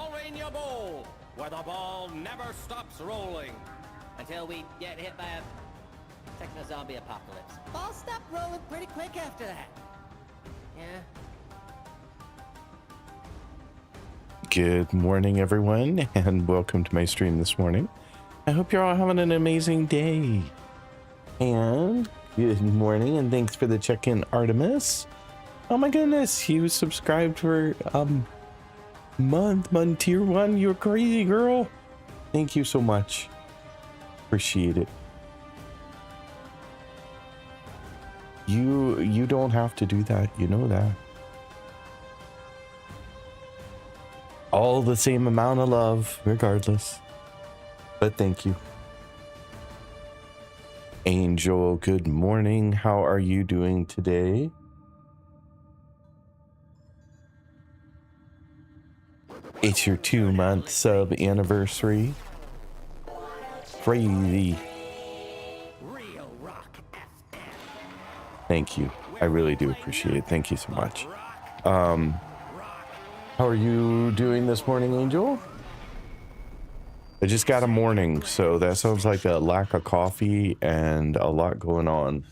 all in your bowl, where the ball never stops rolling. Until we get hit by a techno-zombie apocalypse. Ball stopped rolling pretty quick after that. Yeah. Good morning, everyone, and welcome to my stream this morning. I hope you're all having an amazing day. And good morning, and thanks for the check-in, Artemis. Oh my goodness, you subscribed for month tier 1. You're crazy, girl. Thank you so much. Appreciate it. You don't have to do that, you know that. All the same amount of love, regardless. But thank you. Angel, good morning. How are you doing today? It's your 2-month sub anniversary. Crazy. Thank you. I really do appreciate it. Thank you so much. How are you doing this morning, Angel? I just got a morning, so that sounds like a lack of coffee and a lot going on.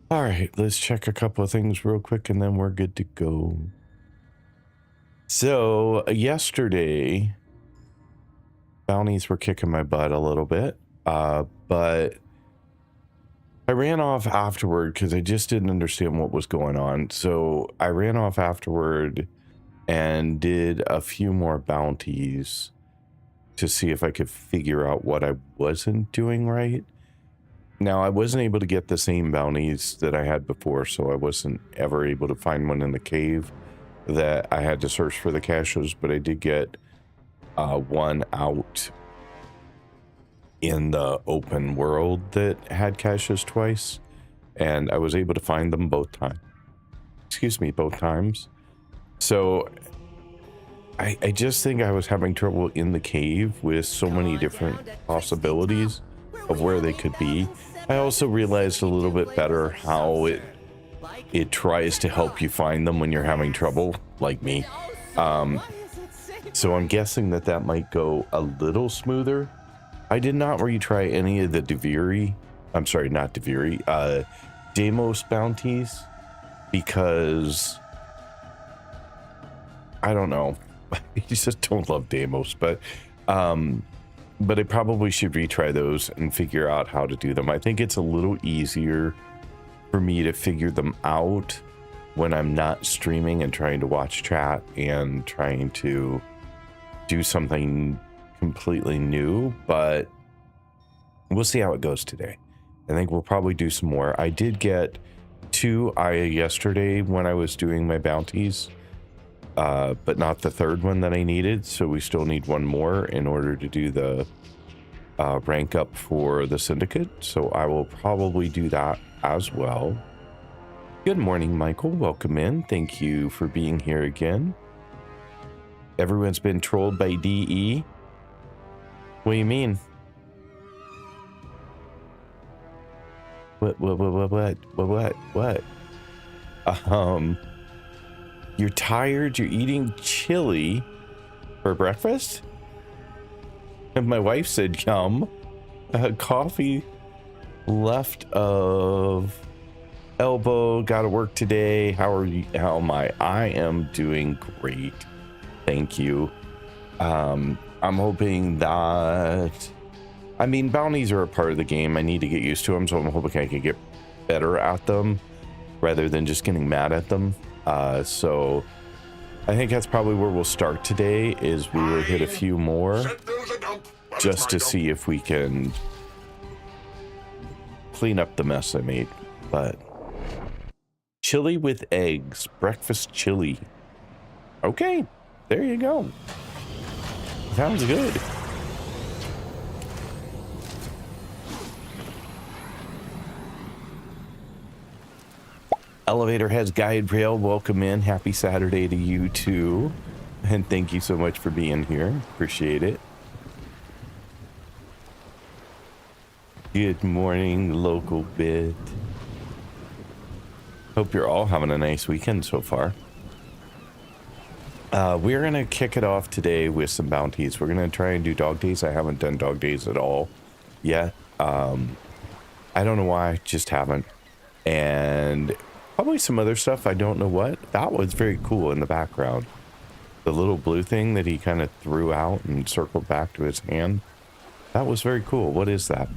All right, let's check a couple of things real quick and then we're good to go. So yesterday, bounties were kicking my butt a little bit, but I ran off afterward because I just didn't understand what was going on. So I ran off afterward and did a few more bounties to see if I could figure out what I wasn't doing right. Now, I wasn't able to get the same bounties that I had before, so I wasn't ever able to find one in the cave that I had to search for the caches, but I did get one out in the open world that had caches twice, and I was able to find them both times. So I just think I was having trouble in the cave with so many different possibilities of where they could be. I also realized a little bit better how it tries to help you find them when you're having trouble, like me. So I'm guessing that might go a little smoother. I did not retry any of the Deimos bounties because I don't know. I just don't love Deimos, but I probably should retry those and figure out how to do them. I think it's a little easier for me to figure them out when I'm not streaming and trying to watch chat and trying to do something completely new, but we'll see how it goes today. I think we'll probably do some more. I did get 2 Aya yesterday when I was doing my bounties, but not the third one that I needed, so we still need one more in order to do the rank up for the syndicate, so I will probably do that as well. Good morning, Michael. Welcome in. Thank you for being here again. Everyone's been trolled by DE. What do you mean? What? You're tired? You're eating chili for breakfast? And my wife said, yum. Coffee left of elbow. Gotta work today. How am I? I am doing great. Thank you. I'm hoping that, I mean, bounties are a part of the game. I need to get used to them, so I'm hoping I can get better at them rather than just getting mad at them. So I think that's probably where we'll start today, is we will hit a few more just to see if we can clean up the mess I made. But chili with eggs, breakfast chili. Okay, there you go. Sounds good. Elevator has guide rail. Welcome in. Happy Saturday to you too. And thank you so much for being here. Appreciate it. Good morning, local bit. Hope you're all having a nice weekend so far. We're going to kick it off today with some bounties. We're going to try and do dog days. I haven't done dog days at all yet. I don't know why, just haven't. And probably some other stuff. I don't know what. That was very cool in the background. The little blue thing that he kind of threw out and circled back to his hand. That was very cool. What is that?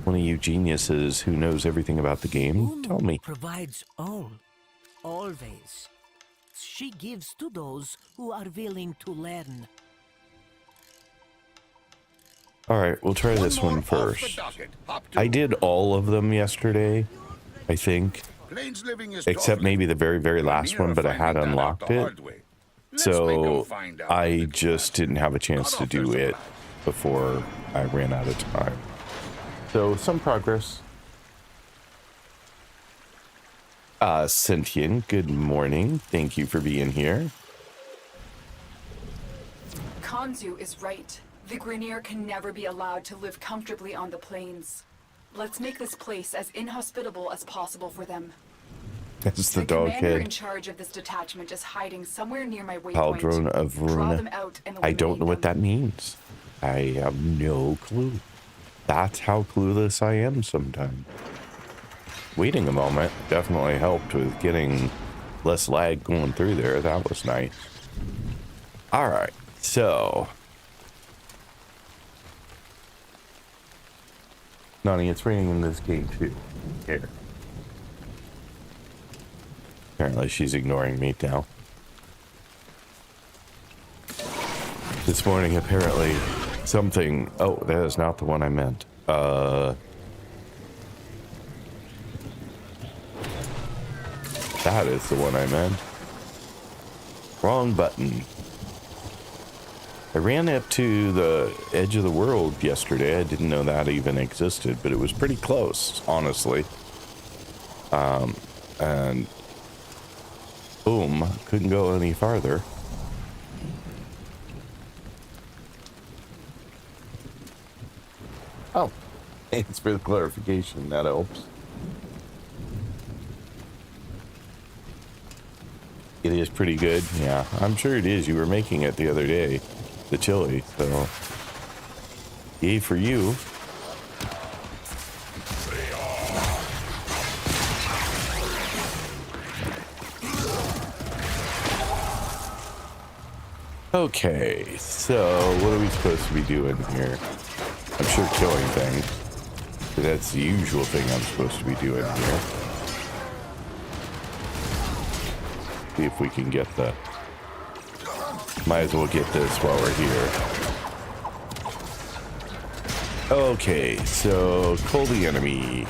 One of you geniuses who knows everything about the game, tell me. Provides all, always. She gives to those who are willing to learn. All right, we'll try this one first. I did all of them yesterday, I think, except maybe the very, very last one, but I had unlocked it. So I just didn't have a chance to do it before I ran out of time. So some progress. Sentient, good morning. Thank you for being here. Kanzu is right. The Grineer can never be allowed to live comfortably on the plains. Let's make this place as inhospitable as possible for them. That's the dog commander in head. charge of this detachment is hiding somewhere near my waypoint. Cauldron of Draw them Runa. out and I don't know what that eliminate means. I have no clue. That's how clueless I am sometimes. Waiting a moment definitely helped with getting less lag going through there. That was nice. All right, so Nani, it's raining in this game too. Here. Apparently she's ignoring me now. This morning, apparently, something... Oh, that is not the one I meant. That is the one I meant. Wrong button. I ran up to the edge of the world yesterday. I didn't know that even existed, but it was pretty close, honestly. And boom, couldn't go any farther. Oh, thanks for the clarification. That helps. It is pretty good. Yeah, I'm sure it is. You were making it the other day, the chili. So, yay for you. Okay, so what are we supposed to be doing here? I'm sure killing things. That's the usual thing I'm supposed to be doing here. See if we can get the... Might as well get this while we're here. Okay, so call the enemy.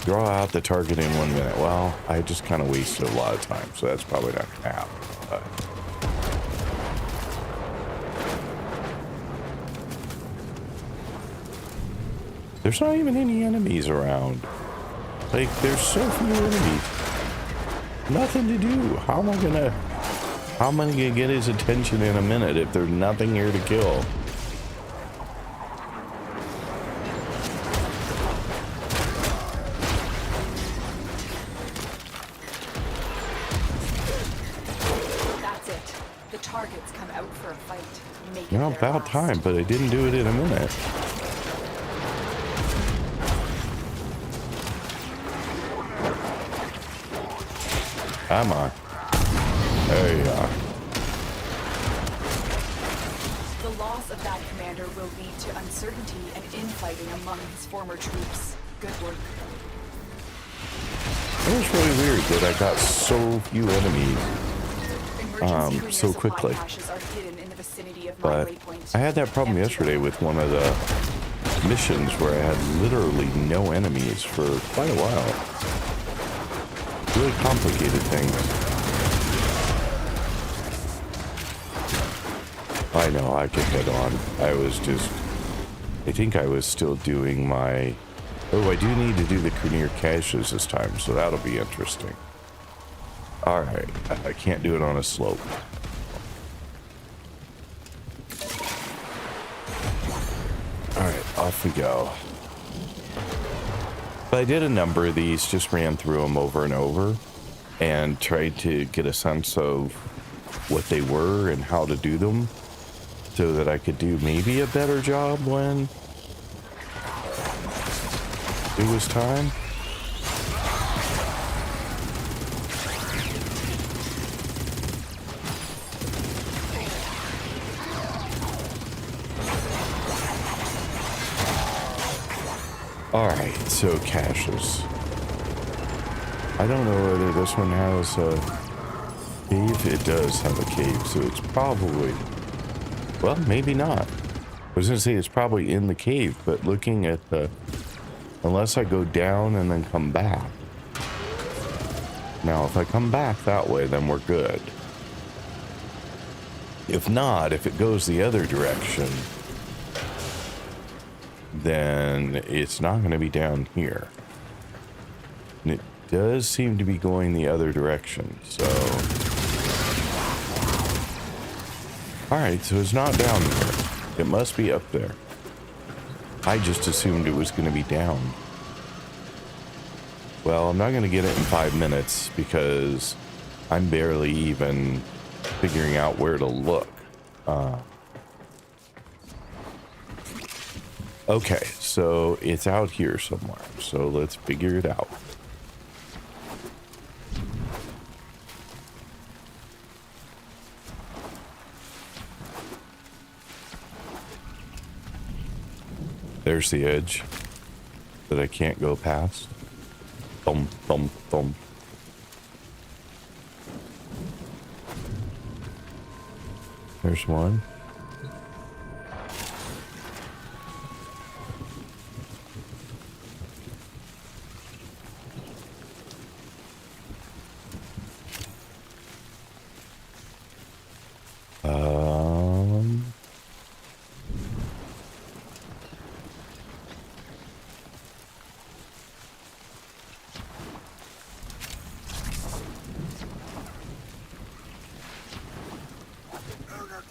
Draw out the target in 1 minute. Well, I just kind of wasted a lot of time, so that's probably not going to happen. But there's not even any enemies around. Like, there's so few enemies. Nothing to do. How am I gonna get his attention in a minute if there's nothing here to kill? That's it. The targets come out for a fight. Make it You know, their about last. time, but I didn't do it in a minute. Come on. There you are. The loss of that commander will lead to uncertainty and infighting among his former troops. Good work. It was really weird that I got so few enemies. Emergency Grineer So supply quickly. caches are hidden in the vicinity of my But waypoint. I had that problem Empty yesterday them. with one of the missions where I had literally no enemies for quite a while. Really complicated things. I know, I could head on. I think I was still doing my... Oh, I do need to do the Grineer caches this time, so that'll be interesting. Alright, I can't do it on a slope. Alright, off we go. But I did a number of these, just ran through them over and over and tried to get a sense of what they were and how to do them so that I could do maybe a better job when it was time. Alright, so caches. I don't know whether this one has a cave. It does have a cave, so it's probably... Well, maybe not. I was going to say it's probably in the cave, but looking at the... Unless I go down and then come back. Now, if I come back that way, then we're good. If not, if it goes the other direction, then it's not going to be down here. And it does seem to be going the other direction, so... Alright, so it's not down there. It must be up there. I just assumed it was going to be down. Well, I'm not going to get it in 5 minutes because I'm barely even figuring out where to look. Okay, so it's out here somewhere. So let's figure it out. There's the edge that I can't go past. Thump, thump, thump. There's one.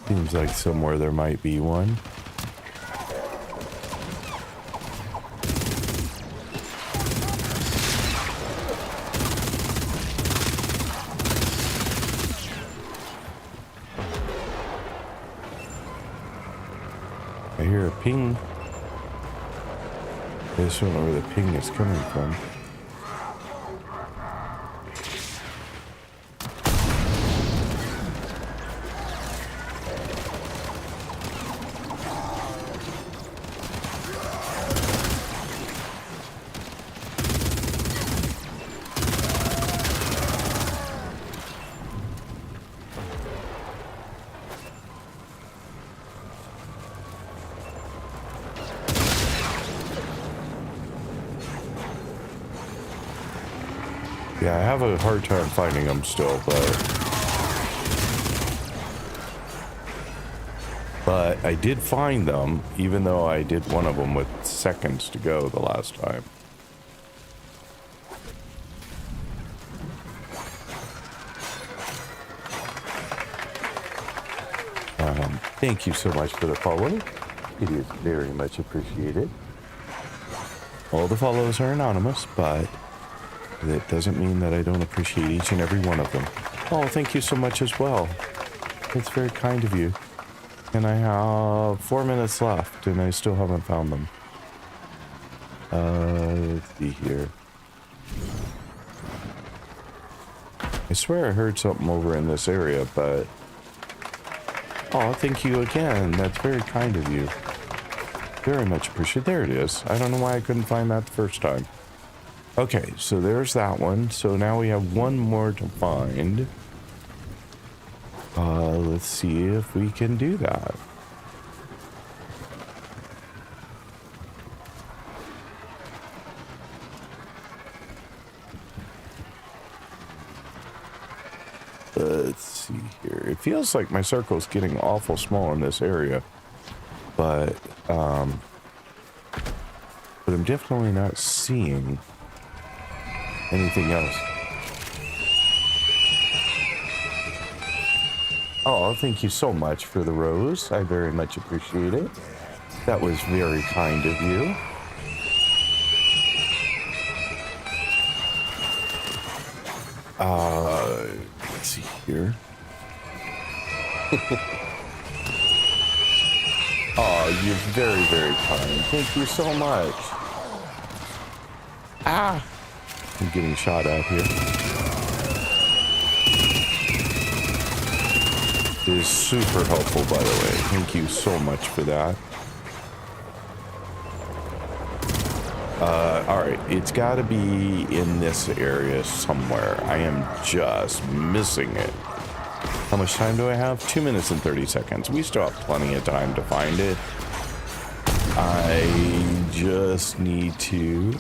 Seems like somewhere there might be one. I hear a ping. I just don't know where the ping is coming from. Yeah, I have a hard time finding them still, but I did find them, even though I did one of them with seconds to go the last time. Thank you so much for the follow. It is very much appreciated. All the follows are anonymous, but that doesn't mean that I don't appreciate each and every one of them. Oh, thank you so much as well. It's very kind of you. And I have 4 minutes left, and I still haven't found them. Let's see here. I swear I heard something over in this area, but... Oh, thank you again. That's very kind of you. Very much appreciated. There it is. I don't know why I couldn't find that the first time. Okay, so there's that one. So now we have one more to find. Let's see if we can do that. Let's see here. It feels like my circle's getting awful small in this area, but I'm definitely not seeing anything else. Oh, thank you so much for the rose. I very much appreciate it. That was very kind of you. Let's see here. Oh, you're very, very kind. Thank you so much. Ah! I'm getting shot at here. It is super helpful, by the way. Thank you so much for that. Alright, it's got to be in this area somewhere. I am just missing it. How much time do I have? 2 minutes and 30 seconds. We still have plenty of time to find it. I just need to...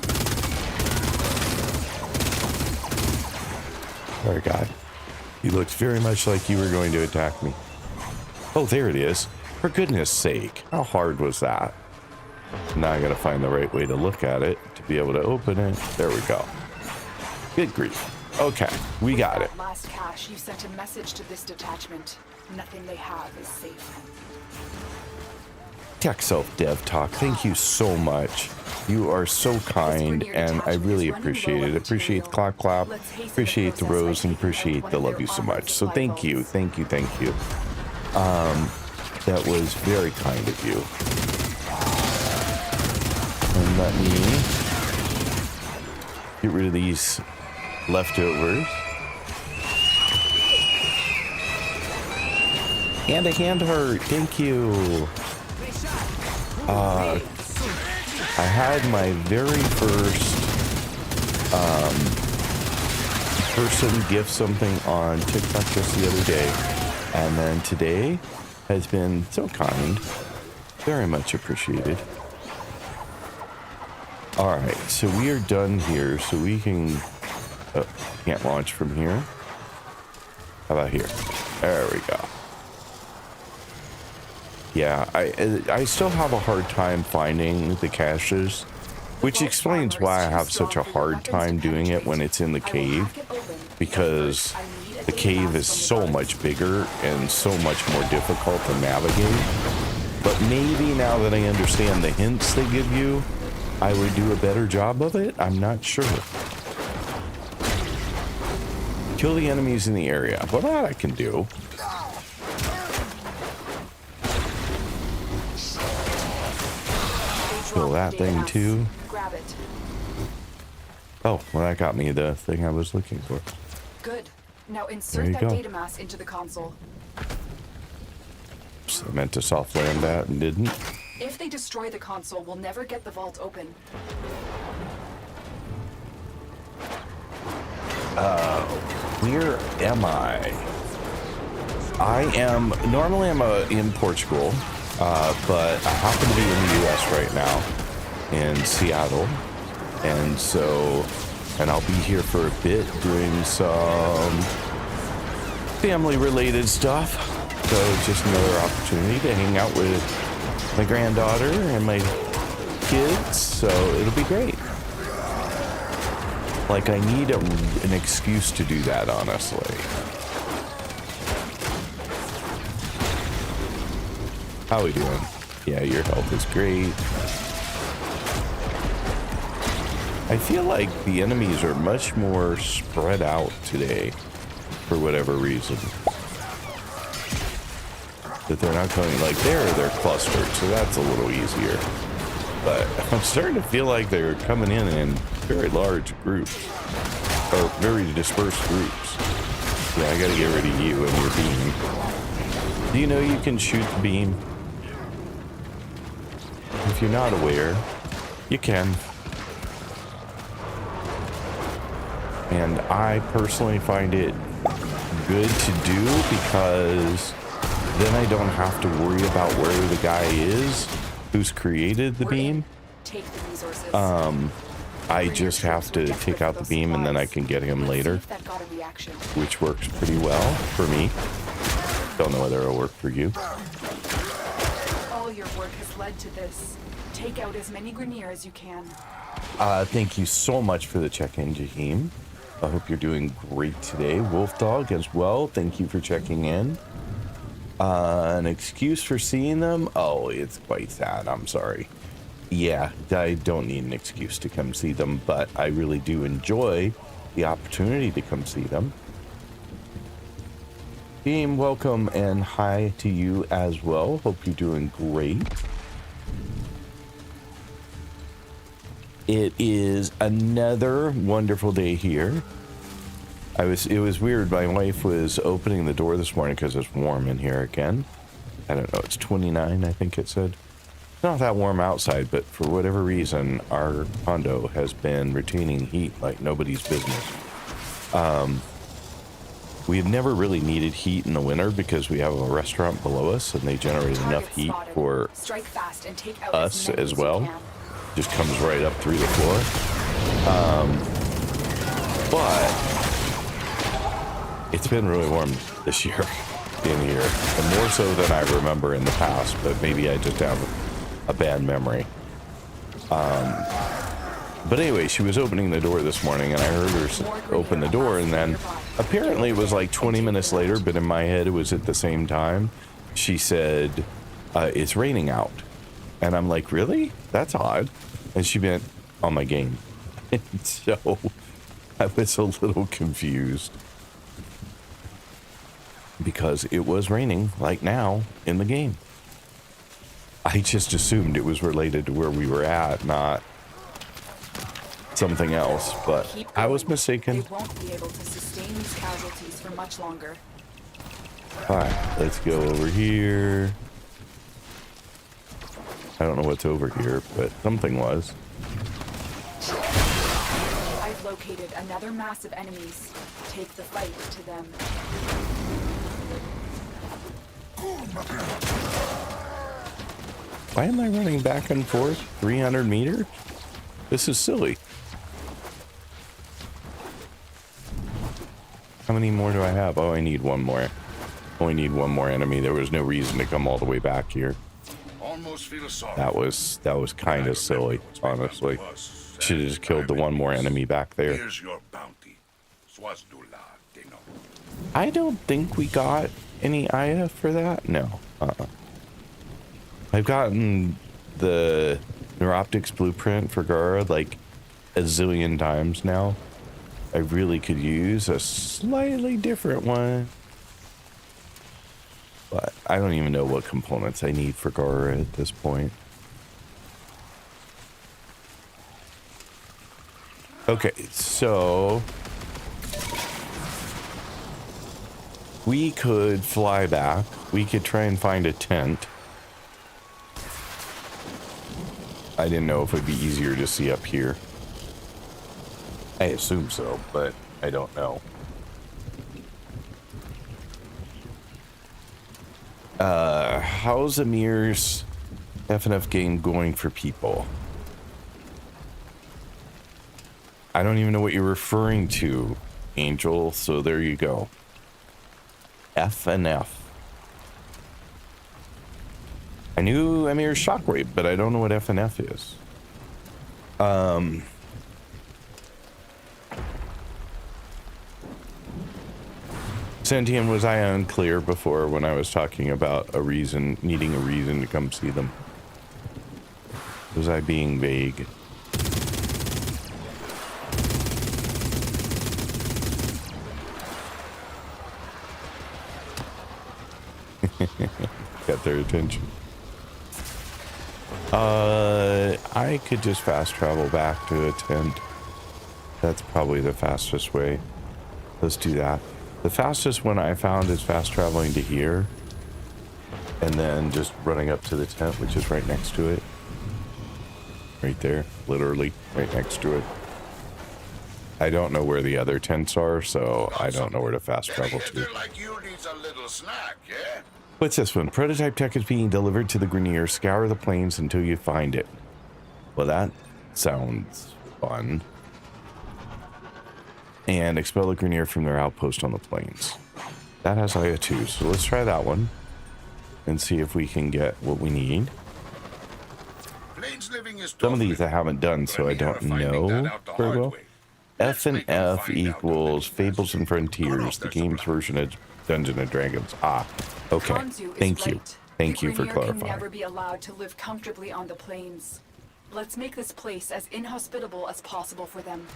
Sorry, guy. You looked very much like you were going to attack me. Oh, there it is. For goodness sake. How hard was that? Now I gotta find the right way to look at it to be able to open it. There we go. Good grief. Okay, we got it. Last cache, you sent a message to this detachment. Nothing they have is safe. Tech Self Dev Talk, thank you so much. You are so kind, and I really appreciate it. Appreciate the clap clap, appreciate the rose, and appreciate the love you so much. So thank you, thank you, thank you. That was very kind of you. And let me get rid of these leftovers. And a hand heart, thank you. I had my very first person gift something on TikTok just the other day, and then today has been so kind. Very much appreciated. All right, so we are done here, so we can... Oh, can't launch from here. How about here? There we go. Yeah, I still have a hard time finding the caches, which explains why I have such a hard time doing it when it's in the cave, because the cave is so much bigger and so much more difficult to navigate. But maybe now that I understand the hints they give you, I would do a better job of it. I'm not sure. Kill the enemies in the area. Well, that I can do. Kill that thing too. Grab it. Oh, well, that got me the thing I was looking for. Good. Now insert that data mass into the console. Oops, I meant to soft land that and didn't. If they destroy the console, we'll never get the vault open. Where am I? Normally I'm in Portugal, but I happen to be in the US right now, in Seattle. And I'll be here for a bit doing some family related stuff. So it's just another opportunity to hang out with my granddaughter and my kids. So it'll be great. Like, I need an excuse to do that, honestly. How are we doing? Yeah, your health is great. I feel like the enemies are much more spread out today, for whatever reason. That they're not going like they're clustered, so that's a little easier. But I'm starting to feel like they're coming in very large groups, or very dispersed groups. Yeah, I gotta get rid of you and your beam. Do you know you can shoot the beam? If you're not aware, you can. And I personally find it good to do because then I don't have to worry about where the guy is who's created the beam. Take the resources. I just have to take out the beam and then I can get him later, which works pretty well for me. Don't know whether it'll work for you. All your work has led to this. Take out as many Grenier as you can. Thank you so much for the check-in, Jaheim. I hope you're doing great today. Wolf Dog as well. Thank you for checking in. An excuse for seeing them? Oh, it's quite sad. I'm sorry. Yeah, I don't need an excuse to come see them, but I really do enjoy the opportunity to come see them. Team, welcome and hi to you as well. Hope you're doing great. It is another wonderful day here. It was weird. My wife was opening the door this morning because it's warm in here again. I don't know, it's 29, I think it said. It's not that warm outside, but for whatever reason, our condo has been retaining heat like nobody's business. We've never really needed heat in the winter because we have a restaurant below us and they generate enough heat for us as well. Just comes right up through the floor. But it's been really warm this year in here, and more so than I remember in the past, but maybe I just have a bad memory. But anyway, she was opening the door this morning and I heard her open the door, and then apparently it was like 20 minutes later, but in my head it was at the same time. She said, it's raining out. And I'm like, really? That's odd. And she meant on my game. And so I was a little confused because it was raining like now in the game. I just assumed it was related to where we were at, not something else, but I was mistaken. They won't be able to sustain these casualties for much longer. All right, let's go over here. I don't know what's over here, but something was. I've located another mass of enemies. Take the fight to them. Why am I running back and forth 300 meters? This is silly. How many more do I have? Oh, I need one more. Only need one more enemy. There was no reason to come all the way back here. That was kind of silly, honestly. Should have just killed the one more enemy back there. Here's your bounty. Tenno. I don't think we got any IF for that. No. I've gotten the Neuroptics blueprint for Gara like a zillion times now. I really could use a slightly different one. But I don't even know what components I need for Gara at this point. Okay, so we could fly back. We could try and find a tent. I didn't know if it'd be easier to see up here. I assume so, but I don't know. How's Amir's FNF game going for people? I don't even know what you're referring to, Angel, so there you go. FNF. I knew Amir's Shockwave, but I don't know what FNF is. Sentient, was I unclear before when I was talking about needing a reason to come see them? Was I being vague? Got their attention. I could just fast travel back to a tent. That's probably the fastest way. Let's do that. The fastest one I found is fast traveling to here and then just running up to the tent, which is right next to it. Right there, literally right next to it. I don't know where the other tents are, so I don't know where to fast travel to. Like you needs a little snack, yeah? What's this one? Prototype tech is being delivered to the Grenier. Scour the plains until you find it. Well, that sounds fun. And expel the Grenier from their outpost on the plains. That has Aya 2, so let's try that one and see if we can get what we need. Some of these I haven't done, so I don't know very well. F and F equals Fables and Frontiers, the game's version of Dungeons and Dragons. Ah, okay. Thank you. Thank you for clarifying. Can never be allowed to live comfortably on the plains. Let's make this place as inhospitable as possible for them.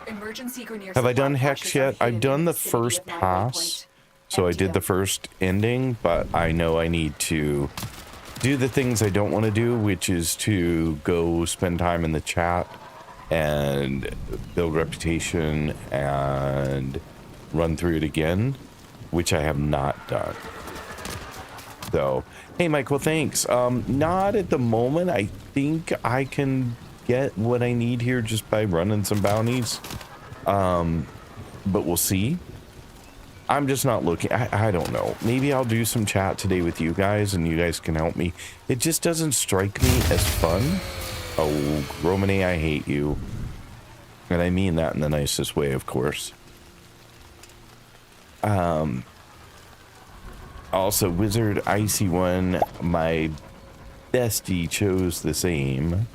Emergency Grineer Have I done supply Hex caches are yet? I've hidden done in the vicinity first of my pass. waypoint. So I Empty did the them. first ending, but I know I need to do the things I don't want to do, which is to go spend time in the chat and build reputation and run through it again, which I have not done. So, hey, Michael, thanks. Not at the moment. I think I can get what I need here just by running some bounties. But we'll see. I'm just not looking. I don't know. Maybe I'll do some chat today with you guys and you guys can help me. It just doesn't strike me as fun. Oh, Romany, I hate you. And I mean that in the nicest way, of course. Also, Wizard Icy One, my bestie, chose the same.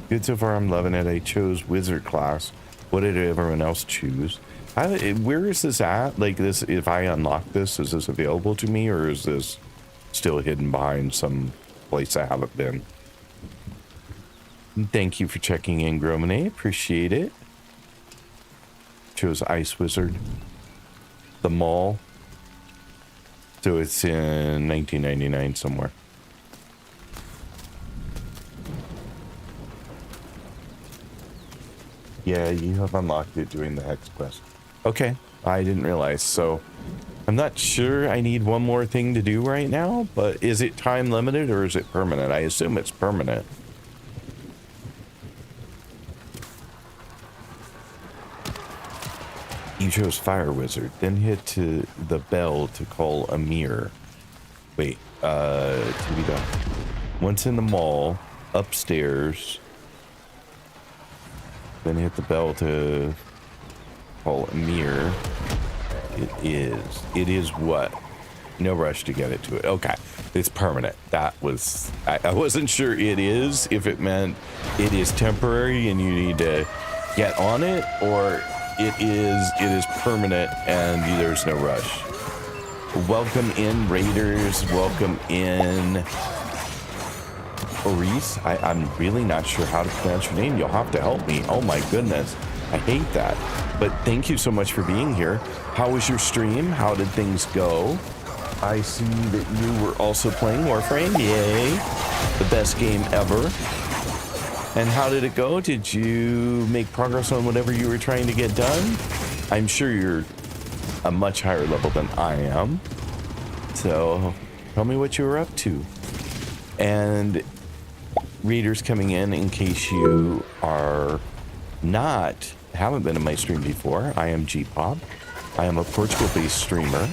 Good so far, I'm loving it. I chose Wizard class. What did everyone else choose? Where is this at? Like this, if I unlock this, is this available to me or is this still hidden behind some place I haven't been? Thank you for checking in, Gromane. Appreciate it. Chose Ice Wizard. The mall. So it's in 1999 somewhere. Yeah, you have unlocked it doing the Hex quest. Okay, I didn't realize. So I'm not sure I need one more thing to do right now, but is it time limited or is it permanent? I assume it's permanent. You chose Fire Wizard, then hit to the bell to call Amir. Wait, to be done. Once in the mall, upstairs, then hit the bell to call Amir. It is what? No rush to get it to it. Okay, it's permanent. That was, I wasn't sure it is, if it meant it is temporary and you need to get on it, or it is permanent and there's no rush. Welcome in, Raiders. Welcome in, Oris. I'm really not sure how to pronounce your name. You'll have to help me. Oh my goodness. I hate that. But thank you so much for being here. How was your stream? How did things go? I see that you were also playing Warframe. Yay. The best game ever. And how did it go? Did you make progress on whatever you were trying to get done? I'm sure you're a much higher level than I am. So tell me what you were up to. And readers coming in case you are haven't been in my stream before, I am G-Pop. I am a Portugal-based streamer,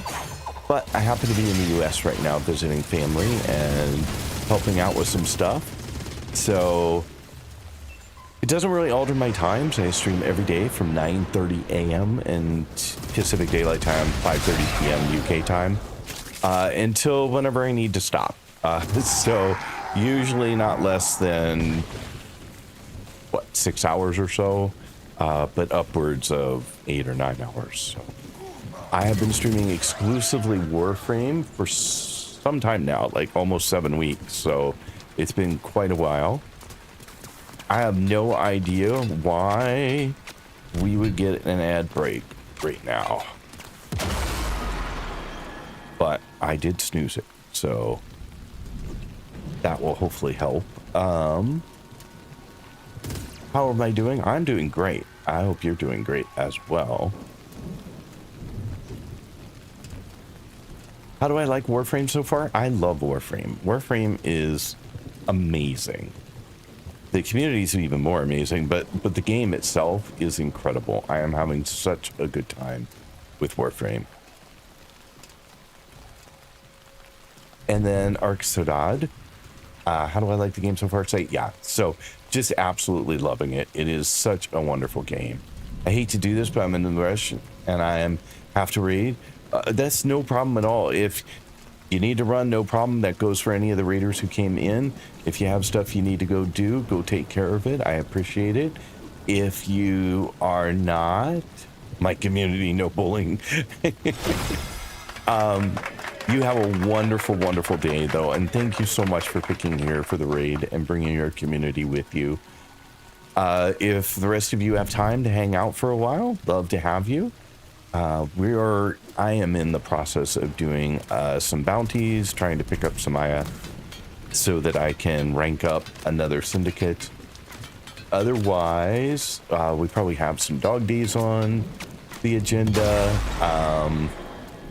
but I happen to be in the US right now visiting family and helping out with some stuff. So it doesn't really alter my times. I stream every day from 9:30 a.m. and Pacific Daylight Time, 5:30 p.m. UK time, until whenever I need to stop. So usually not less than, 6 hours or so, but upwards of 8 or 9 hours. So I have been streaming exclusively Warframe for some time now, like almost 7 weeks. So it's been quite a while. I have no idea why we would get an ad break right now, but I did snooze it, so that will hopefully help. How am I doing? I'm doing great. I hope you're doing great as well. How do I like Warframe so far? I love Warframe. Warframe is amazing. The community is even more amazing, but the game itself is incredible. I am having such a good time with Warframe. And then Ark Sodad. How do I like the game so far? So just absolutely loving it. It is such a wonderful game. I hate to do this, but I'm in the rush and I have to raid. That's no problem at all. If you need to run, no problem. That goes for any of the raiders who came in. If you have stuff you need to go do, go take care of it. I appreciate it. If you are not, my community, no bullying. You have a wonderful, wonderful day, though. And thank you so much for picking here for the raid and bringing your community with you. If the rest of you have time to hang out for a while, love to have you. I am in the process of doing some bounties, trying to pick up some Maya so that I can rank up another syndicate. Otherwise, we probably have some dog days on the agenda.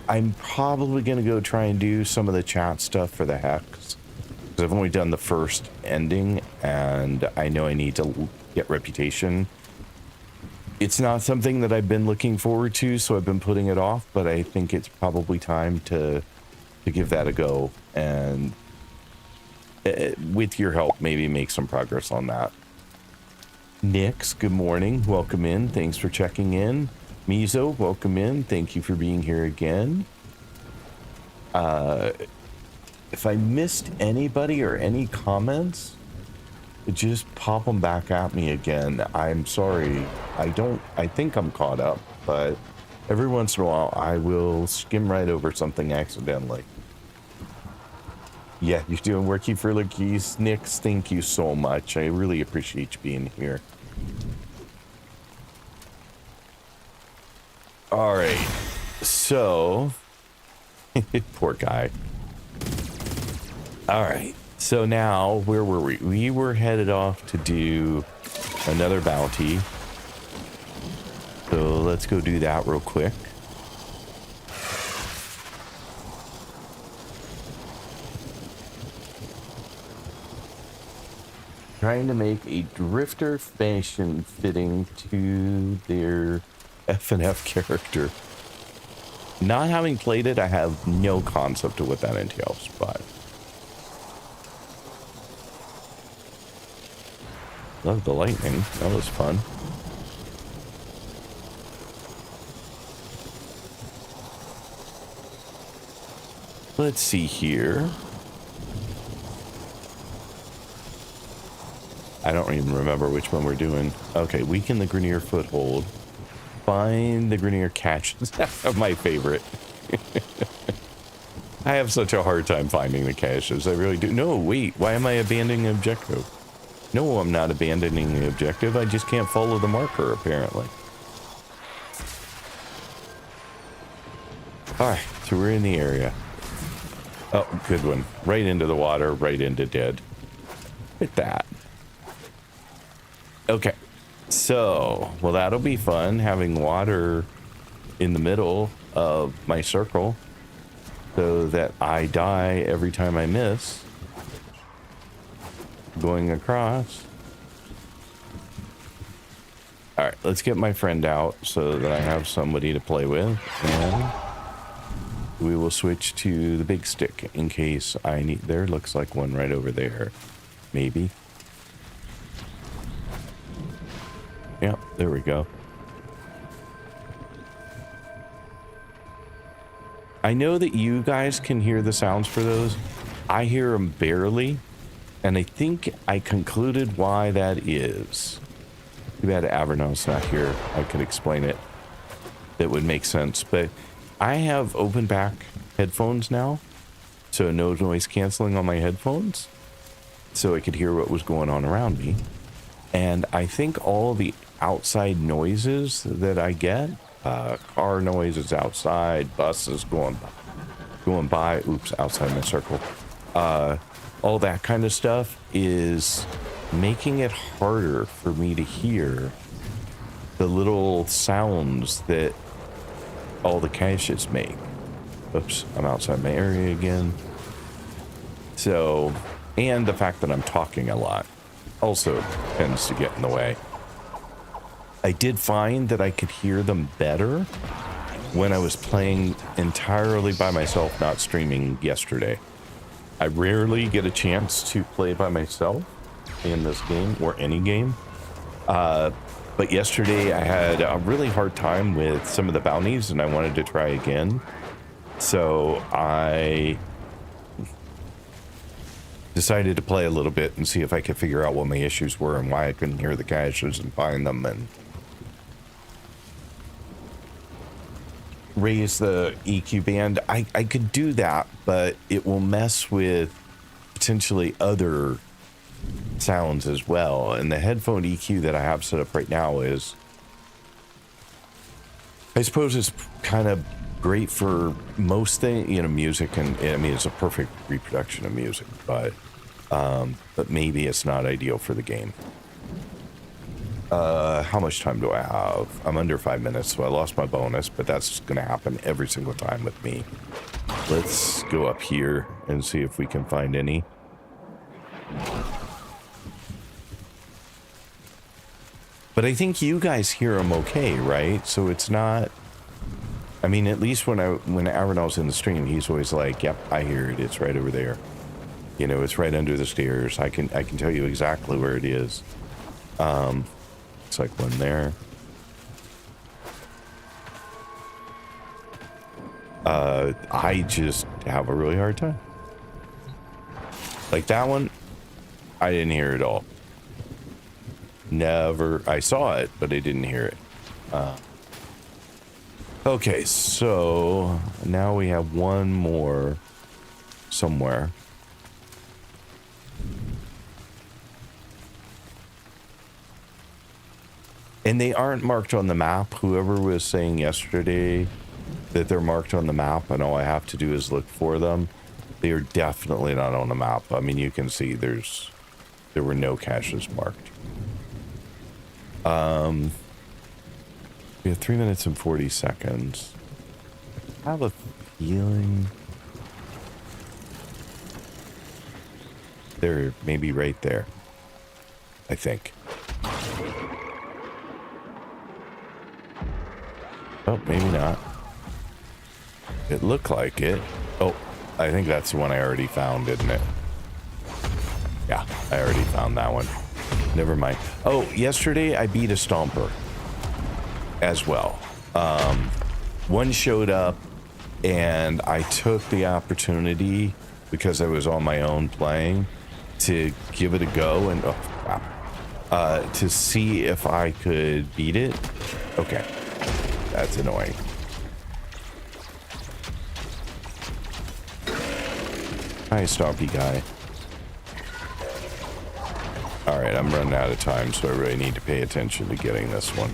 I'm probably going to go try and do some of the chat stuff for the Hex, because I've only done the first ending, and I know I need to get reputation. It's not something that I've been looking forward to, so I've been putting it off, but I think it's probably time to give that a go, and with your help, maybe make some progress on that. Nix, good morning. Welcome in. Thanks for checking in. Mizo, welcome in. Thank you for being here again. If I missed anybody or any comments, just pop them back at me again. I'm sorry. I think I'm caught up, but every once in a while I will skim right over something accidentally. Yeah, you're doing worky for Keys. Nix, thank you so much. I really appreciate you being here. All right, so poor guy. All right, so now where were we? We were headed off to do another bounty. So let's go do that real quick. Trying to make a drifter fashion fitting to their F&F character. Not having played it, I have no concept of what that entails, but love the lightning. That was fun. Let's see here. I don't even remember which one we're doing. Okay, weaken the Grenier foothold. Find the Grenier caches. My favorite. I have such a hard time finding the caches. I really do. No, wait. Why am I abandoning the objective? No, I'm not abandoning the objective. I just can't follow the marker, apparently. Alright, so we're in the area. Oh, good one. Right into the water, right into dead. Look at that. Okay, so, well, that'll be fun, having water in the middle of my circle so that I die every time I miss going across. All right, let's get my friend out so that I have somebody to play with, and we will switch to the big stick in case I need. There looks like one right over there, maybe. Yeah, there we go. I know that you guys can hear the sounds for those. I hear them barely, and I think I concluded why that is. Too bad Avernon's not here. I could explain it. That would make sense. But I have open back headphones now, so no noise canceling on my headphones, so I could hear what was going on around me. And I think all the outside noises that I get, car noises outside, buses going by, oops, outside my circle, all that kind of stuff is making it harder for me to hear the little sounds that all the caches make. Oops, I'm outside my area again. So, and the fact that I'm talking a lot also tends to get in the way. I did find that I could hear them better when I was playing entirely by myself, not streaming yesterday. I rarely get a chance to play by myself in this game or any game. But yesterday I had a really hard time with some of the bounties and I wanted to try again. So I decided to play a little bit and see if I could figure out what my issues were and why I couldn't hear the caches and find them and raise the EQ band. I could do that, but it will mess with potentially other sounds as well. And the headphone EQ that I have set up right now is, I suppose it's kind of great for most things, you know, music, and I mean, it's a perfect reproduction of music, but maybe it's not ideal for the game. How much time do I have? I'm under 5 minutes, so I lost my bonus, but that's going to happen every single time with me. Let's go up here and see if we can find any. But I think you guys hear them okay, right? So it's not, I mean, at least when Arenal's in the stream, he's always like, yep, I hear it. It's right over there. You know, it's right under the stairs. I can tell you exactly where it is. It's like one there. I just have a really hard time. Like that one, I didn't hear it all. Never. I saw it, but I didn't hear it. Okay, so now we have one more somewhere. And they aren't marked on the map. Whoever was saying yesterday that they're marked on the map and all I have to do is look for them, they are definitely not on the map. I mean, you can see there were no caches marked. We have 3 minutes and 40 seconds. I have a feeling they're maybe right there, I think. Oh, maybe not. It looked like it. Oh, I think that's the one I already found, isn't it? Yeah, I already found that one. Never mind. Oh, yesterday I beat a Stomper as well. One showed up and I took the opportunity, because I was on my own playing, to give it a go and oh crap, to see if I could beat it. Okay. That's annoying. Hi, Stompy guy. Alright, I'm running out of time, so I really need to pay attention to getting this one.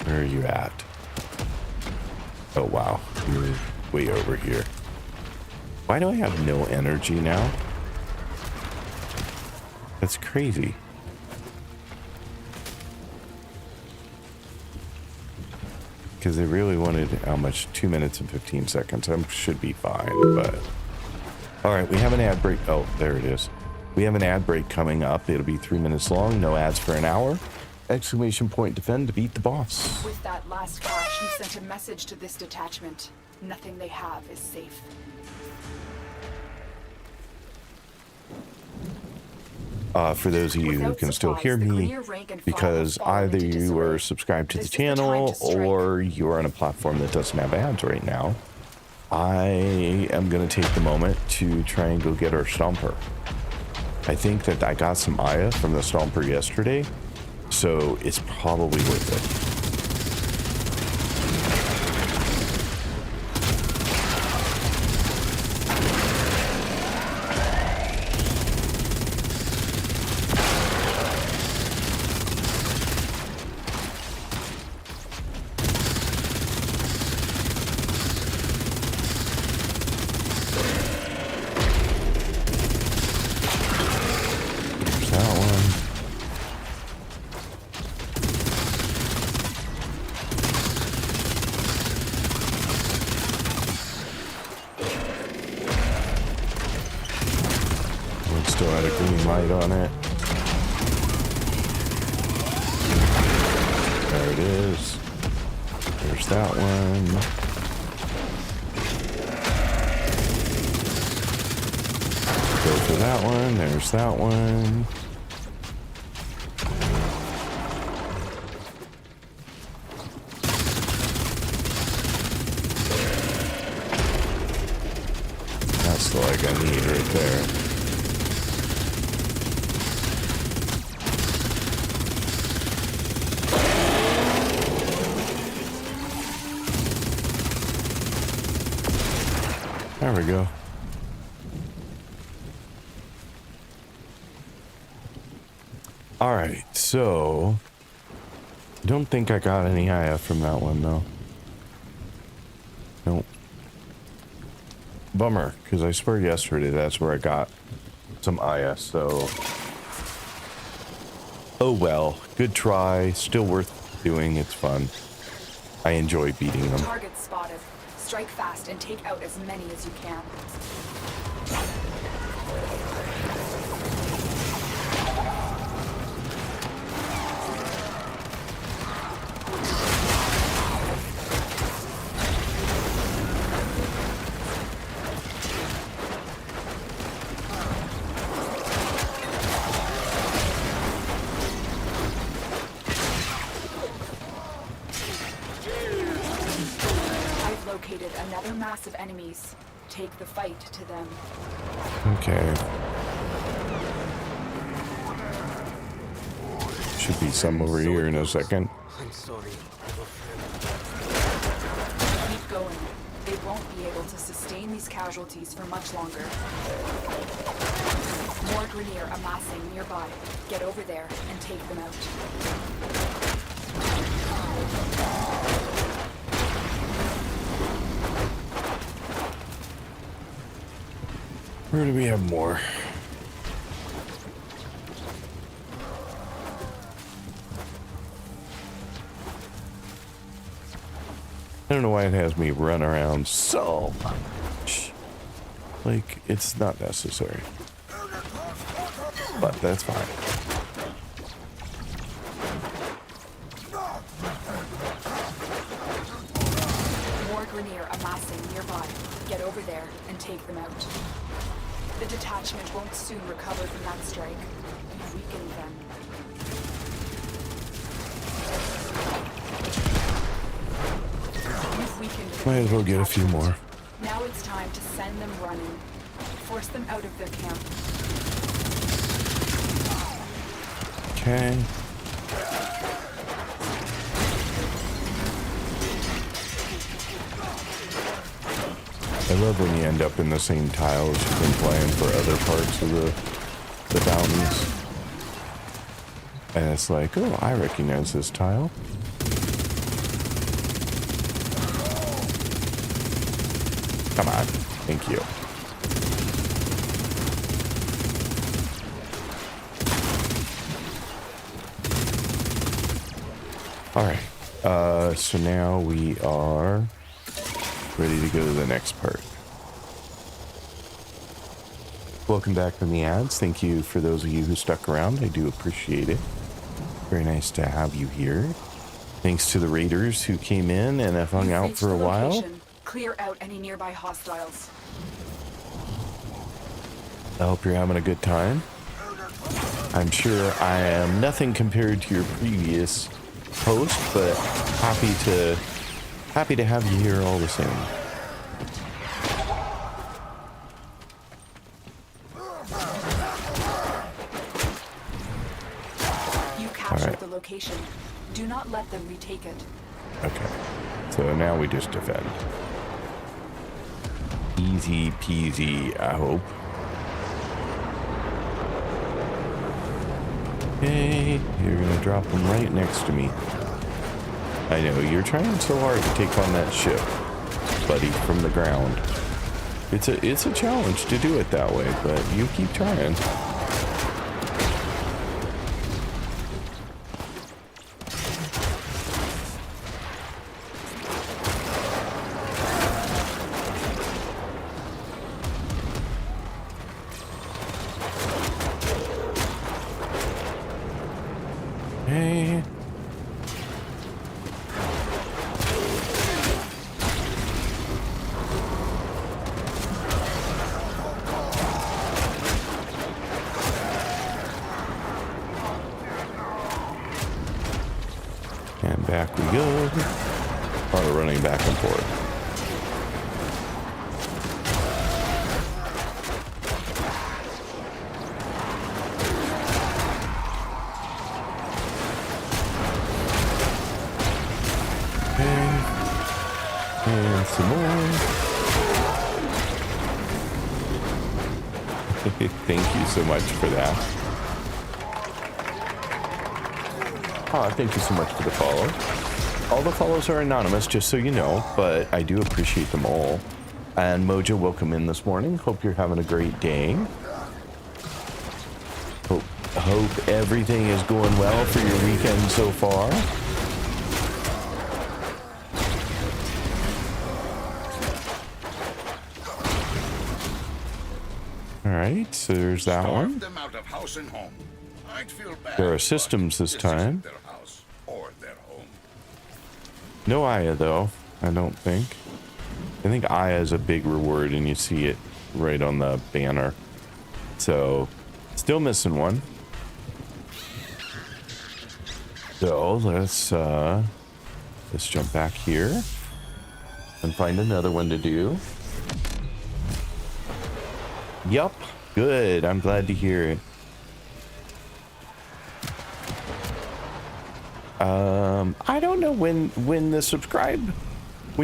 Where are you at? Oh, wow. You're way over here. Why do I have no energy now? That's crazy. Because they really wanted how much? 2 minutes and 15 seconds. I should be fine, but... Alright, we have an ad break. Oh, there it is. We have an ad break coming up. It'll be 3 minutes long. No ads for an hour. Exclamation point defend to beat the boss. With that last cache, you sent a message to this detachment. Nothing they have is safe. For those of you who can still hear me, because either you are subscribed to the channel or you are on a platform that doesn't have ads right now, I am going to take the moment to try and go get our Stomper. I think that I got some Aya from the Stomper yesterday, so it's probably worth it. That one. That's the leg I need right there. There we go. All right, so I don't think I got any IF from that one though. Nope. Bummer, because I swear yesterday that's where I got some IS, so oh well. Good try, still worth doing, it's fun. I enjoy beating them. Target spotted. Strike fast and take out as many as you can. I've located another mass of enemies. Take the fight to them. Okay. Should be some over here in a second. I'm sorry. Keep going. They won't be able to sustain these casualties for much longer. More Grenier amassing nearby. Get over there and take them out. Where do we have more? I don't know why it has me run around so much. Like, it's not necessary. But that's fine. More Grenier amassing nearby. Get over there and take them out. The detachment won't soon recover from that strike. You've weakened them. You've weakened the Might as well get a few more. Now it's time to send them running. Force them out of their camp. Okay. I love when you end up in the same tiles you've been playing for other parts of the bounties. And it's like, oh, I recognize this tile. Come on. Thank you. All right. So now we are ready to go to the next part. Welcome back from the ads. Thank you for those of you who stuck around. I do appreciate it. Very nice to have you here. Thanks to the raiders who came in and have hung out for a while. Clear out any nearby hostiles. I hope you're having a good time. I'm sure I am nothing compared to your previous host, but happy to have you here all the same. You captured the location. Do not let them retake it. Okay. So now we just defend. Easy peasy, I hope. Okay, you're gonna drop them right next to me. I know, you're trying so hard to take on that ship, buddy, from the ground. It's a challenge to do it that way, but you keep trying. Okay. And back we go. Or running back and forth. Okay. And some more. Thank you so much for that. Oh, thank you so much for the follow. All the follows are anonymous, just so you know, but I do appreciate them all. And Mojo, welcome in this morning. Hope you're having a great day. Hope everything is going well for your weekend so far. All right, so there's that one. Them out of house and home. I'd feel bad, There are but systems this this time. isn't their house or their home. No Aya, though, I don't think. I think Aya is a big reward, and you see it right on the banner. So, still missing one. So, let's jump back here and find another one to do. Yup, good. I'm glad to hear it. I don't know when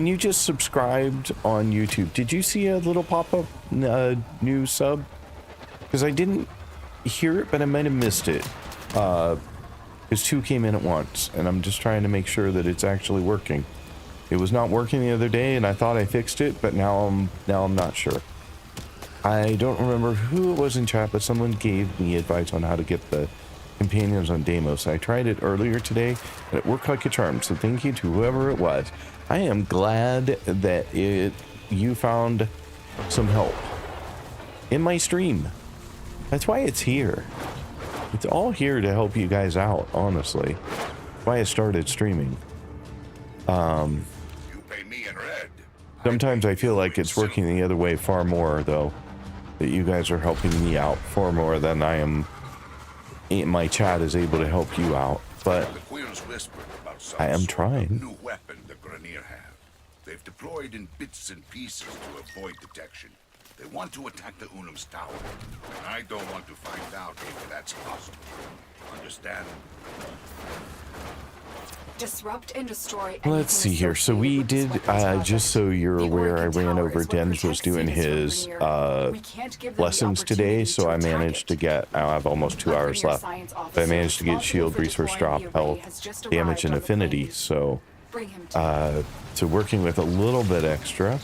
you just subscribed on YouTube, did you see a little pop-up new sub? Because I didn't hear it, but I might have missed it. Because 2 came in at once, and I'm just trying to make sure that it's actually working. It was not working the other day, and I thought I fixed it, but now I'm not sure. I don't remember who it was in chat, but someone gave me advice on how to get the companions on Deimos. I tried it earlier today, and it worked like a charm, so thank you to whoever it was. I am glad that you found some help in my stream. That's why it's here. It's all here to help you guys out, honestly. That's why I started streaming. You pay me in red. Sometimes I feel like it's working the other way far more, though. That you guys are helping me out far more than my chat is able to help you out. But The Queen's whispered about some I am sort of trying. new weapon the Grenier have. They've deployed in bits and pieces to avoid detection. They want to attack the Unum's tower, and I don't want to find out if that's possible. Understand? Disrupt and destroy. let's see here. So we did, just so you're aware, I ran over. Denz was doing his lessons today, so I managed to get, I have almost 2 hours left. But I managed to get shield, resource drop, health, damage, and affinity. So, so working with a little bit extra.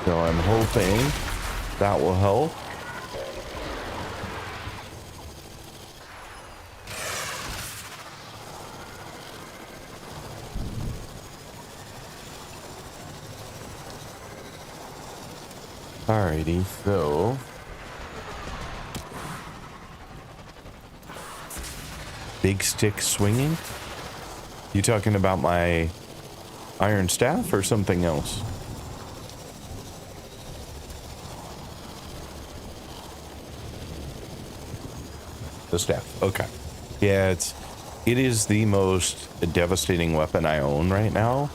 So I'm hoping that will help. Alrighty, so big stick swinging. You talking about my iron staff or something else? The staff. Okay. Yeah, it is the most devastating weapon I own right now.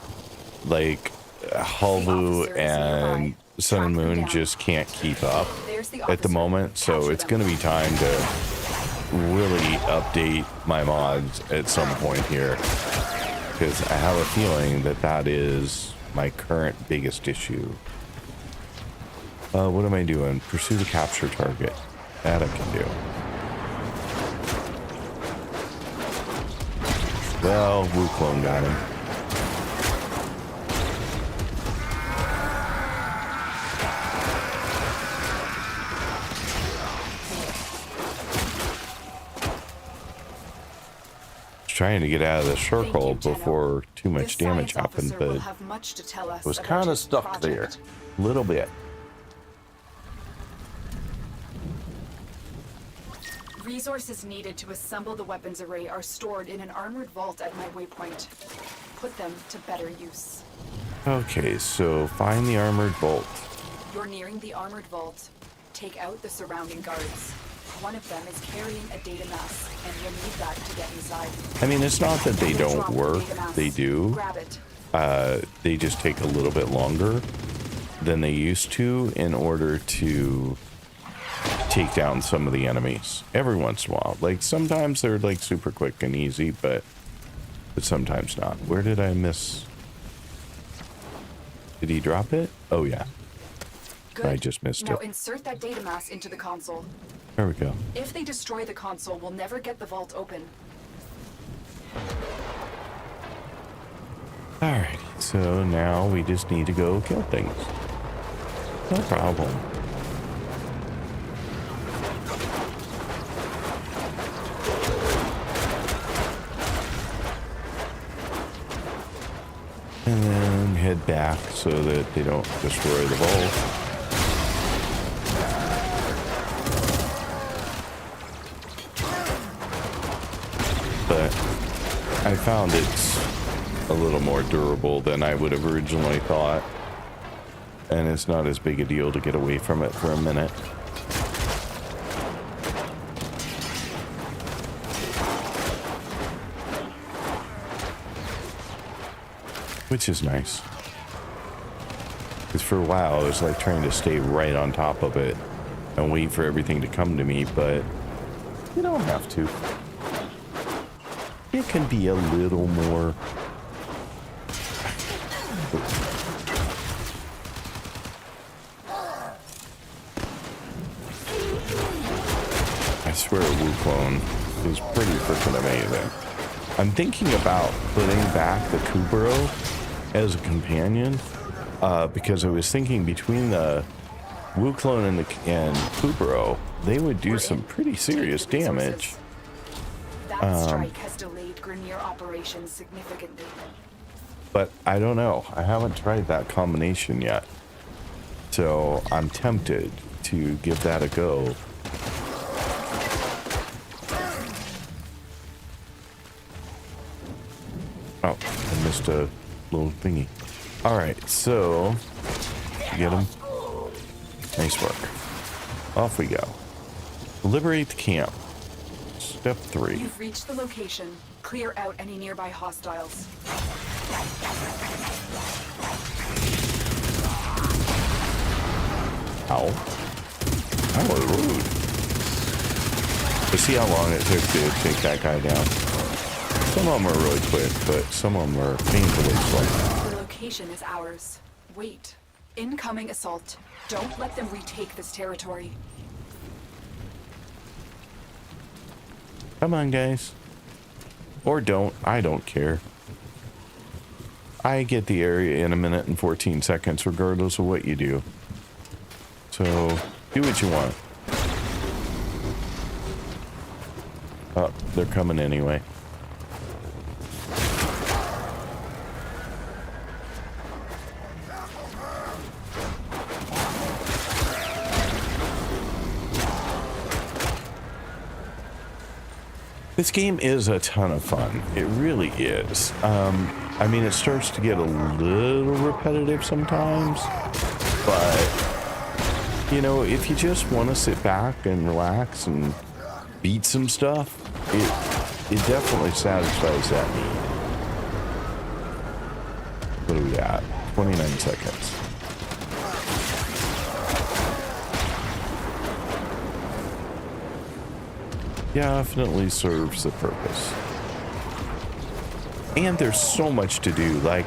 Like Halvu and Sun and Moon just can't keep up at the moment, so it's going to be time to really update my mods at some point here, because I have a feeling that that is my current biggest issue. What am I doing? Pursue the capture target. That I can do. Well, Wu Clone got him. Trying to get out of the circle before too much damage happened, but it was kind of stuck there a little bit. Resources needed to assemble the weapons array are stored in an armored vault at my waypoint. Put them to better use. Okay, so find the armored vault. You're nearing the armored vault. Take out the surrounding guards. One of them is carrying a data mass, and you'll need that to get inside. I mean, it's not that they don't work. They do. Grab it. They just take a little bit longer than they used to in order to take down some of the enemies. Every once in a while. Like, sometimes they're, like, super quick and easy, but sometimes not. Where did I miss? Did he drop it? Oh, yeah. Good. I just missed Now it. insert that data mass into the console. There we go. If they destroy the console, we'll never get the vault open. Alright, so now we just need to go kill things. No problem. And then head back so that they don't destroy the vault. But I found it's a little more durable than I would have originally thought. And it's not as big a deal to get away from it for a minute. Which is nice. Because for a while I was like trying to stay right on top of it and wait for everything to come to me, but you don't have to. It can be a little more. I swear Wu Clone is pretty freaking amazing. I'm thinking about putting back the Kuburo as a companion, because I was thinking between the Wu Clone and Kuburo, they would do some pretty serious damage. That strike has delayed Grenier operations significantly. But I don't know. I haven't tried that combination yet. So I'm tempted to give that a go. Oh, I missed a little thingy. Alright, so get him. Nice work. Off we go. Liberate the camp. Step 3. You've reached the location. Clear out any nearby hostiles. Ow. How rude. Let's see how long it took to take that guy down. Some of them are really quick, but some of them are painfully slow. The location is ours. Wait. Incoming assault. Don't let them retake this territory. Come on, guys. Or don't. I don't care. I get the area in 1 minute and 14 seconds, regardless of what you do. So, do what you want. Oh, they're coming anyway. This game is a ton of fun. It really is. I mean, it starts to get a little repetitive sometimes, but you know, if you just want to sit back and relax and beat some stuff, it definitely satisfies that need. What are we at? 29 seconds. Definitely serves the purpose. And there's so much to do. Like,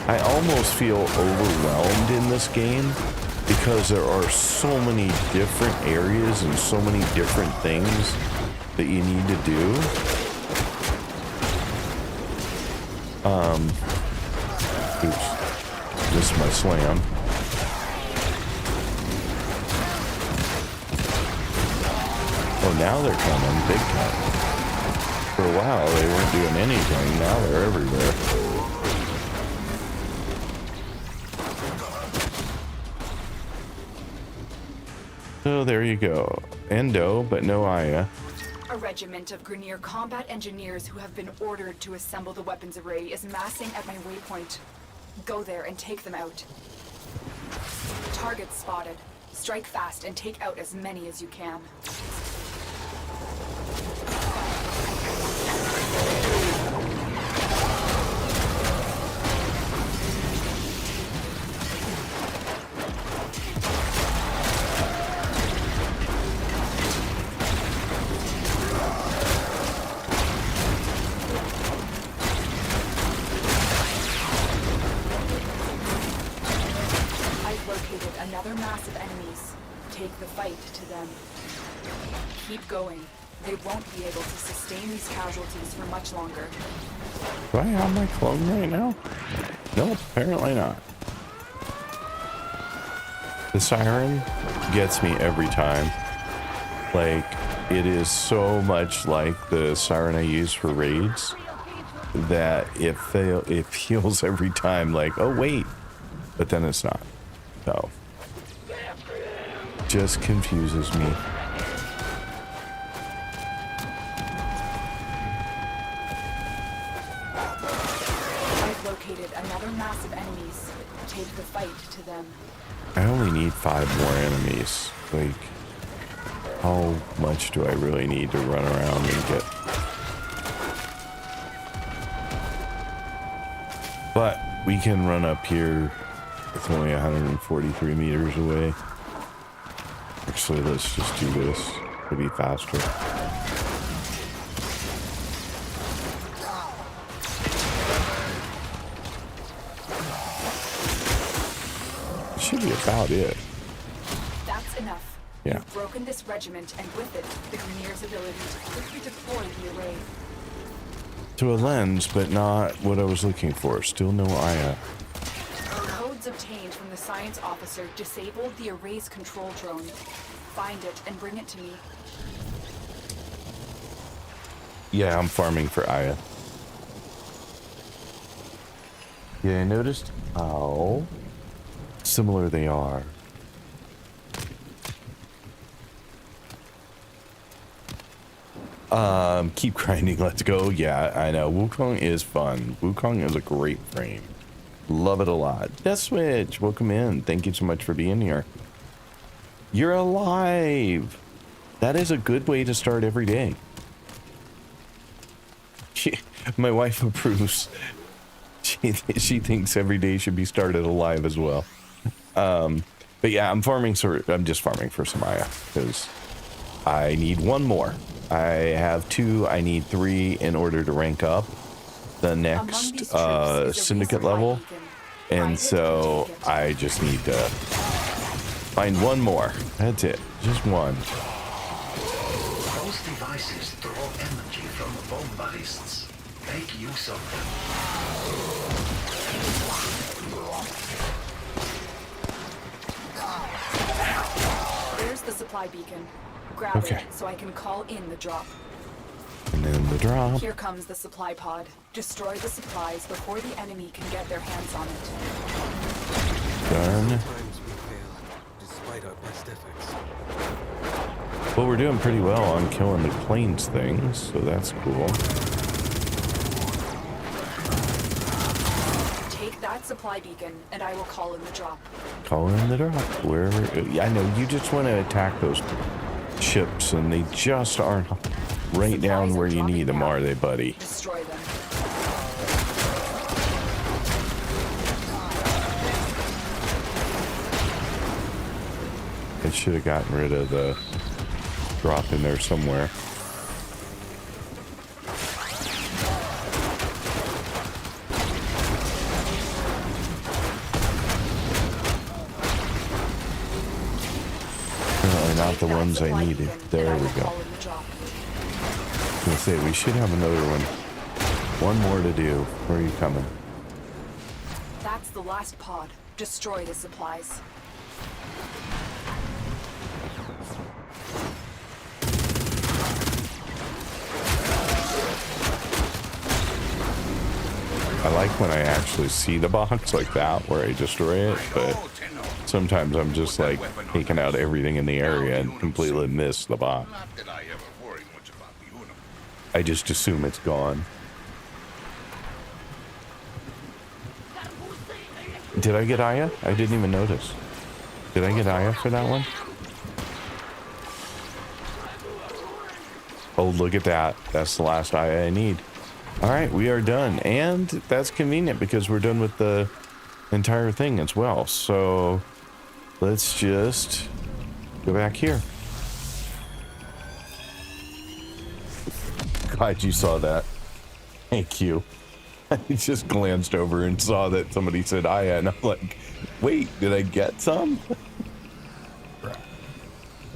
I almost feel overwhelmed in this game because there are so many different areas and so many different things that you need to do. Oops. Missed my slam. Oh, now they're coming big time. For a while, they weren't doing anything. Now they're everywhere. So there you go. Endo, but no Aya. A regiment of Grenier combat engineers who have been ordered to assemble the weapons array is massing at my waypoint. Go there and take them out. Targets spotted. Strike fast and take out as many as you can. I've located another massive enemy take the fight to them. Keep going. They won't be able to sustain these casualties for much longer. Do I have my clone right now? No, apparently not. The siren gets me every time. Like, it is so much like the siren I use for raids that it feels every time like, oh wait, but then it's not. So, just confuses me. I've located another mass of enemies. Take the fight to them. I only need 5 more enemies. Like, how much do I really need to run around and get? But we can run up here. It's only 143 meters away. Actually, let's just do this to be faster. Should be about it. That's enough. Yeah. You've broken this regiment, and with it, the Grenier's ability to quickly deploy the array. To a lens, but not what I was looking for. Still no Aya. Codes obtained from the science officer disabled the array's control drone. Find it and bring it to me. Yeah, I'm farming for Aya. Yeah, I noticed how similar they are. Keep grinding, let's go. Yeah, I know. Wukong is fun. Wukong is a great frame. Love it a lot. Death Switch, welcome in. Thank you so much for being here. You're alive. That is a good way to start every day. My wife approves. She thinks every day should be started alive as well. But yeah, I'm just farming for Samaya because I need 1 more. I have 2. I need 3 in order to rank up the next syndicate level, and so I just need to find 1 more. That's it, just 1. Those devices draw energy from the bomb ballists. Make use of them. There's the supply beacon. Grab Okay. it so I can call in the drop. And then the drop. Here comes the supply pod. Destroy the supplies before the enemy can get their hands on it. Done. Sometimes we fail, despite our best efforts. Well, we're doing pretty well on killing the planes things, so that's cool. Take that supply beacon, and I will call in the drop. Call in the drop. Wherever. I know you just want to attack those ships, and they just aren't right down where you need them, are they, buddy? Destroy them. I should have gotten rid of the drop in there somewhere. Apparently not the ones I needed. There we go. I was gonna say, we should have another one. 1 more to do. Where are you coming? That's the last pod. Destroy the supplies. I like when I actually see the box like that, where I destroy it, but sometimes I'm just like taking out everything in the area and completely miss the box. Not that I ever worry much about the Unum. I just assume it's gone. Did I get Aya? I didn't even notice. Did I get Aya for that one? Oh, look at that. That's the last Aya I need. All right, we are done. And that's convenient because we're done with the entire thing as well. So let's just go back here. Glad you saw that. Thank you. I just glanced over and saw that somebody said Aya, and I'm like, wait, did I get some?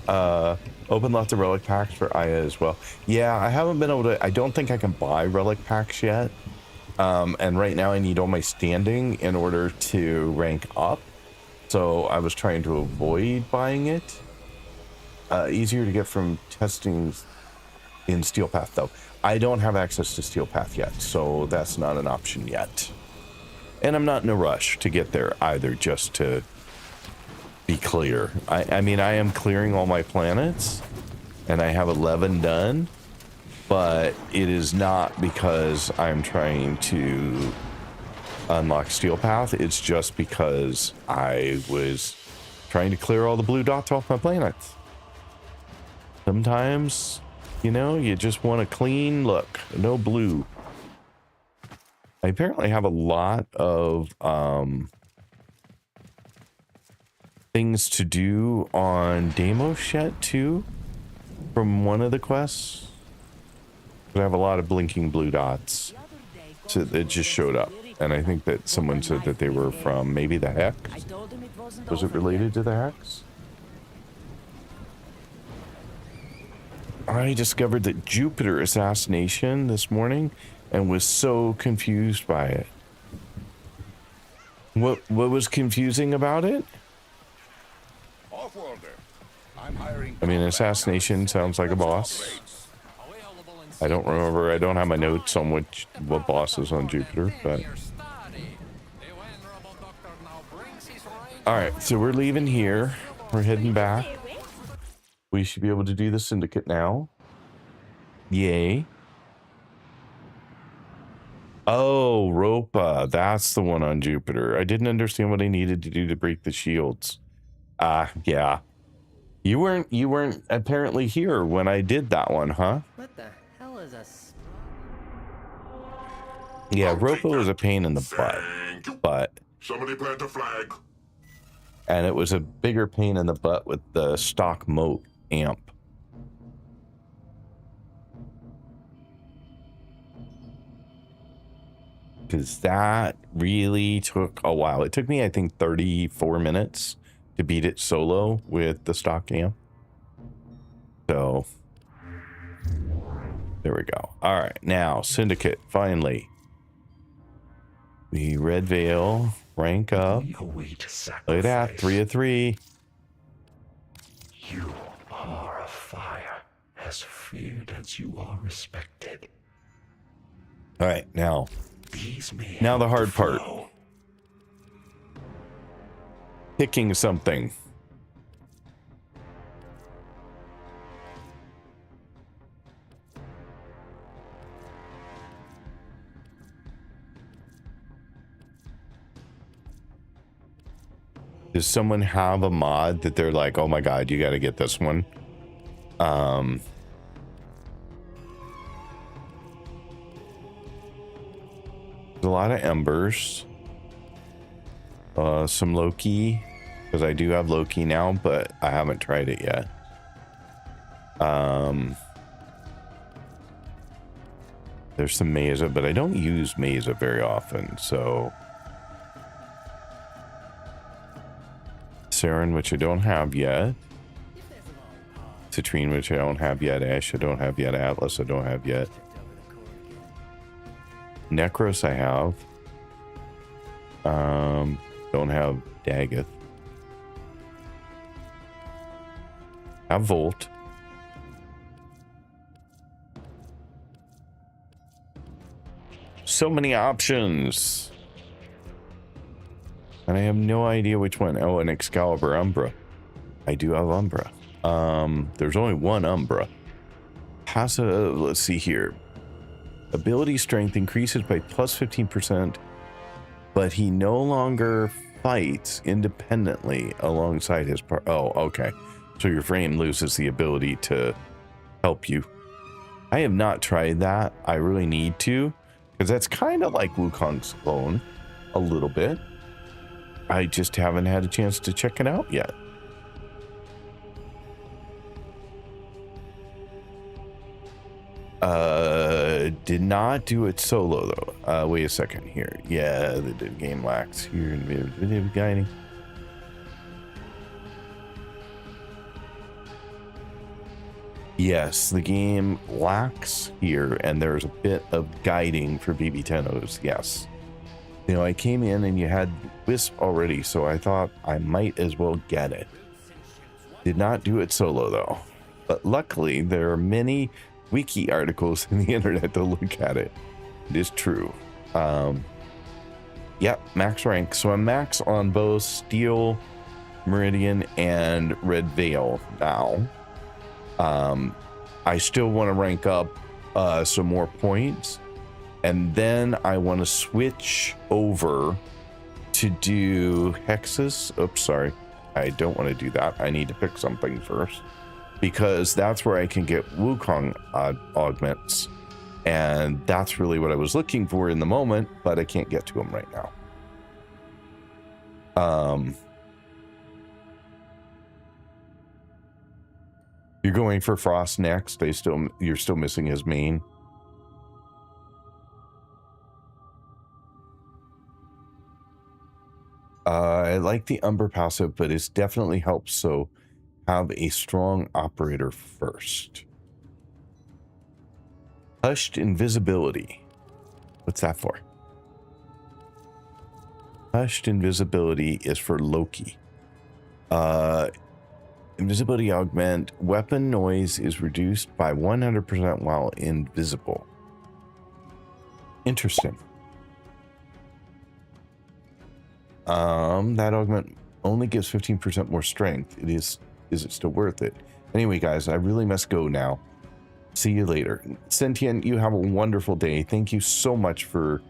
Open lots of relic packs for Aya as well. Yeah, I haven't been able to. I don't think I can buy relic packs yet. And right now I need all my standing in order to rank up. So I was trying to avoid buying it. Easier to get from testing in Steel Path though. I don't have access to Steel Path yet, so that's not an option yet. And I'm not in a rush to get there either, just to be clear. I mean, I am clearing all my planets, and I have 11 done, but it is not because I'm trying to unlock Steel Path. It's just because I was trying to clear all the blue dots off my planets. Sometimes, you know, you just want a clean look, no blue. I apparently have a lot of things to do on Deimos yet too, from one of the quests. But I have a lot of blinking blue dots, so it just showed up, and I think that someone said that they were from maybe the Hex. Was it related to the Hex? I discovered that Jupiter assassination this morning and was so confused by it. What was confusing about it? I mean, assassination sounds like a boss. I don't remember. I don't have my notes on what boss is on Jupiter, but all right. So we're leaving here. We're heading back. We should be able to do the Syndicate now. Yay. Oh, Ropa. That's the one on Jupiter. I didn't understand what I needed to do to break the shields. Yeah. You weren't apparently here when I did that one, huh? What the hell is a... Yeah, Ropa was a pain in the butt. But Somebody plant a flag. and it was a bigger pain in the butt with the stock moat amp. Because that really took a while. It took me, I think, 34 minutes to beat it solo with the stock amp. So, there we go. All right, now, Syndicate, finally. The Red Veil, rank up. Look at that, 3 of 3. You are a fire, as feared as you are respected. All right, now Now the hard part. Picking something. Does someone have a mod that they're like, oh my god, you got to get this one? A lot of embers, some Loki, because I do have Loki now, but I haven't tried it yet. There's some Mesa, but I don't use Mesa very often, so Saren, which I don't have yet, Citrine, which I don't have yet, Ash I don't have yet, Atlas I don't have yet, Necros I have. Don't have Daggett. Have Volt. So many options. And I have no idea which one. Oh, an Excalibur Umbra. I do have Umbra. There's only one Umbra. Has a, let's see here. Ability strength increases by plus 15%, but he no longer fights independently alongside his part. Oh, okay. So your frame loses the ability to help you. I have not tried that. I really need to, because that's kind of like Wukong's clone a little bit. I just haven't had a chance to check it out yet. Did not do it solo though. Wait a second here. Yeah, the game lacks here in video guiding. Yes, the game lacks here, and there's a bit of guiding for BB Tennos. Yes. You know, I came in and you had Wisp already, so I thought I might as well get it. Did not do it solo, though. But luckily, there are many wiki articles in the internet to look at it. It is true. Yep, max rank. So I'm max on both Steel Meridian and Red Veil now. I still want to rank up some more points, and then I want to switch over to do Hexes. Oops, sorry. I don't want to do that. I need to pick something first, because that's where I can get Wukong augments, and that's really what I was looking for in the moment, but I can't get to them right now. You're going for Frost next. You're still missing his main. I like the Umber passive, but it definitely helps. So have a strong operator first. Hushed invisibility. What's that for? Hushed invisibility is for Loki. Invisibility augment. Weapon noise is reduced by 100% while invisible. Interesting. That augment only gives 15% more strength. Is it still worth it? Anyway, guys, I really must go now. See you later. Sentient, you have a wonderful day. Thank you so much for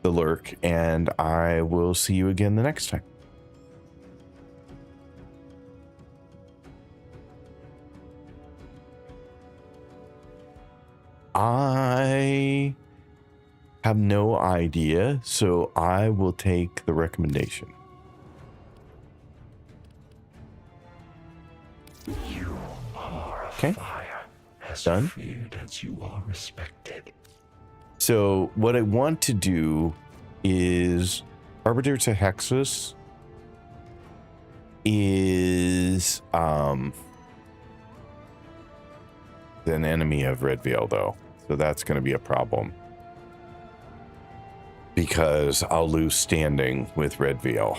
the lurk, and I will see you again the next time. I have no idea, so I will take the recommendation. You are Okay. fire, as Done. feared as you are respected. So what I want to do is Arbiter to Hexus is an enemy of Red Veil, though. So that's going to be a problem, because I'll lose standing with Red Veil.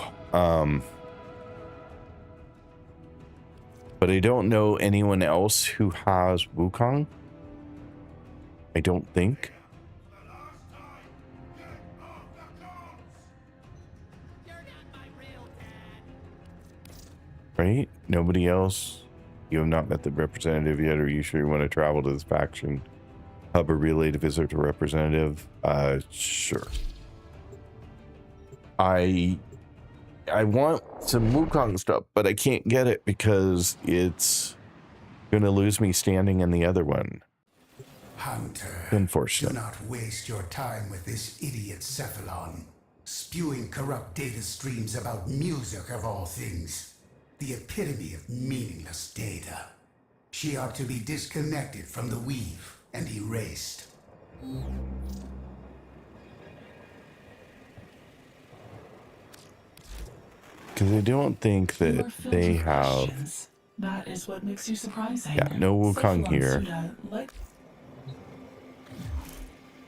But I don't know anyone else who has Wukong. I don't think. Right? Nobody else? You have not met the representative yet. Are you sure you want to travel to this faction hub or relay to visit the representative? Sure. I want some Wukong stuff, but I can't get it because it's gonna lose me standing in the other one. Hunter, Unfortunate. do not waste your time with this idiot Cephalon, spewing corrupt data streams about music of all things. The epitome of meaningless data. She ought to be disconnected from the weave and erased. Because I don't think You are that filled they with have. questions. That is what makes you surprising. Yeah, no Wukong here. Suda, like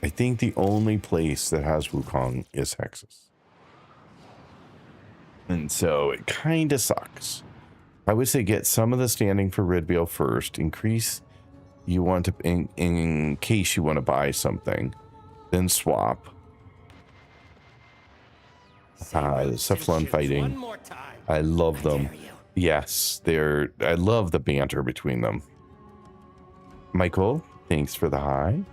I think the only place that has Wukong is Hexus. And so it kind of sucks. I would say get some of the standing for Red Veil first. Increase you want to, in case you want to buy something. Then swap. The Cephalon fighting. One more time. I love them. dare you. Yes, I love the banter between them. Michael, thanks for the hi.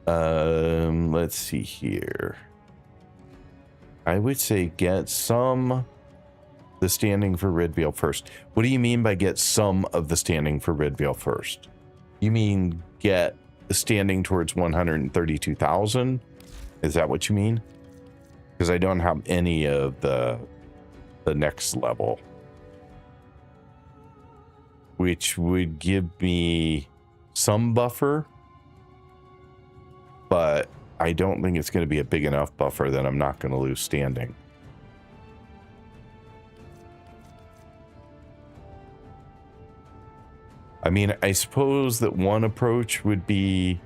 Let's see here. I would say get the standing for Red Veil first. What do you mean by get some of the standing for Red Veil first? You mean get the standing towards 132,000? Is that what you mean? Because I don't have any of the next level, which would give me some buffer, but I don't think it's going to be a big enough buffer that I'm not going to lose standing. I mean, I suppose that one approach would be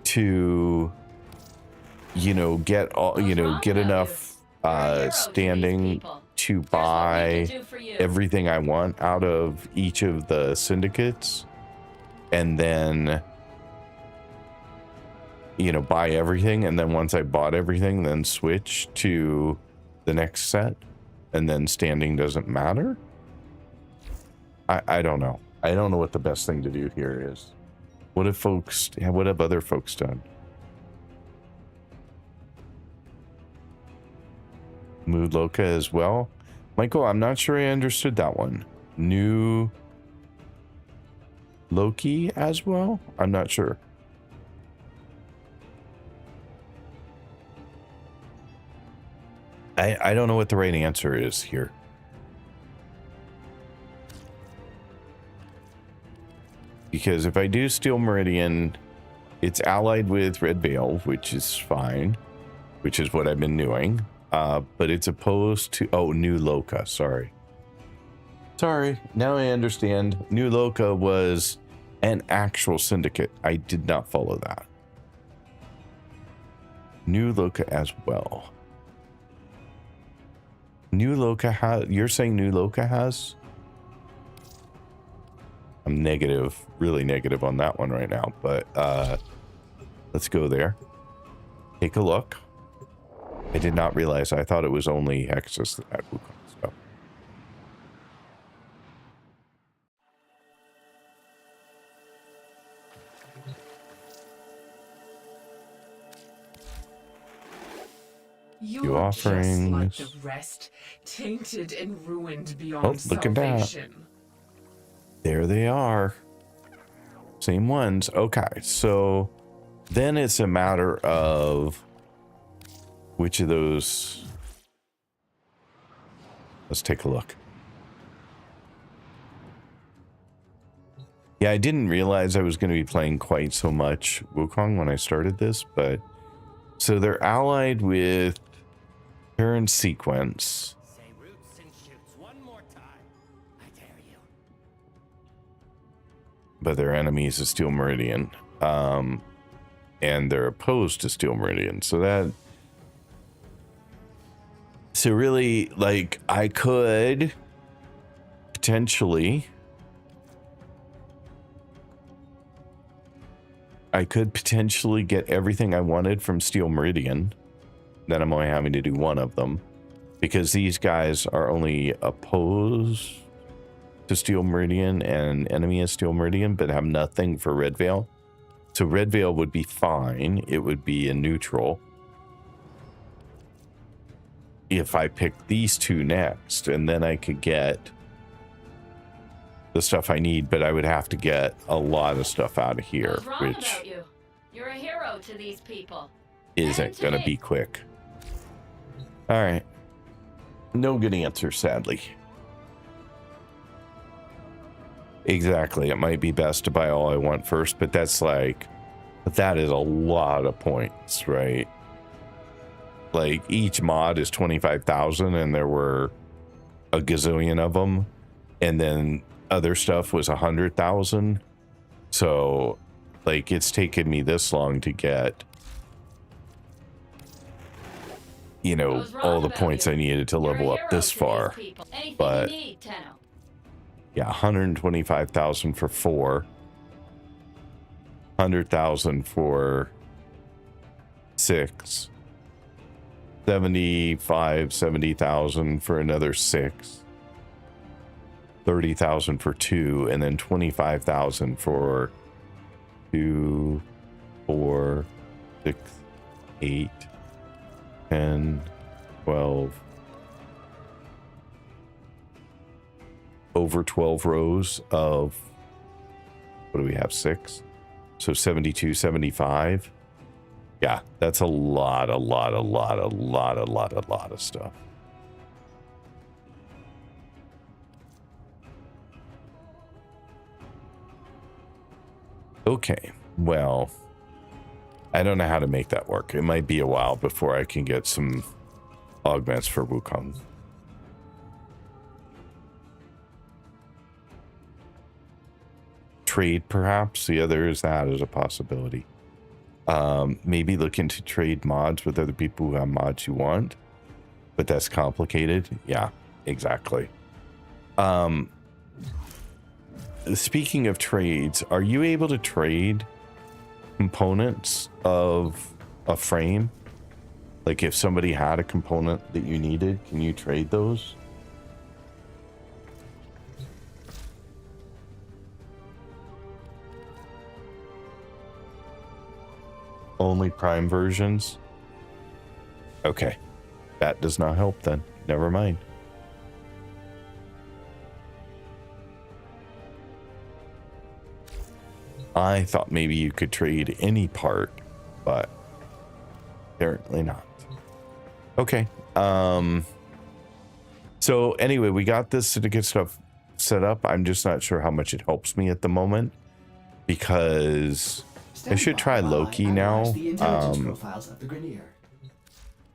to, you know, get all, you know, get enough standing to buy everything I want out of each of the syndicates, and then, you know, buy everything, and then once I bought everything, then switch to the next set, and then standing doesn't matter. I don't know. I don't know what the best thing to do here is. What have folks, what have other folks done? Mood Loca as well. Michael, I'm not sure I understood that one. New Loki as well? I'm not sure. I don't know what the right answer is here. Because if I do Steel Meridian, it's allied with Red Veil, which is fine, which is what I've been doing. But it's opposed to, oh, New Loca, sorry. Sorry, now I understand. New Loca was an actual syndicate. I did not follow that. New Loca as well. New Loca has, you're saying New Loca has? I'm negative, really negative on that one right now, but let's go there. Take a look. I did not realize, I thought it was only Hexus that had Wukong, so. You're offerings. just like the rest, tainted and ruined beyond Look at that. salvation. There they are. Same ones. Okay, so then it's a matter of which of those. Let's take a look. Yeah, I didn't realize I was going to be playing quite so much Wukong when I started this, but so they're allied with Parent Sequence. Say roots and shoots one more time. I dare you. But their enemies is Steel Meridian. And they're opposed to Steel Meridian. So that, so really, like, I could potentially get everything I wanted from Steel Meridian. Then I'm only having to do one of them because these guys are only opposed to Steel Meridian and enemy of Steel Meridian, but have nothing for Red Veil. So Red Veil would be fine. It would be a neutral if I picked these two next, and then I could get the stuff I need, but I would have to get a lot of stuff out of here, What's wrong which about you? You're a hero to these people. isn't gonna be quick. All right, no good answer, sadly. Exactly, it might be best to buy all I want first, but that's like, that is a lot of points, right? Like each mod is 25,000 and there were a gazillion of them, and then other stuff was 100,000. So like it's taken me this long to get, you know, all the points I needed to level up this far. But you need, Tenno. yeah, 125,000 for 4, 100,000 for 6, 70,000 for another 6, 30,000 for 2, and then 25,000 for 2, 4, 6, 8, 10, 12. Over 12 rows of, what do we have, 6? So 72, 75. Yeah, that's a lot of stuff. Okay, well, I don't know how to make that work. It might be a while before I can get some augments for Wukong. trade, perhaps. Yeah, there is that as a possibility. Maybe looking to trade mods with other people who have mods you want, but that's complicated. Yeah, exactly. Speaking of trades, are you able to trade components of a frame? Like if somebody had a component that you needed, can you trade those? Only Prime versions? Okay. That does not help then. Never mind. I thought maybe you could trade any part, but apparently not. Okay. So anyway, we got this syndicate stuff set up. I'm just not sure how much it helps me at the moment because I should try Loki now.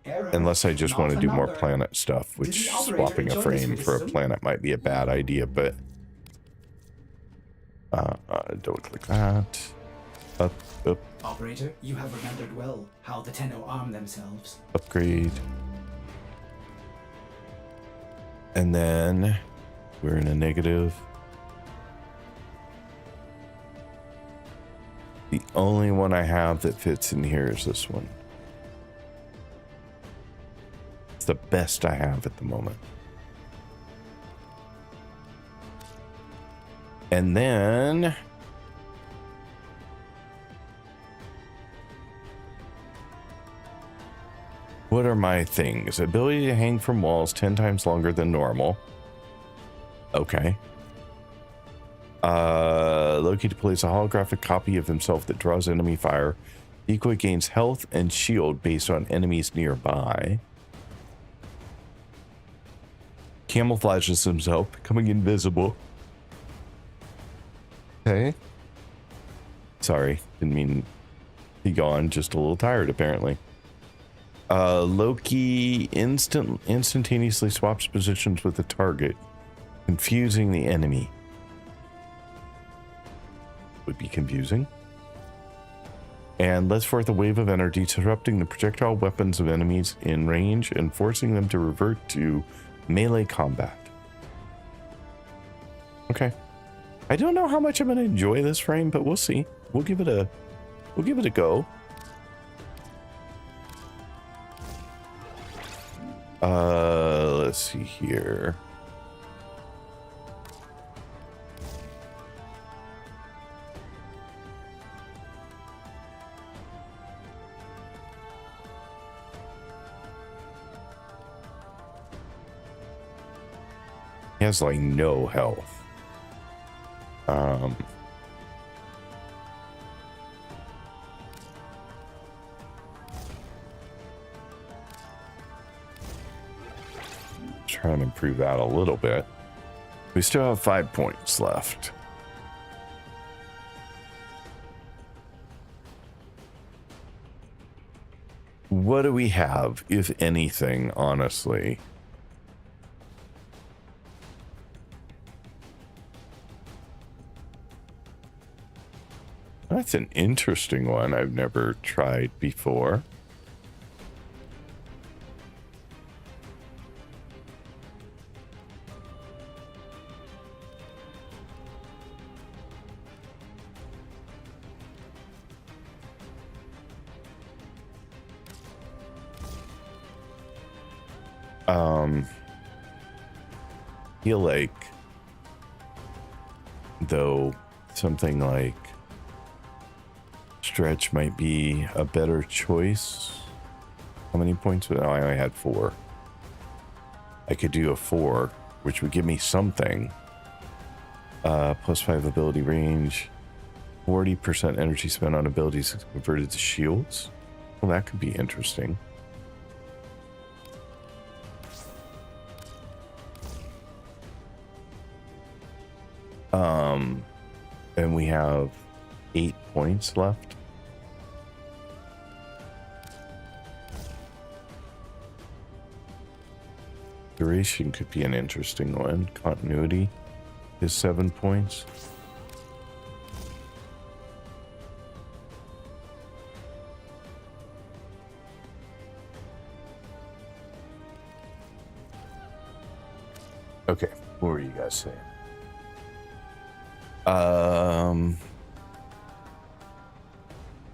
Unless I just want to do more planet stuff, which swapping a frame for a planet might be a bad idea, but don't click that. Up. Operator, you have remembered well how the Tenno arm themselves. Upgrade. And then we're in a negative. The only one I have that fits in here is this one. It's the best I have at the moment. And then what are my things? Ability to hang from walls 10 times longer than normal. Okay. Loki deploys a holographic copy of himself that draws enemy fire. Decoy gains health and shield based on enemies nearby. Camouflages himself, becoming invisible. Okay. Sorry, didn't mean to be gone, just a little tired apparently. Loki instantaneously swaps positions with the target, confusing the enemy. Would be confusing. And lets forth a wave of energy, disrupting the projectile weapons of enemies in range and forcing them to revert to melee combat. Okay. I don't know how much I'm going to enjoy this frame, but we'll see. We'll give it a go. Let's see here. He has like no health. Try and improve that a little bit. We still have 5 points left. What do we have, if anything, honestly? That's an interesting one I've never tried before. Feel like, though, something like stretch might be a better choice. How many points? Oh, I only had 4. I could do a 4, which would give me something. +5 ability range, 40% energy spent on abilities converted to shields. Well, that could be interesting. And we have 8 points left. Duration could be an interesting one. Continuity is 7 points. Okay, what were you guys saying?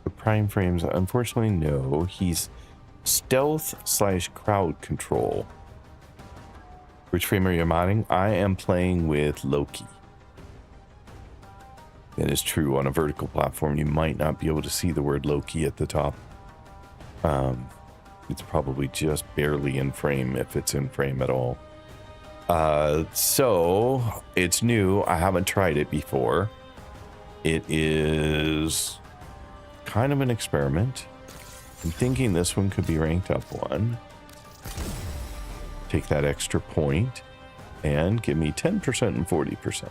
The prime frames, unfortunately, no. He's stealth/crowd control. Which frame are you modding? I am playing with Loki. That is true. On a vertical platform, you might not be able to see the word Loki at the top. It's probably just barely in frame, if it's in frame at all. So it's new. I haven't tried it before. It is kind of an experiment. I'm thinking this one could be ranked up 1. Take that extra point and give me 10% and 40%.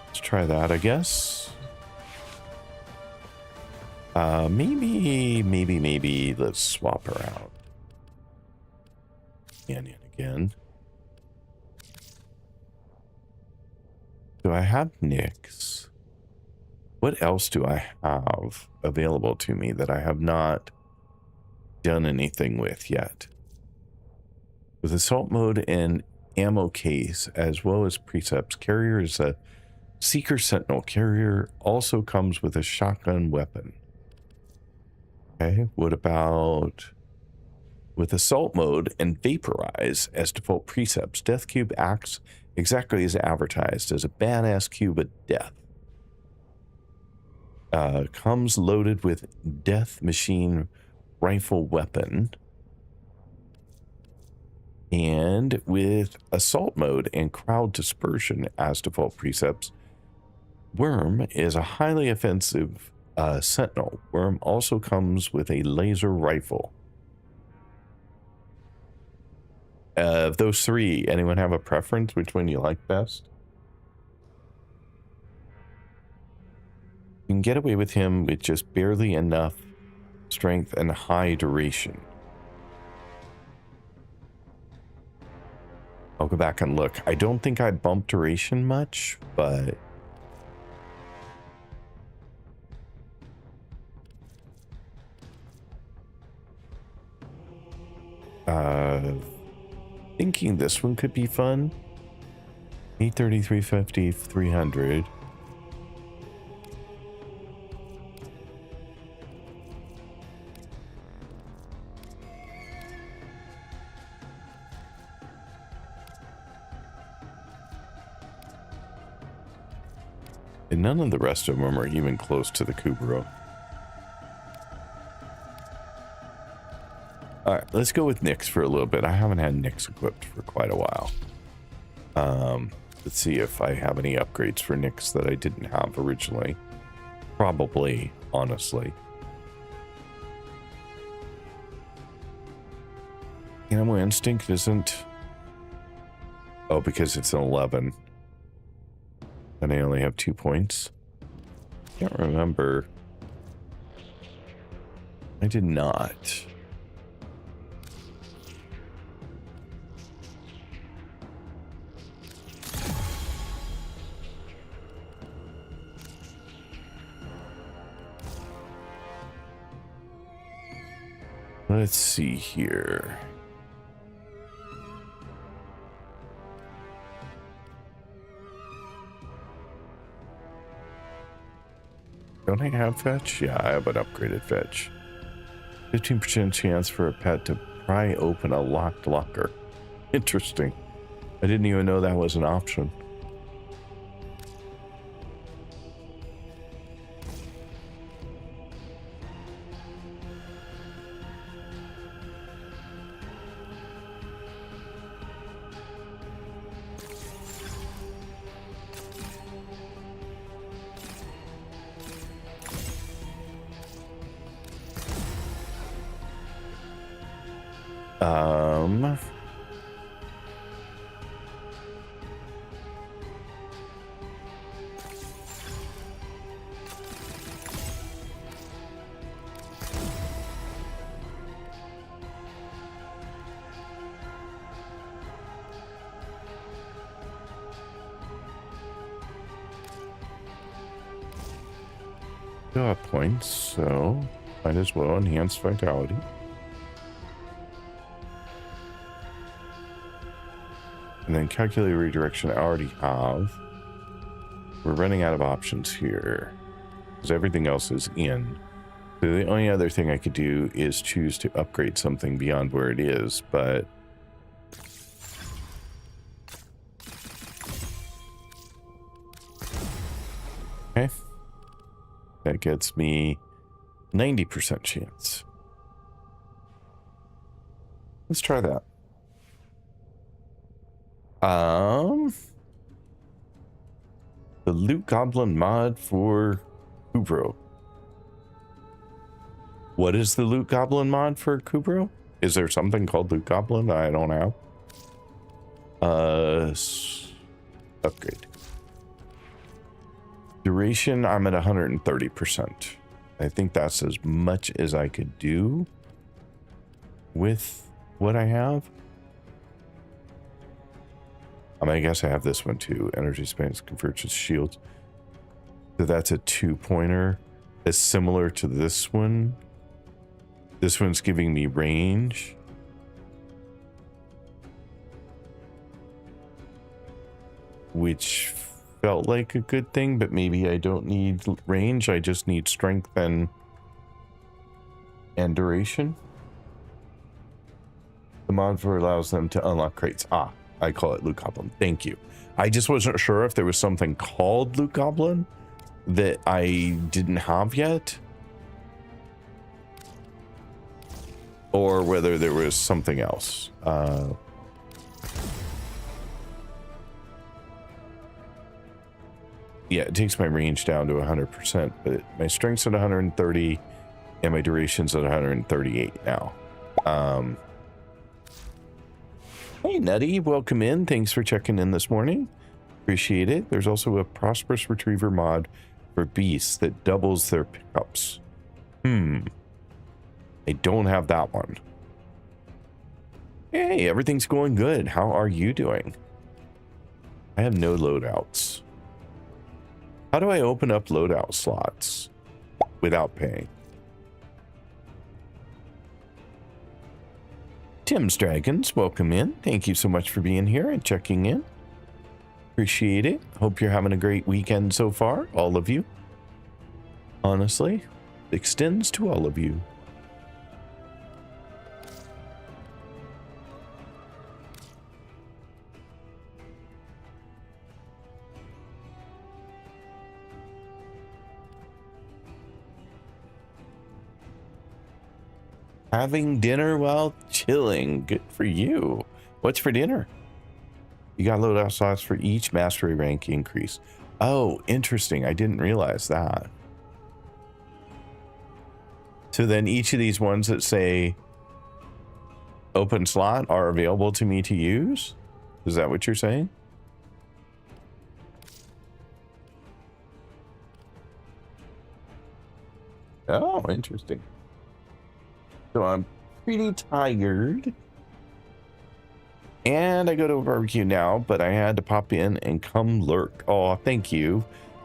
Let's try that, I guess. Maybe let's swap around. And again. Do I have Nyx? What else do I have available to me that I have not done anything with yet? With assault mode and ammo case, as well as precepts, carrier is a Seeker Sentinel. Carrier also comes with a shotgun weapon. Okay, what about with assault mode and vaporize as default precepts? Death Cube acts exactly as advertised, as a badass cube of death. Comes loaded with death machine rifle weapon. And with assault mode and crowd dispersion as default precepts, Worm is a highly offensive sentinel. Worm also comes with a laser rifle. Of those 3, anyone have a preference? Which one you like best? You can get away with him with just barely enough strength and high duration. I'll go back and look. I don't think I bumped duration much, but thinking this one could be fun. 830, 350, 300. And none of the rest of them are even close to the Kubro. Alright, let's go with Nyx for a little bit. I haven't had Nyx equipped for quite a while. Let's see if I have any upgrades for Nyx that I didn't have originally. Probably, honestly. Animal Instinct isn't... Oh, because it's an 11. And I only have 2 points. Can't remember. I did not. Let's see here. Don't I have fetch? Yeah, I have an upgraded fetch. 15% chance for a pet to pry open a locked locker. Interesting. I didn't even know that was an option. Got points, so might as well enhance vitality. And then calculate redirection I already have. We're running out of options here because everything else is in. So the only other thing I could do is choose to upgrade something beyond where it is, but okay. That gets me 90% chance. Let's try that. The Loot Goblin mod for Kubro. What is the Loot Goblin mod for Kubro? Is there something called Loot Goblin that I don't know? Upgrade. Duration, I'm at 130%. I think that's as much as I could do with what I have. I guess I have this one too. Energy spans, convergence shields. So that's a 2-pointer. It's similar to this one. This one's giving me range. Which felt like a good thing, but maybe I don't need range. I just need strength and duration. The mod for allows them to unlock crates. Ah, I call it Loot Goblin. Thank you. I just wasn't sure if there was something called Loot Goblin that I didn't have yet, or whether there was something else. Yeah, it takes my range down to 100%, but my strength's at 130 and my duration's at 138 now. Hey, Nutty, welcome in. Thanks for checking in this morning. Appreciate it. There's also a Prosperous Retriever mod for beasts that doubles their pickups. I don't have that one. Hey, everything's going good. How are you doing? I have no loadouts. How do I open up loadout slots without paying? Tim's Dragons, welcome in. Thank you so much for being here and checking in. Appreciate it. Hope you're having a great weekend so far, all of you. Honestly, extends to all of you. Having dinner while chilling. Good for you. What's for dinner? You got loadout slots for each mastery rank increase. Oh, interesting. I didn't realize that. So then each of these ones that say open slot are available to me to use? Is that what you're saying? Oh, interesting. So I'm pretty tired. And I go to a barbecue now, but I had to pop in and come lurk. Oh, thank you.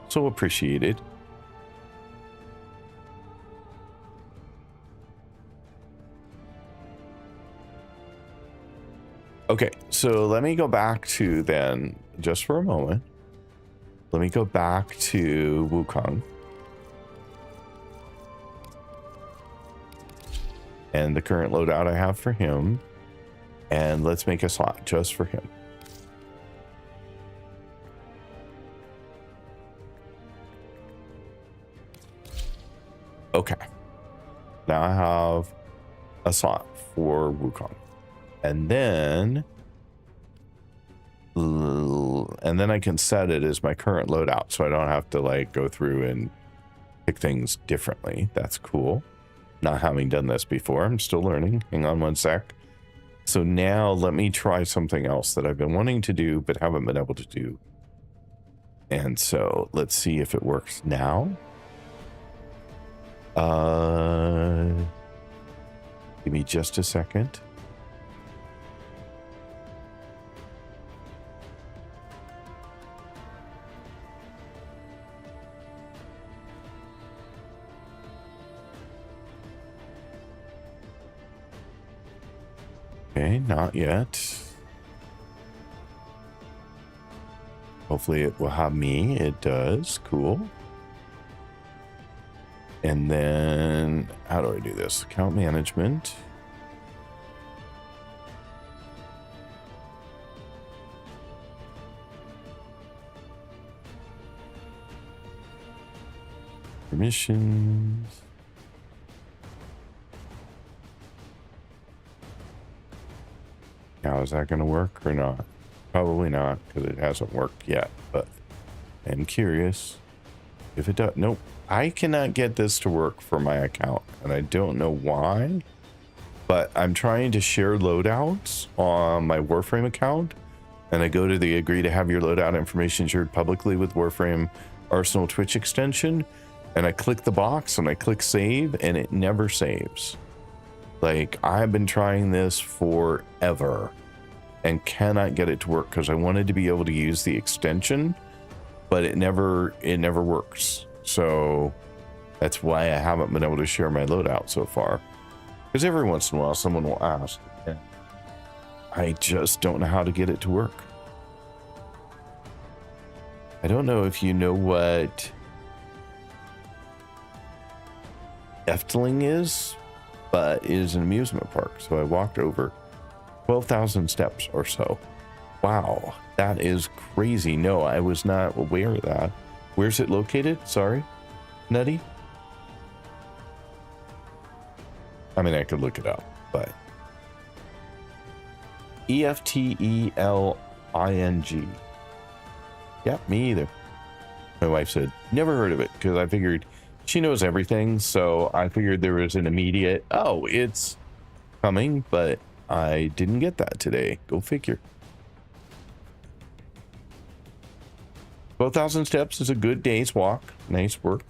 So appreciated. Okay, so let me go back to then, just for a moment. Let me go back to Wukong. And the current loadout I have for him. And let's make a slot just for him. Okay. Now I have a slot for Wukong. And then I can set it as my current loadout, so I don't have to like go through and pick things differently. That's cool. Not having done this before, I'm still learning. Hang on one sec. So now let me try something else that I've been wanting to do but haven't been able to do. And so let's see if it works now. Give me just a second. Okay, not yet. Hopefully it will have me. It does. Cool. And then how do I do this? Account management. Permissions. Now, is that going to work or not? Probably not, because it hasn't worked yet, but I'm curious if it does. Nope. I cannot get this to work for my account, and I don't know why, but I'm trying to share loadouts on my Warframe account, and I go to the agree to have your loadout information shared publicly with Warframe Arsenal Twitch extension, and I click the box and I click save, and it never saves. Like, I've been trying this forever and cannot get it to work because I wanted to be able to use the extension, but it never works. So that's why I haven't been able to share my loadout so far. Because every once in a while someone will ask. And I just don't know how to get it to work. I don't know if you know what Efteling is, but it is an amusement park. So I walked over 12,000 steps or so. Wow, that is crazy. No, I was not aware of that. Where's it located? Sorry, Nutty. I mean, I could look it up, but Efteling. Yep, me either. My wife said, never heard of it, because I figured she knows everything. So I figured there was an immediate, oh, it's coming, but I didn't get that today. Go figure. 12,000 steps is a good day's walk. Nice work.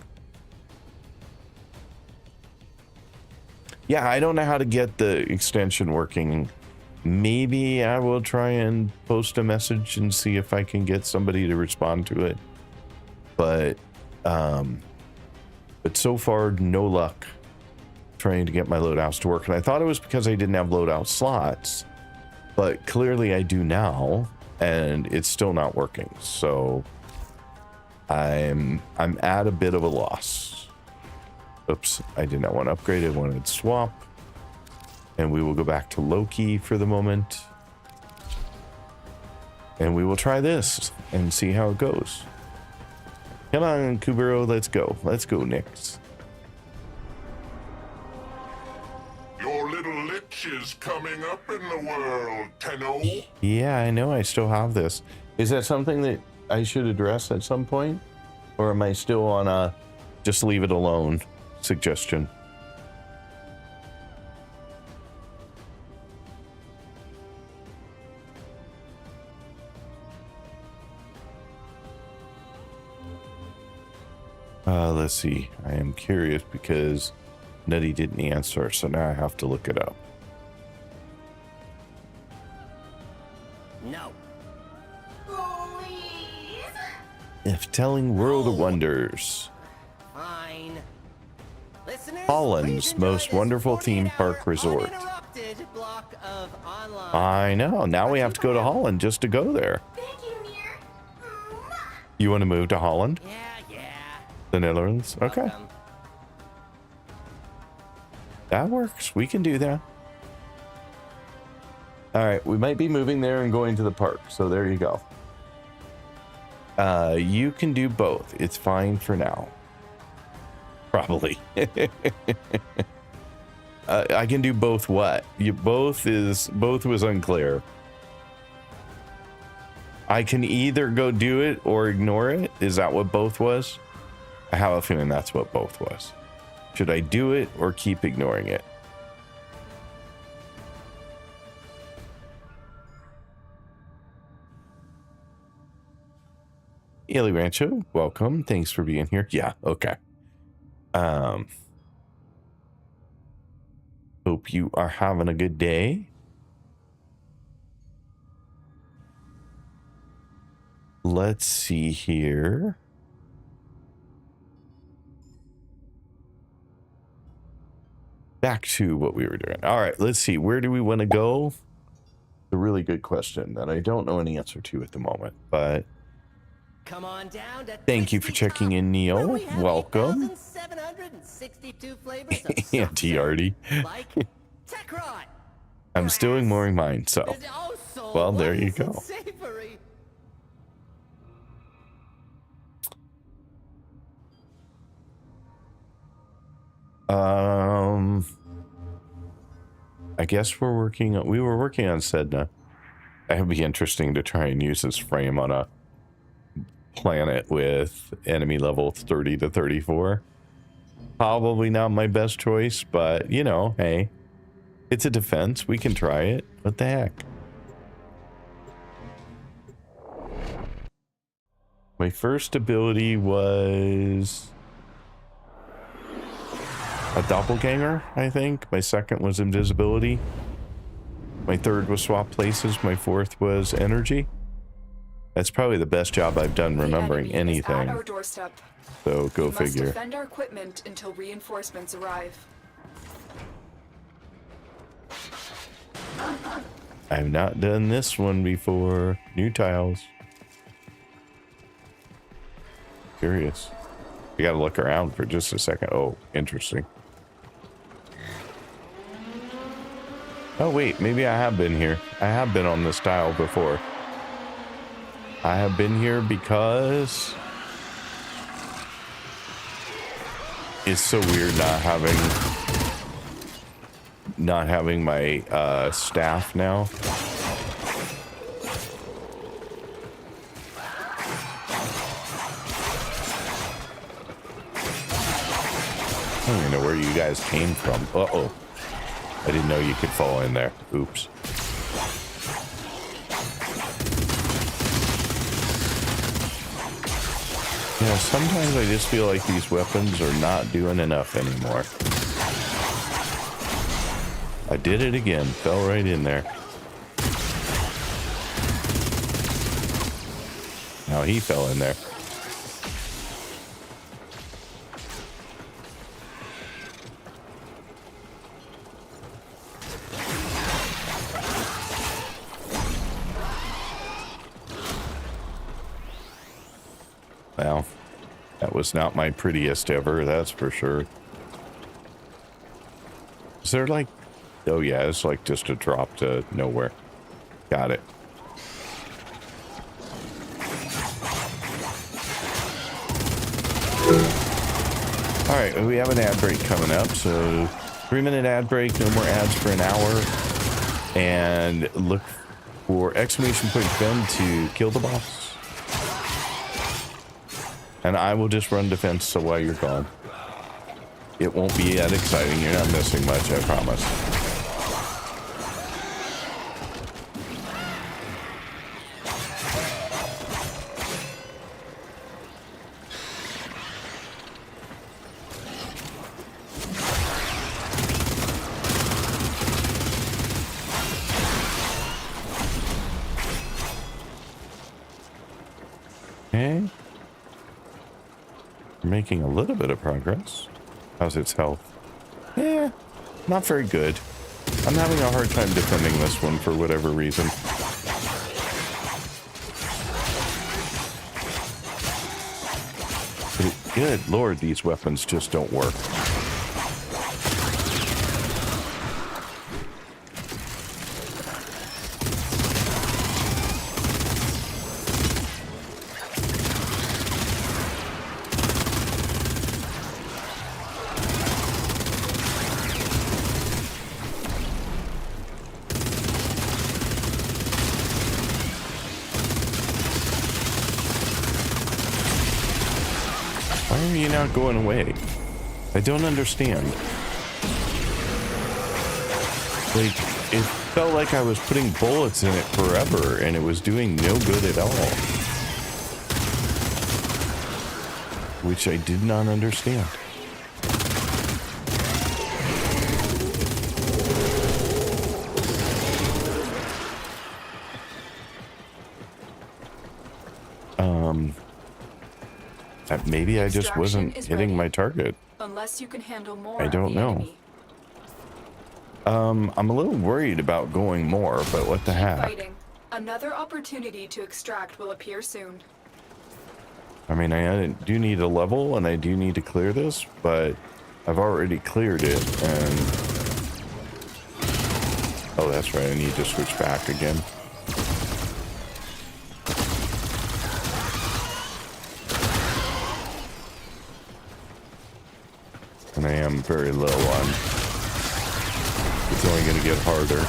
Yeah, I don't know how to get the extension working. Maybe I will try and post a message and see if I can get somebody to respond to it. But so far, no luck trying to get my loadouts to work. And I thought it was because I didn't have loadout slots, but clearly I do now, and it's still not working. So I'm at a bit of a loss. Oops, I did not want to upgrade. I wanted to swap. And we will go back to Loki for the moment. And we will try this and see how it goes. Come on, Kuburo, let's go. Let's go, Nix. Your little lich is coming up in the world, Tenno. Yeah, I know. I still have this. Is that something that I should address at some point? Or am I still on a just leave it alone suggestion? Let's see. I am curious because Nutty didn't answer, so now I have to look it up. No. If telling World of Wonders. Fine. Listeners, Holland's most wonderful theme park resort. Block of online. I know. Now we have to go to Holland just to go there. Thank you, Nier. You want to move to Holland? Yeah. The Netherlands? Okay. Welcome. That works. We can do that. All right. We might be moving there and going to the park. So there you go. You can do both. It's fine for now. Probably. I can do both what? Both was unclear. I can either go do it or ignore it. Is that what both was? I have a feeling that's what both was. Should I do it or keep ignoring it? Eli Rancho, welcome. Thanks for being here. Yeah, okay. Hope you are having a good day. Let's see here. Back to what we were doing. All right, let's see. Where do we want to go? A really good question that I don't know any answer to at the moment, but Come on down to Thank you for checking in, Neil. Welcome. 762 flavors of Auntie Artie. like Techrot. I'm still ignoring mine, so. Well, there you go. Savory. I guess we were working on Sedna. That would be interesting to try and use this frame on a planet with enemy level 30 to 34. Probably not my best choice, but you know, hey, it's a defense. We can try it. What the heck? My first ability was a doppelganger, I think. My second was invisibility. My third was swap places. My fourth was energy. That's probably the best job I've done remembering anything. At our doorstep. So go We figure. must defend our equipment until reinforcements arrive. I've not done this one before. New tiles. Curious. You gotta look around for just a second. Oh, interesting. Oh wait, maybe I have been here. I have been on this tile before. I have been here because it's so weird not having my staff now. I don't even know where you guys came from. Uh-oh. I didn't know you could fall in there. Oops. Yeah, sometimes I just feel like these weapons are not doing enough anymore. I did it again. Fell right in there. Now he fell in there. Well, that was not my prettiest ever, that's for sure. Is there like... Oh yeah, it's like just a drop to nowhere. Got it. Alright, we have an ad break coming up, so 3-minute ad break, no more ads for an hour. And look for exclamation point defend to kill the boss. And I will just run defense, so while you're gone. It won't be that exciting. You're not missing much, I promise. Okay. We're making a little bit of progress. How's its health? Yeah, not very good. I'm having a hard time defending this one for whatever reason. But good lord, these weapons just don't work. Why are you not going away? I don't understand. Like, it felt like I was putting bullets in it forever and it was doing no good at all. Which I did not understand. Maybe I just wasn't hitting my target. Unless you can handle more. I don't know. I'm a little worried about going more, but what the heck? Fighting. Another opportunity to extract will appear soon. I mean, I do need a level and I do need to clear this, but I've already cleared it and... Oh, that's right. I need to switch back again. And I am very low on... It's only going to get harder.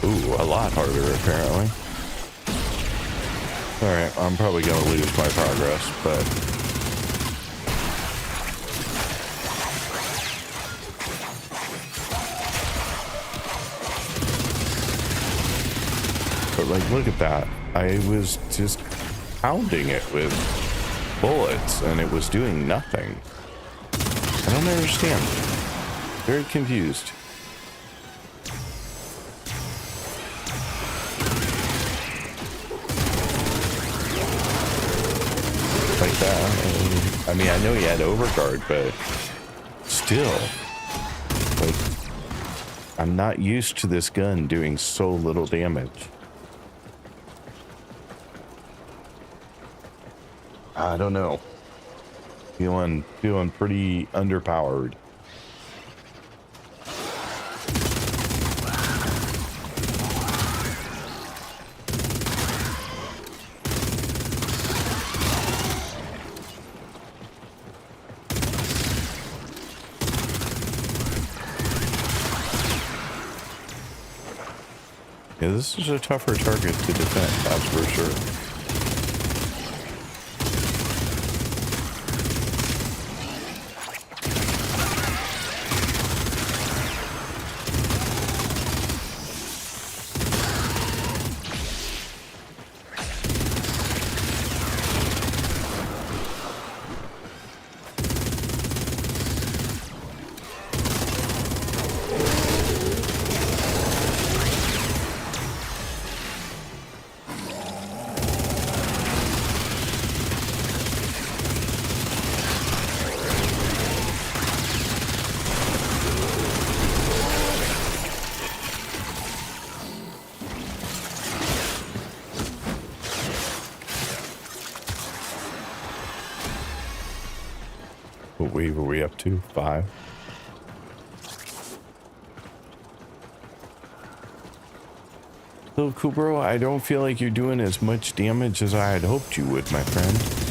Ooh, a lot harder, apparently. Alright, I'm probably going to lose my progress, but... But, like, look at that. I was just pounding it with bullets, and it was doing nothing. I don't understand. Very confused. Like that. I mean, I know he had overguard, but still, like, I'm not used to this gun doing so little damage. I don't know. Feeling pretty underpowered. Yeah, this is a tougher target to defend, that's for sure. What wave are we up to? 5? So, Kubro, I don't feel like you're doing as much damage as I had hoped you would, my friend.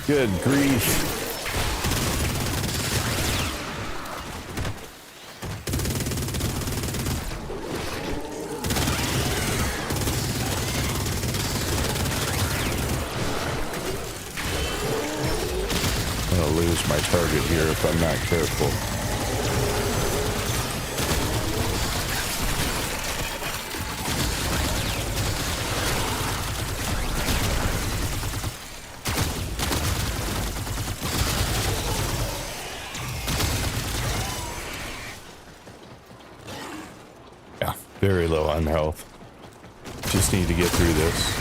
Good grief. I'm gonna lose my target here if I'm not careful. Very low on health. Just need to get through this.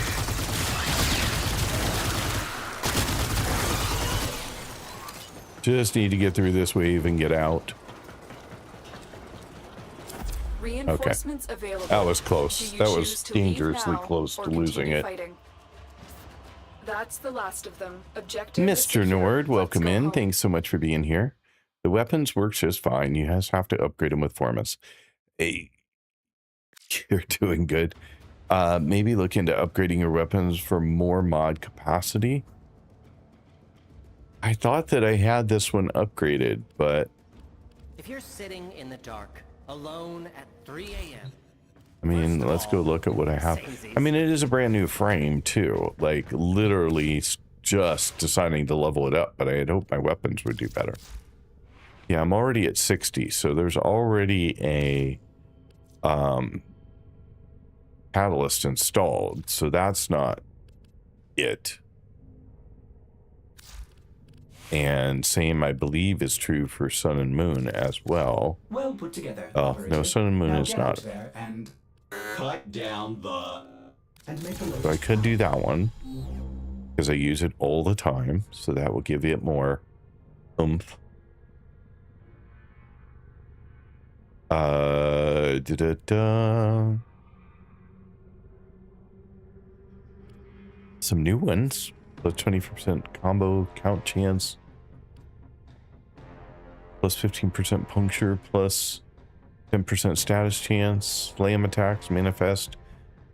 Just need to get through this wave and get out. Reinforcements available. That was close. That was dangerously close to losing it. Fighting? That's the last of them. Objective Mr. Nord, welcome in. Thanks so much for being here. The weapons work just fine. You guys have to upgrade them with Formus. Hey. You're doing good. Maybe look into upgrading your weapons for more mod capacity. I thought that I had this one upgraded, but... If you're sitting in the dark, alone at 3 a.m. I mean, let's go look at what I have. I mean, it is a brand new frame, too. Like, literally just deciding to level it up, but I had hoped my weapons would do better. Yeah, I'm already at 60, so there's already a... catalyst installed, so that's not it. And same, I believe, is true for Sun and Moon as well. Well put together. Oh, operator. no, Sun and Moon Now is get not. out there and cut down the and make a So I could do that one because I use it all the time. So that will give it more oomph. Some new ones. Plus 20% combo count chance. Plus 15% puncture. Plus 10% status chance. Flame attacks. Manifest.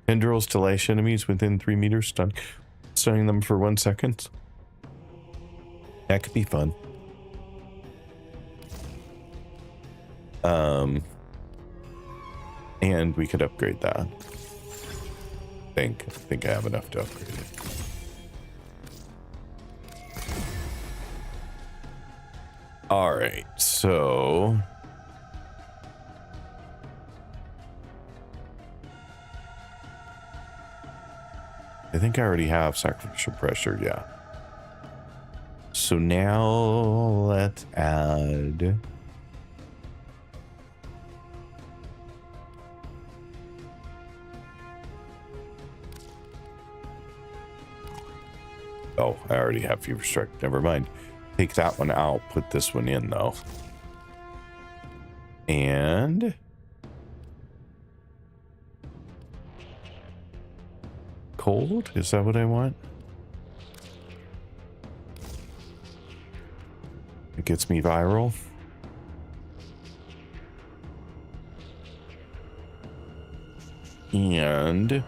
Tendrils to lash enemies within 3 meters. Stunning them for 1 second. That could be fun. And we could upgrade that. I think I have enough to upgrade it. All right, so I think I already have sacrificial pressure, yeah. So now let's add oh, I already have Fever Strike. Never mind. Take that one out. Put this one in, though. And cold? Is that what I want? It gets me viral. And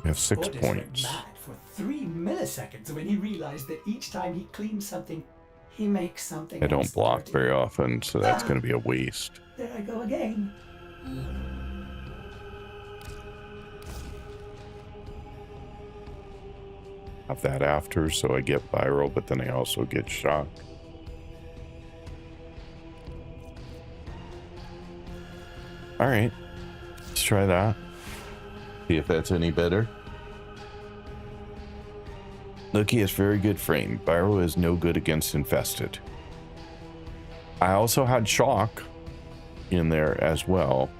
we have 6 Orders went points. mad for 3 milliseconds when he realized that each time he cleans something, he makes something I don't else block dirty. very often, so that's going to be a waste. There I go again. Have that after, so I get viral, but then I also get shock. All right, let's try that. See if that's any better. Loki has very good frame. Viral is no good against infested. I also had shock in there as well.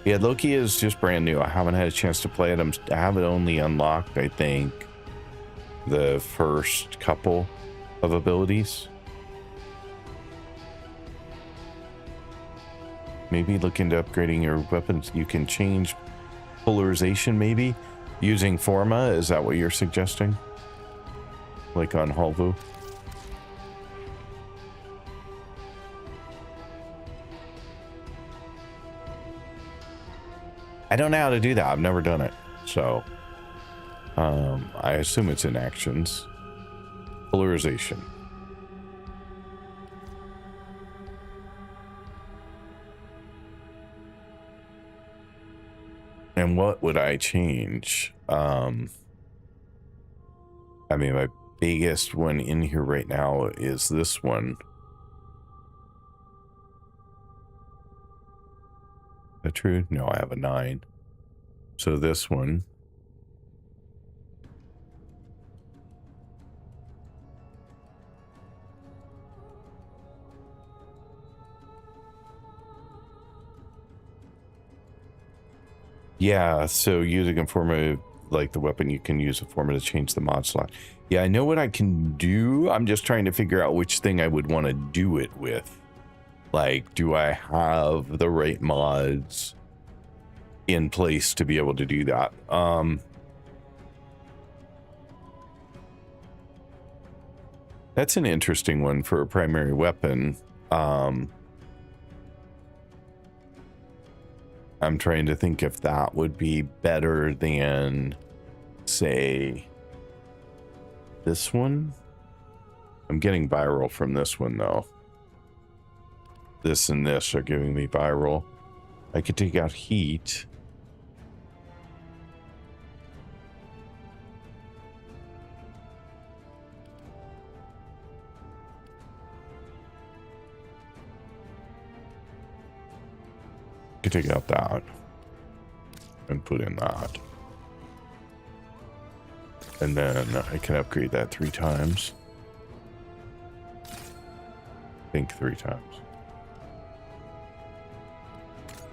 Yeah, Loki is just brand new. I haven't had a chance to play it. I have it only unlocked, I think, the first couple of abilities. Maybe look into upgrading your weapons. You can change polarization, maybe using Forma. Is that what you're suggesting? Like on Holvu? I don't know how to do that. I've never done it. So I assume it's in actions. Polarization. And what would I change? I mean, my biggest one in here right now is this one. Is that true? No, I have a 9. So this one. Yeah, so using a forma, like the weapon, you can use a forma to change the mod slot. Yeah, I know what I can do. I'm just trying to figure out which thing I would want to do it with. Like, do I have the right mods in place to be able to do that? That's an interesting one for a primary weapon. I'm trying to think if that would be better than, say, this one. I'm getting viral from this one, though. This and this are giving me viral. I could take out heat. Could take out that. and put in that. And then I can upgrade that 3 times. I think 3 times.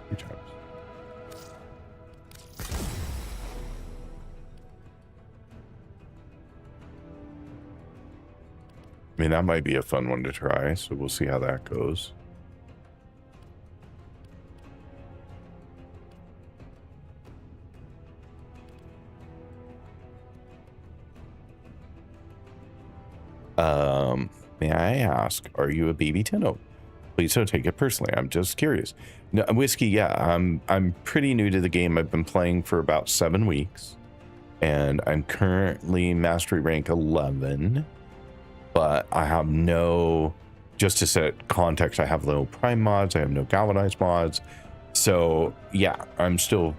3 times. I mean, that might be a fun one to try, so we'll see how that goes. May I ask, are you a baby Tenno? Please don't take it personally. I'm just curious. No, Whiskey, yeah, I'm pretty new to the game. I've been playing for about 7 weeks, and I'm currently mastery rank 11. But I have no, just to set context, I have no prime mods. I have no galvanized mods. So yeah, I'm still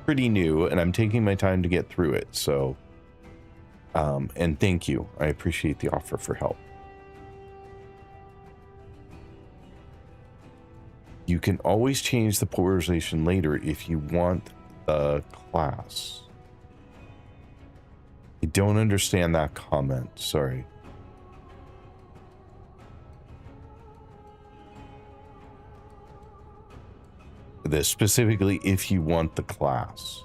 pretty new, and I'm taking my time to get through it. So, and thank you. I appreciate the offer for help. You can always change the polarization later if you want the class. I don't understand that comment. Sorry. This specifically if you want the class.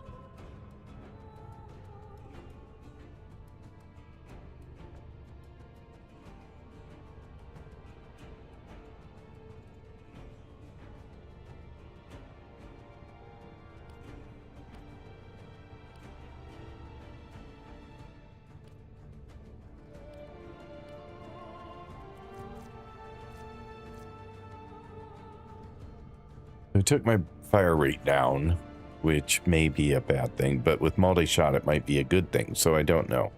I took my fire rate down, which may be a bad thing, but with multi-shot it might be a good thing, so I don't know.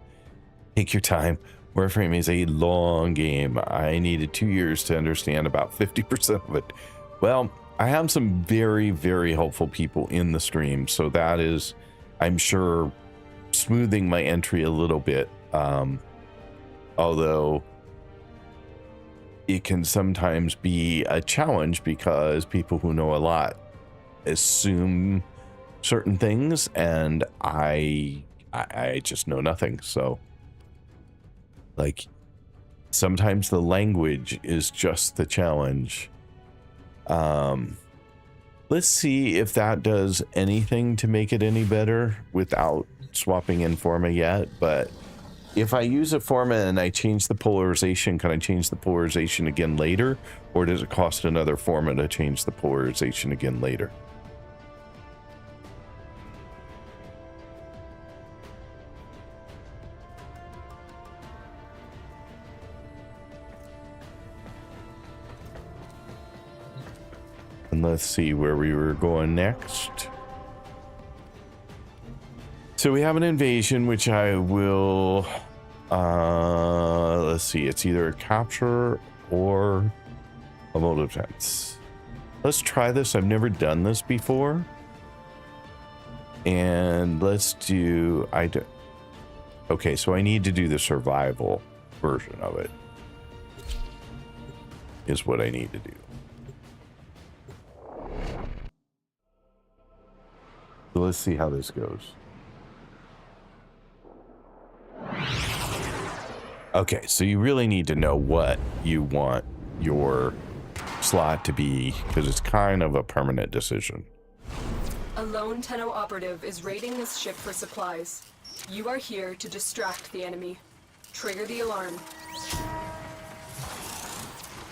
Take your time. Warframe is a long game. I needed 2 years to understand about 50% of it. Well, I have some very, very helpful people in the stream, so that is, I'm sure, smoothing my entry a little bit. Although it can sometimes be a challenge because people who know a lot assume certain things, and I just know nothing. So like sometimes the language is just the challenge. Let's see if that does anything to make it any better without swapping in Forma yet. But if I use a Forma and I change the polarization, can I change the polarization again later? Or does it cost another Forma to change the polarization again later? And let's see where we were going next. So we have an invasion, which I will, let's see, it's either a capture or a mode of defense. Let's try this. I've never done this before. And let's do, okay, so I need to do the survival version of it, is what I need to do. So let's see how this goes. Okay, so you really need to know what you want your slot to be, because it's kind of a permanent decision. A lone Tenno operative is raiding this ship for supplies. You are here to distract the enemy. Trigger the alarm.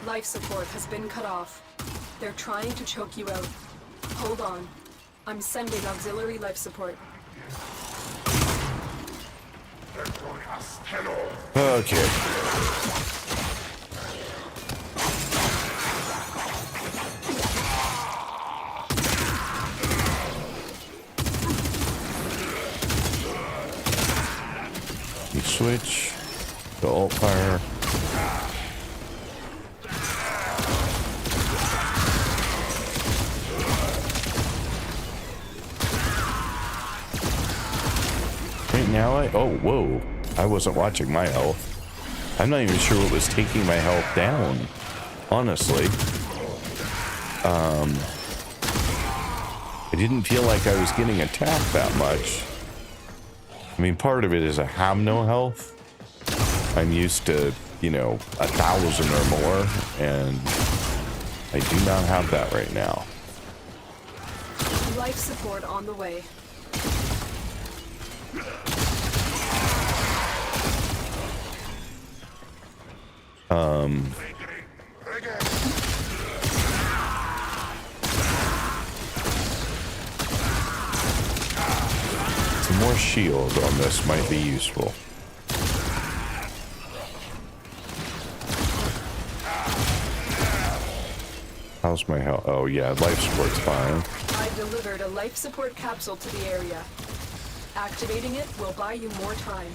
Life support has been cut off. They're trying to choke you out. Hold on. I'm sending auxiliary life support. Okay. You switch to alt fire. Now oh, whoa, I wasn't watching my health. I'm not even sure what was taking my health down, honestly. I didn't feel like I was getting attacked that much. I mean, part of it is I have no health. I'm used to, you know, 1,000 or more, and I do not have that right now. Life support on the way. Some more shield on this might be useful. How's my health? Oh yeah, life support's fine. I've delivered a life support capsule to the area. Activating it will buy you more time.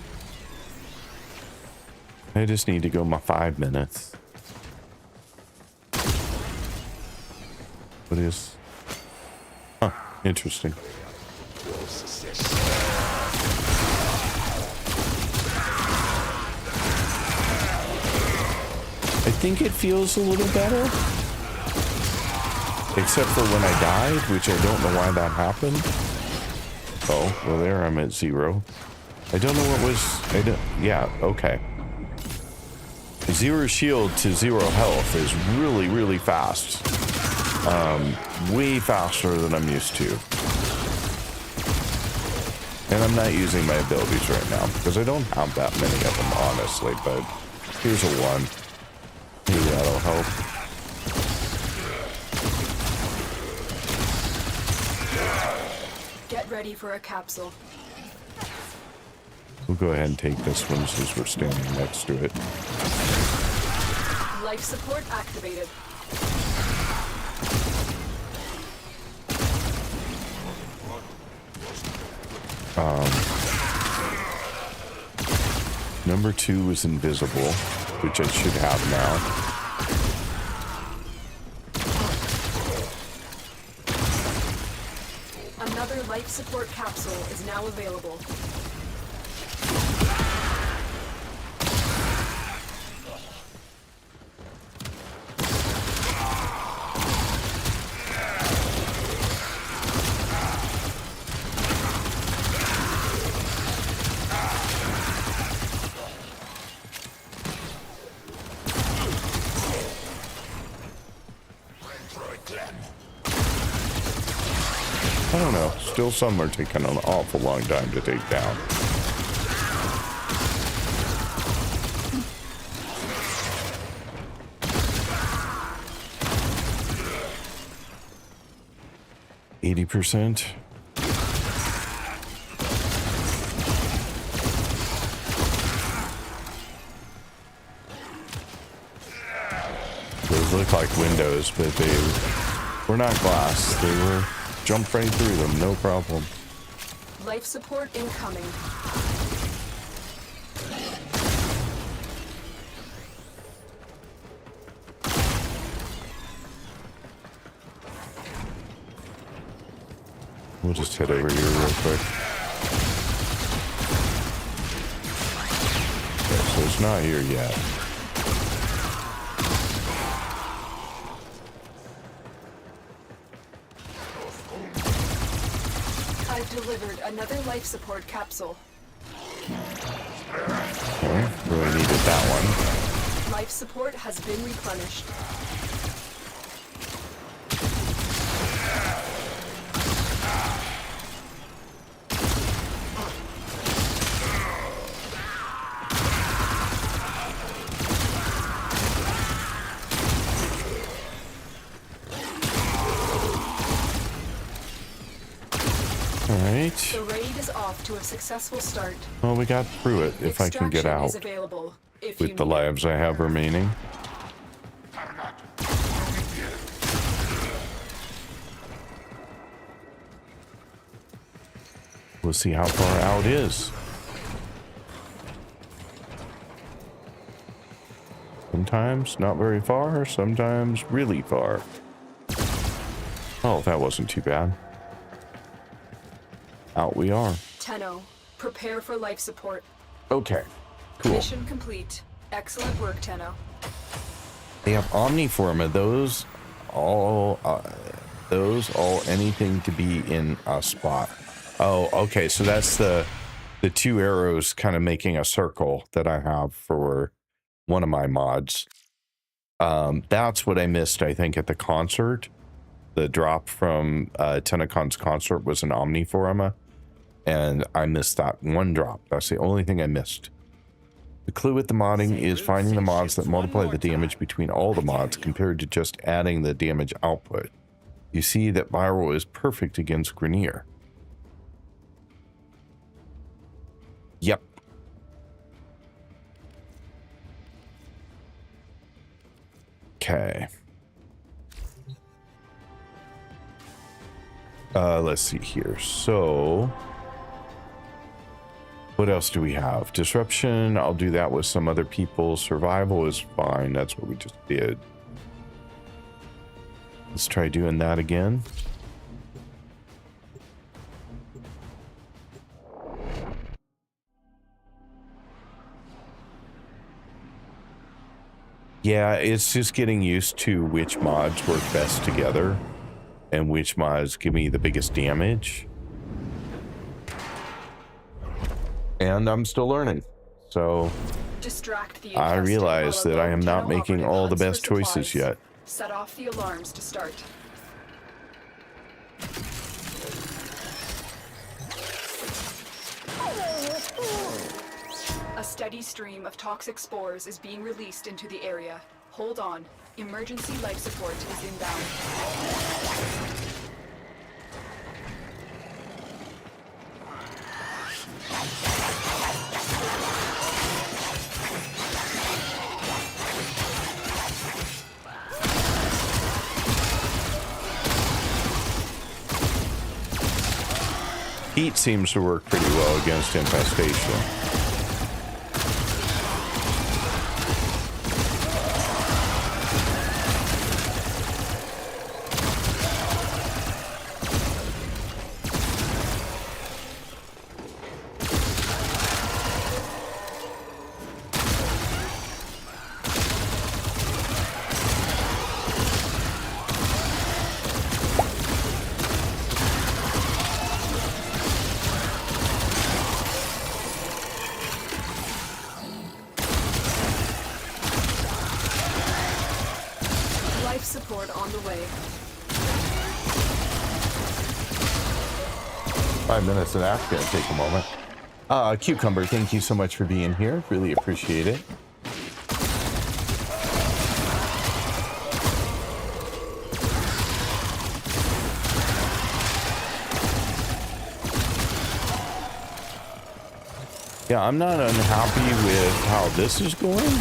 I just need to go my 5 minutes. What is? Huh, interesting. I think it feels a little better. Except for when I died, which I don't know why that happened. Oh, well there I'm at 0. I don't know what was, yeah, okay. 0 shield to 0 health is really, really fast. Way faster than I'm used to. And I'm not using my abilities right now because I don't have that many of them, honestly, but here's a 1. Maybe that'll help. Get ready for a capsule. We'll go ahead and take this one since we're standing next to it. Life support activated. Number 2 is invisible, which I should have now. Another life support capsule is now available. I don't know. Still some are taking an awful long time to take down. %. Those look like windows, but they were not glass. They were jumped right through them, no problem. Life support incoming. We'll just head over here real quick. Okay, so it's not here yet. I've delivered another life support capsule. Okay, really needed that one. Life support has been replenished. Alright. The raid is off to a successful start. Well, we got through it if I can get Extraction out is available if with you the need it. lives I have remaining. We'll see how far out is. Sometimes not very far, sometimes really far. Oh, that wasn't too bad. Out we are. Tenno, prepare for life support. Okay, cool. Mission complete. Excellent work, Tenno. They have Omniform of those. All those all anything to be in a spot. Oh, okay. So that's the two arrows kind of making a circle that I have for one of my mods. That's what I missed, I think, at the concert. The drop from Tennocon's concert was an Omniforma, and I missed that one drop. That's the only thing I missed. The clue with the modding is finding the mods that multiply the damage between all the mods compared to just adding the damage output. You see that Viral is perfect against Grenier. Yep. Okay. Let's see here. So, what else do we have? Disruption. I'll do that with some other people. Survival is fine. That's what we just did. Let's try doing that again. Yeah, it's just getting used to which mods work best together and which mods give me the biggest damage. And I'm still learning. So I realize that I am not making all the best choices yet. Set off the alarms to start. A steady stream of toxic spores is being released into the area. Hold on. Emergency life support is inbound. Heat seems to work pretty well against infestation. Support on the way. 5 minutes, and that's gonna take a moment. Cucumber, thank you so much for being here. Really appreciate it. Yeah, I'm not unhappy with how this is going.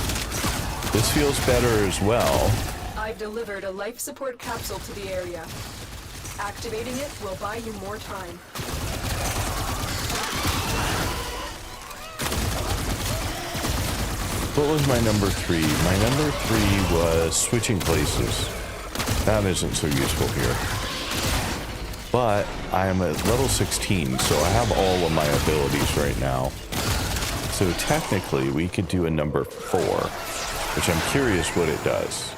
This feels better as well. I've delivered a life support capsule to the area. Activating it will buy you more time. What was my number 3? My number 3 was switching places. That isn't so useful here. But I am at level 16, so I have all of my abilities right now. So technically, we could do a number 4, which I'm curious what it does.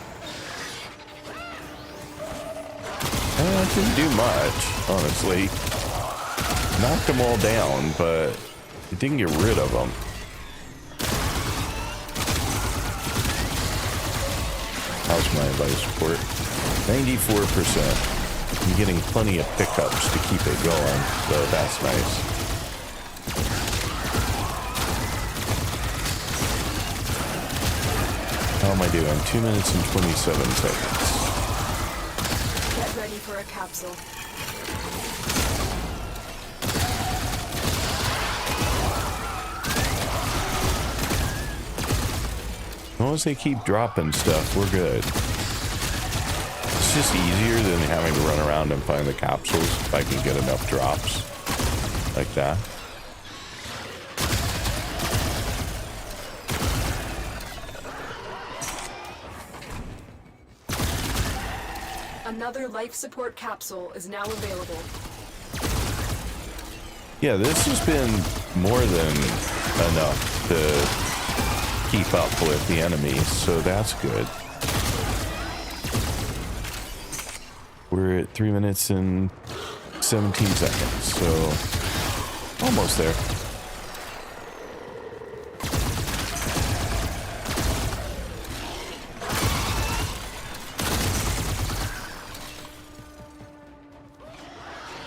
It didn't do much, honestly. Knocked them all down, but it didn't get rid of them. How's my life support? 94%. I'm getting plenty of pickups to keep it going, so that's nice. How am I doing? 2 minutes and 27 seconds. Get ready for a capsule. As long as they keep dropping stuff, we're good. It's just easier than having to run around and find the capsules if I can get enough drops like that. Another life support capsule is now available. Yeah, this has been more than enough to keep up with the enemies, so that's good. We're at 3 minutes and 17 seconds, so almost there.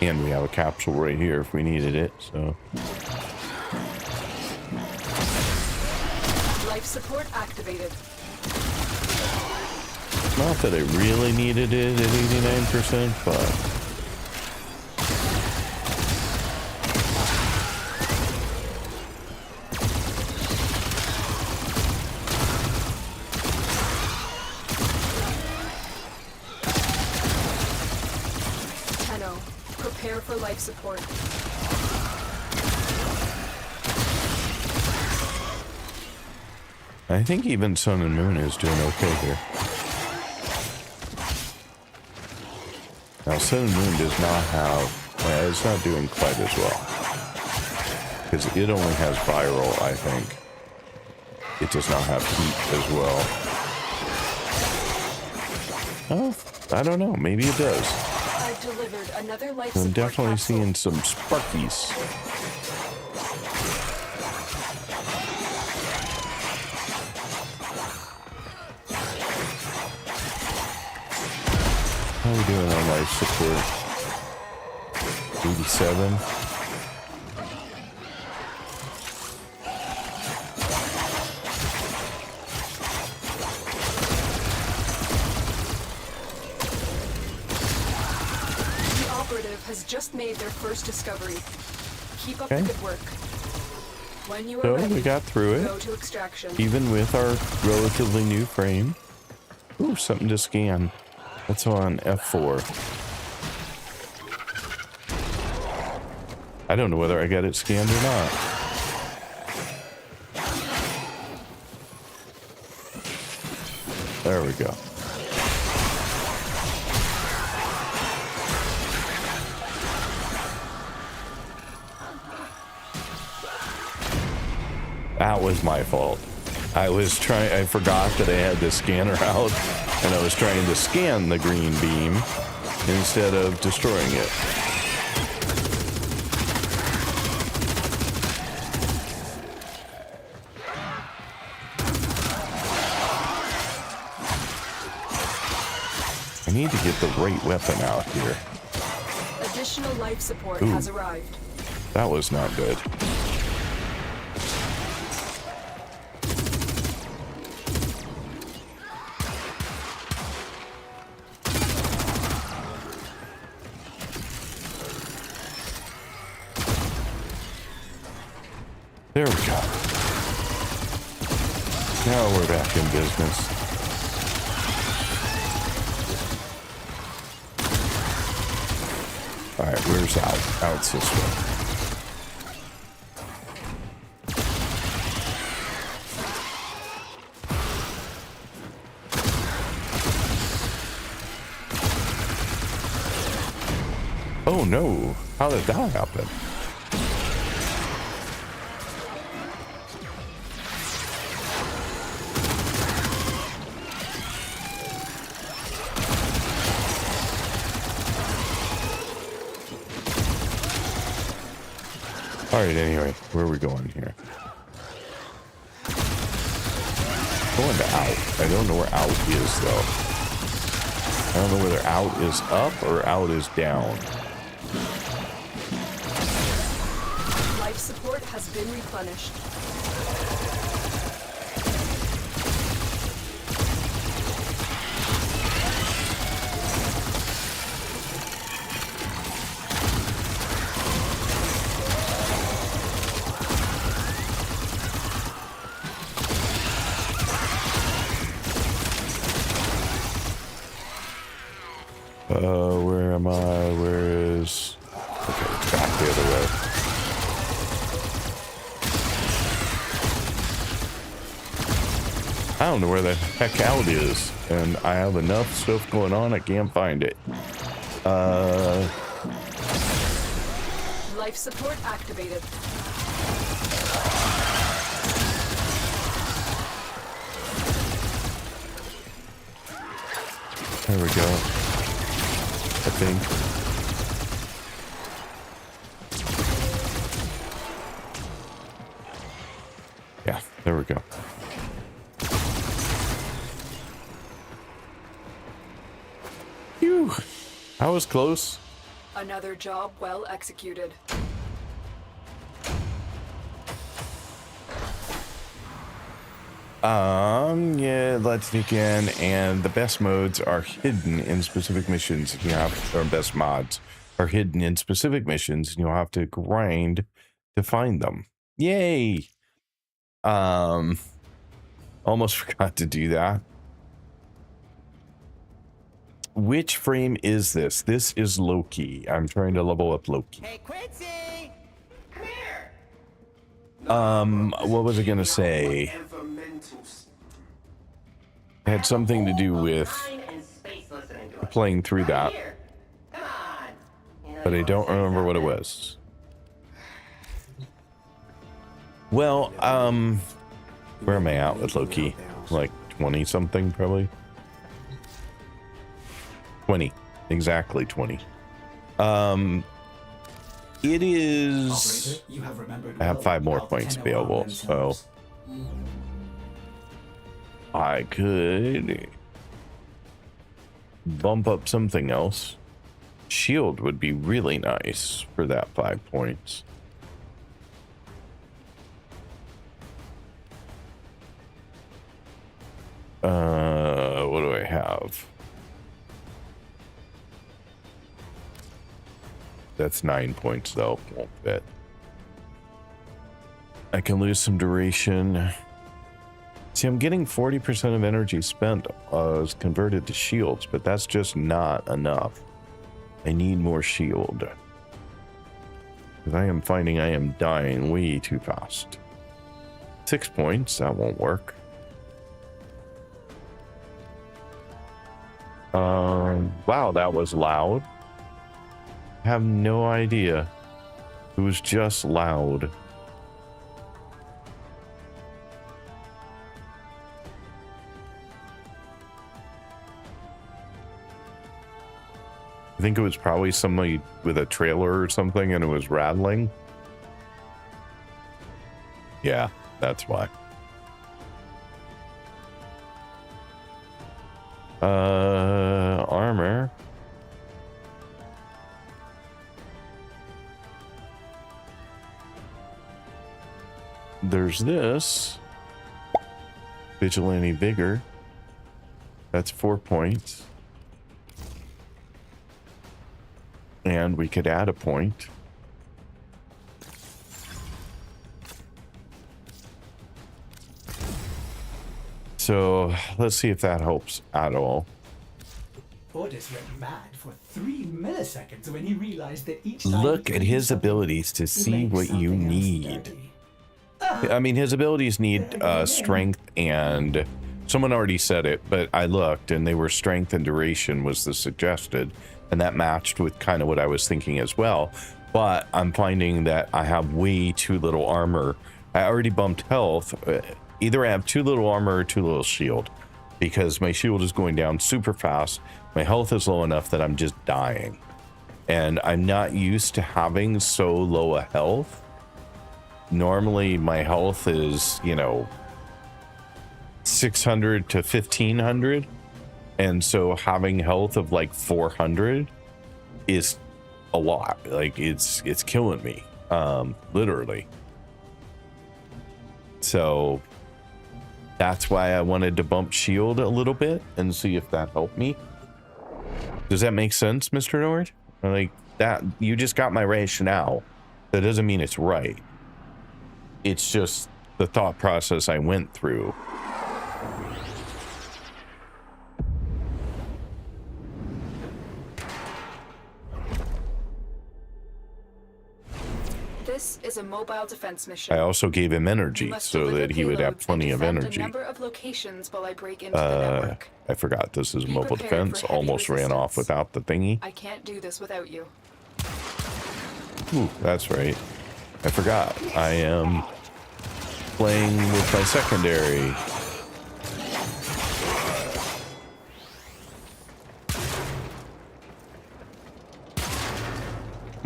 And we have a capsule right here if we needed it, so. Life support activated. Not that I really needed it at 89%, but. Tenno, prepare for life support. I think even Sun and Moon is doing okay here. Now, Sun and Moon does not have, well, it's not doing quite as well. Because it only has viral, I think. It does not have heat as well. Oh, I don't know. Maybe it does. I've delivered another life I'm support definitely capsule. seeing some sparkies. How are we doing on life support? 87. The operative has just made their first discovery. Keep up Okay. the good work. When you are So ready, we got through it, go to extraction. even with our relatively new frame. Ooh, something to scan. That's on F4. I don't know whether I got it scanned or not. There we go. That was my fault. I forgot that I had the scanner out, and I was trying to scan the green beam instead of destroying it. I need to get the right weapon out here. Additional life support Ooh. has arrived. That was not good. There we go. Now we're back in business. All right, where's out? Out's this way. Oh no, how did that happen? All right, anyway, where are we going here? Going to out. I don't know where out is, though. I don't know whether out is up or out is down. Life support has been replenished. Where am I? Where is... Okay, it's back the other way. I don't know where the heck out is, and I have enough stuff going on, I can't find it. Life support activated. There we go. I think. Yeah, there we go. Phew. That was close. Another job well executed. Yeah, let's sneak in, and the best modes are hidden in specific missions. You have, or best mods are hidden in specific missions, and you'll have to grind to find them. Yay! Almost forgot to do that. Which frame is this? This is Loki. I'm trying to level up Loki. Hey, Quincy! Come here! What was I gonna say? It had something to do with playing through that, but I don't remember what it was. Well, where am I at with Loki? Like 20 something, probably. 20, exactly 20. It is. I have 5 more points available, so I could bump up something else. Shield would be really nice for that 5 points. What do I have? That's 9 points though, won't fit. I can lose some duration. See, I'm getting 40% of energy spent is converted to shields, but that's just not enough. I need more shield. Because I am finding I am dying way too fast. 6 points, that won't work. Wow, that was loud. I have no idea. It was just loud. I think it was probably somebody with a trailer or something and it was rattling. Yeah, that's why. Armor. There's this. Vigilante Vigor. That's 4 points. And we could add a point. So let's see if that helps at all. Orders went mad for 3 milliseconds when he realized that each Look at his abilities to see what you need. I mean, his abilities need strength and... Someone already said it, but I looked and they were strength and duration was the suggested. And that matched with kind of what I was thinking as well. But I'm finding that I have way too little armor. I already bumped health. Either I have too little armor or too little shield. Because my shield is going down super fast. My health is low enough that I'm just dying. And I'm not used to having so low a health. Normally my health is, you know, 600 to 1500. And so having health of like 400 is a lot. Like it's killing me, literally. So that's why I wanted to bump shield a little bit and see if that helped me. Does that make sense, Mr. Nord? Like that, you just got my rationale. That doesn't mean it's right. It's just the thought process I went through. This is a mobile defense mission. I also gave him energy so that he would have plenty of energy. A number of locations while I break into the network. I forgot this is mobile defense. Almost ran off without the thingy. I can't do this without you. Ooh, that's right. I forgot. I am playing with my secondary.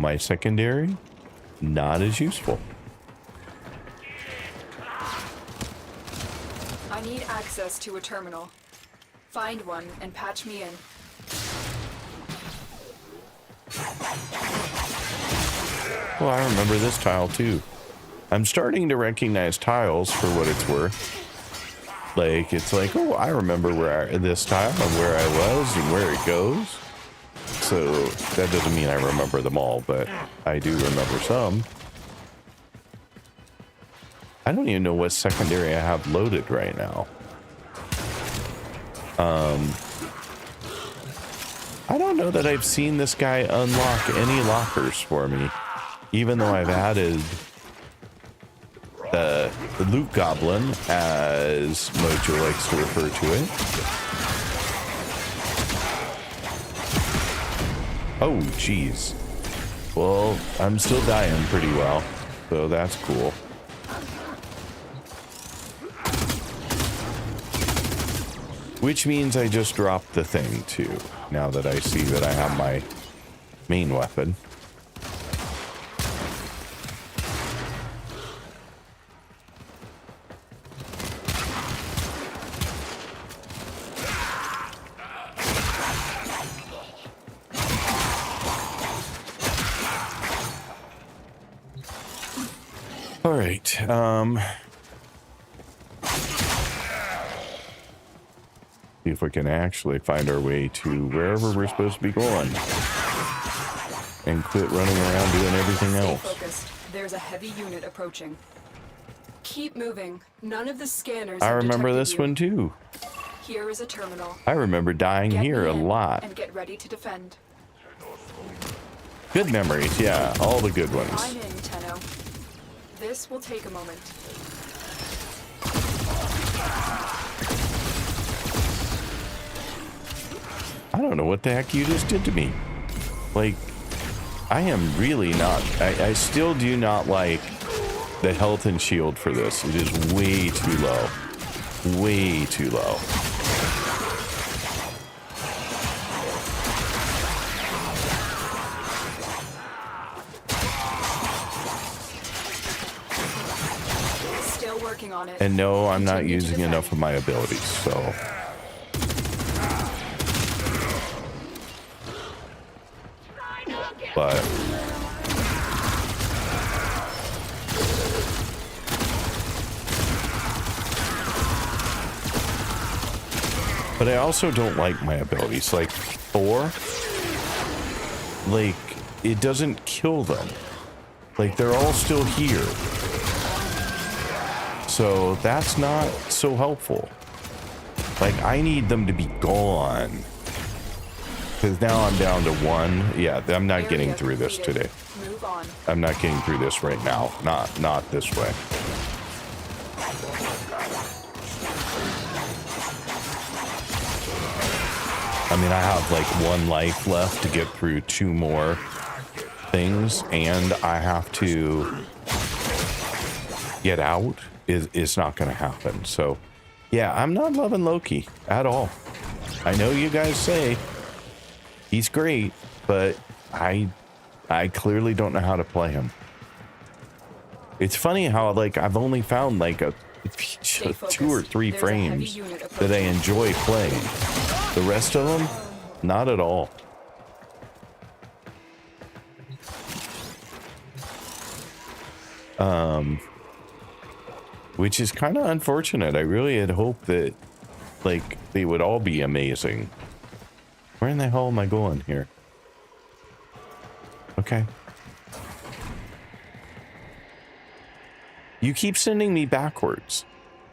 my secondary, not as useful. I need access to a terminal. Find one and patch me in. Well, I remember this tile too. I'm starting to recognize tiles for what it's worth. Like, it's like, oh, I remember this tile and where I was and where it goes. So that doesn't mean I remember them all, but I do remember some. I don't even know what secondary I have loaded right now. I don't know that I've seen this guy unlock any lockers for me, even though I've added the loot goblin, as Mojo likes to refer to it. Oh, jeez. Well, I'm still dying pretty well, so that's cool. Which means I just dropped the thing too, now that I see that I have my main weapon. All right, see if we can actually find our way to wherever we're supposed to be going and quit running around doing everything else. Stay focused. There's a heavy unit approaching. Keep moving. None of the scanners I have remember detected this you. one too. Here is a terminal. I remember dying Get here me a in lot. And get ready to defend. Good memories, yeah, all the good ones. I'm in, Tenno. This will take a moment. I don't know what the heck you just did to me. Like, I am really not, I still do not like the health and shield for this. It is way too low. Way too low. Still working on it. And no, I'm not Continue to using defend. enough of my abilities, so. But I also don't like my abilities. Like Thor, like it doesn't kill them. Like they're all still here. So that's not so helpful. Like I need them to be gone. Because now I'm down to one. Yeah, I'm not getting through this today. Move on. I'm not getting through this right now. Not this way. I mean, I have like one life left to get through two more things, and I have to get out. It's not going to happen. So, yeah, I'm not loving Loki at all. I know you guys say he's great, but I clearly don't know how to play him. It's funny how like I've only found like a 2 or 3 frames that I enjoy playing. The rest of them, not at all. Which is kind of unfortunate. I really had hoped that like they would all be amazing. Where in the hell am I going here? Okay. You keep sending me backwards.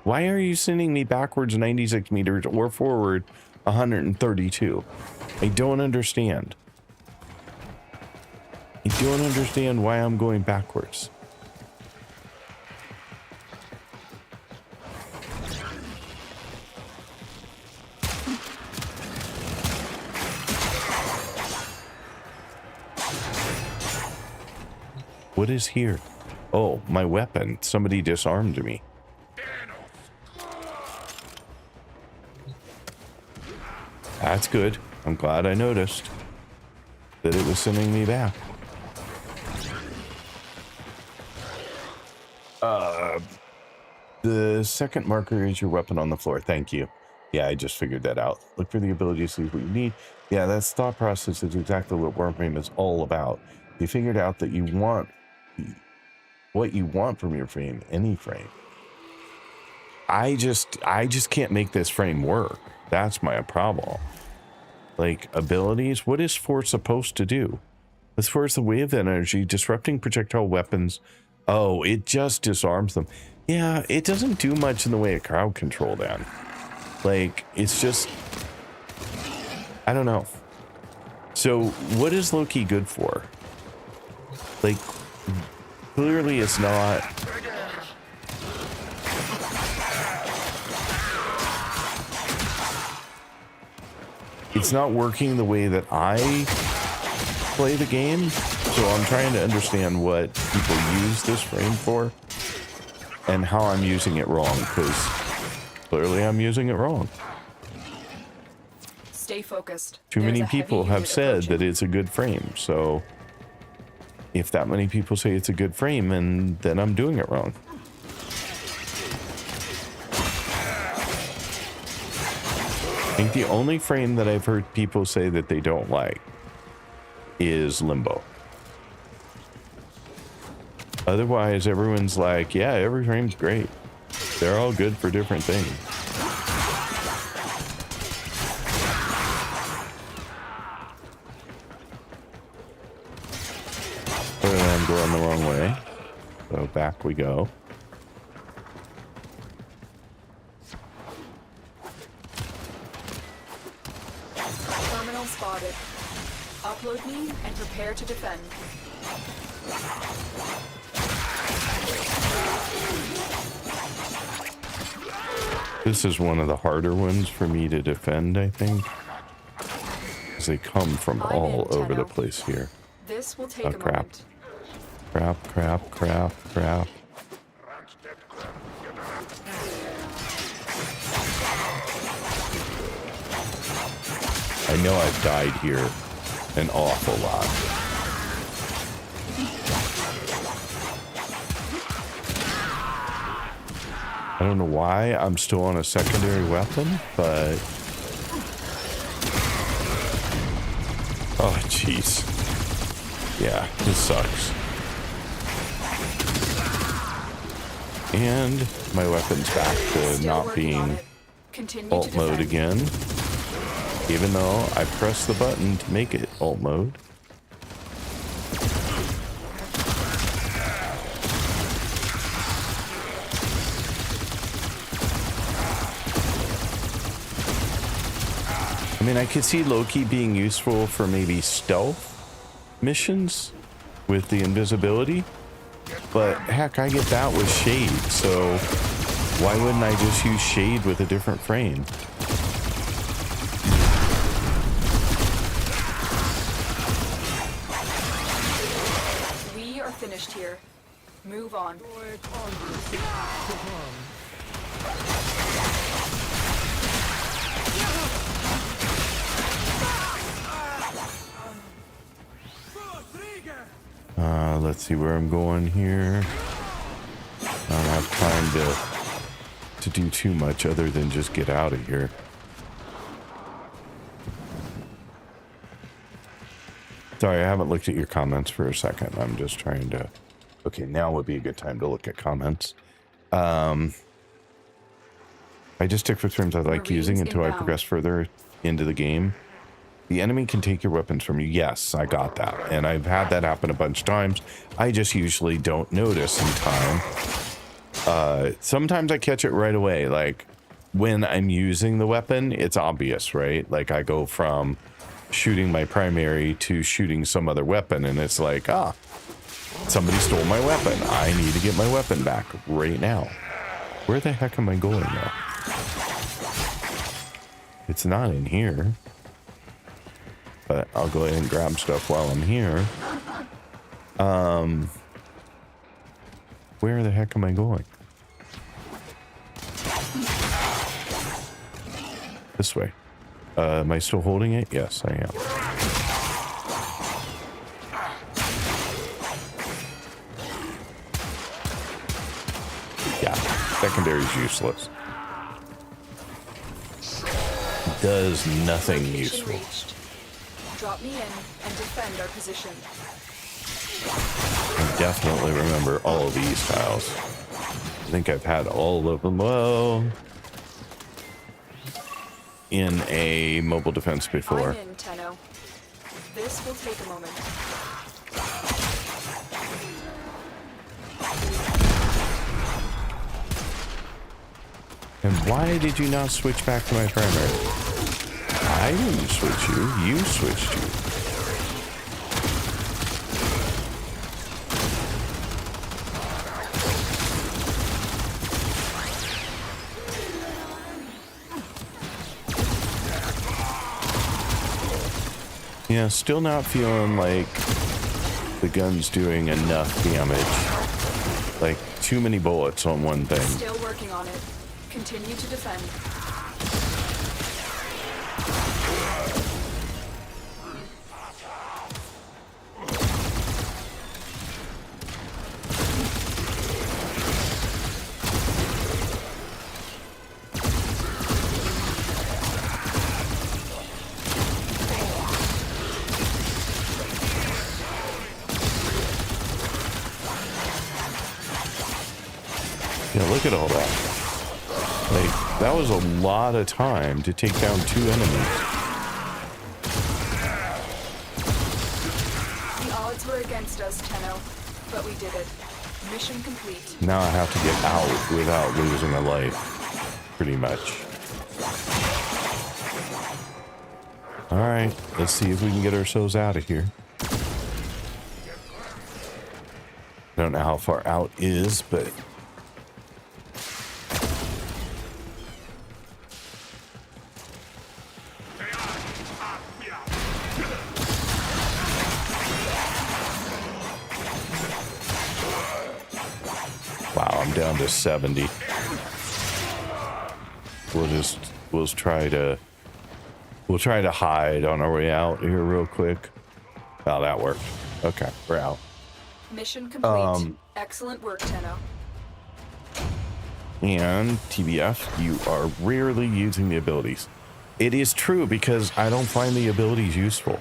Why are you sending me backwards 96 meters or forward 132? I don't understand. I don't understand why I'm going backwards. What is here? Oh, my weapon. Somebody disarmed me. That's good. I'm glad I noticed that it was sending me back. The second marker is your weapon on the floor. Thank you. Yeah, I just figured that out. Look for the ability to see what you need. Yeah, that's thought process is exactly what Warframe is all about. You figured out that you want what you want from your frame, any frame. I just can't make this frame work. That's my problem. Like abilities, what is Force supposed to do? As far as the wave energy, disrupting projectile weapons. Oh, it just disarms them. Yeah, it doesn't do much in the way of crowd control then. Like, it's just, I don't know. So what is Loki good for? Like, clearly it's not. It's not working the way that I play the game. So I'm trying to understand what people use this frame for and how I'm using it wrong, because clearly I'm using it wrong. Stay focused. Too many people have said that it's a good frame, so if that many people say it's a good frame, and then I'm doing it wrong. I think the only frame that I've heard people say that they don't like is Limbo. Otherwise, everyone's like, yeah, every frame's great. They're all good for different things. I'm going the wrong way. So back we go. Terminal spotted. Upload me and prepare to defend. This is one of the harder ones for me to defend, I think. Because they come from all over the place here. This will take oh, crap. Crap. I know I've died here an awful lot. I don't know why I'm still on a secondary weapon, but... oh, jeez. Yeah, this sucks. And my weapon's back to not being alt mode again. Even though I pressed the button to make it alt mode. I mean, I could see Loki being useful for maybe stealth missions with the invisibility, but heck, I get that with Shade, so why wouldn't I just use Shade with a different frame? We are finished here. Move on. Let's see where I'm going here. I don't have time to do too much other than just get out of here. Sorry, I haven't looked at your comments for a second. I'm just trying to... okay, now would be a good time to look at comments. I just stick with terms I like using until I progress further into the game. The enemy can take your weapons from you. Yes, I got that. And I've had that happen a bunch of times. I just usually don't notice in time. Sometimes I catch it right away. Like when I'm using the weapon, it's obvious, right? Like I go from shooting my primary to shooting some other weapon. And it's like, ah, somebody stole my weapon. I need to get my weapon back right now. Where the heck am I going now? It's not in here. But I'll go ahead and grab stuff while I'm here. Where the heck am I going? This way. Am I still holding it? Yes, I am. Yeah. Secondary is useless. Does nothing Location useful. reached. Drop me in and defend our position. I definitely remember all of these tiles. I think I've had all of them, well, in a mobile defense before. I'm in, Tenno. This will take a moment. And why did you not switch back to my primary? I didn't switch you. You switched you. Yeah, still not feeling like the gun's doing enough damage. Like, too many bullets on one thing. Still working on it. Continue to defend. Yeah, look at all that. Like, that was a lot of time to take down 2 enemies. The odds were against us, Tenno, but we did it. Mission complete. Now I have to get out without losing a life, pretty much. Alright, let's see if we can get ourselves out of here. I don't know how far out is, but... Wow, I'm down to 70. We'll try to hide on our way out here real quick. Oh, that worked. Okay, we're out. Mission complete. Excellent work, Tenno. And TBF, you are rarely using the abilities. It is true because I don't find the abilities useful.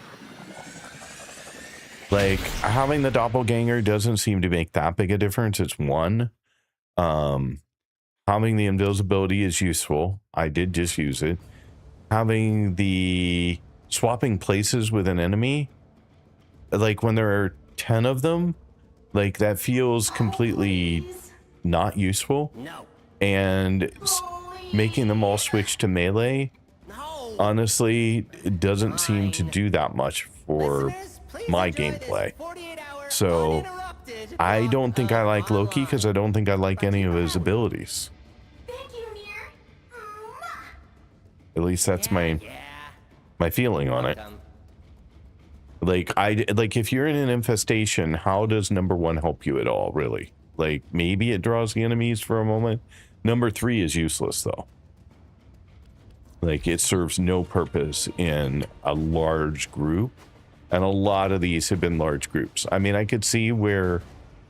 Like, having the doppelganger doesn't seem to make that big a difference. It's 1. Having the invisibility is useful. I did just use it. Having the swapping places with an enemy, like when there are 10 of them, like that feels completely not useful. No. And making them all switch to melee, honestly, it doesn't seem to do that much for my gameplay. So I don't think I like Loki because I don't think I like any of his abilities. At least that's my feeling on it. Like if you're in an infestation, how does number 1 help you at all, really? Like, maybe it draws the enemies for a moment. Number 3 is useless though. Like, it serves no purpose in a large group. And a lot of these have been large groups. I mean, I could see where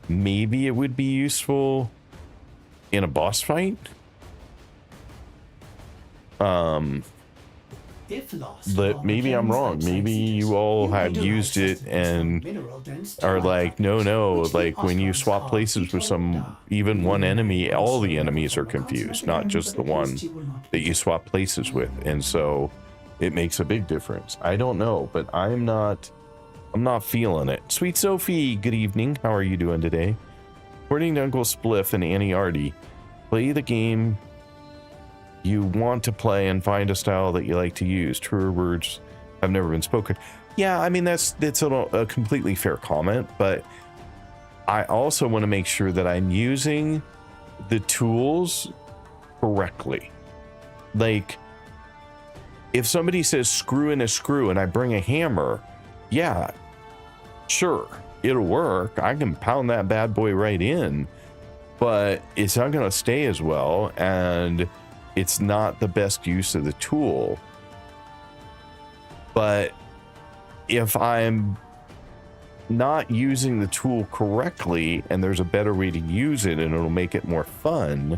maybe it would be useful in a boss fight. If lost, But maybe I'm wrong. Maybe you all have used it and are like, no, like when you swap places with even one enemy, all the enemies are confused, not just the one that you swap places with. And so it makes a big difference. I don't know, but I'm not feeling it. Sweet Sophie, good evening. How are you doing today? According to Uncle Spliff and Annie Artie, play the game you want to play and find a style that you like to use. Truer words have never been spoken. Yeah, I mean, that's a completely fair comment, but I also want to make sure that I'm using the tools correctly. Like, if somebody says screw in a screw and I bring a hammer, yeah, sure, it'll work. I can pound that bad boy right in, but it's not going to stay as well, and it's not the best use of the tool. But if I'm not using the tool correctly and there's a better way to use it and it'll make it more fun,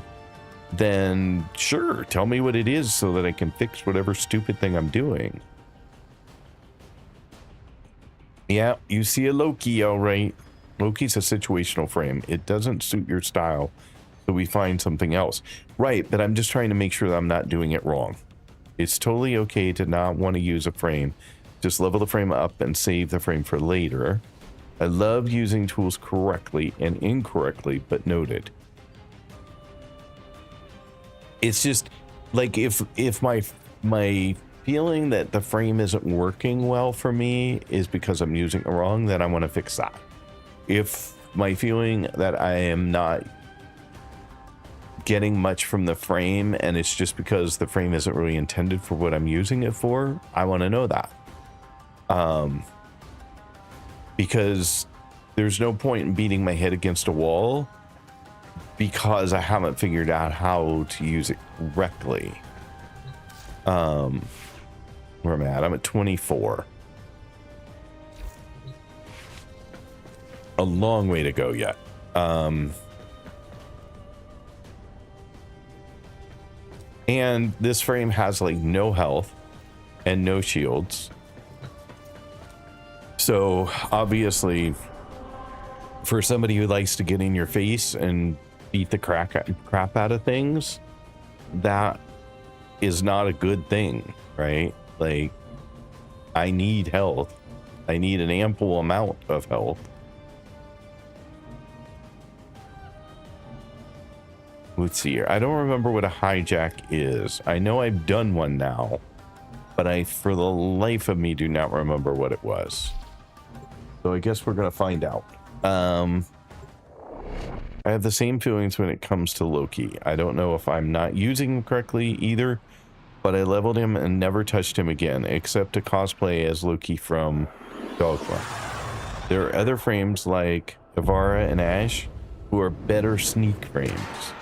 then sure, tell me what it is so that I can fix whatever stupid thing I'm doing. Yeah, you see a Loki, all right. Loki's a situational frame. It doesn't suit your style, so we find something else. Right, but I'm just trying to make sure that I'm not doing it wrong. It's totally okay to not want to use a frame. Just level the frame up and save the frame for later. I love using tools correctly and incorrectly, but noted. It's just like if my feeling that the frame isn't working well for me is because I'm using it wrong, then I want to fix that. If my feeling that I am not getting much from the frame and it's just because the frame isn't really intended for what I'm using it for, I want to know that. Because there's no point in beating my head against a wall because I haven't figured out how to use it correctly. Where am I at? I'm at 24. A long way to go yet. And this frame has like no health and no shields. So obviously for somebody who likes to get in your face and beat the crap out of things, that is not a good thing, right? Like, I need health. I need an ample amount of health. Let's see here. I don't remember what a hijack is. I know I've done one now, but I, for the life of me, do not remember what it was. So I guess we're gonna find out. I have the same feelings when it comes to Loki. I don't know if I'm not using him correctly either, but I leveled him and never touched him again, except to cosplay as Loki from Dogma. There are other frames like Ivara and Ash who are better sneak frames.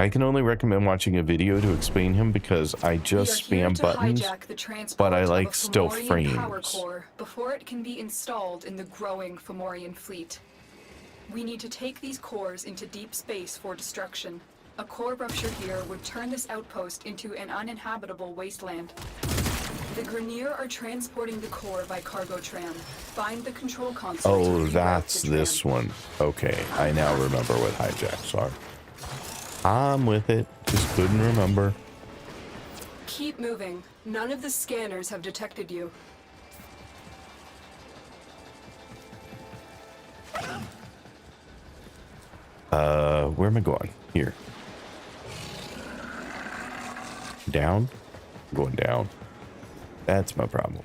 I can only recommend watching a video to explain him because I just spam buttons, but I like stealth frames. Power core before it can be installed in the growing Fomorian fleet. We need to take these cores into deep space for destruction. A core rupture here would turn this outpost into an uninhabitable wasteland. The Grenier are transporting the core by cargo tram. Find the control console. Oh, that's this one. Okay, I now remember what hijacks are. I'm with it. Just couldn't remember. Keep moving. None of the scanners have detected you. Where am I going? Here. Down? I'm going down. That's my problem.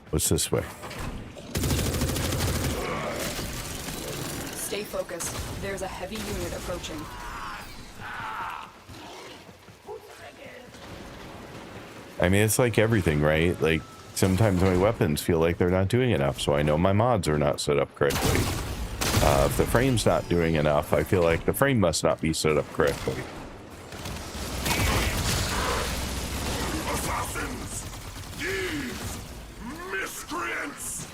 What's this way? Stay focused. There's a heavy unit approaching. I mean, it's like everything, right? Like, sometimes my weapons feel like they're not doing enough, so I know my mods are not set up correctly. If the frame's not doing enough, I feel like the frame must not be set up correctly. Assassins! Thieves! Miscreants!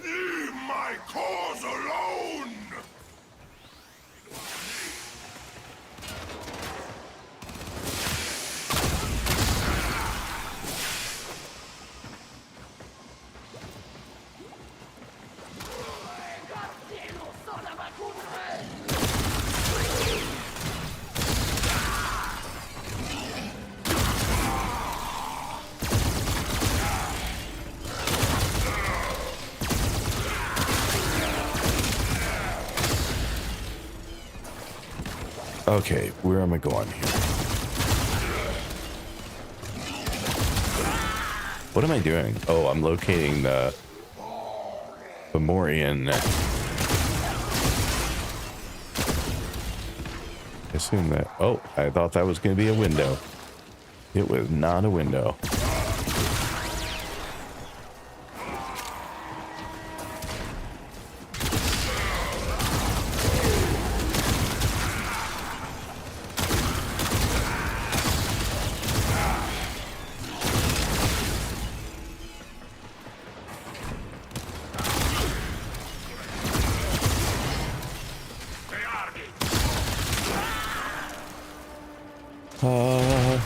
Leave my cause alone! Okay, where am I going here? What am I doing? Oh, I'm locating the Fomorian. I assume that. Oh, I thought that was going to be a window. It was not a window.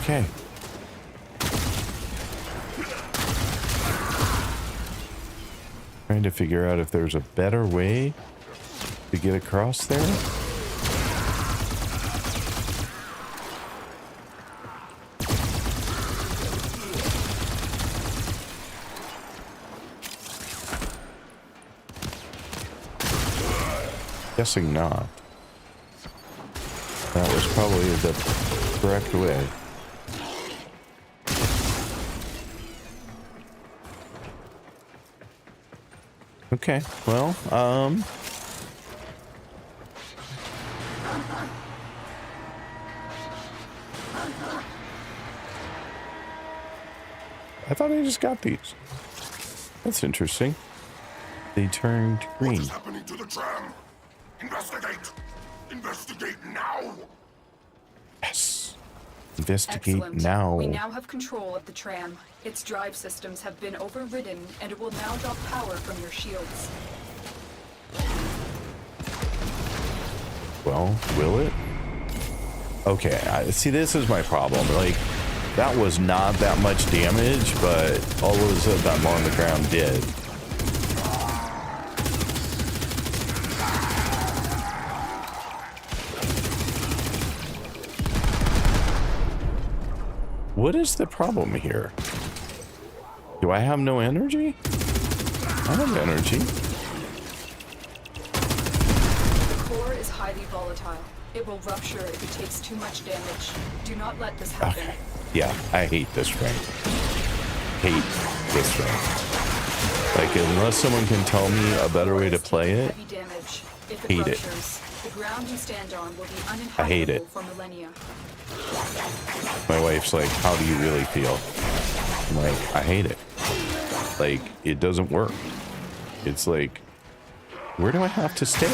Okay. Trying to figure out if there's a better way to get across there. Guessing not. That was probably the correct way. Okay, well, I thought I just got these. That's interesting. They turned green. What is happening to the tram? Investigate! Investigate now! Yes. Investigate Excellent. now. We now have control of the tram. Its drive systems have been overridden, and it will now draw power from your shields. Well, will it? Okay, see, this is my problem. Like, that was not that much damage, but all of a sudden I'm on the ground dead. What is the problem here? Do I have no energy? I have energy. The core is highly volatile. It will rupture if it takes too much damage. Do not let this happen. Okay. Yeah, I hate this frame. Hate this frame. Like, unless someone can tell me a better way to play it, Heavy damage. If hate it. ruptures, the ground you stand on will be I hate it. uninhabitable for millennia. My wife's like, how do you really feel? I'm like, I hate it. Like, it doesn't work. It's like, where do I have to stay?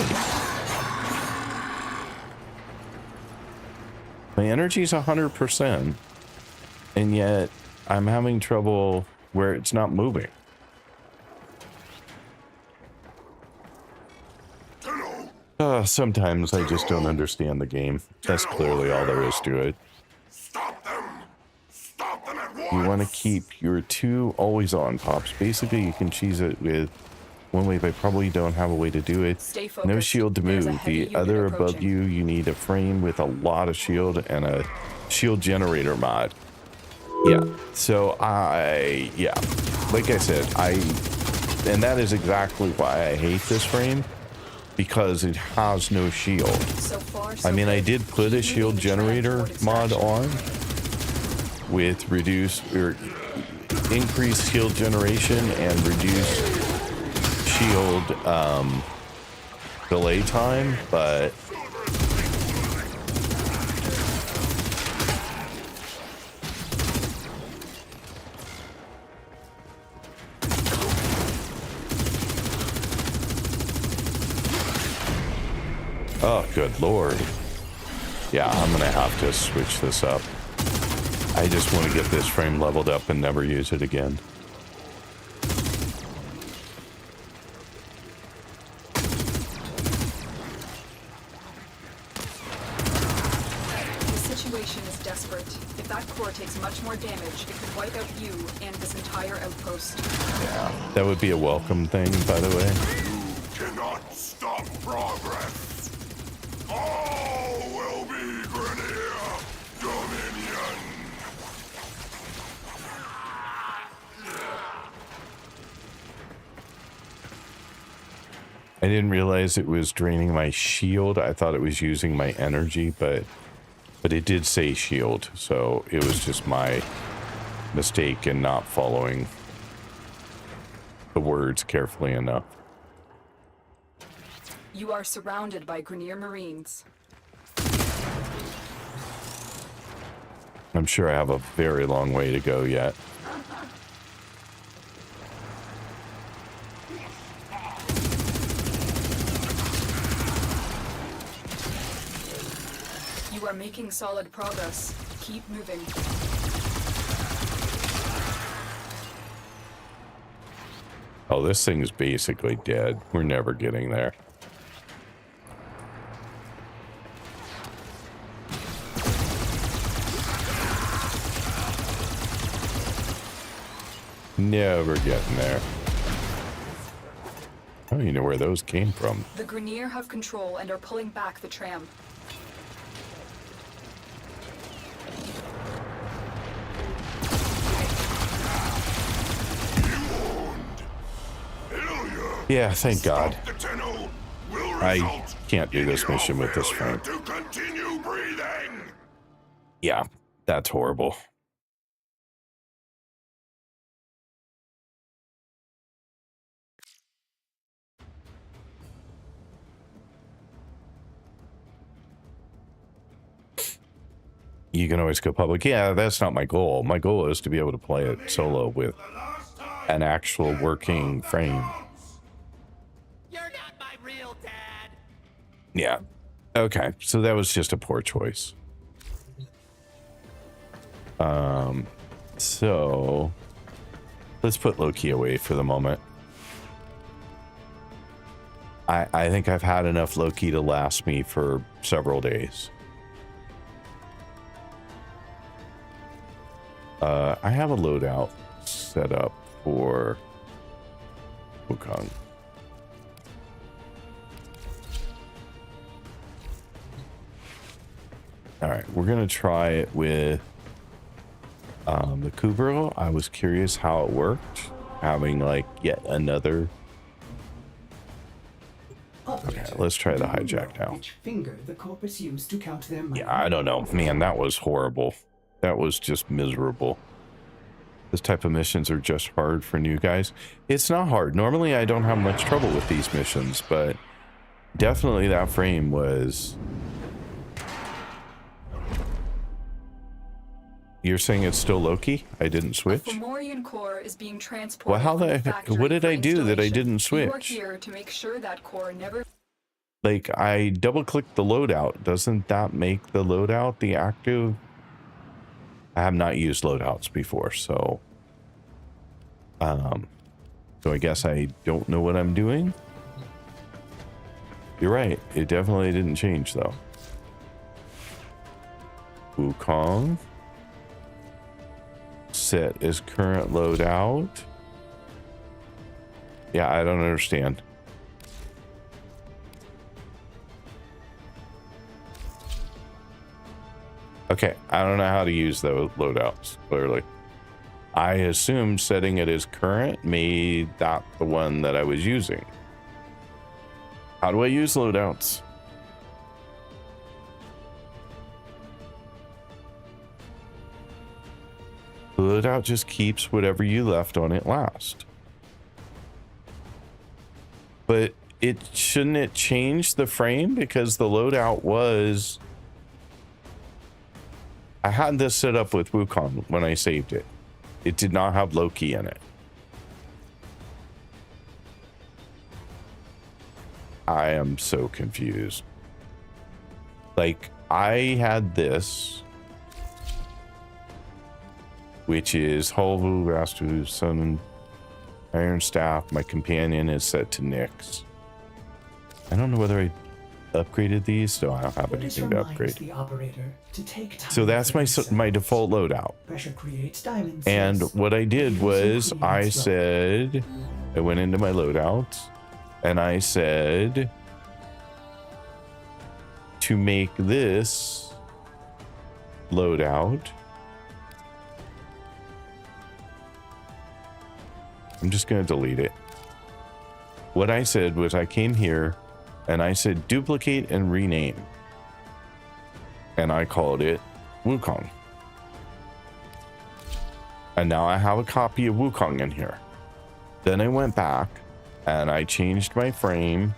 My energy's 100%, and yet I'm having trouble where it's not moving. Sometimes I just don't understand the game. That's clearly all there is to it. Stop them! Stop them at once! You want to keep your two always on pops. Basically, you can cheese it with one way, but I probably don't have a way to do it. Stay focused. No shield to There's a move. heavy The unit other above approaching. you need a frame with a lot of shield and a shield generator mod. Yeah. So yeah, like I said, and that is exactly why I hate this frame, because it has no shield. So far, so I mean, I good. did put a Keep shield moving the tram generator toward mod extraction. on with reduce or increased shield generation and reduce shield delay time, but oh, good lord. Yeah, I'm gonna have to switch this up. I just want to get this frame leveled up and never use it again. The situation is desperate. If that core takes much more damage, it could wipe out you and this entire outpost. Yeah, that would be a welcome thing, by the way. You cannot stop progress! All will be Grenier Dominion! I didn't realize it was draining my shield. I thought it was using my energy, but it did say shield, so it was just my mistake in not following the words carefully enough. You are surrounded by Grenier Marines. I'm sure I have a very long way to go yet. You are making solid progress. Keep moving. Oh, this thing's basically dead. We're never getting there. Never getting there. I don't even know where those came from. The Grenier have control and are pulling back the tram. Yeah, thank God. The Tenno will I result can't do in this your mission with this failure frame. to continue breathing. Yeah, that's horrible. You can always go public. Yeah, that's not my goal. My goal is to be able to play it solo with an actual working frame. You're not my real dad. Yeah. Okay, so that was just a poor choice. So let's put Loki away for the moment. I think I've had enough Loki to last me for several days. I have a loadout set up for Wukong. All right, we're gonna try it with the Kubro. I was curious how it worked, having like yet another. Okay, let's try the hijack now. Which finger the corpus used to count their money. Yeah, I don't know, man. That was horrible. That was just miserable. This type of missions are just hard for new guys. It's not hard. Normally, I don't have much trouble with these missions, but definitely that frame was. You're saying it's still Loki? I didn't switch? A Fomorian core is being transported. Well, how from the factory what did for I do that I installation. didn't You are switch? here to make sure that core never. Like, I double-clicked the loadout. Doesn't that make the loadout the active? I have not used loadouts before, so I guess I don't know what I'm doing. You're right. It definitely didn't change, though. Wukong. Set is current loadout. Yeah, I don't understand. Okay, I don't know how to use those loadouts, clearly. I assumed setting it as current made that the one that I was using. How do I use loadouts? The loadout just keeps whatever you left on it last. But shouldn't it change the frame? Because the loadout was... I had this set up with Wukong when I saved it. It did not have Loki in it. I am so confused. Like, I had this, which is Holvu, Rastu, Sun, Iron Staff. My companion is set to Nyx. I don't know whether I upgraded these, so I don't have anything to upgrade. The operator to take time So that's my default loadout. Pressure creates diamonds. And what I did was I said, I went into my loadout and I said to make this loadout, I'm just going to delete it. What I said was I came here and I said duplicate and rename. And I called it Wukong. And now I have a copy of Wukong in here. Then I went back and I changed my frame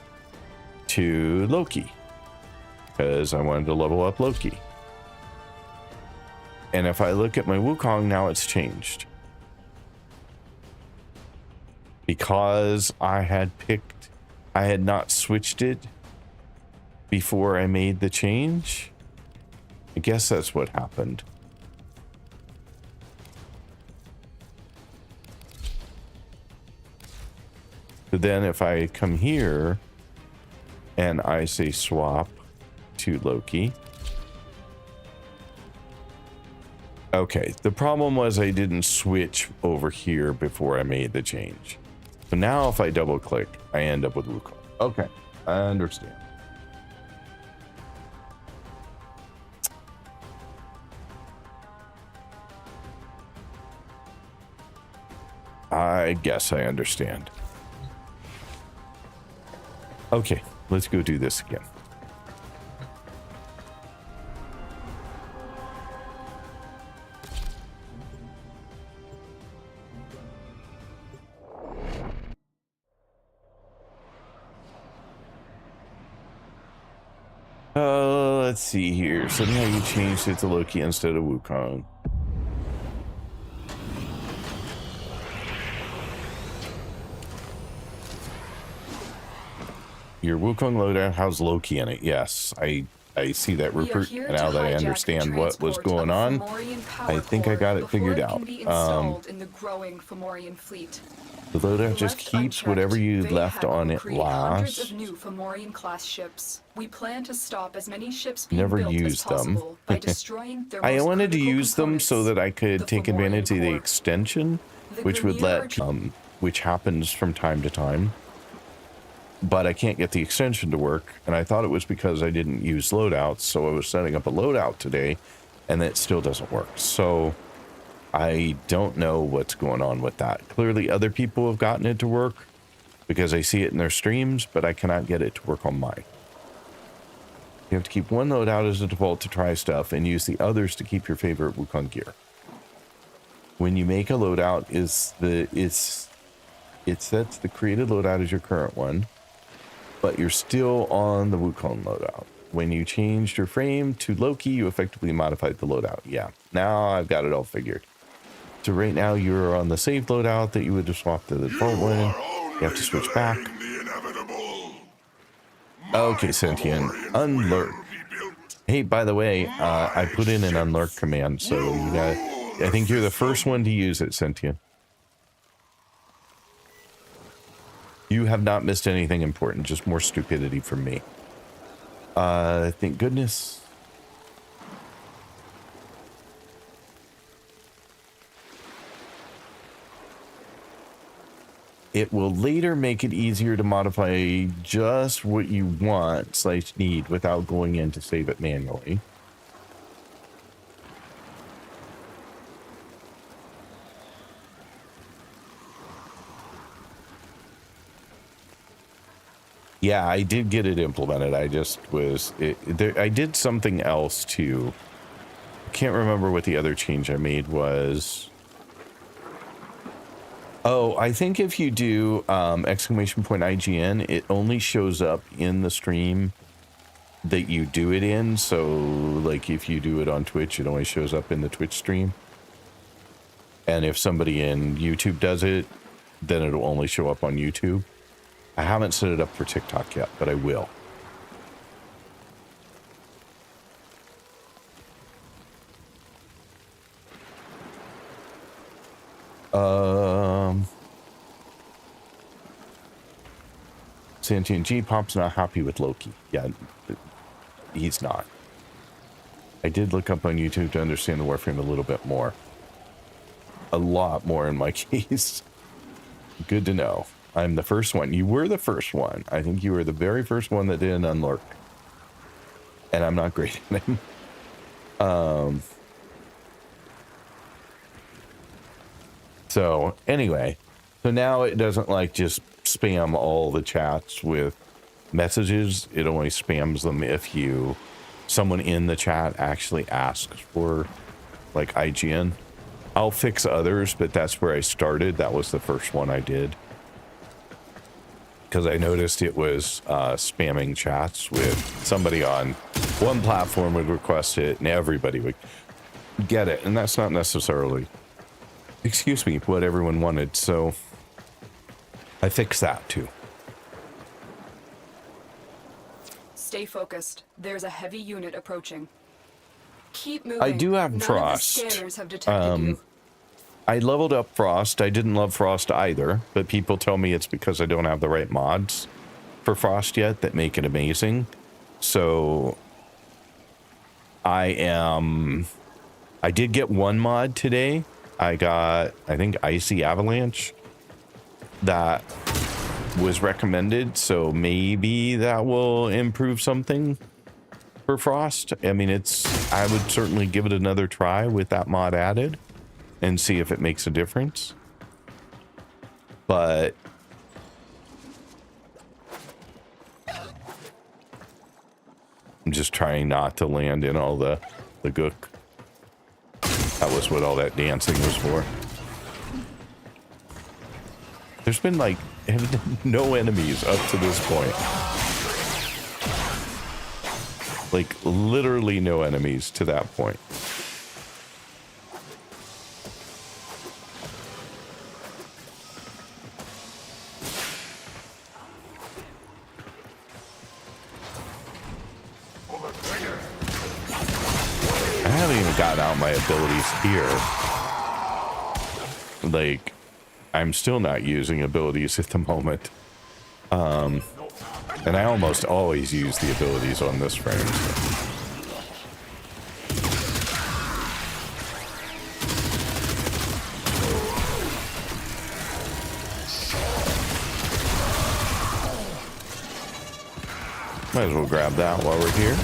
to Loki because I wanted to level up Loki. And if I look at my Wukong now, it's changed. Because I had not switched it before I made the change. I guess that's what happened. But then if I come here and I say swap to Loki. Okay, the problem was I didn't switch over here before I made the change. So now if I double click, I end up with Wukong. Okay, I understand. I guess I understand. Okay, let's go do this again. Let's see here. So now you changed it to Loki instead of Wukong. Your Wukong loadout has Loki in it. Yes, I see that, Rupert. And now that I understand what was going on, I think I got it figured out. In the growing Fomorian fleet. The loadout just keeps whatever you left on it last. Of new Fomorian class ships. We plan to stop as many ships being Never built used as possible by destroying their I most wanted to critical use them so that I could take advantage of the core. extension, The which would Grenier let which happens from time to time. But I can't get the extension to work, and I thought it was because I didn't use loadouts, so I was setting up a loadout today, and it still doesn't work. So I don't know what's going on with that. Clearly other people have gotten it to work because I see it in their streams, but I cannot get it to work on mine. You have to keep one loadout as a default to try stuff and use the others to keep your favorite Wukong gear. When you make a loadout, it sets the created loadout as your current one, but you're still on the Wukong loadout. When you changed your frame to Loki, you effectively modified the loadout. Yeah, now I've got it all figured. So right now you're on the saved loadout that you would have swapped to the default one. You have to switch back. Okay, Sentient. Unlurk. Hey, by the way, I put in an unlurk command, so you got. I think you're the first one to use it, Sentient. You have not missed anything important, just more stupidity from me. Thank goodness. It will later make it easier to modify just what you want / need without going in to save it manually. Yeah, I did get it implemented. I just was... I did something else, too. I can't remember what the other change I made was. Oh, I think if you do !IGN, it only shows up in the stream that you do it in. So, like, if you do it on Twitch, it only shows up in the Twitch stream. And if somebody in YouTube does it, then it'll only show up on YouTube. I haven't set it up for TikTok yet, but I will. Sentient G Pop's not happy with Loki. Yeah, he's not. I did look up on YouTube to understand the Warframe a little bit more. A lot more in my case. Good to know. I'm the first one. You were the first one. I think you were the very first one that did an unlurk. And I'm not great at him. So anyway, so now it doesn't like just spam all the chats with messages. It only spams them if someone in the chat actually asks for like IGN. I'll fix others, but that's where I started. That was the first one I did. Because I noticed it was spamming chats with somebody on one platform would request it and everybody would get it. And that's not necessarily, excuse me, what everyone wanted. So I fixed that too. Stay focused. There's a heavy unit approaching. Keep moving. I do have Frost. None of the scanners have detected you. I leveled up Frost. I didn't love Frost either, but people tell me it's because I don't have the right mods for Frost yet that make it amazing. So I am I did get one mod today. I got, I think, Icy Avalanche that was recommended, so maybe that will improve something for Frost. I mean, I would certainly give it another try with that mod added and see if it makes a difference. But I'm just trying not to land in all the gook. That was what all that dancing was for. There's been like no enemies up to this point. Like literally no enemies to that point. I haven't even gotten out my abilities here. Like, I'm still not using abilities at the moment. And I almost always use the abilities on this frame. So. Might as well grab that while we're here.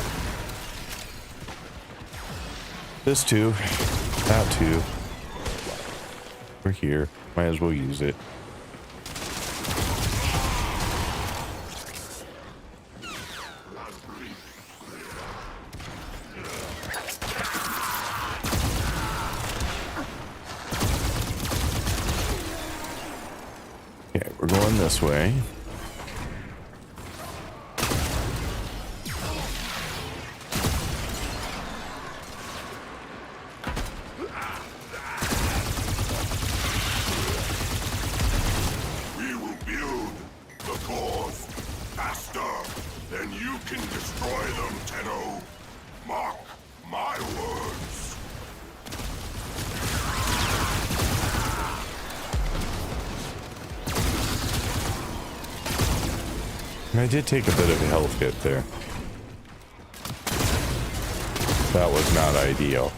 This too. That too. We're here. Might as well use it. Okay, we're going this way. I did take a bit of a health hit there. That was not ideal.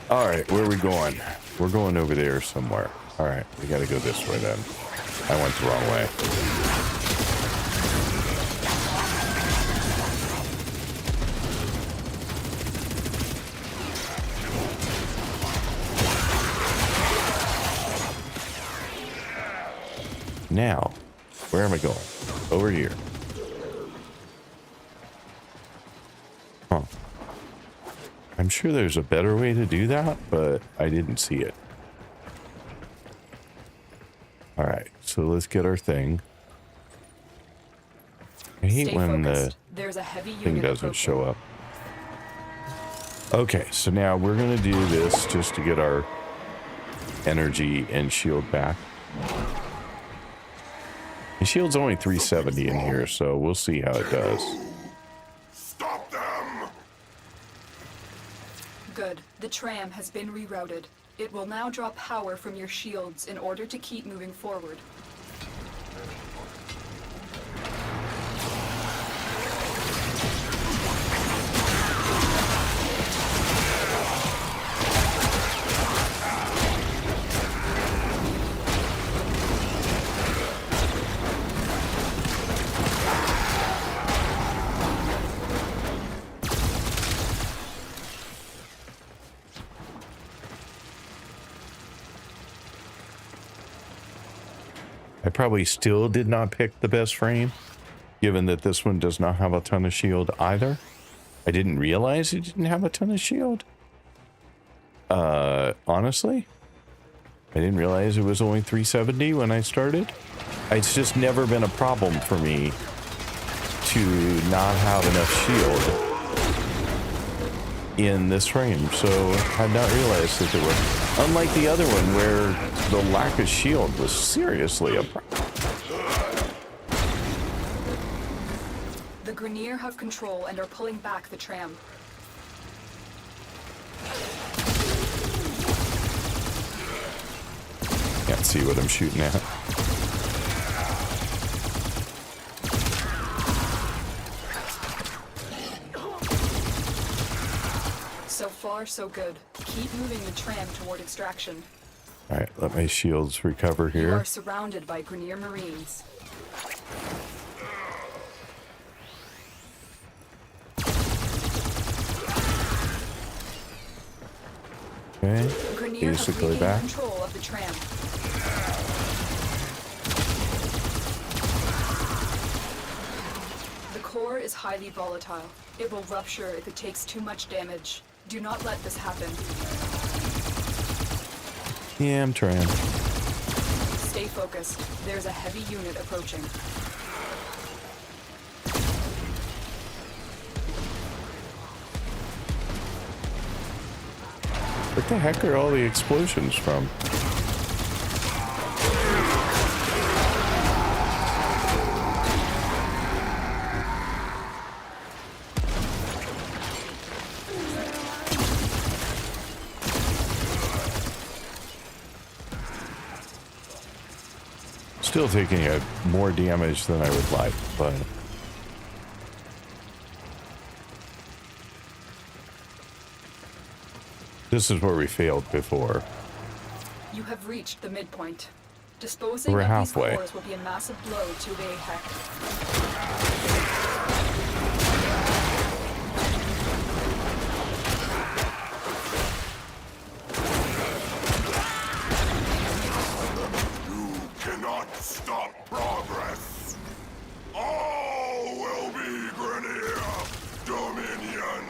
All right, where are we going? We're going over there somewhere. All right, we got to go this way then. I went the wrong way. Now, where am I going? Over here. Huh. I'm sure there's a better way to do that, but I didn't see it. All right, so let's get our thing. I hate when the thing doesn't show up. Okay, so now we're going to do this just to get our energy and shield back. The shield's only 370 in here, so we'll see how it does. Stop them! Good. The tram has been rerouted. It will now draw power from your shields in order to keep moving forward. I probably still did not pick the best frame, given that this one does not have a ton of shield either. I didn't realize it didn't have a ton of shield. Honestly, I didn't realize it was only 370 when I started. It's just never been a problem for me to not have enough shield in this frame, so I had not realized that there were, unlike the other one where the lack of shield was seriously a problem. The Grenier have control and are pulling back the tram. Can't see what I'm shooting at. So far, so good. Keep moving the tram toward extraction. All right, let my shields recover You here. are surrounded by Grenier Marines. Okay, Grenier have basically regained back. control of the tram. The core is highly volatile. It will rupture if it takes too much damage. Do not let this happen. Yeah, I'm trying. Stay focused. There's a heavy unit approaching. What the heck are all the explosions from? Still taking more damage than I would like, but this is where we failed before. You have reached the midpoint. Disposing We're of halfway. these cores will be a massive blow to the AHEC. You cannot stop progress. All will be Grenier Dominion.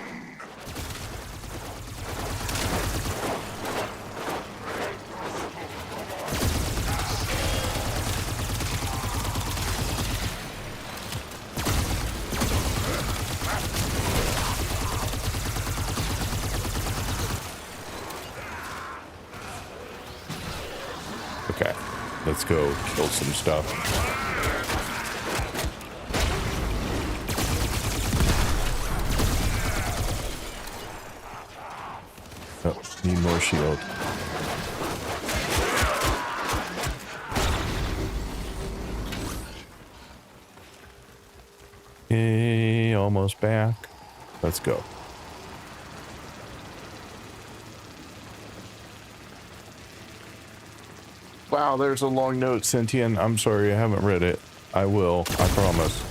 Okay, let's go kill some stuff. Oh, need more shield. Okay, almost back. Let's go. Wow, there's a long note, Sentient. I'm sorry, I haven't read it. I will, I promise.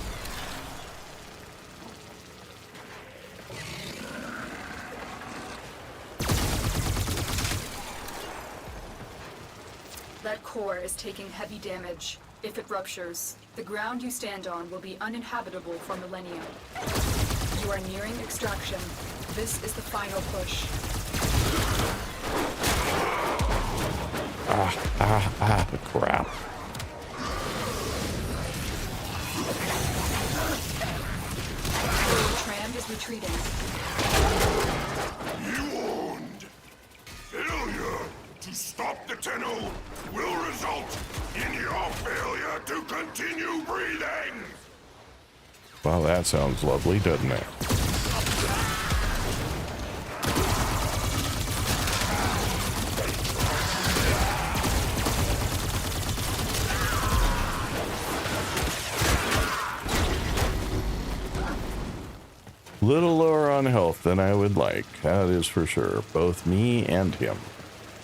That core is taking heavy damage. If it ruptures, the ground you stand on will be uninhabitable for millennia. You are nearing extraction. This is the final push. Crap. The tram is retreating. You warned. Failure to stop the Tenno will result in your failure to continue breathing. Well, that sounds lovely, doesn't it? Little lower on health than I would like, that is for sure. Both me and him.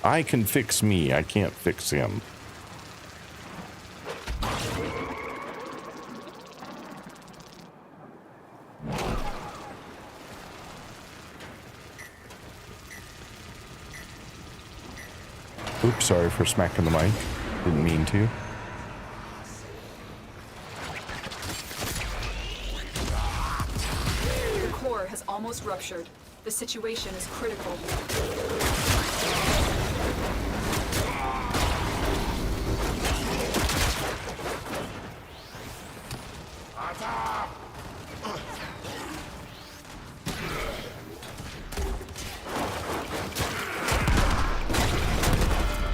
I can fix me, I can't fix him. Oops, sorry for smacking the mic. Didn't mean to. The core has almost ruptured. The situation is critical.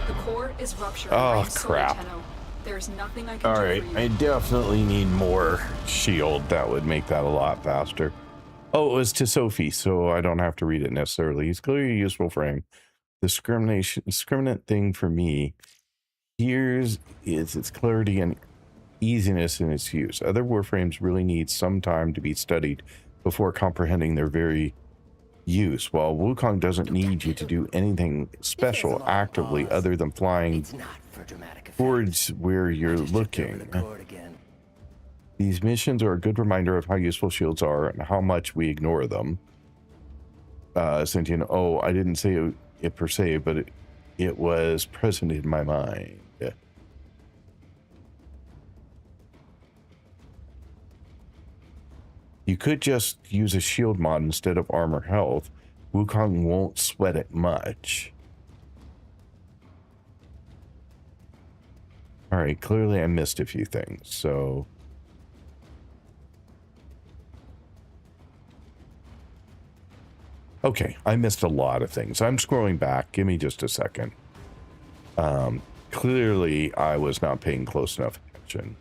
The core is ruptured. Oh, I'm sorry, crap. Tenno. There's nothing I can All do right, for you. I definitely need more shield. That would make that a lot faster. Oh, it was to Sophie, so I don't have to read it necessarily. He's clearly useful for him. Discriminant thing for me. Here's its clarity and easiness in its use. Other warframes really need some time to be studied before comprehending their very use, while Wukong doesn't need you to do anything special actively other than flying towards where you're looking. These missions are a good reminder of how useful shields are and how much we ignore them. Sentient, oh, I didn't say it per se, but it was present in my mind. You could just use a shield mod instead of armor health. Wukong won't sweat it much. Alright, clearly I missed a few things, so... Okay, I missed a lot of things. I'm scrolling back. Give me just a second. Clearly I was not paying close enough attention.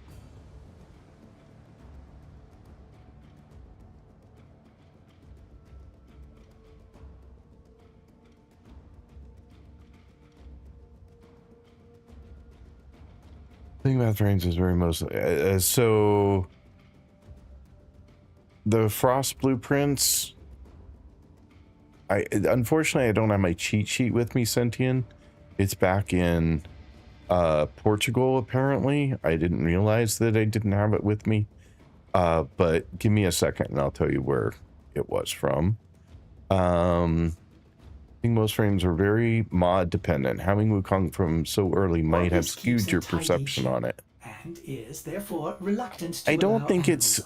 Thing about frames is very most so the frost blueprints. Unfortunately I don't have my cheat sheet with me, Sentient. It's back in Portugal apparently. I didn't realize that I didn't have it with me. But give me a second and I'll tell you where it was from. I think most frames are very mod dependent. Having Wukong from so early might have skewed your perception on it. And is therefore reluctant to I don't think it's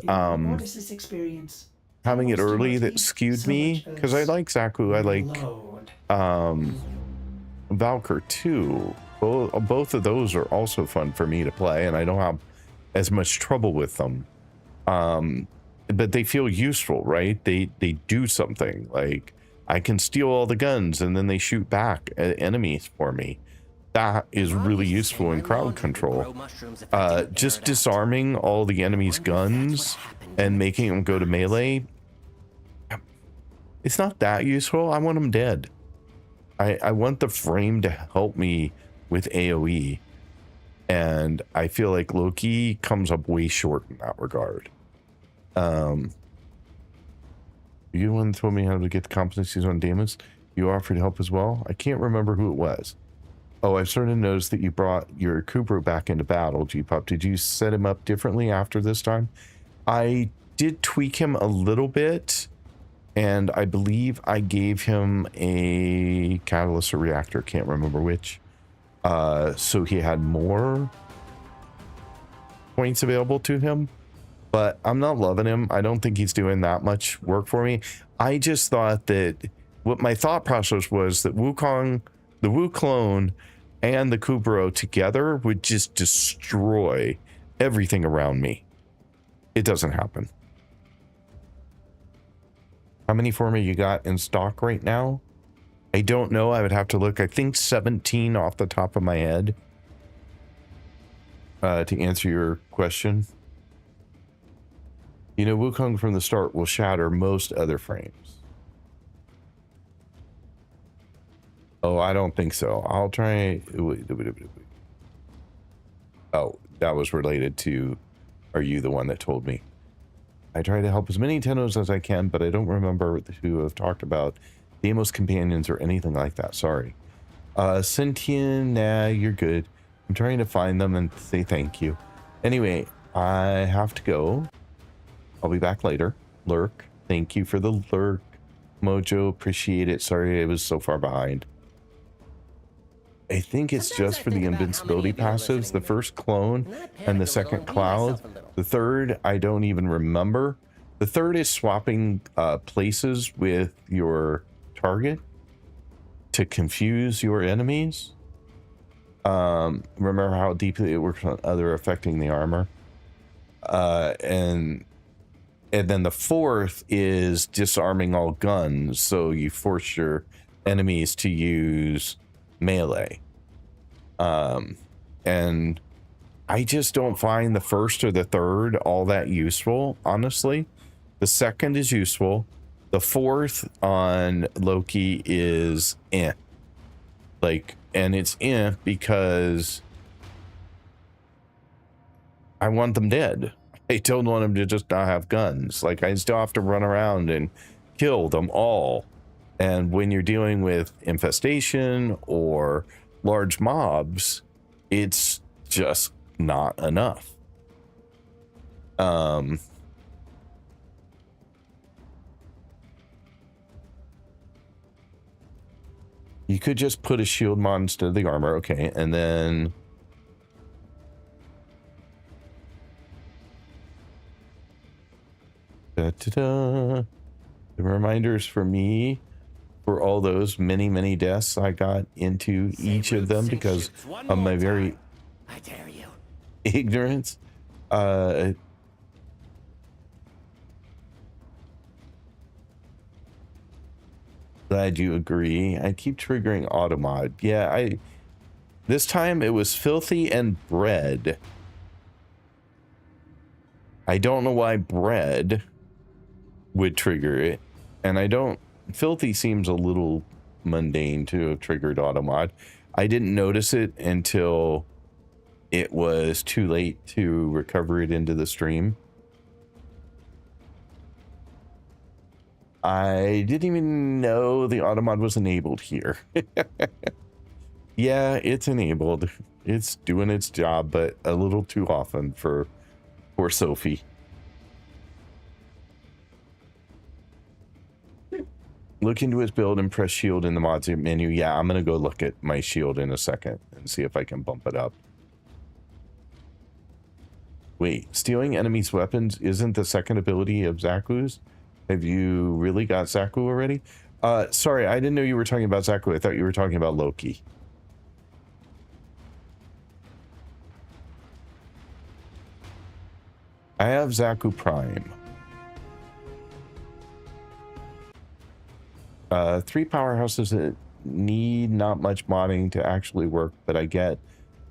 this experience having it early that skewed me, because I like Zaku, I like Valkyr too. Both of those are also fun for me to play, and I don't have as much trouble with them. But they feel useful, right? They do something. Like, I can steal all the guns and then they shoot back at enemies for me. That is really useful in crowd control. Just disarming all the enemies' guns and making them go to melee, it's not that useful. I want them dead. I want the frame to help me with AoE. And I feel like Loki comes up way short in that regard. You the one that told me how to get the competencies on demons. You offered help as well. I can't remember who it was. Oh, I've sort of noticed that you brought your Kubro back into battle, G-Pop. Did you set him up differently after this time? I did tweak him a little bit, and I believe I gave him a catalyst or reactor. Can't remember which. So he had more points available to him. But I'm not loving him. I don't think he's doing that much work for me. I just thought that what my thought process was that Wukong, the Wu clone, and the Kubro together would just destroy everything around me. It doesn't happen. How many former you got in stock right now? I don't know. I would have to look. I think 17 off the top of my head. To answer your question. You know, Wukong from the start will shatter most other frames. Oh, I don't think so. I'll try. Oh, that was related to, are you the one that told me? I try to help as many Tennos as I can, but I don't remember who have talked about Deimos companions or anything like that. Sorry. Sentient, nah, you're good. I'm trying to find them and say thank you. Anyway, I have to go. I'll be back later. Lurk, thank you for the lurk. Mojo, appreciate it. Sorry I was so far behind. I think it's just for the invincibility passives. The first clone and the second cloud. The third, I don't even remember. The third is swapping places with your target to confuse your enemies. Remember how deeply it works on other affecting the armor. And then the fourth is disarming all guns, so you force your enemies to use melee. And I just don't find the first or the third all that useful, honestly. The second is useful. The fourth on Loki is Like, and it's because I want them dead. I don't want them to just not have guns. Like, I still have to run around and kill them all. And when you're dealing with infestation or large mobs, it's just not enough. You could just put a shield mod instead of the armor, okay, and then the reminders for me for all those many deaths I got into each of them because of my very I dare you. ignorance. Glad you agree. I keep triggering automod. Yeah, this time it was filthy and bread. I don't know why bread would trigger it, and I don't. Filthy seems a little mundane to have triggered automod. I didn't notice it until it was too late to recover it into the stream. I didn't even know the automod was enabled here. Yeah, it's enabled. It's doing its job, but a little too often for poor Sophie. Look into his build and press shield in the mods menu. Yeah, I'm going to go look at my shield in a second and see if I can bump it up. Wait, stealing enemies' weapons isn't the second ability of Zaku's? Have you really got Zaku already? Sorry, I didn't know you were talking about Zaku. I thought you were talking about Loki. I have Zaku Prime. 3 powerhouses that need not much modding to actually work, but I get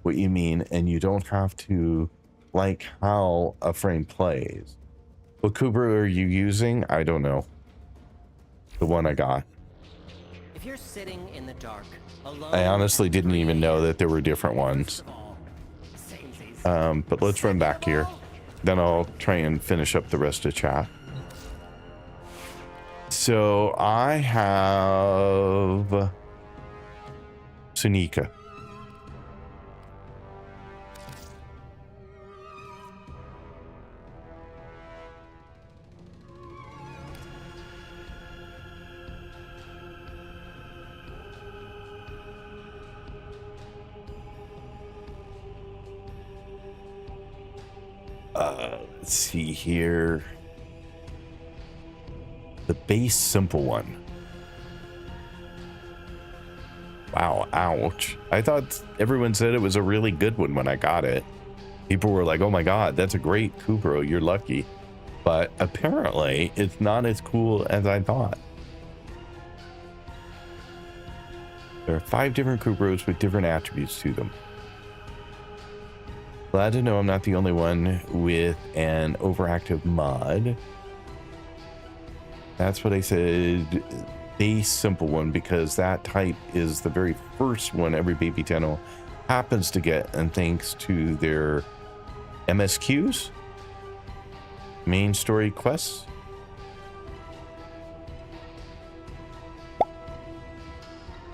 what you mean, and you don't have to like how a frame plays. What Kubra are you using? I don't know. The one I got. If you're sitting in the dark, alone, I honestly didn't even know that there were different ones. But let's run back here. Then I'll try and finish up the rest of chat. So I have Sunika. Let's see here. The base simple one. Wow, ouch. I thought everyone said it was a really good one when I got it. People were like, oh my god, that's a great Kubro, you're lucky. But apparently, it's not as cool as I thought. There are 5 different Kubros with different attributes to them. Glad to know I'm not the only one with an overactive mod. That's what I said, base simple one, because that type is the very first one every baby Tenno happens to get, and thanks to their MSQs, main story quests.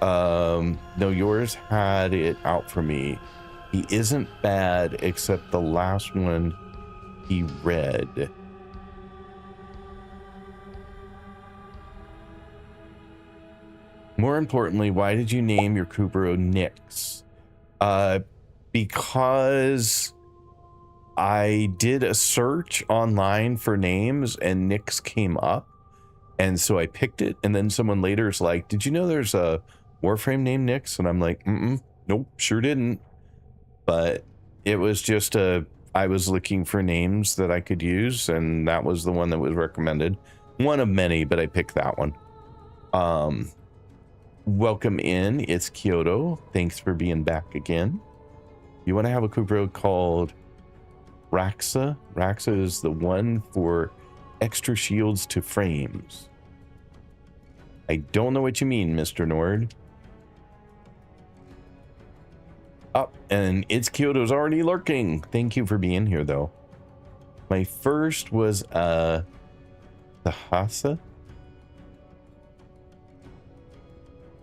No, yours had it out for me. He isn't bad, except the last one he read. More importantly, why did you name your Kubro Nyx? Because I did a search online for names and Nyx came up. And so I picked it. And then someone later is like, did you know there's a Warframe named Nyx? And I'm like, nope, sure didn't. But it was just I was looking for names that I could use, and that was the one that was recommended. One of many, but I picked that one. Welcome in, it's Kyoto. Thanks for being back again. You want to have a Kubro called Raxa? Raxa is the one for extra shields to frames. I don't know what you mean, Mr. Nord. Up, and it's Kyoto's already lurking. Thank you for being here, though. My first was the Hasa.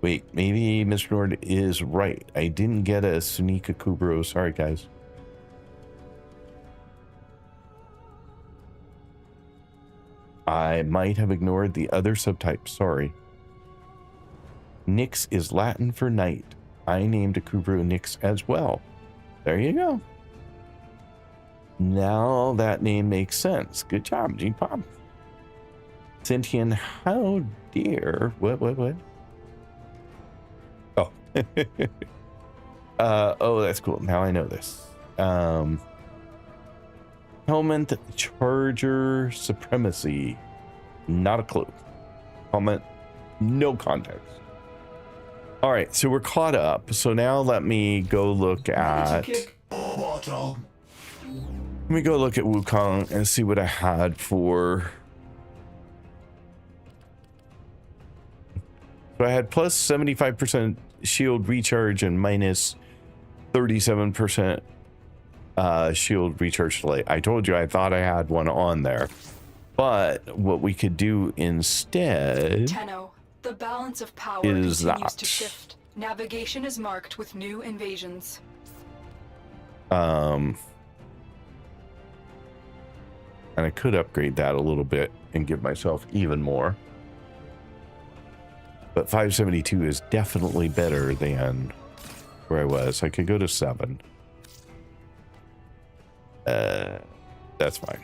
Wait, maybe Mr. Nord is right. I didn't get a Sunika Kubro. Sorry, guys. I might have ignored the other subtype. Sorry. Nyx is Latin for night. I named a Kubro Nyx as well. There you go. Now that name makes sense. Good job, G-Pop. Sentient, how dear. What? Oh. Oh, that's cool. Now I know this. Helmet Charger Supremacy. Not a clue. Comment. No context. All right, so we're caught up. So now let me go look at... Let me go look at Wukong and see what I had for... So I had plus 75% shield recharge and minus 37% shield recharge delay. I told you I thought I had one on there. But what we could do instead... Tenno, the balance of power is continues to shift. Navigation is marked with new invasions. And I could upgrade that a little bit and give myself even more. But 572 is definitely better than where I was. I could go to 7. That's fine.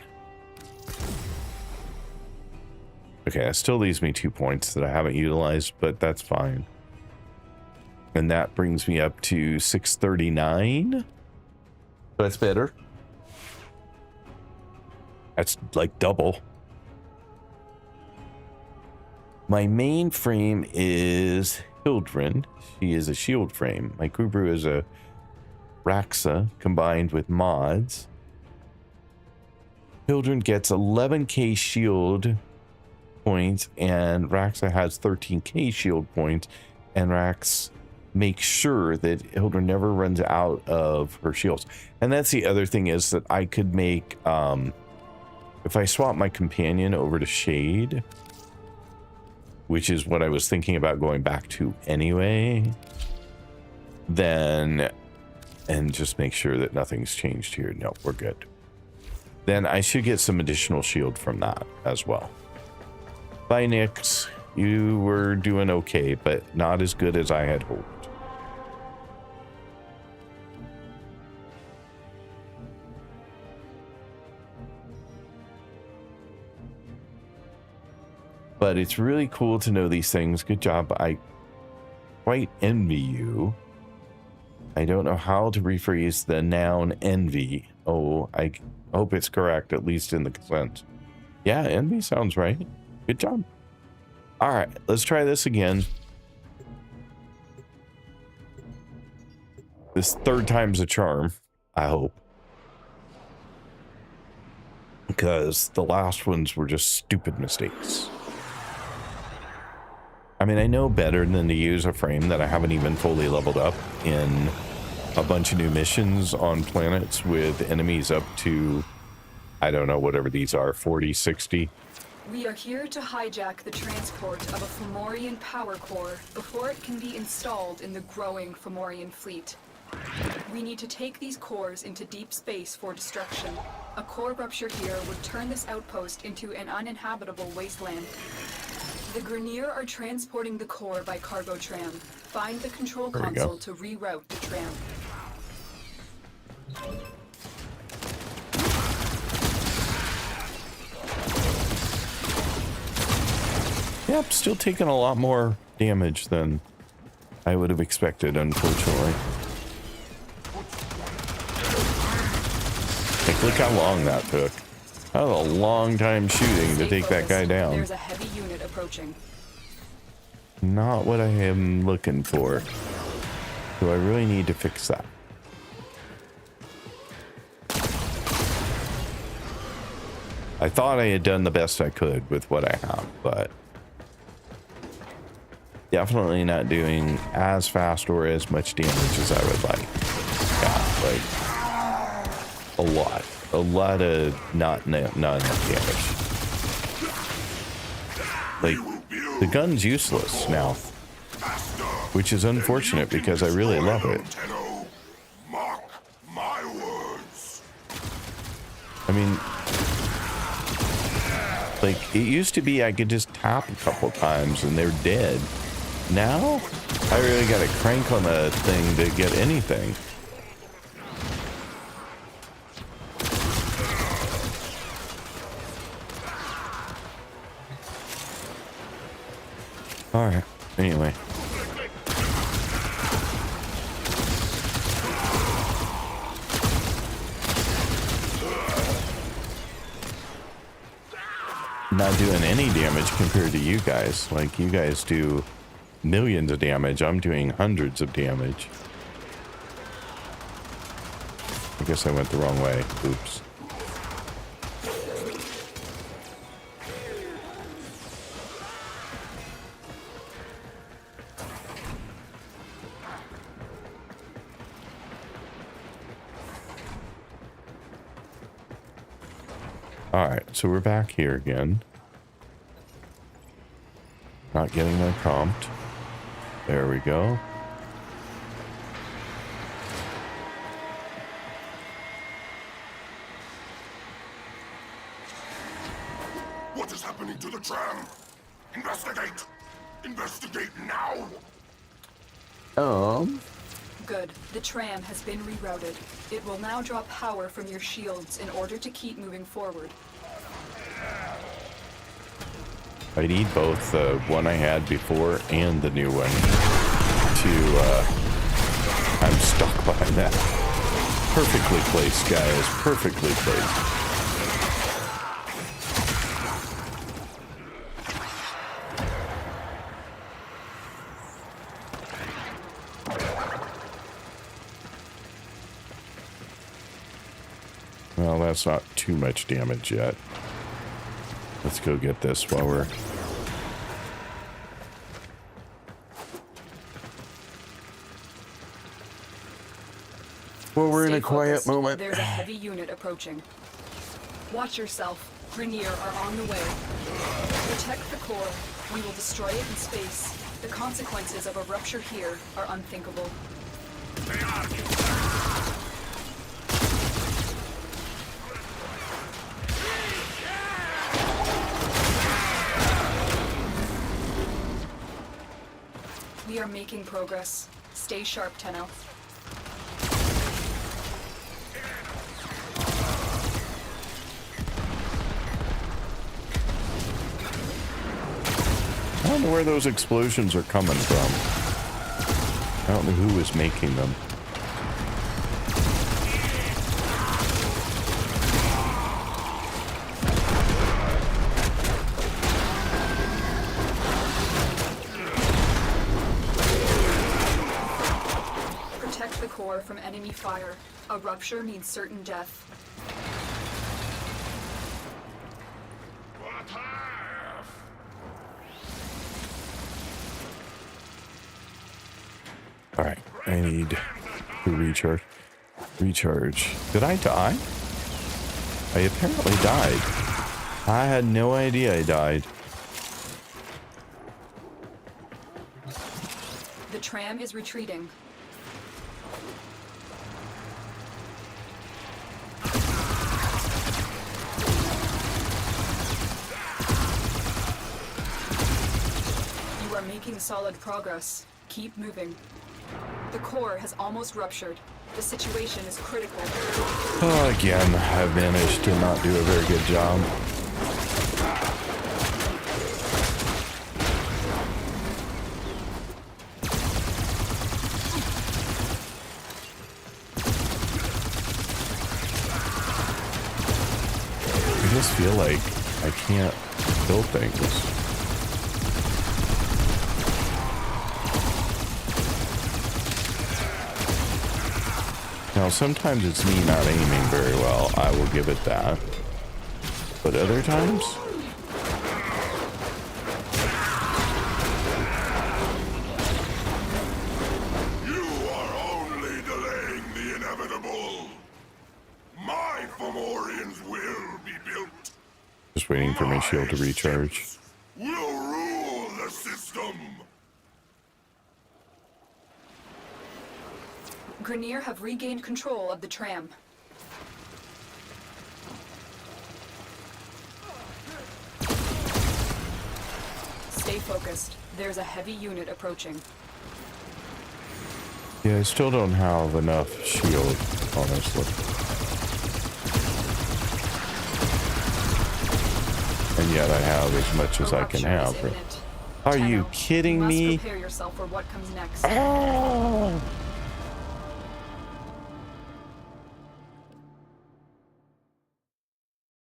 Okay, that still leaves me 2 points that I haven't utilized, but that's fine. And that brings me up to 639. That's better. That's like double. My main frame is Hildren. She is a shield frame. My Kubru is a Raxa combined with mods. Hildren gets 11k shield points and Raxa has 13k shield points, and Rax makes sure that Hildren never runs out of her shields. And that's the other thing, is that I could make if I swap my companion over to Shade, which is what I was thinking about going back to anyway, then, and just make sure that nothing's changed here. No, we're good. Then I should get some additional shield from that as well. Bye, Nyx. You were doing okay, but not as good as I had hoped. But it's really cool to know these things. Good job. I quite envy you. I don't know how to rephrase the noun envy. Oh, I hope it's correct, at least in the sense. Yeah, envy sounds right. Good job. All right, let's try this again. This third time's a charm, I hope. Because the last ones were just stupid mistakes. I mean, I know better than to use a frame that I haven't even fully leveled up in a bunch of new missions on planets with enemies up to, I don't know, whatever these are, 40, 60. We are here to hijack the transport of a Fomorian power core before it can be installed in the growing Fomorian fleet. We need to take these cores into deep space for destruction. A core rupture here would turn this outpost into an uninhabitable wasteland. The Grenier are transporting the core by cargo tram. Find the control console to reroute the tram. Yep, still taking a lot more damage than I would have expected, unfortunately. Like, look how long that took. That was a long time shooting to take that guy down. There's a heavy unit approaching. Not what I am looking for. So I really need to fix that. I thought I had done the best I could with what I have, but definitely not doing as fast or as much damage as I would like. like a lot of not enough damage. Like the gun's useless now, which is unfortunate because I really love it. Mark my words. I mean, like it used to be I could just tap a couple times and they're dead. Now I really got to crank on the thing to get anything. All right. Anyway. Not doing any damage compared to you guys. Like you guys do millions of damage. I'm doing hundreds of damage. I guess I went the wrong way. Oops. Alright, so we're back here again. Not getting my prompt. There we go. What is happening to the tram? Investigate! Investigate now! Good. The tram has been rerouted. It will now draw power from your shields in order to keep moving forward. I need both the one I had before and the new one I'm stuck behind that. Perfectly placed, guys. Perfectly placed. Well, that's not too much damage yet. Let's go get this while we're... in a quiet moment. There's a heavy unit approaching. Watch yourself. Grenier are on the way. Protect the core. We will destroy it in space. The consequences of a rupture here are unthinkable. We are making progress. Stay sharp, Tenno. I don't know where those explosions are coming from. I don't know who is making them. Protect the core from enemy fire. A rupture means certain death. Alright, I need to recharge. Did I die? I apparently died. I had no idea I died. The tram is retreating. You are making solid progress. Keep moving. The core has almost ruptured. The situation is critical. Oh, again, I've managed to not do a very good job. I just feel like I can't kill things. Now, sometimes it's me not aiming very well. I will give it that. But other times... You are only delaying the inevitable. Fomorians will be built. Just waiting for my shield to recharge. We'll rule the system. Grenier have regained control of the tram. Stay focused. There's a heavy unit approaching. Yeah, I still don't have enough shield, honestly. And yet I have as much as I can have. Are you kidding me? Prepare yourself for what comes next. Oh!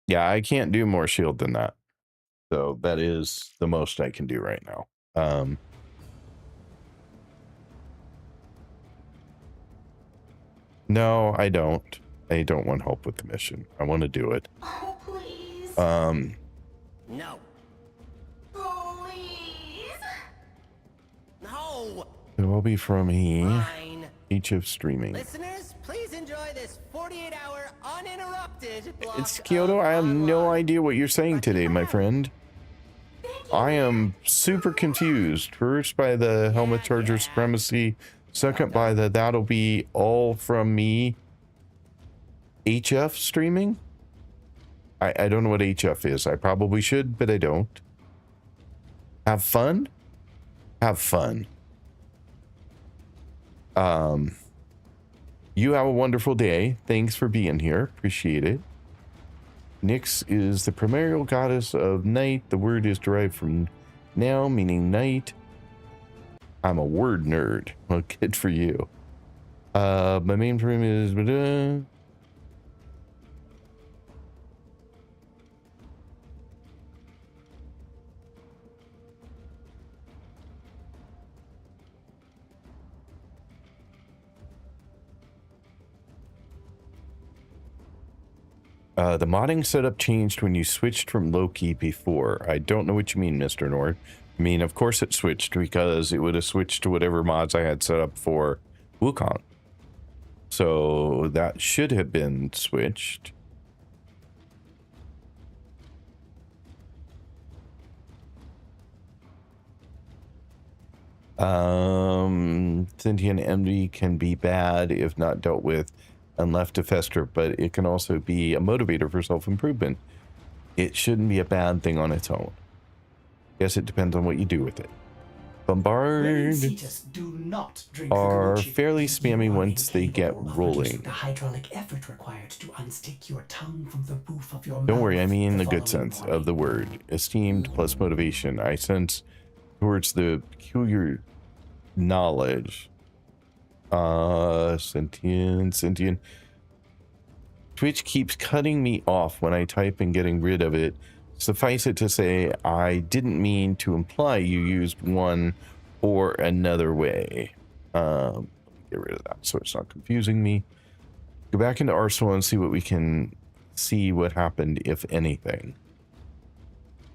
Yeah, I can't do more shield than that. So that is the most I can do right now. No, I don't. I don't want help with the mission. I want to do it. Oh, please. No. Please. No. It will be from Fine. each of streaming. Listeners, please enjoy this 48-hour uninterrupted block It's Kyoto. I have no idea what you're saying today, my friend. I am super confused. First by the helmet charger supremacy. Second by the that'll be all from me. HF streaming? I don't know what HF is. I probably should, but I don't. Have fun? Have fun. You have a wonderful day. Thanks for being here. Appreciate it. Nyx is the primordial goddess of night. The word is derived from now, meaning night. I'm a word nerd. Well, good for you. My main frame is... the modding setup changed when you switched from Loki before. I don't know what you mean, Mr. Nord. I mean, of course it switched because it would have switched to whatever mods I had set up for Wukong. So that should have been switched. Sentient envy can be bad if not dealt with and left to fester, but it can also be a motivator for self-improvement. It shouldn't be a bad thing on its own. Guess it depends on what you do with it. Bombard do not drink are fairly spammy once they get rolling. The hydraulic effort required to unstick your tongue from the roof of your Don't worry, I mouth mean the the good following sense morning. of the word. Esteemed plus motivation. I sense towards the peculiar knowledge. Sentient. Twitch keeps cutting me off when I type and getting rid of it. Suffice it to say, I didn't mean to imply you used one or another way. Get rid of that so it's not confusing me. Go back into Arsenal and see what we can see what happened, if anything.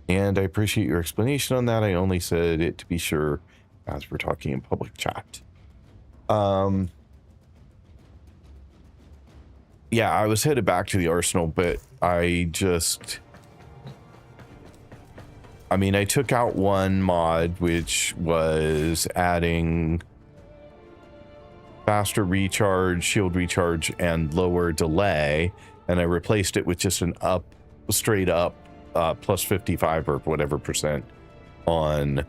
And I appreciate your explanation on that. I only said it to be sure as we're talking in public chat. Yeah, I was headed back to the Arsenal, but I mean, I took out one mod, which was adding faster recharge, shield recharge, and lower delay, and I replaced it with just an straight up plus 55 or whatever percent on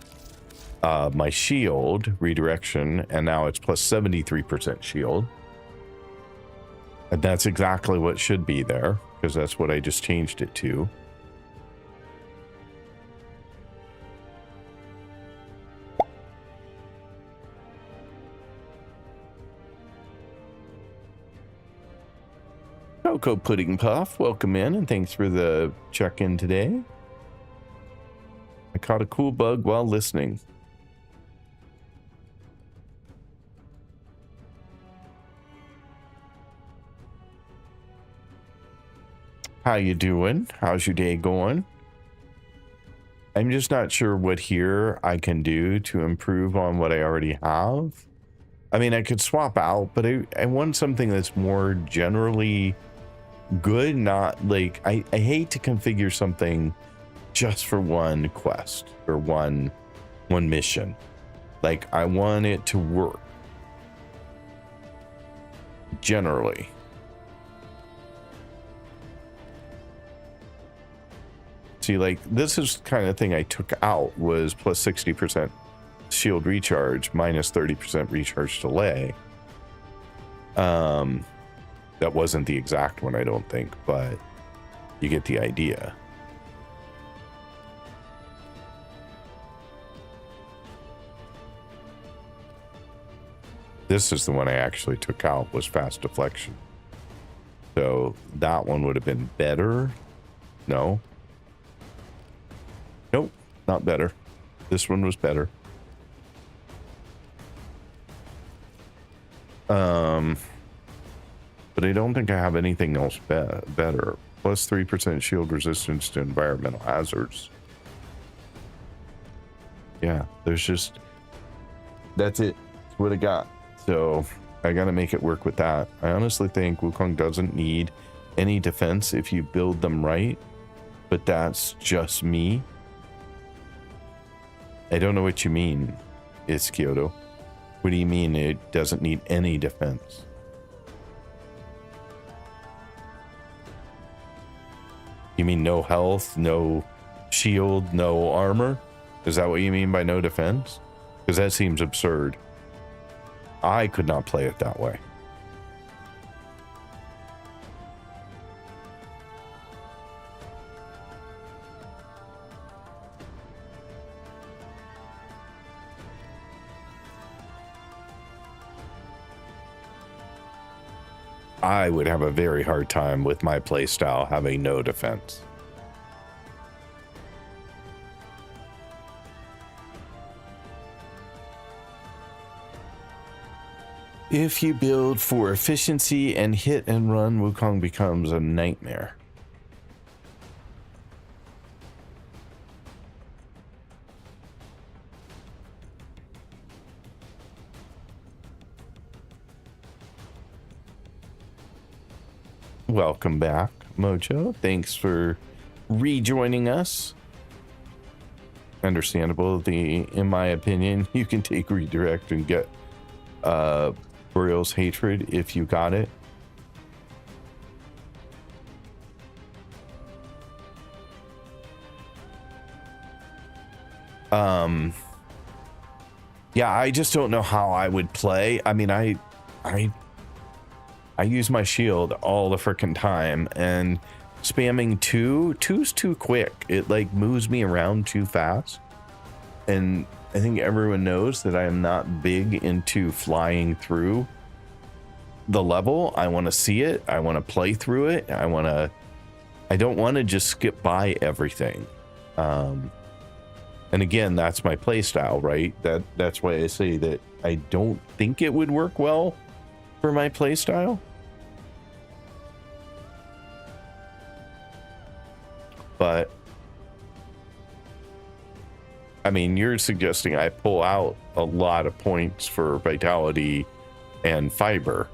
my shield redirection, and now it's plus 73% shield. And that's exactly what should be there, because that's what I just changed it to. Cocoa Pudding Puff, welcome in, and thanks for the check-in today. I caught a cool bug while listening. How you doing? How's your day going? I'm just not sure what here I can do to improve on what I already have. I mean, I could swap out, but I want something that's more generally good, not like I hate to configure something just for one quest or one mission. Like, I want it to work generally. See, like, this is kind of thing I took out was plus 60% shield recharge minus 30% recharge delay. That wasn't the exact one, I don't think, but you get the idea. This is the one I actually took out, was fast deflection. So that one would have been better. No. Nope, not better. This one was better. But I don't think I have anything else better. Plus 3% shield resistance to environmental hazards. Yeah, there's just... That's it. That's what I got. So I gotta make it work with that. I honestly think Wukong doesn't need any defense if you build them right. But that's just me. I don't know what you mean, Iskioto. What do you mean it doesn't need any defense? You mean no health, no shield, no armor? Is that what you mean by no defense? Because that seems absurd. I could not play it that way. I would have a very hard time with my playstyle having no defense. If you build for efficiency and hit and run, Wukong becomes a nightmare. Welcome back, Mojo. Thanks for rejoining us. Understandable. In my opinion, you can take redirect and get Boreal's hatred if you got it. Yeah, I just don't know how I would play. I mean, I use my shield all the frickin' time, and spamming two's too quick. It like moves me around too fast. And I think everyone knows that I am not big into flying through the level. I want to see it. I want to play through it. I don't want to just skip by everything. And again, that's my play style, right? That's why I say that I don't think it would work well for my play style. But I mean, you're suggesting I pull out a lot of points for vitality and fiber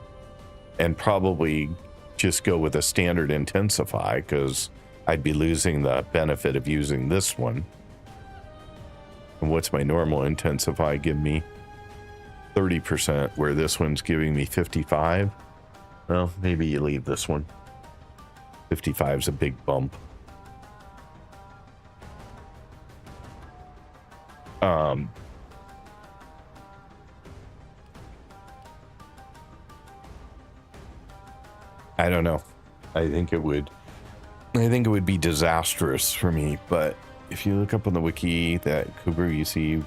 and probably just go with a standard intensify, because I'd be losing the benefit of using this one. And what's my normal intensify give me? 30%, where this one's giving me 55. Well, maybe you leave this one. 55 is a big bump. I don't know. I think it would be disastrous for me, but if you look up on the wiki that Kuber, you see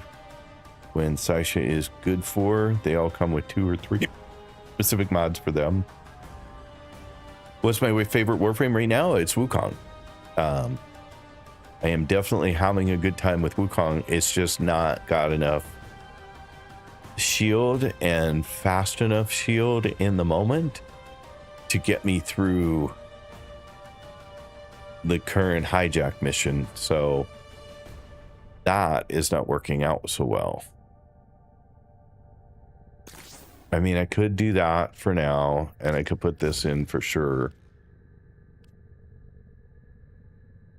when Saisha is good for, they all come with 2 or 3 specific mods for them. What's my favorite Warframe right now? It's Wukong. I am definitely having a good time with Wukong. It's just not got enough shield and fast enough shield in the moment to get me through the current hijack mission. So that is not working out so well. I mean, I could do that for now, and I could put this in for sure.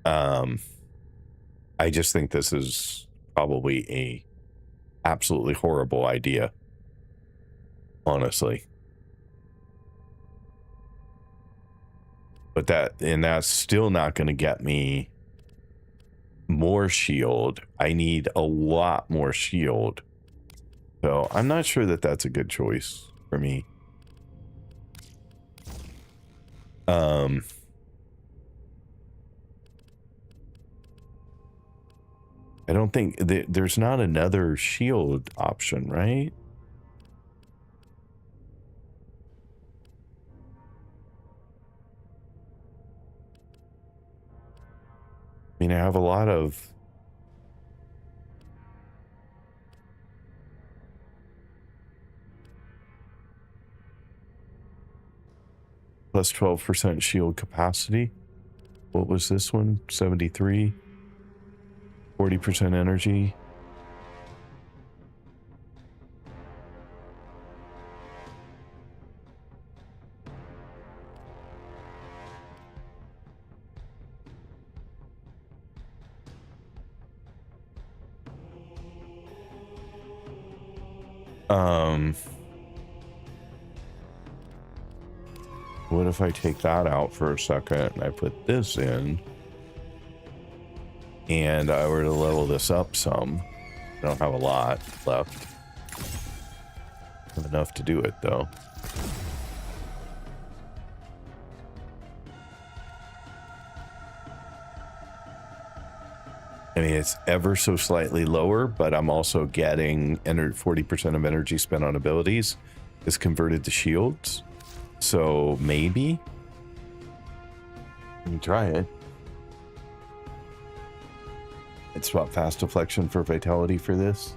I just think this is probably a absolutely horrible idea, honestly. But that's still not going to get me more shield. I need a lot more shield. So I'm not sure that that's a good choice for me. I don't think there's not another shield option, right? I mean, I have a lot of plus 12% shield capacity. What was this one? 73, 40% energy. What if I take that out for a second and I put this in and I were to level this up some? I don't have a lot left. I have enough to do it though. I mean, it's ever so slightly lower, but I'm also getting 40% of energy spent on abilities is converted to shields. So maybe. Let me try it. I'd swap fast deflection for vitality for this.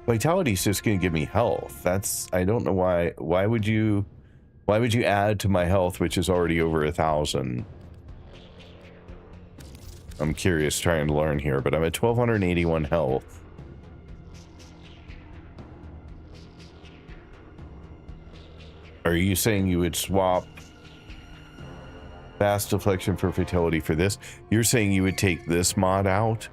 Vitality is just going to give me health. That's, I don't know why. Why would you add to my health, which is already over 1,000? I'm curious, trying to learn here, but I'm at 1,281 health. Are you saying you would swap fast deflection for fatality for this? You're saying you would take this mod out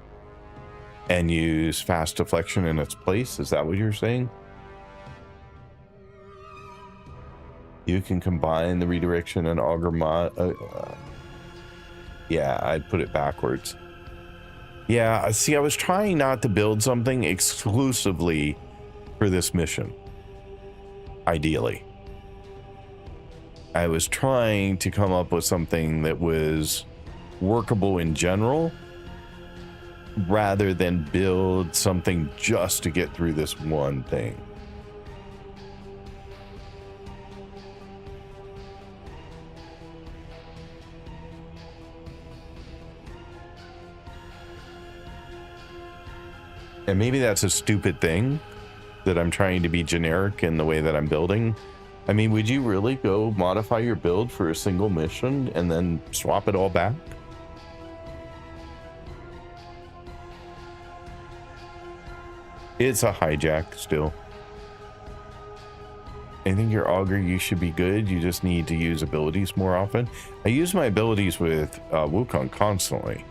and use fast deflection in its place? Is that what you're saying? You can combine the redirection and auger mod. Yeah, I'd put it backwards. Yeah, see, I was trying not to build something exclusively for this mission. Ideally. I was trying to come up with something that was workable in general, rather than build something just to get through this one thing. And maybe that's a stupid thing, that I'm trying to be generic in the way that I'm building. I mean, would you really go modify your build for a single mission and then swap it all back? It's a hijack still. I think your auger, you should be good. You just need to use abilities more often. I use my abilities with Wukong constantly.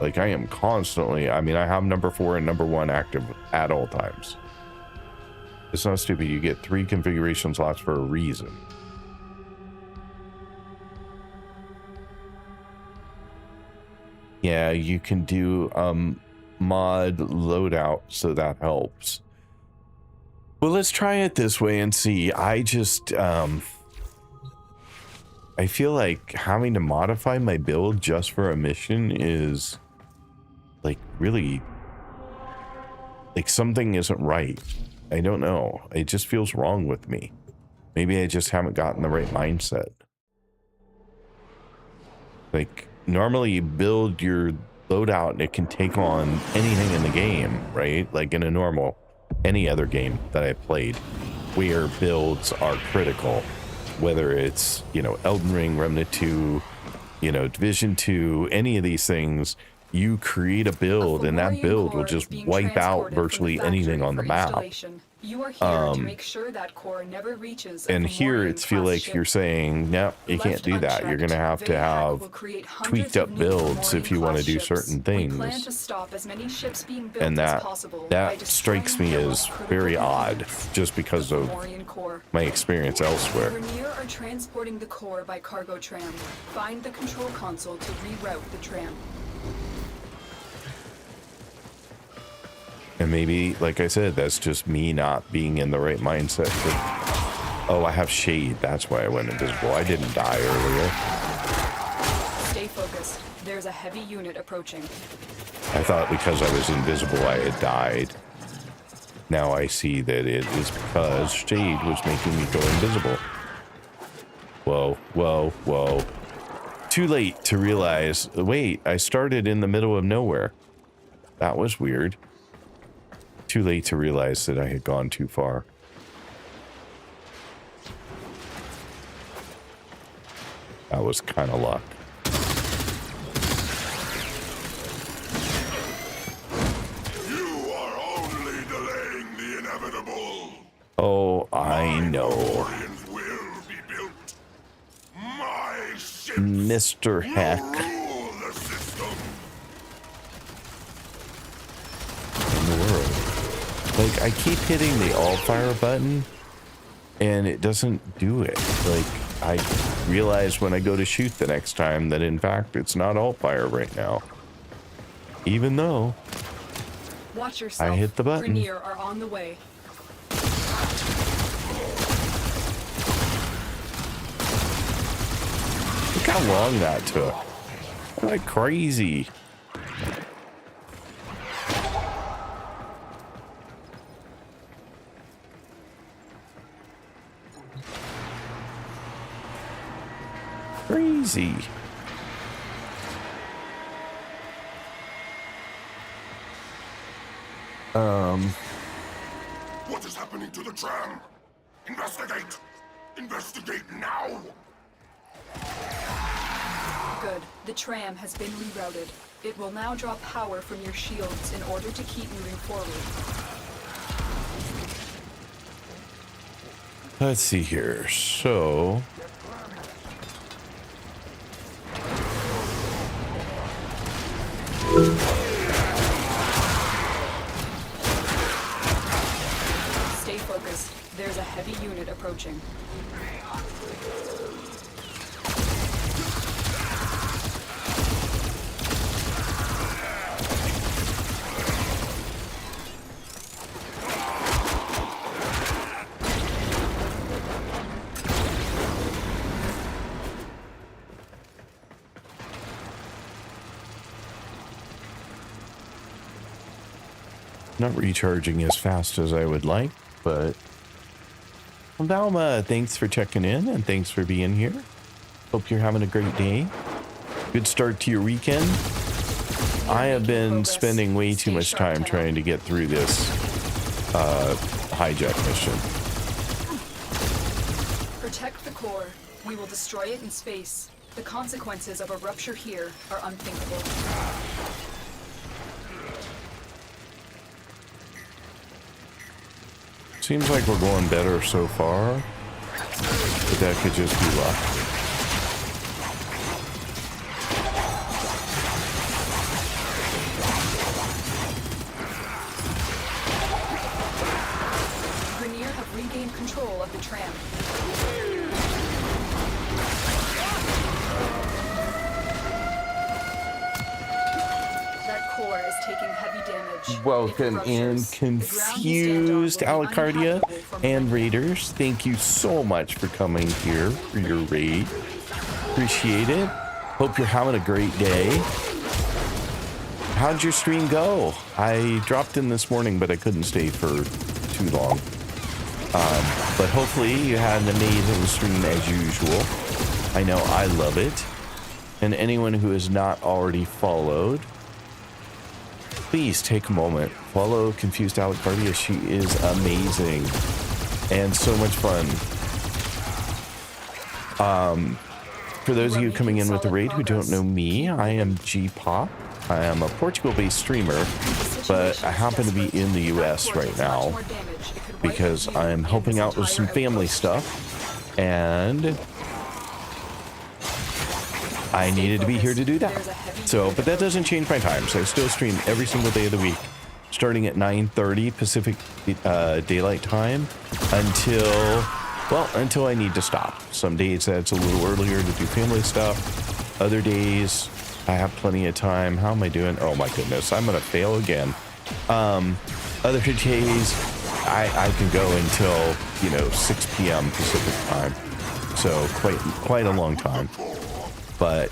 Like, I am constantly, I mean, I have number 4 and number 1 active at all times. It's not stupid. You get 3 configuration slots for a reason. Yeah, you can do mod loadout, so that helps. Well, let's try it this way and see. I just I feel like having to modify my build just for a mission is like really, like, something isn't right. I don't know. It just feels wrong with me. Maybe I just haven't gotten the right mindset. Like, normally you build your loadout and it can take on anything in the game, right? Like in a normal, any other game that I played, where builds are critical. Whether it's, you know, Elden Ring, Remnant 2, you know, Division 2, any of these things, you create a build and that build will just wipe out virtually anything on the map. You are here to make sure that core never reaches a And here Fomorian it's feel class like ship. you're saying, no, you can't Left do that. You're going to have to Vayhak have will create hundreds tweaked of up new builds if Fomorian you want to class do ships. certain We plan things. to stop as many ships being built And as that possible by strikes me destroying their as most critical very odd, components, just because the of Fomorian core. my experience elsewhere. Rainier are transporting the core by cargo tram. Find the control console to reroute the tram. And maybe, like I said, that's just me not being in the right mindset. Oh, I have shade. That's why I went invisible. I didn't die earlier. Stay focused. There's a heavy unit approaching. I thought because I was invisible, I had died. Now I see that it is because shade was making me go invisible. Whoa, whoa, whoa. Too late to realize, wait, I started in the middle of nowhere. That was weird. Too late to realize that I had gone too far. That was kind of luck. You are only delaying the inevitable. Oh, I know. Fomorians will be built. My ships Mr. Heck. rule the system. In the world. Like, I keep hitting the all-fire button, and it doesn't do it. Like, I realize when I go to shoot the next time that, in fact, it's not all-fire right now. Even though Watch yourself. I hit the button. Rainier are on the way. Look how long that took. Like crazy. Crazy. What is happening to the tram? Investigate! Investigate now! Good. The tram has been rerouted. It will now draw power from your shields in order to keep moving forward. Let's see here. So Stay focused. There's a heavy unit approaching. not recharging as fast as I would like, but well, Valma, thanks for checking in and thanks for being here. Hope you're having a great day. Good start to your weekend. I have been spending way too much time trying to get through this hijack mission. Protect the core. We will destroy it in space. The consequences of a rupture here are unthinkable. Seems like we're going better so far, but that could just be luck. Rainier have regained control of the tram. That core is taking heavy damage. Welcome If it in, ruptures, the ground you confused stand on will be Alacardia uninhabitable from and here. Raiders. Thank you so much for coming here for your raid. Appreciate it. Hope you're having a great day. How'd your stream go? I dropped in this morning, but I couldn't stay for too long. But hopefully you had an amazing stream as usual. I know I love it. And anyone who has not already followed, please take a moment. Follow Confused Alacardia. She is amazing and so much fun. For those of you coming in with the raid who don't know me, I am G-Pop. I am a Portugal-based streamer, but I happen to be in the US right now. because I'm helping out with some family stuff, and I needed to be here to do that. So, but that doesn't change my time. So I still stream every single day of the week, starting at 9:30 Pacific Daylight Time until I need to stop. Some days that's a little earlier to do family stuff. Other days I have plenty of time. How am I doing? Oh my goodness, I'm gonna fail again. Other days I can go until 6 p.m. Pacific time. So quite a long time. But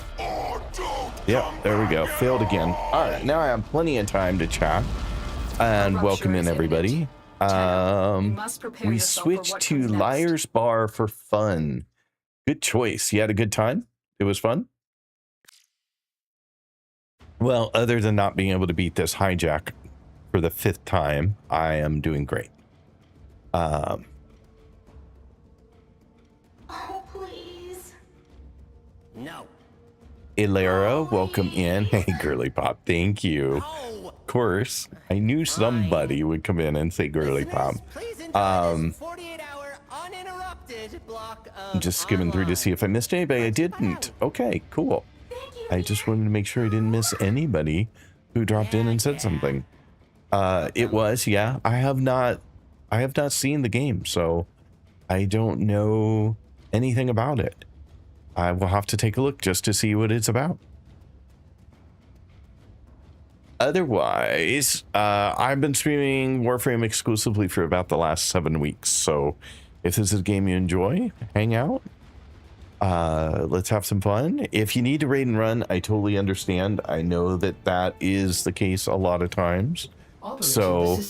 yeah, there we go. Failed again. All right, now I have plenty of time to chat and welcome in everybody. We switched to Liar's Bar for fun. Good choice. You had a good time? It was fun? Well, other than not being able to beat this hijack for the 5th time, I am doing great. Oh, please. No. Ilera, welcome in. Hey, Girly Pop, thank you. Of course, I knew somebody would come in and say Girly Pop. I'm just skimming through to see if I missed anybody. I didn't. Okay, cool. I just wanted to make sure I didn't miss anybody who dropped in and said something. It was, yeah. I have not seen the game, so I don't know anything about it. I will have to take a look just to see what it's about. Otherwise, I've been streaming Warframe exclusively for about the last 7 weeks. So if this is a game you enjoy, hang out. Let's have some fun. If you need to raid and run, I totally understand. I know that is the case a lot of times. So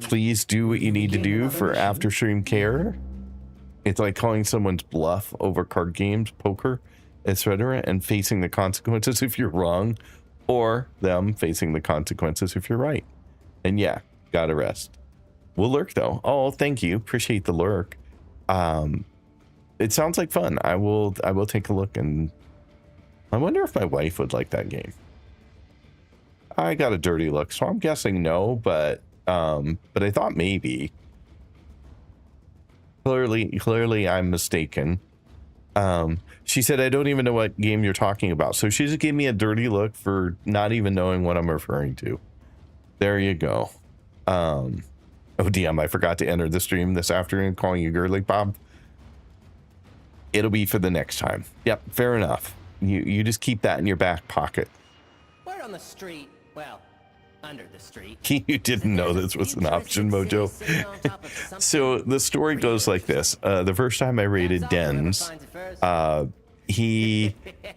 please do what you need to do for after stream care. It's like calling someone's bluff over card games, poker, etc., and facing the consequences if you're wrong, or them facing the consequences if you're right. And yeah, gotta rest. We'll lurk though. Oh, thank you. Appreciate the lurk. It sounds like fun. I will take a look, and I wonder if my wife would like that game. I got a dirty look, so I'm guessing no, but I thought maybe. Clearly I'm mistaken. She said, I don't even know what game you're talking about. So she just gave me a dirty look for not even knowing what I'm referring to. There you go. Oh, damn, I forgot to enter the stream this afternoon calling you Girly Pop. It'll be for the next time. Yep, fair enough. You just keep that in your back pocket. We're on the street. Well, under the street. You didn't know this was an option, Mojo. So the story goes like this. The first time I raided Dens, he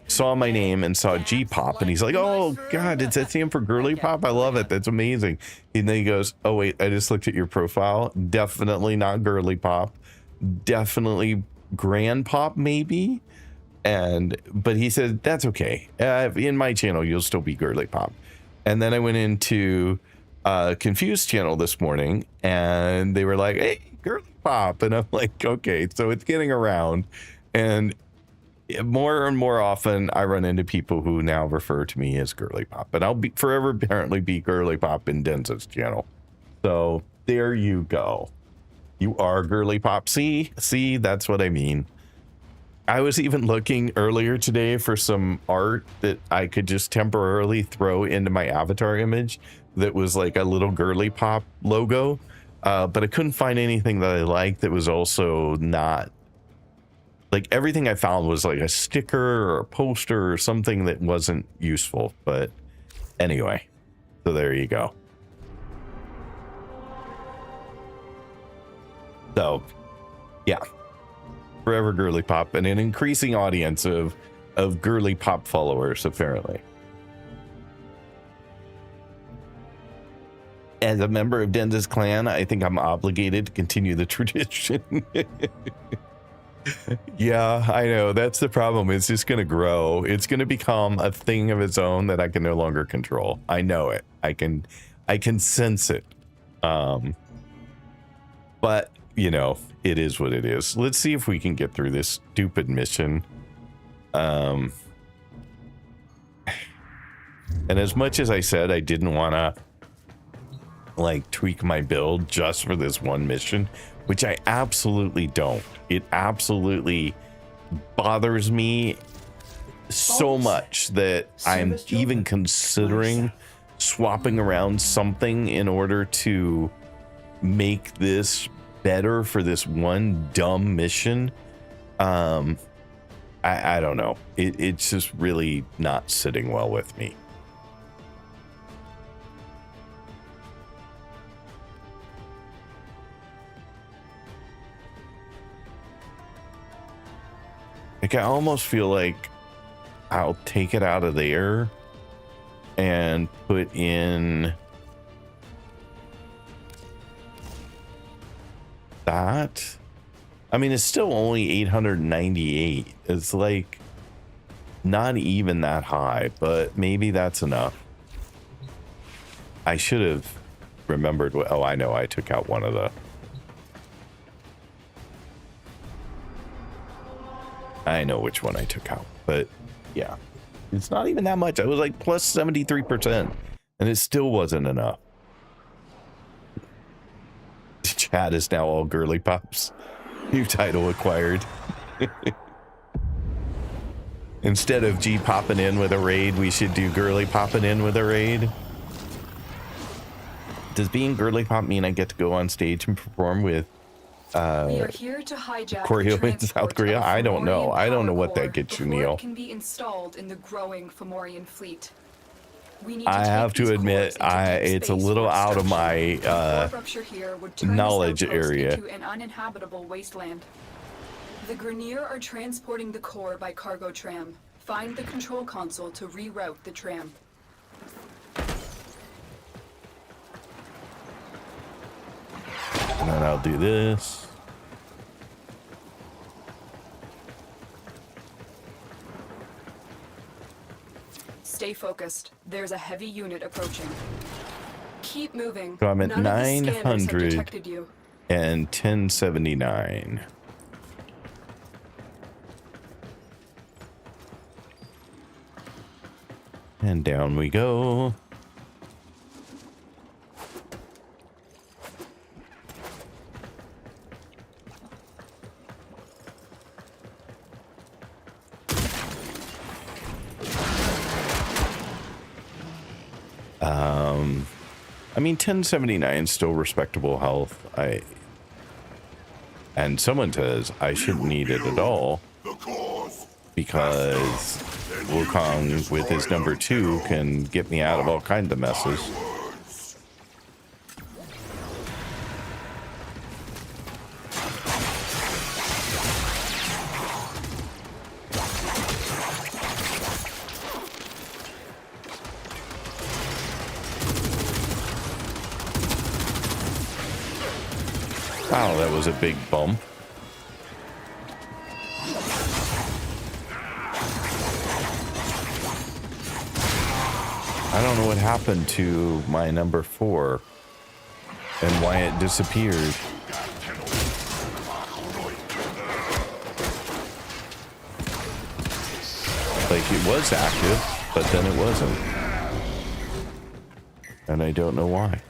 saw my name and saw G-Pop, and he's like, oh God, it's that stand for Girly Pop? I love it. That's amazing. And then he goes, oh wait, I just looked at your profile. Definitely not Girly Pop. Definitely Grand Pop, maybe. But he said, that's okay. In my channel, you'll still be Girly Pop. And then I went into Confused channel this morning, and they were like, hey, Girly Pop. And I'm like, okay, so it's getting around. And more and more often, I run into people who now refer to me as Girly Pop. But I'll be forever apparently be Girly Pop in Denza's channel. So there you go. You are Girly Pop. See, that's what I mean. I was even looking earlier today for some art that I could just temporarily throw into my avatar image that was like a little Girly Pop logo. But I couldn't find anything that I liked that was also not like everything I found was like a sticker or a poster or something that wasn't useful. But anyway, so there you go. So yeah. Forever Girly Pop, and an increasing audience of Girly Pop followers, apparently. As a member of Denza's clan, I think I'm obligated to continue the tradition. Yeah, I know. That's the problem. It's just going to grow. It's going to become a thing of its own that I can no longer control. I know it. I can sense it. But, you know, it is what it is. Let's see if we can get through this stupid mission. And as much as I said I didn't want to like tweak my build just for this one mission, which I absolutely don't. It absolutely bothers me so much that I'm even considering swapping around something in order to make this better for this one dumb mission. I don't know. It's just really not sitting well with me. Like, I almost feel like I'll take it out of there and put in that. I mean, it's still only 898. It's like not even that high, but maybe that's enough. I should have remembered what, oh, I know, I took out one of the, I know which one I took out, but yeah, it's not even that much. I was like plus 73%, and it still wasn't enough. Chat is now all girly pops. New title acquired. Instead of G popping in with a raid, we should do girly popping in with a raid. Does being girly pop mean I get to go on stage and perform with we are here to hijack Koryo in South Korea? I don't know. I don't know what that gets you, Neil. It can be installed in the growing Fomorian fleet. We need I have to admit, it's a little out of my knowledge area. Into an uninhabitable wasteland. The Grenier are transporting the core by cargo tram. Find the control console to reroute the tram. And then I'll do this. Stay focused. There's a heavy unit approaching. Keep moving. So I'm at None of the scanners have 900 detected you. and 1079. And down we go. I mean, 1079 is still respectable health. And someone says I shouldn't need it at all because Wukong with his number 2 can get me out of all kinds of messes. Wow, that was a big bump. I don't know what happened to my number 4 and why it disappeared. Like, it was active, but then it wasn't. And I don't know why.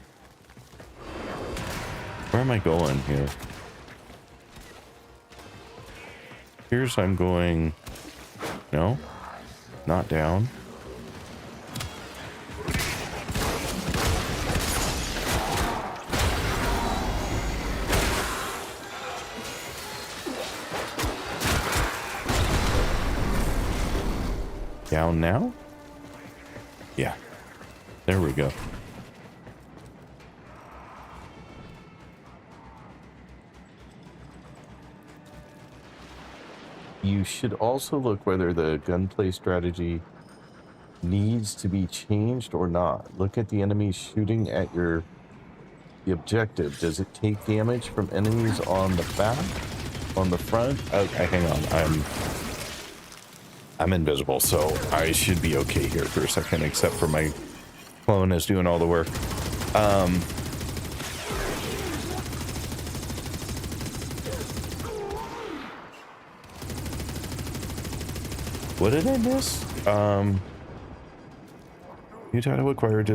Where am I going here? Here's I'm going. No, not down. Down now? Yeah. There we go. You should also look whether the gunplay strategy needs to be changed or not. Look at the enemies shooting at the objective. Does it take damage from enemies on the back, on the front? Okay, hang on. I'm invisible, so I should be okay here for a second, except for my clone is doing all the work. What did I miss? New title acquired.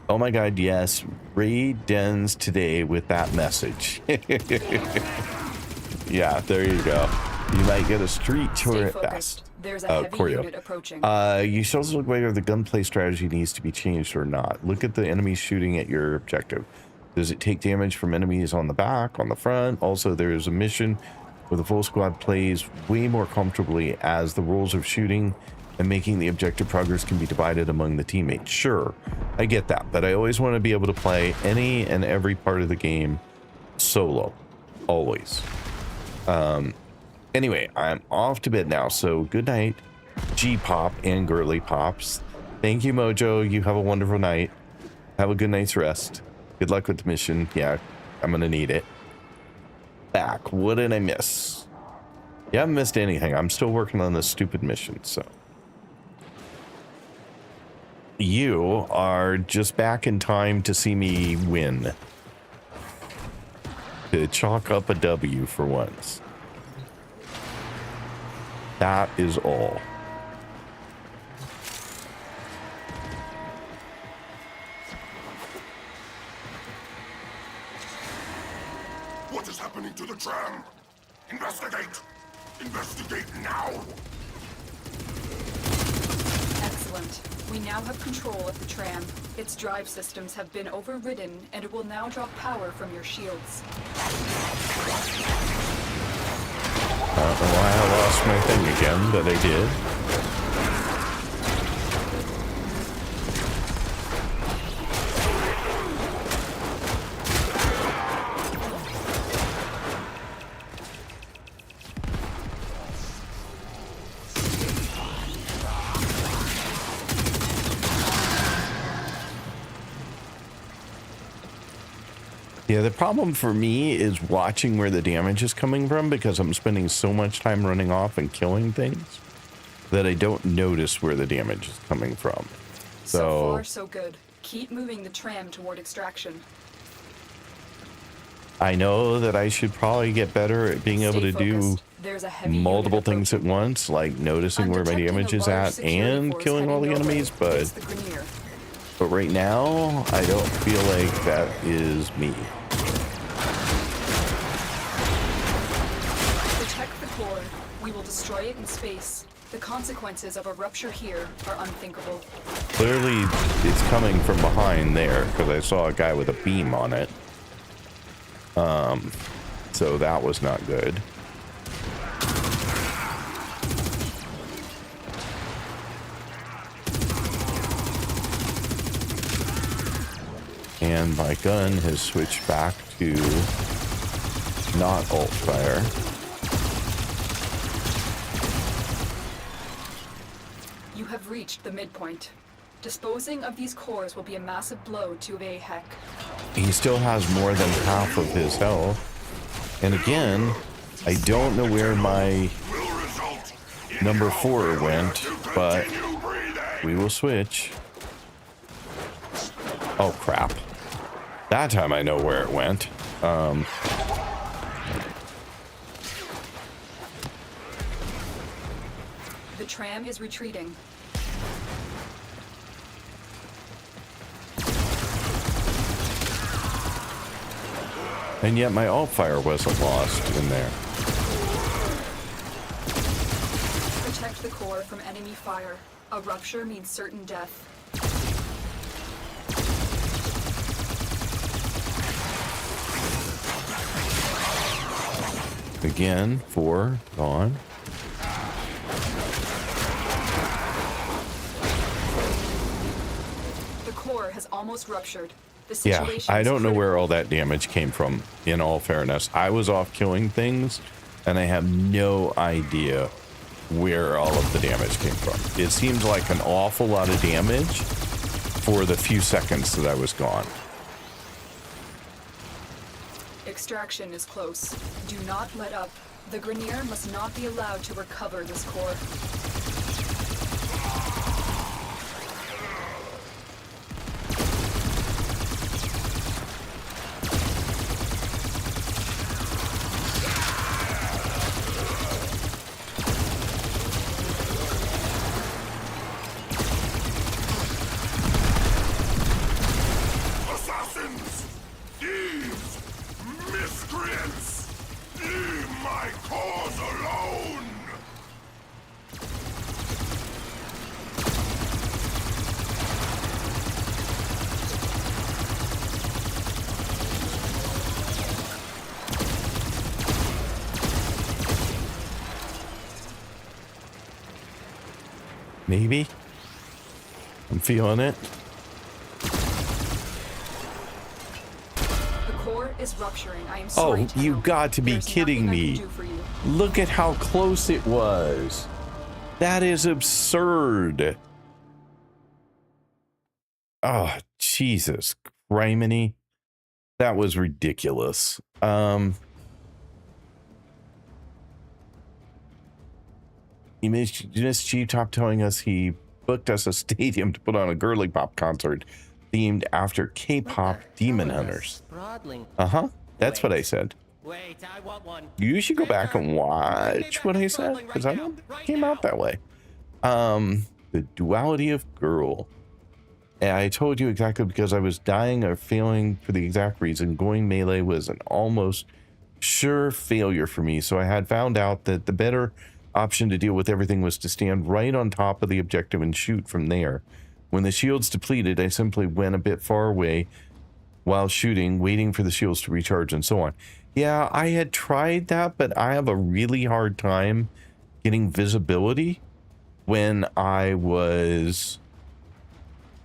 Oh my god, yes. Raid dens today with that message. Yeah, there you go. You might get a street tour at best. There's a heavy unit approaching. You should also look whether the gunplay strategy needs to be changed or not. Look at the enemies shooting at your objective. Does it take damage from enemies on the back, on the front? Also, there is a mission where the full squad plays way more comfortably as the roles of shooting and making the objective progress can be divided among the teammates. Sure, I get that, but I always want to be able to play any and every part of the game solo. Always. Anyway, I'm off to bed now, so good night, G-Pop and Girly Pops. Thank you, Mojo. You have a wonderful night. Have a good night's rest. Good luck with the mission. Yeah, I'm gonna need it. Back. What did I miss? Yeah, I haven't missed anything. I'm still working on this stupid mission, so. You are just back in time to see me win. To chalk up a W for once. That is all. What is happening to the tram? Investigate! Investigate now! Excellent. We now have control of the tram. Its drive systems have been overridden, and it will now draw power from your shields. I don't know why I lost my thing again, but I did. Yeah, the problem for me is watching where the damage is coming from because I'm spending so much time running off and killing things that I don't notice where the damage is coming from. So far, so good. Keep moving the tram toward extraction. I know that I should probably get better at being able to do multiple things at once, like noticing where my damage is at and killing all the enemies, but right now, I don't feel like that is me. Protect the core. We will destroy it in space. The consequences of a rupture here are unthinkable. Clearly, it's coming from behind there, because I saw a guy with a beam on it. So that was not good. And my gun has switched back to not alt fire. You have reached the midpoint. Disposing of these cores will be a massive blow to Ahek. He still has more than half of his health. And again, I don't know where my number 4 went, but we will switch. Oh, crap. That time I know where it went. The tram is retreating. And yet my alt fire wasn't lost in there. Protect the core from enemy fire. A rupture means certain death. Again, 4 gone. The core has almost ruptured. The Yeah, situation I is don't know where critical. all that damage came from, in all fairness. I was off killing things, and I have no idea where all of the damage came from. It seemed like an awful lot of damage for the few seconds that I was gone. Extraction is close. Do not let up. The Grenier must not be allowed to recover this core. my cause alone! Maybe. I'm feeling it. The core is rupturing. I am sorry. Oh, you Tenno. got to be There's kidding nothing I me. can do for you. Look at how close it was. That is absurd. Oh, Jesus. Criminy. That was ridiculous. You missed G-Top telling us he booked us a stadium to put on a girly pop concert themed after K-pop Demon Hunters. Uh-huh. That's what I said. Wait, I want one. You should go back and watch what I said, because I don't think it came out that way. The duality of girl. And I told you exactly because I was dying of failing for the exact reason. Going melee was an almost sure failure for me, so I had found out that the better option to deal with everything was to stand right on top of the objective and shoot from there. When the shields depleted, I simply went a bit far away while shooting, waiting for the shields to recharge and so on. Yeah, I had tried that, but I have a really hard time getting visibility when I was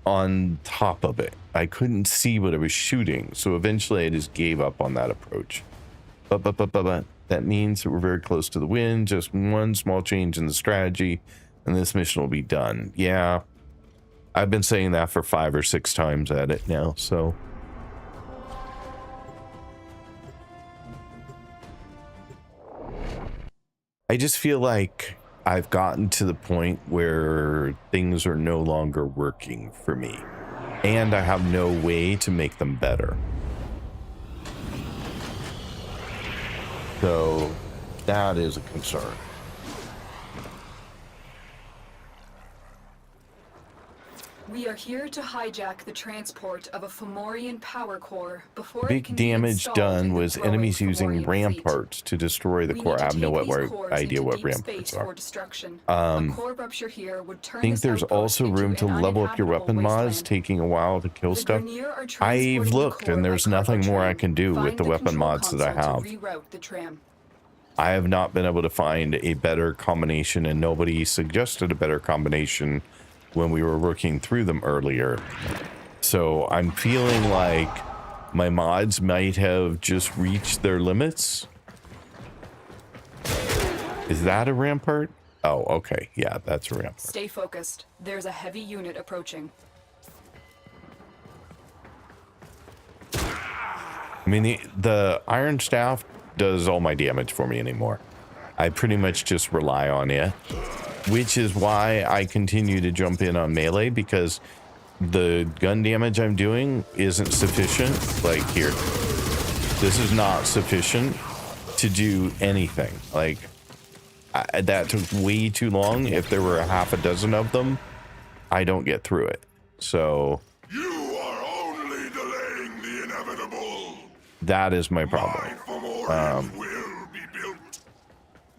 on top of it. I couldn't see what I was shooting, so eventually I just gave up on that approach. But that means that we're very close to the win. Just one small change in the strategy, and this mission will be done. Yeah, I've been saying that for 5 or 6 times at it now, so... I just feel like I've gotten to the point where things are no longer working for me, and I have no way to make them better. So that is a concern. We are here to hijack the transport of a Fomorian power core before it Big can be damage installed done in the was growing enemies using Fomorian ramparts to destroy the fleet. core. We I have need to no take these cores idea into what deep ramparts space are. for destruction. A core rupture here would turn I think this there's outpost also into room to an level up your weapon uninhabitable mods, wasteland. taking a while to kill The stuff. Grineer are I've transporting the looked, core and by there's cargo nothing more I tram. can do with Find the weapon control mods that I console to have. reroute the tram. I have not been able to find a better combination, and nobody suggested a better combination when we were working through them earlier. So I'm feeling like my mods might have just reached their limits. Is that a rampart? Oh, okay. Yeah, that's a rampart. Stay focused. There's a heavy unit approaching. I mean, the iron staff does all my damage for me anymore. I pretty much just rely on it, which is why I continue to jump in on melee, because the gun damage I'm doing isn't sufficient. Like here, this is not sufficient to do anything. Like that took way too long. If there were a half a dozen of them, I don't get through it. So You are only delaying the inevitable. that is my problem. My Fomorians will be built.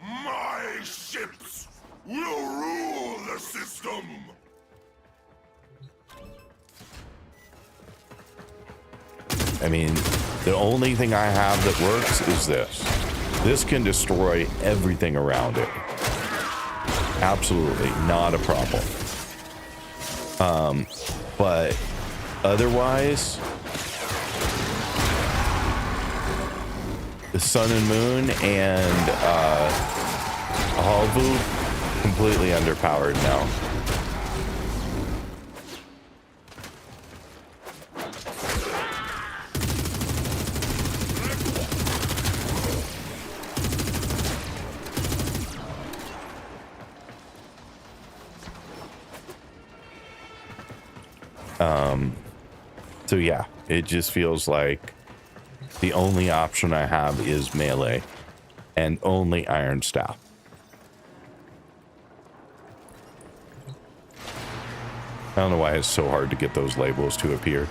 My ships will rule the system. I mean, the only thing I have that works is this. This can destroy everything around it. Absolutely not a problem. But otherwise, the sun and moon and Halvu completely underpowered now. So yeah, it just feels like the only option I have is melee and only iron staff. I don't know why it's so hard to get those labels to appear.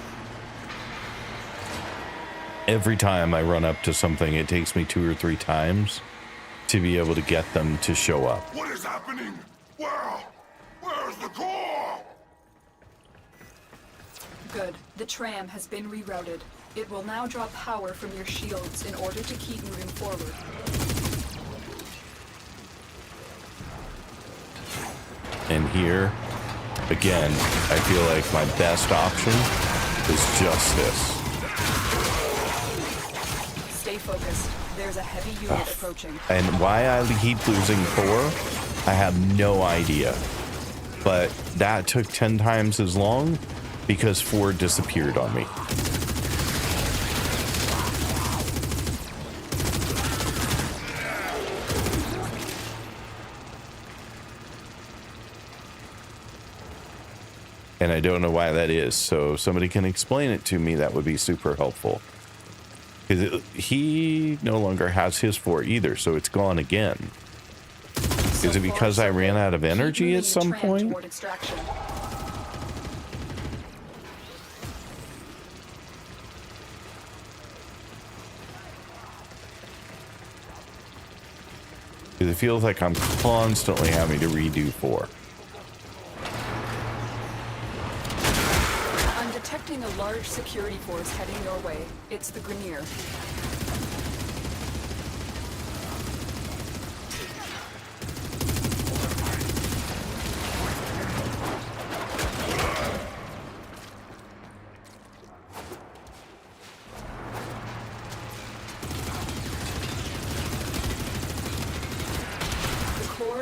Every time I run up to something, it takes me 2 or 3 times to be able to get them to show up. What is happening? Where's the core? Good. The tram has been rerouted. It will now draw power from your shields in order to keep moving forward. And here, again, I feel like my best option is just this. Stay focused. There's a heavy unit approaching. And why I keep losing 4, I have no idea. But that took 10 times as long because 4 disappeared on me. And I don't know why that is. So if somebody can explain it to me, that would be super helpful. Because he no longer has his 4 either, so it's gone again. Is it because I ran out of energy at some point? Because it feels like I'm constantly having to redo 4. I'm detecting a large security force heading your way. It's the Grenier.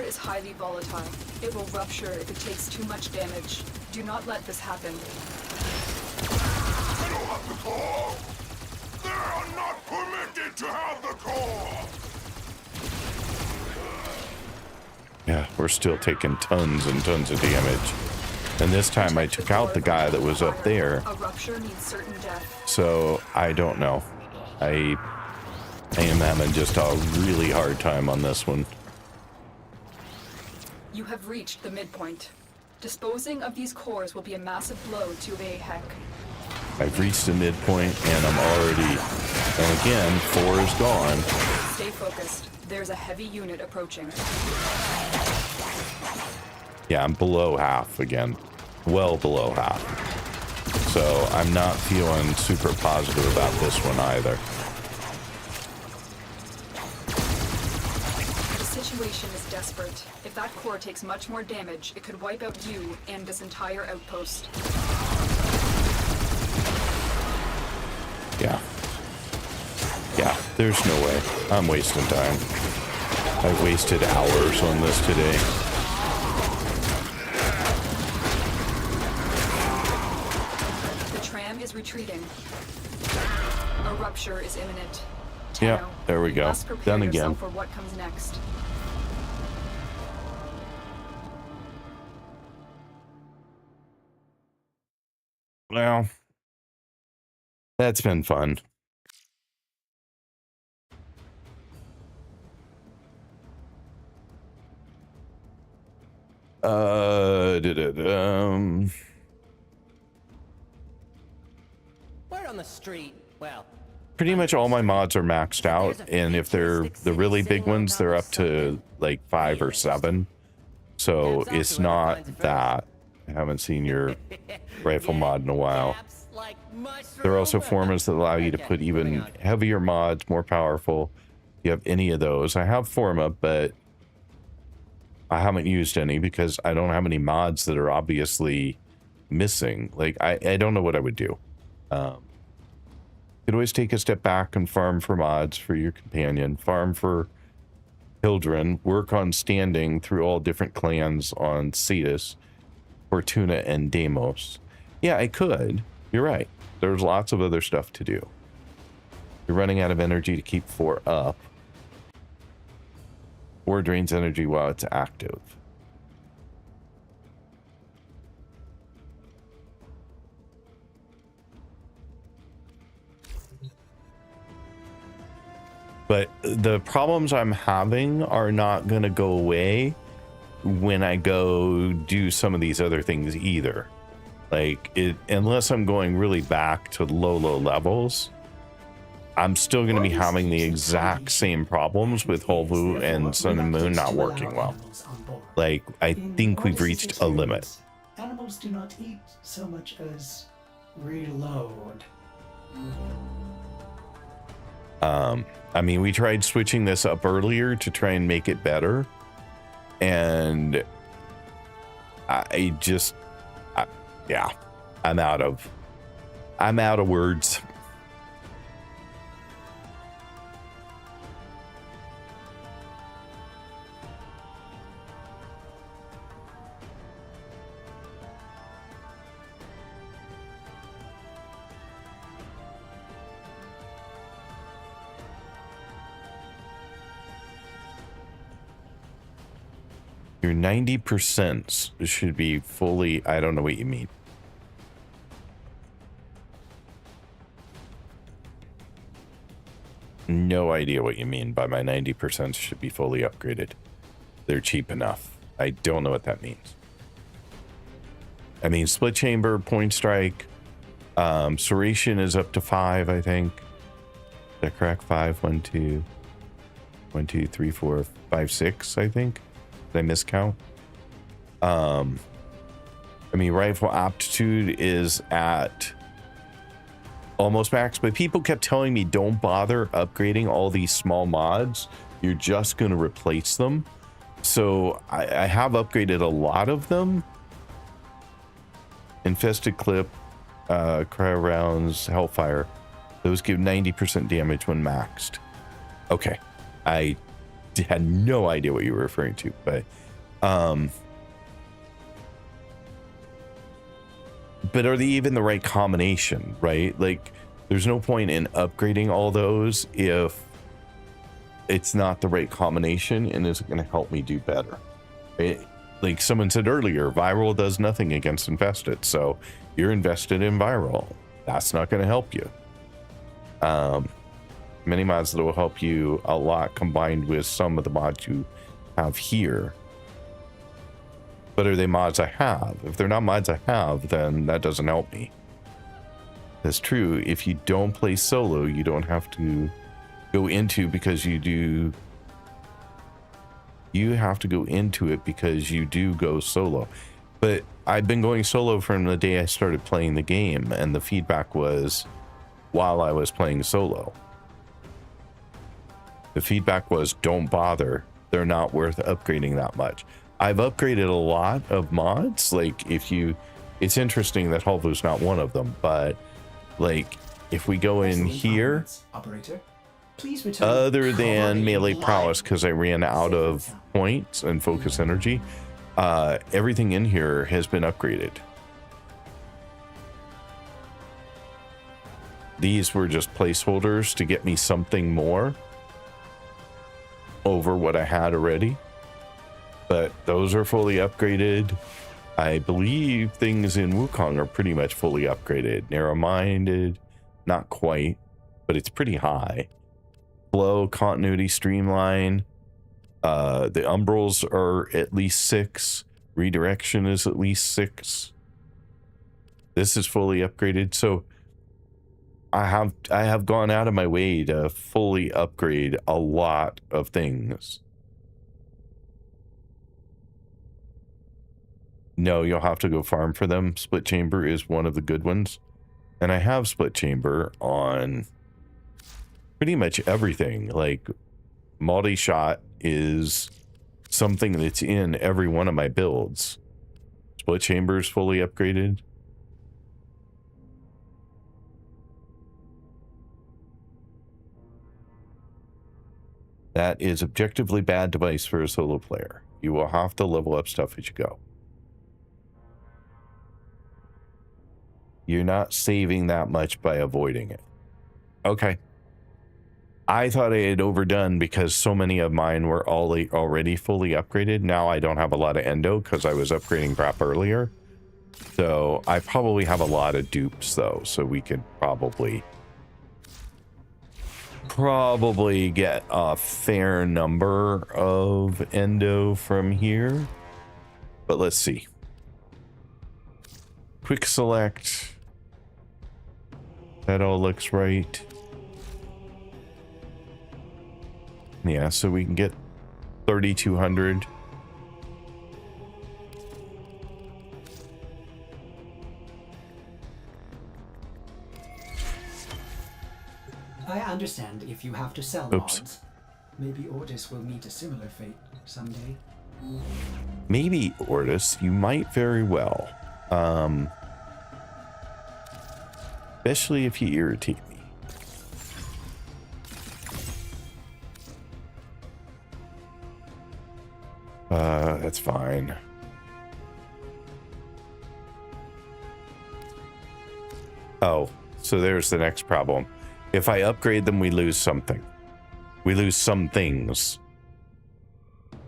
Is highly volatile. It will rupture if it takes too much damage. Do not let this happen. I don't have the core! They are not permitted to have the core! Yeah, we're still taking tons and tons of damage. And this time I took out the guy that was up there. A rupture means certain death. So I don't know. I am having just a really hard time on this one. You have reached the midpoint. Disposing of these cores will be a massive blow to AHEC. I've reached the midpoint and I'm already, and again, 4 is gone. Stay focused. There's a heavy unit approaching. Yeah, I'm below half again. Well below half. So I'm not feeling super positive about this one either. The situation is desperate. If that core takes much more damage, it could wipe out you and this entire outpost. Yeah. Yeah, there's no way. I'm wasting time. I've wasted hours on this today. The tram is retreating. A rupture is imminent. Yeah, Tenno, there we you go. must prepare Done yourself again. for what comes next. Well, that's been fun. Word on the street. Well, Pretty much all my mods are maxed out, and if they're the really big ones, they're up to like 5 or 7. So it's not that. I haven't seen your rifle mod in a while. There are also formats that allow you to put even heavier mods, more powerful. If you have any of those. I have Forma, but I haven't used any because I don't have any mods that are obviously missing. Like, I don't know what I would do. You could always take a step back and farm for mods for your companion, farm for children, work on standing through all different clans on Cetus, Fortuna, and Deimos. Yeah, I could. You're right. There's lots of other stuff to do. You're running out of energy to keep 4 up. 4 drains energy while it's active. But the problems I'm having are not going to go away when I go do some of these other things either. Like, unless I'm going really back to low levels, I'm still going to be having the exact same problems with Holvu and Sun and Moon not working well. Like, I think we've reached a limit. Animals do not eat so much as reload. I mean, we tried switching this up earlier to try and make it better. And yeah, I'm out of words. Your 90% should be fully, I don't know what you mean. No idea what you mean by my 90% should be fully upgraded. They're cheap enough. I don't know what that means. I mean, split chamber, point strike, serration is up to 5, I think. Did I correct? 5, 1, 2, 1, 2, 3, 4, 5, 6, I think. Did I miscount? I mean, rifle aptitude is at almost max, but people kept telling me don't bother upgrading all these small mods. You're just going to replace them. So I have upgraded a lot of them. Infested clip, cryo rounds, hellfire. Those give 90% damage when maxed. Okay. I had no idea what you were referring to, but are they even the right combination, right? Like, there's no point in upgrading all those if it's not the right combination and isn't going to help me do better. Like someone said earlier, viral does nothing against infested, so you're invested in viral. That's not going to help you. Many mods that will help you a lot combined with some of the mods you have here. But are they mods I have? If they're not mods I have, then that doesn't help me. That's true. If you don't play solo, you don't have to go into because you do. You have to go into it because you do go solo. But I've been going solo from the day I started playing the game, and the feedback was while I was playing solo. The feedback was, don't bother. They're not worth upgrading that much. I've upgraded a lot of mods. Like, it's interesting that Holvu's not one of them, but like, if we go in here, Operator, please return other than melee prowess, because I ran out of points and focus energy, everything in here has been upgraded. These were just placeholders to get me something more over what I had already, but those are fully upgraded. I believe things in Wukong are pretty much fully upgraded. Narrow-minded, not quite, but it's pretty high. Flow, continuity, streamline. The umbrals are at least 6. Redirection is at least 6. This is fully upgraded, so I have gone out of my way to fully upgrade a lot of things. No, you'll have to go farm for them. Split chamber is one of the good ones. And I have split chamber on pretty much everything. Like, multi-shot is something that's in every one of my builds. Split chamber is fully upgraded. That is objectively bad device for a solo player. You will have to level up stuff as you go. You're not saving that much by avoiding it. Okay. I thought I had overdone because so many of mine were already fully upgraded. Now I don't have a lot of endo because I was upgrading crap earlier. So I probably have a lot of dupes though, so we could probably get a fair number of endo from here. But let's see. Quick select. That all looks right. Yeah, so we can get 3,200. I understand if you have to sell Oops. mods. Maybe Ortis will meet a similar fate someday. Maybe, Ortis, you might very well. Especially if you irritate me. That's fine. Oh, so there's the next problem. If I upgrade them, we lose something. We lose some things.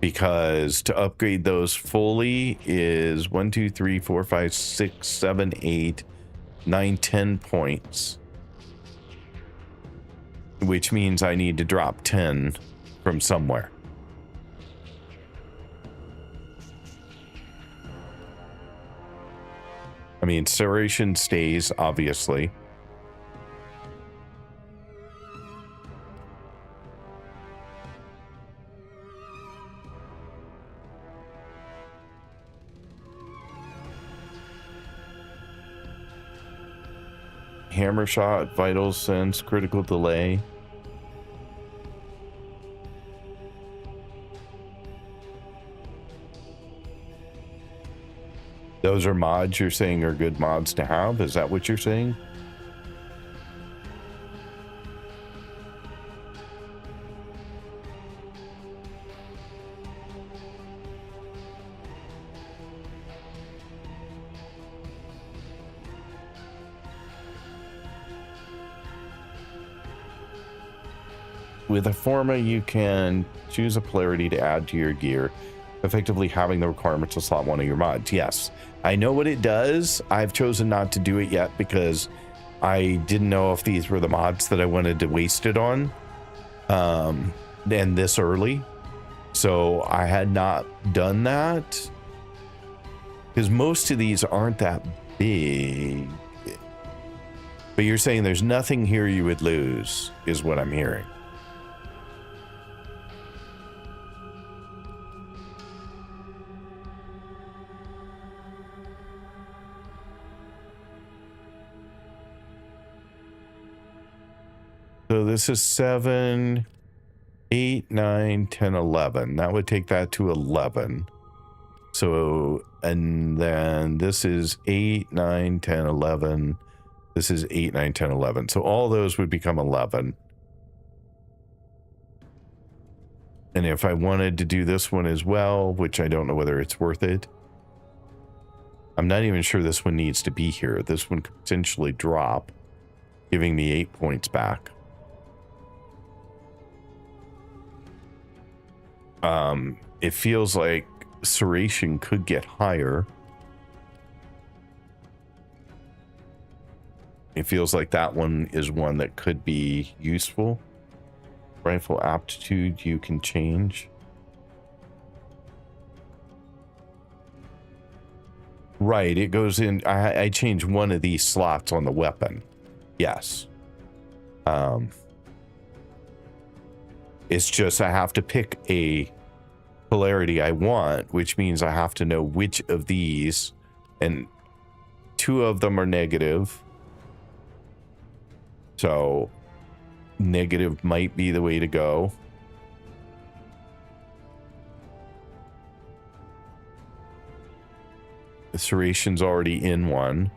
Because to upgrade those fully is 1, 2, 3, 4, 5, 6, 7, 8, 9, 10 points. Which means I need to drop 10 from somewhere. I mean, Serration stays, obviously. Hammer shot, vital sense, critical delay. Those are mods you're saying are good mods to have? Is that what you're saying? With a Forma, you can choose a polarity to add to your gear, effectively having the requirement to slot one of your mods. Yes, I know what it does. I've chosen not to do it yet because I didn't know if these were the mods that I wanted to waste it on, and this early. So I had not done that because most of these aren't that big. But you're saying there's nothing here you would lose, is what I'm hearing. So this is 7, 8, 9, 10, 11. That would take that to 11. So, and then this is 8, 9, 10, 11. This is 8, 9, 10, 11. So all those would become 11. And if I wanted to do this one as well, which I don't know whether it's worth it. I'm not even sure this one needs to be here. This one could potentially drop, giving me 8 points back. It feels like Serration could get higher. It feels like that one is one that could be useful. Rifle aptitude you can change. Right, it goes in. I change one of these slots on the weapon. Yes. It's just I have to pick a polarity I want, which means I have to know which of these, and 2 of them are negative. So negative might be the way to go. The Seration's already in one.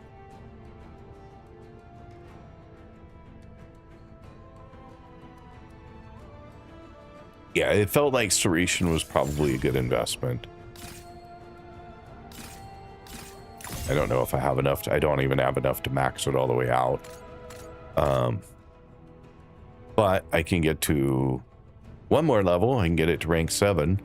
Yeah, it felt like Serration was probably a good investment. I don't know if I have enough. I don't even have enough to max it all the way out. But I can get to one more level. I can get it to rank 7.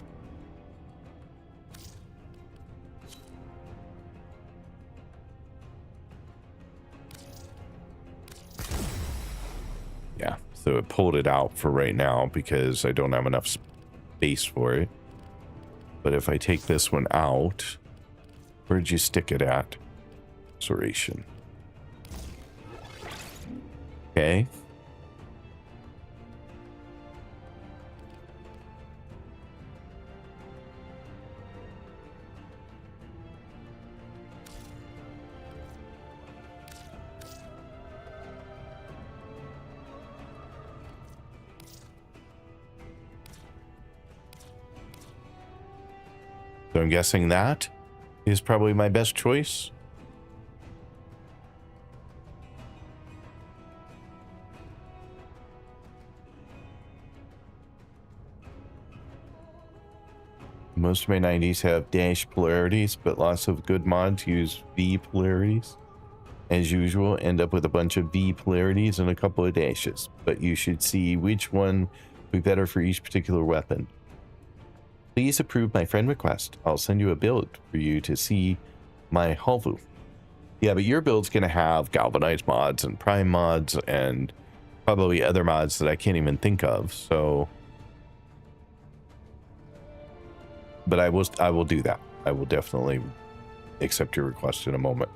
Yeah, so it pulled it out for right now because I don't have enough space for it. But if I take this one out, where'd you stick it at? Serration. Okay. So I'm guessing that is probably my best choice. Most of my 90s have dash polarities, but lots of good mods use V polarities. As usual, end up with a bunch of V polarities and a couple of dashes, but you should see which one would be better for each particular weapon. Please approve my friend request. I'll send you a build for you to see my Halvu. Yeah, but your build's going to have galvanized mods and prime mods and probably other mods that I can't even think of, so... But I will do that. I will definitely accept your request in a moment.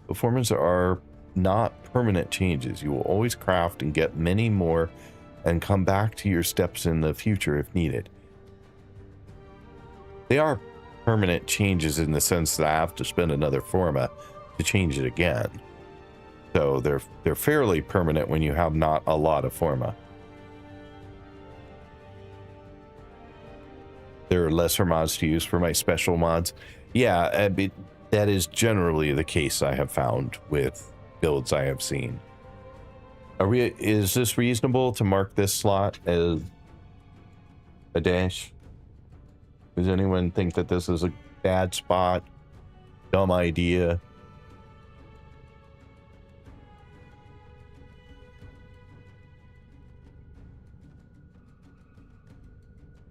Performance are not permanent changes. You will always craft and get many more and come back to your steps in the future if needed. They are permanent changes in the sense that I have to spend another forma to change it again. So they're fairly permanent when you have not a lot of forma. There are lesser mods to use for my special mods. Yeah, that is generally the case I have found with builds I have seen. Is this reasonable to mark this slot as a dash? Does anyone think that this is a bad spot? Dumb idea?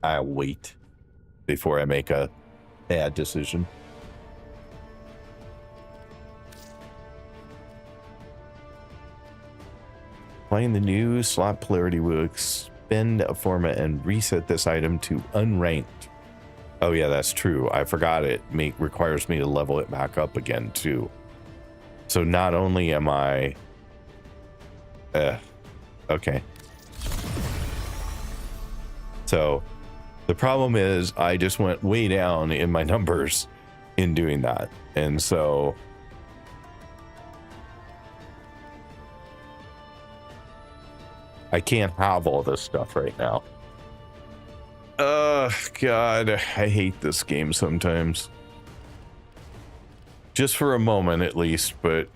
I'll wait before I make a bad decision. Applying the new slot polarity will expend a forma and reset this item to unranked. Oh yeah, that's true. I forgot it requires me to level it back up again too. So not only am I... okay. So... the problem is I just went way down in my numbers in doing that. And so I can't have all this stuff right now. God, I hate this game sometimes. Just for a moment at least, but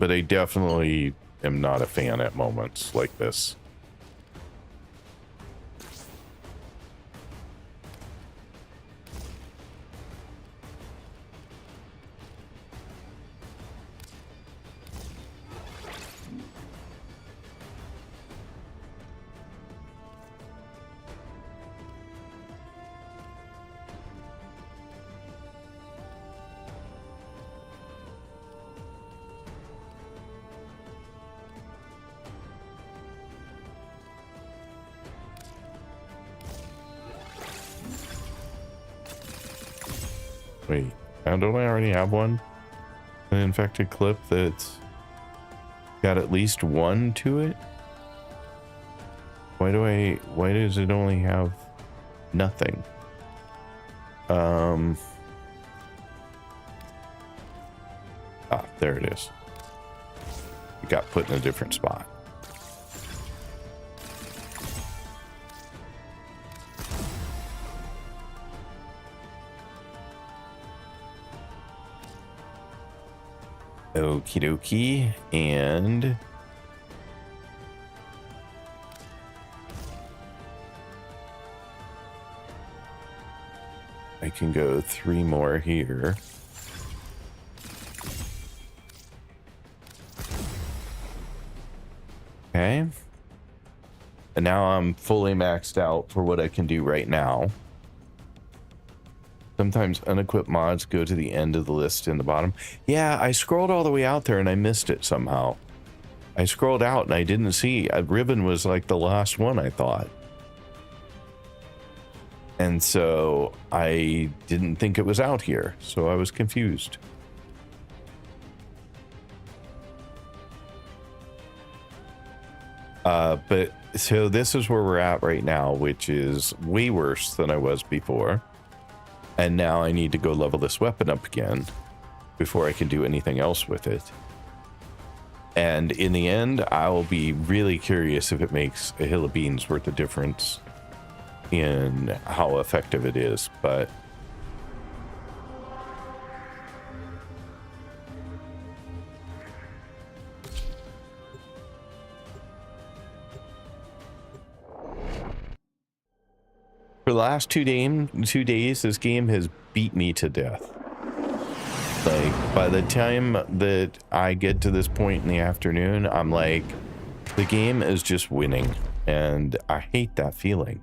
I definitely am not a fan at moments like this. Wait, don't I already have one? An infected clip that's got at least one to it? Why does it only have nothing? There it is. It got put in a different spot. Okie dokie, and I can go 3 more here. Okay. And now I'm fully maxed out for what I can do right now. Sometimes unequipped mods go to the end of the list in the bottom. Yeah, I scrolled all the way out there and I missed it somehow. I scrolled out and I didn't see. Ribbon was like the last one, I thought. And so I didn't think it was out here. So I was confused. But so this is where we're at right now, which is way worse than I was before. And now I need to go level this weapon up again before I can do anything else with it. And in the end, I will be really curious if it makes a hill of beans worth of difference in how effective it is. But last 2 days, this game has beat me to death. Like, by the time that I get to this point in the afternoon, I'm like, the game is just winning, and I hate that feeling.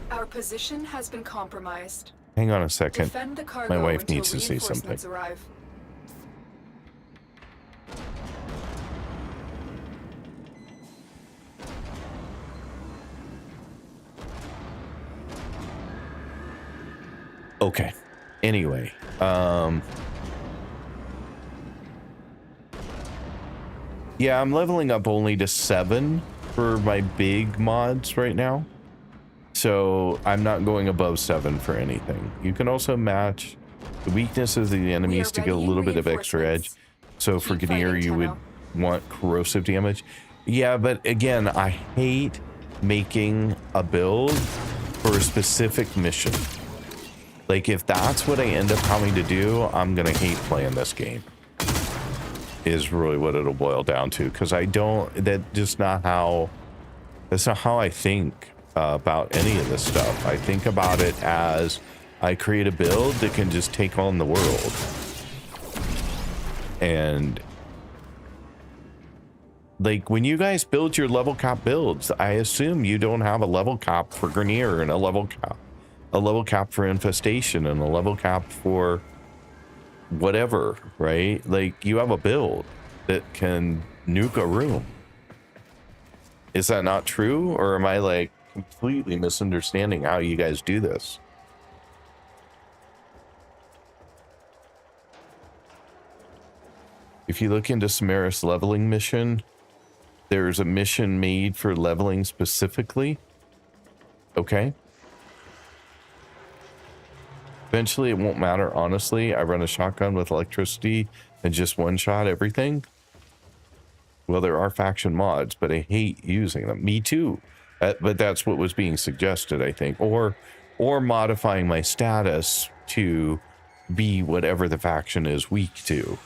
Our position has been compromised. Hang on a second. Defend the cargo My wife until needs to say something. reinforcements arrive. Okay. Anyway, yeah, I'm leveling up only to 7 for my big mods right now. So I'm not going above 7 for anything. You can also match the weaknesses of the enemies to get a little bit of extra edge. So for Ganir, you would want corrosive damage. Yeah, but again, I hate making a build for a specific mission. Like, if that's what I end up having to do, I'm gonna hate playing this game. Is really what it'll boil down to, because that's not how I think about any of this stuff. I think about it as I create a build that can just take on the world. And like, when you guys build your level cap builds, I assume you don't have a level cap for Grenier and a level cap for Infestation and a level cap for whatever, right? Like, you have a build that can nuke a room. Is that not true? Or am I like completely misunderstanding how you guys do this? If you look into Samaris leveling mission, there's a mission made for leveling specifically. Okay. Eventually, it won't matter, honestly. I run a shotgun with electricity and just one-shot everything. Well, there are faction mods, but I hate using them. Me too. But that's what was being suggested, I think. Or modifying my status to be whatever the faction is weak to.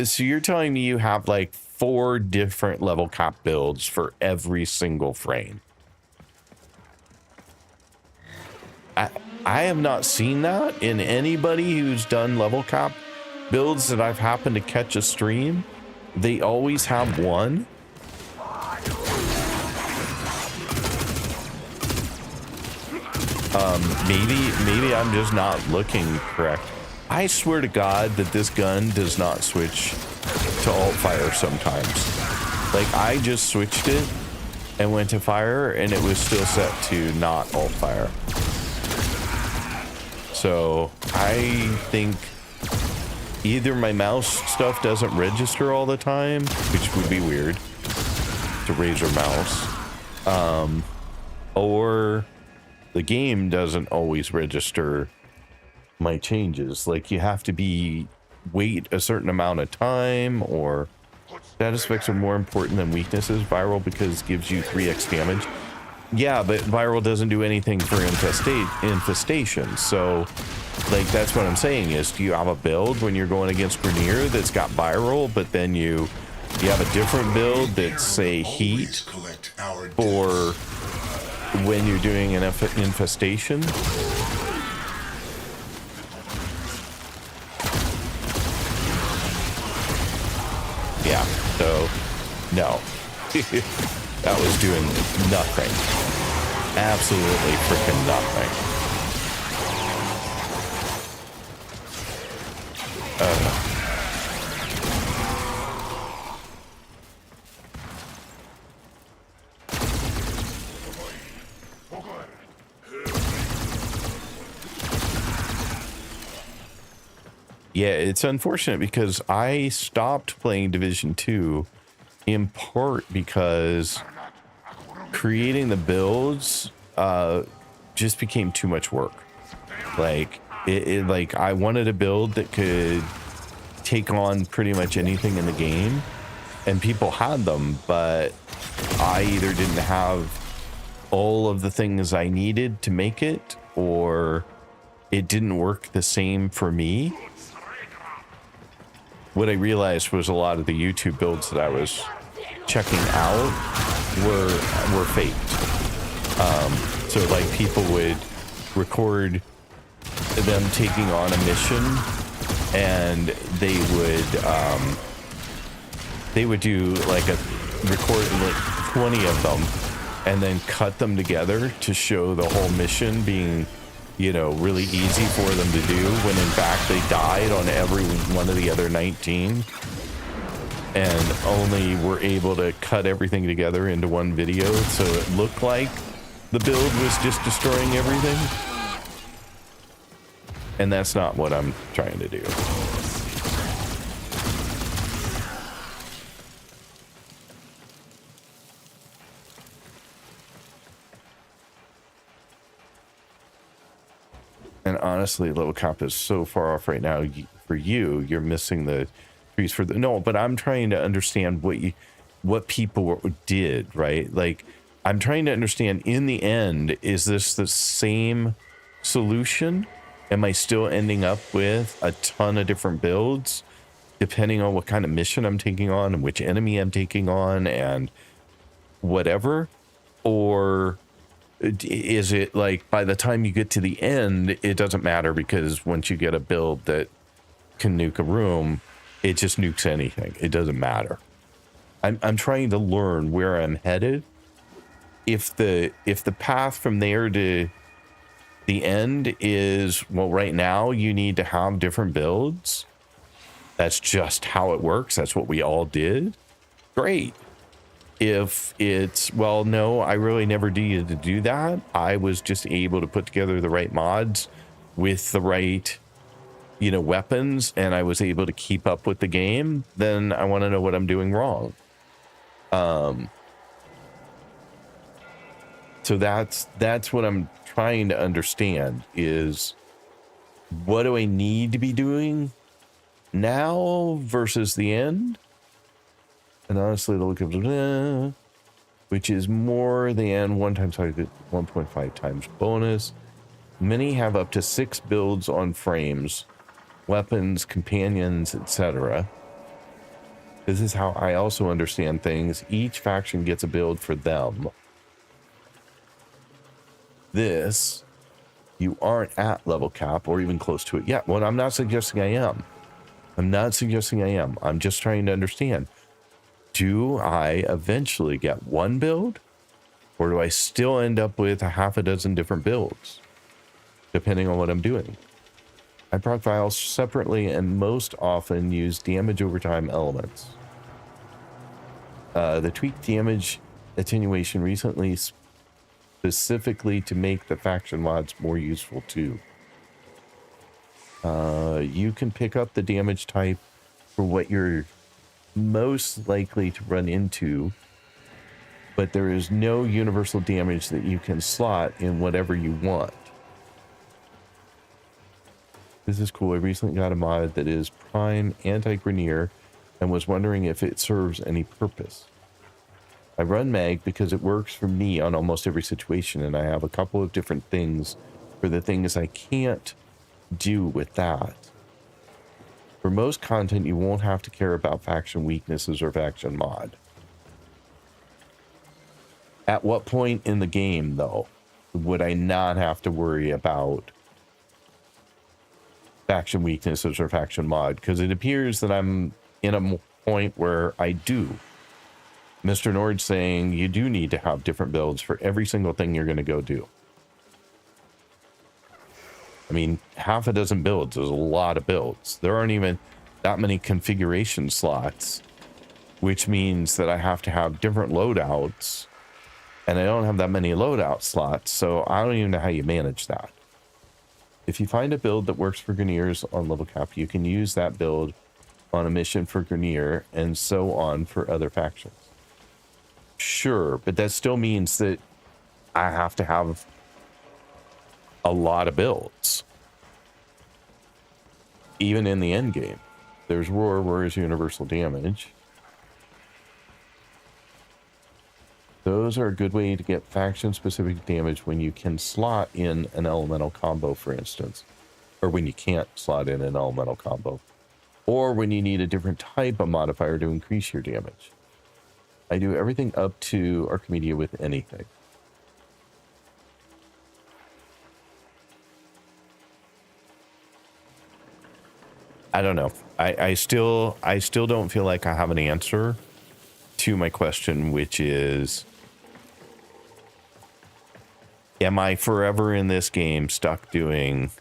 So you're telling me you have like 4 different level cap builds for every single frame? I have not seen that in anybody who's done level cap builds that I've happened to catch a stream. They always have one. Maybe I'm just not looking correct. I swear to God that this gun does not switch to alt fire sometimes. Like, I just switched it and went to fire and it was still set to not alt fire. So I think either my mouse stuff doesn't register all the time, which would be weird to Razer mouse, or the game doesn't always register my changes. Like, you have to wait a certain amount of time, or status effects are more important than weaknesses. Viral because it gives you 3x damage. Yeah, but viral doesn't do anything for infestation. So, like, that's what I'm saying is, do you have a build when you're going against Grenier that's got viral, but then you have a different build that's, say, heat for when you're doing an infestation? Yeah, so no. That was doing nothing. Absolutely freaking nothing. Yeah, it's unfortunate because I stopped playing Division 2 in part because creating the builds just became too much work. Like, like, I wanted a build that could take on pretty much anything in the game, and people had them, but I either didn't have all of the things I needed to make it, or it didn't work the same for me. what I realized was a lot of the YouTube builds that I was checking out were faked. So like people would record them taking on a mission, and they would do like a record like 20 of them and then cut them together to show the whole mission being, you know, really easy for them to do, when in fact they died on every one of the other 19 and only were able to cut everything together into one video, so it looked like the build was just destroying everything. And that's not what I'm trying to do. And honestly, Level Cap is so far off right now. For you, you're missing the trees for the no. But I'm trying to understand what people did, right? Like, I'm trying to understand. In the end, is this the same solution? Am I still ending up with a ton of different builds, depending on what kind of mission I'm taking on and which enemy I'm taking on and whatever, or is it like by the time you get to the end, it doesn't matter, because once you get a build that can nuke a room, it just nukes anything. It doesn't matter. I'm trying to learn where I'm headed. If the path from there to the end is, well, right now you need to have different builds. That's just how it works. That's what we all did. Great. If it's, well, no, I really never needed to do that. I was just able to put together the right mods with the right, you know, weapons, and I was able to keep up with the game. Then I want to know what I'm doing wrong. So that's what I'm trying to understand, is what do I need to be doing now versus the end? And honestly, the look of which is more than 1 times 1.5 times bonus. Many have up to 6 builds on frames, weapons, companions, etc. This is how I also understand things. Each faction gets a build for them. This, you aren't at level cap or even close to it yet. Well, I'm not suggesting I am. I'm not suggesting I am. I'm just trying to understand. Do I eventually get one build, or do I still end up with a half a dozen different builds, depending on what I'm doing? I proc files separately and most often use damage over time elements. The tweaked damage attenuation recently specifically to make the faction mods more useful too. You can pick up the damage type for what you're most likely to run into, but there is no universal damage that you can slot in whatever you want. This is cool. I recently got a mod that is prime anti-Grenier and was wondering if it serves any purpose. I run mag because it works for me on almost every situation, and I have a couple of different things for the things I can't do with that. For most content, you won't have to care about faction weaknesses or faction mod. At what point in the game, though, would I not have to worry about faction weaknesses or faction mod? Because it appears that I'm in a point where I do. Mr. Nord saying you do need to have different builds for every single thing you're going to go do. I mean, half a dozen builds is a lot of builds. There aren't even that many configuration slots, which means that I have to have different loadouts, and I don't have that many loadout slots, so I don't even know how you manage that. If you find a build that works for Greniers on level cap, you can use that build on a mission for Grenier and so on for other factions. Sure, but that still means that I have to have a lot of builds. Even in the end game. There's Roar, where's universal damage. Those are a good way to get faction specific damage when you can slot in an elemental combo, for instance. Or when you can't slot in an elemental combo. or when you need a different type of modifier to increase your damage. I do everything up to Archimedia with anything. I don't know. I still don't feel like I have an answer to my question, which is, am I forever in this game stuck doing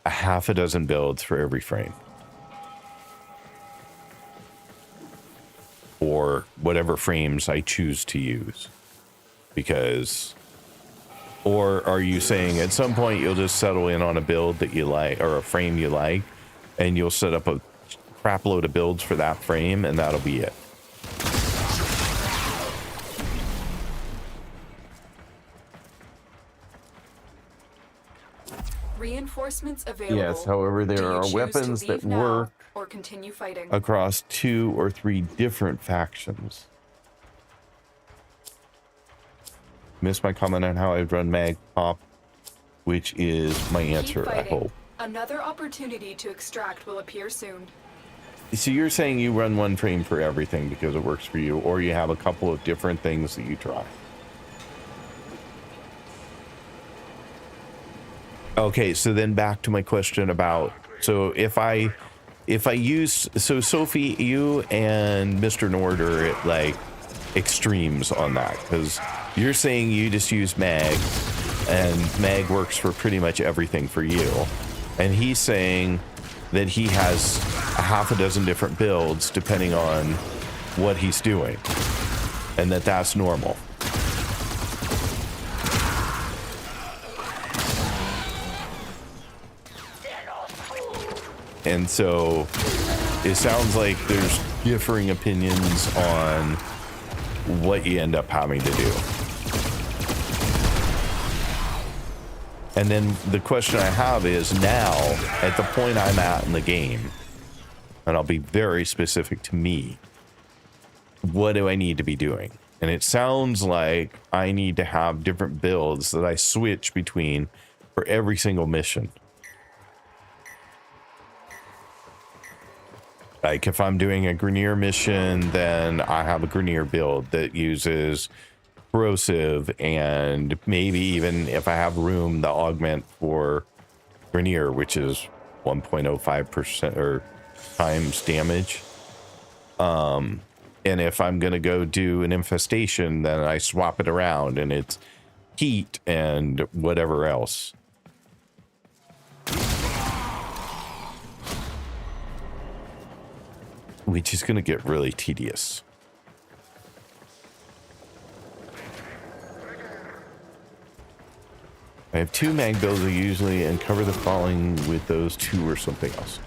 a half a dozen builds for every frame? Or whatever frames I choose to use? Because, or are you saying at some point you'll just settle in on a build that you like, or a frame you like, and you'll set up a crap load of builds for that frame, and that'll be it? Reinforcements available. Yes, however, there are weapons that work or continue fighting across 2 or 3 different factions. Missed my comment on how I'd run mag pop, which is my answer, I hope. Another opportunity to extract will appear soon. So you're saying you run one frame for everything because it works for you, or you have a couple of different things that you try? Okay, so then back to my question about, so if I use, so Sophie, you and Mr. Nord are at like extremes on that, because you're saying you just use mag, and mag works for pretty much everything for you, and he's saying that he has a half a dozen different builds depending on what he's doing, and that's normal. And so it sounds like there's differing opinions on what you end up having to do. And then the question I have is, now at the point I'm at in the game, and I'll be very specific to me, what do I need to be doing? And it sounds like I need to have different builds that I switch between for every single mission. Like if I'm doing a Grenier mission, then I have a Grenier build that uses corrosive, and maybe even if I have room, the augment for Grenier, which is 1.05% or times damage. And if I'm going to go do an infestation, then I swap it around and it's heat and whatever else. Which is going to get really tedious. I have 2 mag builds usually, and cover the falling with those 2 or something else.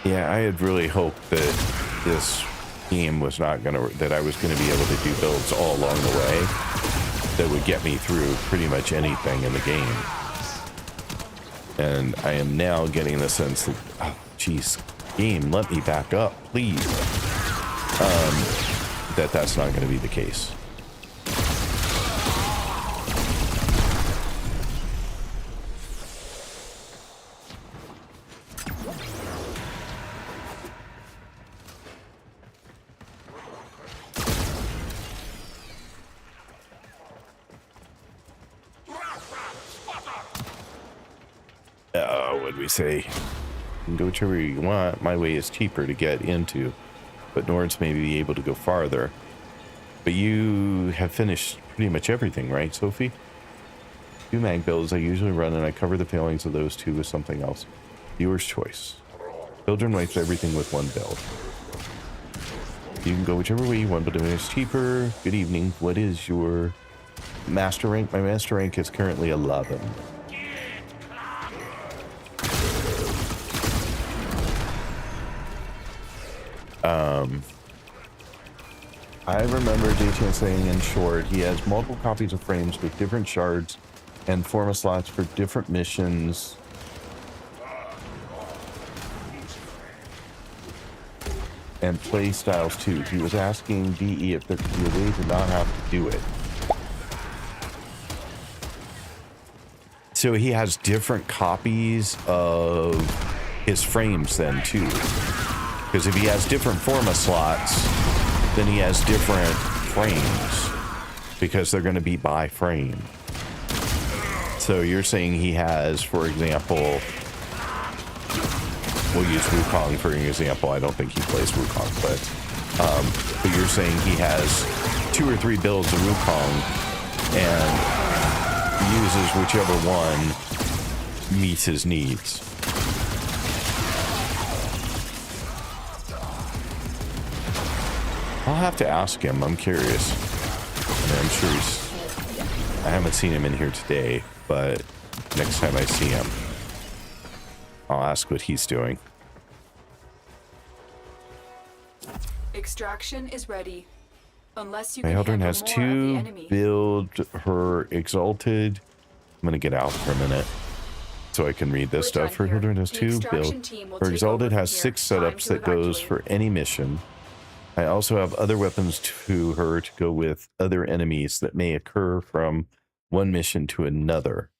Yeah, I had really hoped that this game was not gonna, that I was gonna be able to do builds all along the way that would get me through pretty much anything in the game. And I am now getting the sense that, oh, geez, game, let me back up, please. That's not gonna be the case. What we say? You can go whichever you want. My way is cheaper to get into, but Nords may be able to go farther. But you have finished pretty much everything, right, Sophie? 2 mag builds I usually run, and I cover the failings of those 2 with something else. Viewer's choice. Children wipes everything with 1 build. You can go whichever way you want, but if it's cheaper. Good evening. What is your master rank? My master rank is currently 11. I remember J-Chan saying, in short, he has multiple copies of frames with different shards and forma slots for different missions. And play styles too. He was asking BE if there could be a way to not have to do it. So he has different copies of his frames then too. Because if he has different forma slots, then he has different frames. Because they're going to be by frame. So you're saying he has, for example, we'll use Wukong for an example. I don't think he plays Wukong, but you're saying he has 2 or 3 builds of Wukong and uses whichever one meets his needs. I'll have to ask him. I'm curious. I mean, I'm sure I haven't seen him in here today, but next time I see him, I'll ask what he's doing. Extraction is ready. Unless you My can Eldrin handle has more of the 2 enemy. build her exalted. I'm gonna get out for a minute so I can read this stuff. Her Eldrin has 2 build. Her exalted has 6 setups that goes for any mission. I also have other weapons to her to go with other enemies that may occur from one mission to another.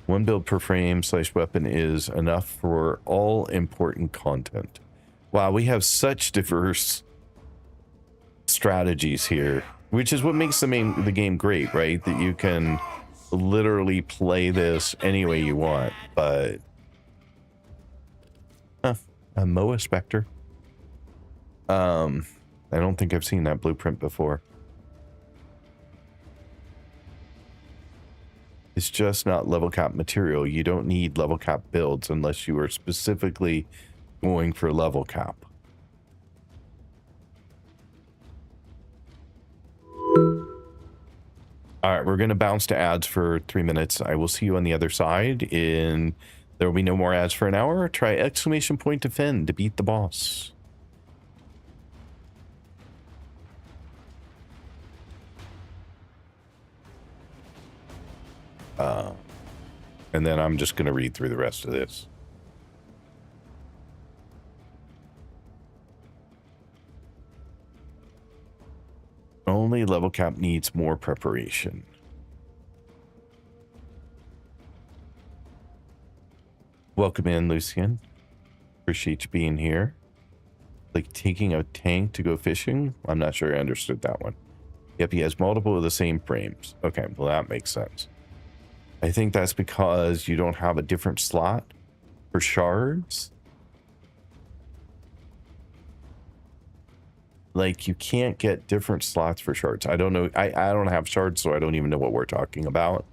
1 build per frame / weapon is enough for all important content. Wow, we have such diverse strategies here, which is what makes the game great, right? That you can literally play this any way you want. But a Moa Spectre. I don't think I've seen that blueprint before. It's just not level cap material. You don't need level cap builds unless you are specifically going for level cap. All right, we're going to bounce to ads for 3 minutes. I will see you on the other side. There will be no more ads for an hour. Try exclamation point defend to beat the boss. And then I'm just going to read through the rest of this. Only level cap needs more preparation. Welcome in, Lucian. Appreciate you being here. Like taking a tank to go fishing? I'm not sure I understood that one. Yep, he has multiple of the same frames. Okay, well that makes sense. I think that's because you don't have a different slot for shards. Like you can't get different slots for shards. I don't know. I don't have shards, so I don't even know what we're talking about.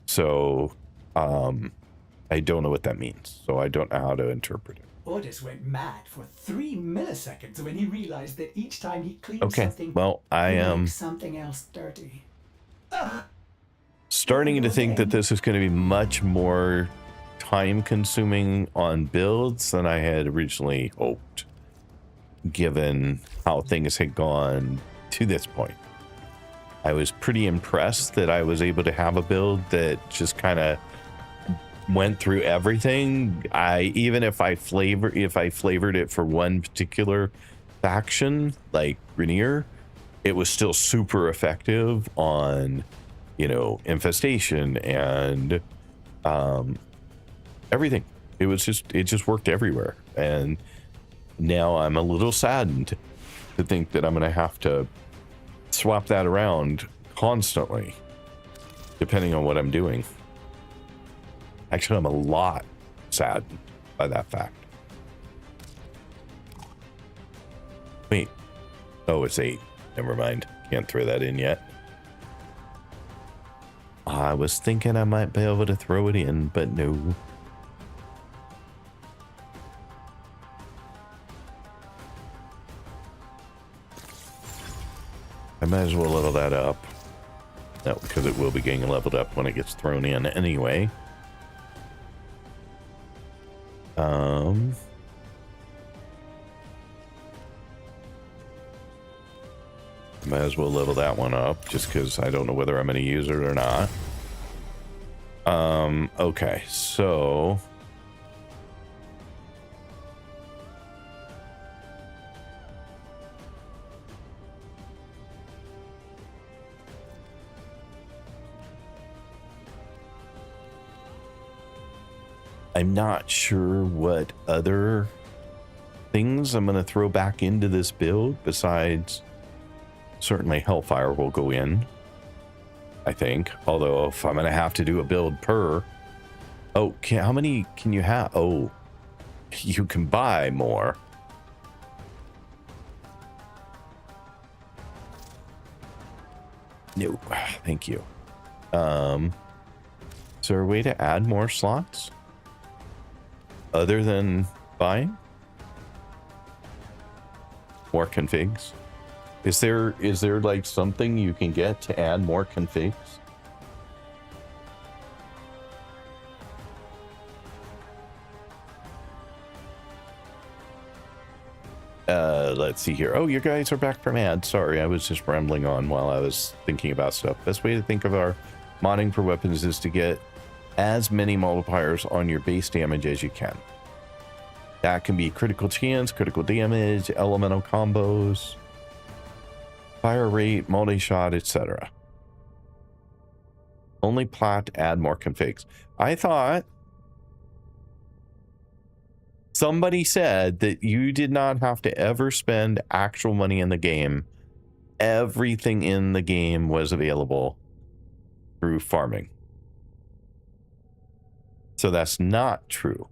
So I don't know what that means. So I don't know how to interpret it. Otis went mad for 3 milliseconds when he realized that each time he cleaned something, well, I am makes something else dirty. starting to think that this is going to be much more time consuming on builds than I had originally hoped, given how things had gone to this point. I was pretty impressed that I was able to have a build that just kind of went through everything. Even if I flavored it for one particular faction like Grenier, it was still super effective on, you know, infestation and everything. It just worked everywhere. And now I'm a little saddened to think that I'm going to have to swap that around constantly, depending on what I'm doing. Actually, I'm a lot saddened by that fact. Wait. Oh, it's 8. Never mind. Can't throw that in yet. I was thinking I might be able to throw it in, but no. I might as well level that up. No, because it will be getting leveled up when it gets thrown in anyway. Might as well level that one up just because I don't know whether I'm going to use it or not. Okay, so I'm not sure what other things I'm going to throw back into this build besides certainly Hellfire will go in, I think. Although if I'm going to have to do a build per... Oh, how many can you have? Oh, you can buy more. No, thank you. Is there a way to add more slots? Other than buying? More configs? Is there like something you can get to add more configs? Let's see here. Oh, you guys are back from ads. Sorry, I was just rambling on while I was thinking about stuff. Best way to think of our modding for weapons is to get as many multipliers on your base damage as you can. That can be critical chance, critical damage, elemental combos, fire rate, multi-shot, etc. Only plot to add more configs. I thought somebody said that you did not have to ever spend actual money in the game. Everything in the game was available through farming. So that's not true.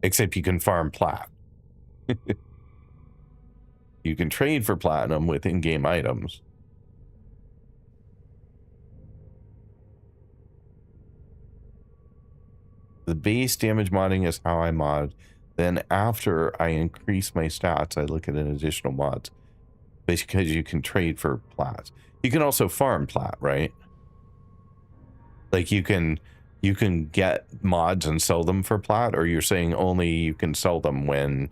Except you can farm plat. You can trade for platinum with in-game items. The base damage modding is how I mod. Then after I increase my stats, I look at an additional mods. Because you can trade for plats. You can also farm plat, right? Like you can get mods and sell them for plat, or you're saying only you can sell them when...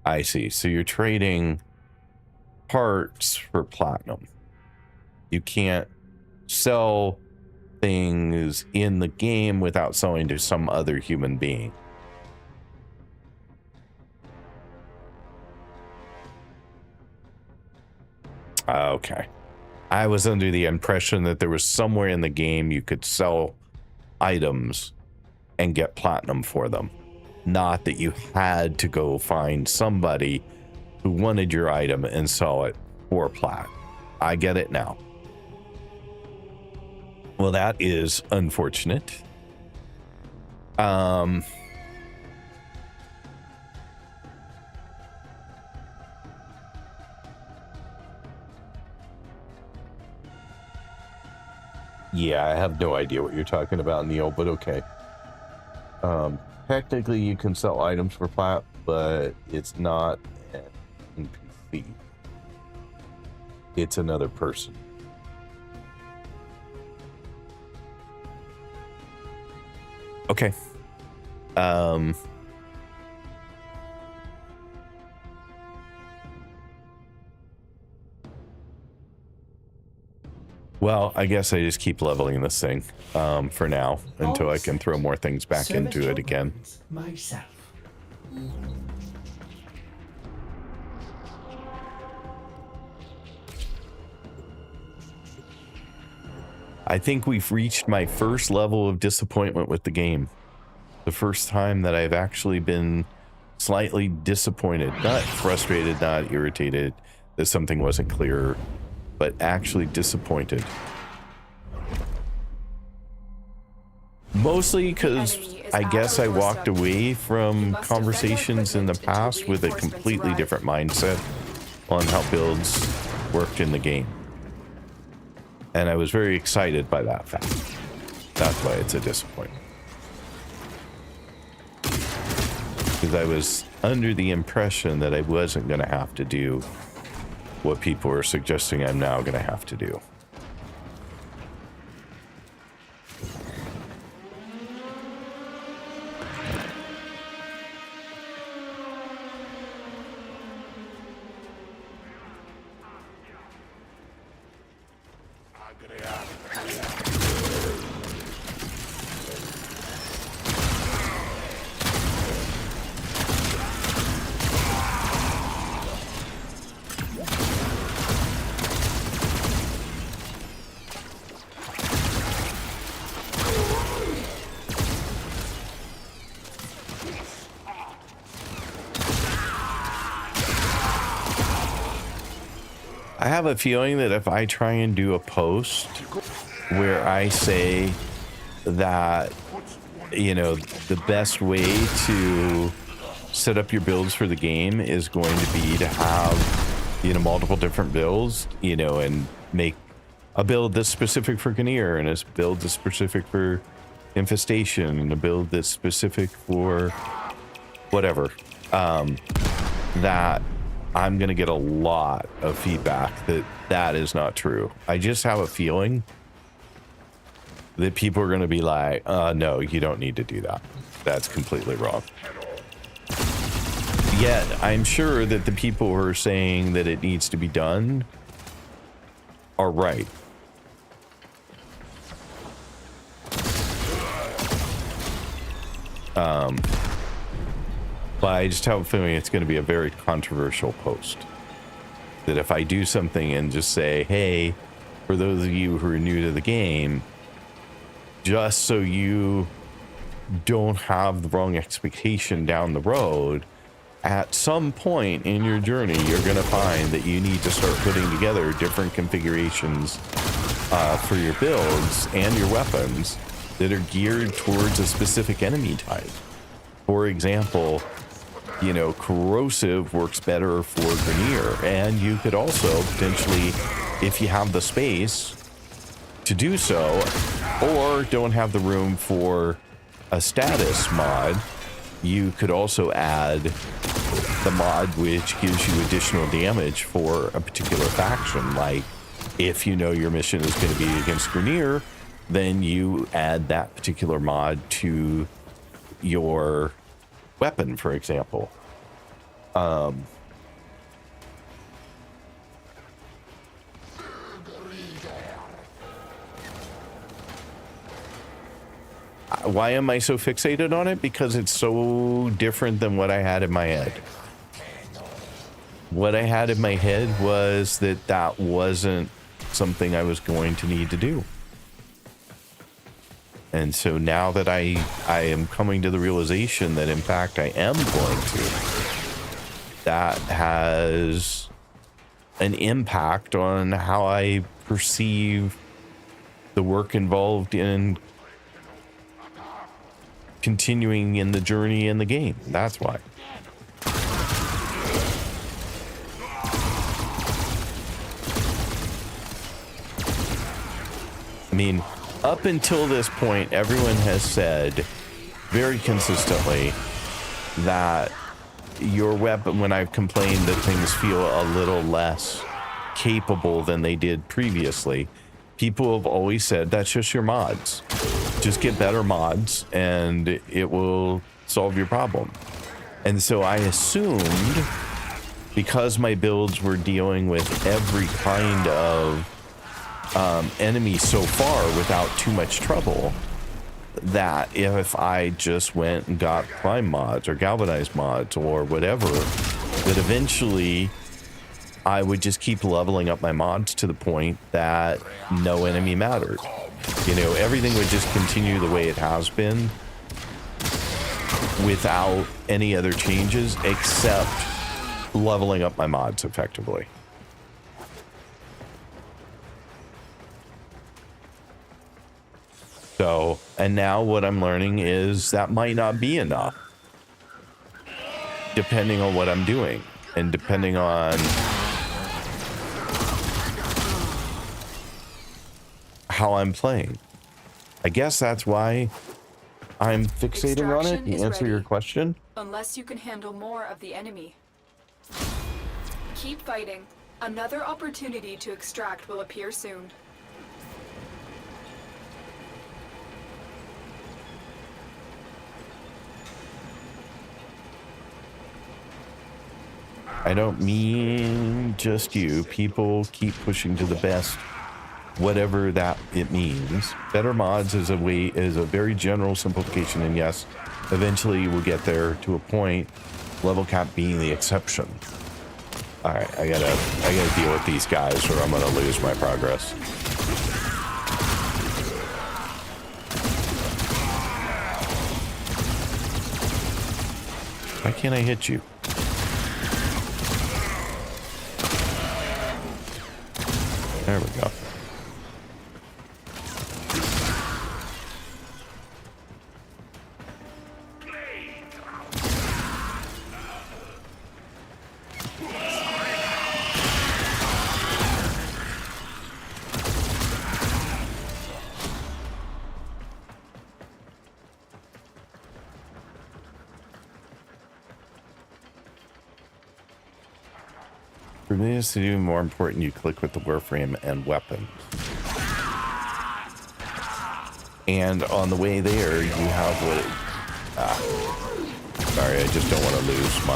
I see. So you're trading parts for platinum. You can't sell things in the game without selling to some other human being. Okay. I was under the impression that there was somewhere in the game you could sell items and get platinum for them. Not that you had to go find somebody who wanted your item and sell it for plat. I get it now. Well, that is unfortunate. Yeah, I have no idea what you're talking about, Neil, but okay. Technically, you can sell items for plat, but it's not an NPC. It's another person. Okay. Well, I guess I just keep leveling this thing for now until I can throw more things back into it again. Myself. I think we've reached my first level of disappointment with the game. The first time that I've actually been slightly disappointed, not frustrated, not irritated that something wasn't clear, but actually disappointed. Mostly because I guess I walked away from conversations in the past with a completely different mindset on how builds worked in the game. And I was very excited by that fact. That's why it's a disappointment. Because I was under the impression that I wasn't going to have to do what people are suggesting I'm now going to have to do. I have a feeling that if I try and do a post where I say that, you know, the best way to set up your builds for the game is going to be to have, you know, multiple different builds, you know, and make a build that's specific for Ganir and a build that's specific for Infestation and a build that's specific for whatever, that I'm going to get a lot of feedback that that is not true. I just have a feeling that people are going to be like, no, you don't need to do that. That's completely wrong. Yet, I'm sure that the people who are saying that it needs to be done are right. But I just have a feeling it's going to be a very controversial post. That if I do something and just say, hey, for those of you who are new to the game, just so you don't have the wrong expectation down the road, at some point in your journey, you're going to find that you need to start putting together different configurations for your builds and your weapons that are geared towards a specific enemy type. For example, you know, corrosive works better for Grenier, and you could also potentially, if you have the space to do so, or don't have the room for a status mod, you could also add the mod which gives you additional damage for a particular faction. Like, if you know your mission is going to be against Grenier, then you add that particular mod to your weapon, for example. Why am I so fixated on it? Because it's so different than what I had in my head. What I had in my head was that that wasn't something I was going to need to do. And so now that I am coming to the realization that in fact I am going to, that has an impact on how I perceive the work involved in continuing in the journey in the game. That's why. I mean, up until this point, everyone has said very consistently that your weapon, when I've complained that things feel a little less capable than they did previously, people have always said that's just your mods. Just get better mods and it will solve your problem. And so I assumed, because my builds were dealing with every kind of enemy so far without too much trouble, that if I just went and got prime mods or galvanized mods or whatever, that eventually I would just keep leveling up my mods to the point that no enemy mattered. You know, everything would just continue the way it has been without any other changes except leveling up my mods effectively. So, and now what I'm learning is that might not be enough, depending on what I'm doing and depending on how I'm playing. I guess that's why I'm fixating on it, to answer your question. Unless you can handle more of the enemy. Keep fighting. Another opportunity to extract will appear soon. I don't mean just you. People keep pushing to the best whatever that it means. Better mods is a very general simplification, and yes, eventually we'll get there to a point, level cap being the exception. All right, I gotta deal with these guys or I'm gonna lose my progress. Why can't I hit you? There we go. For me, it's even more important you click with the warframe and weapons. And on the way there, you have what... sorry, I just don't want to lose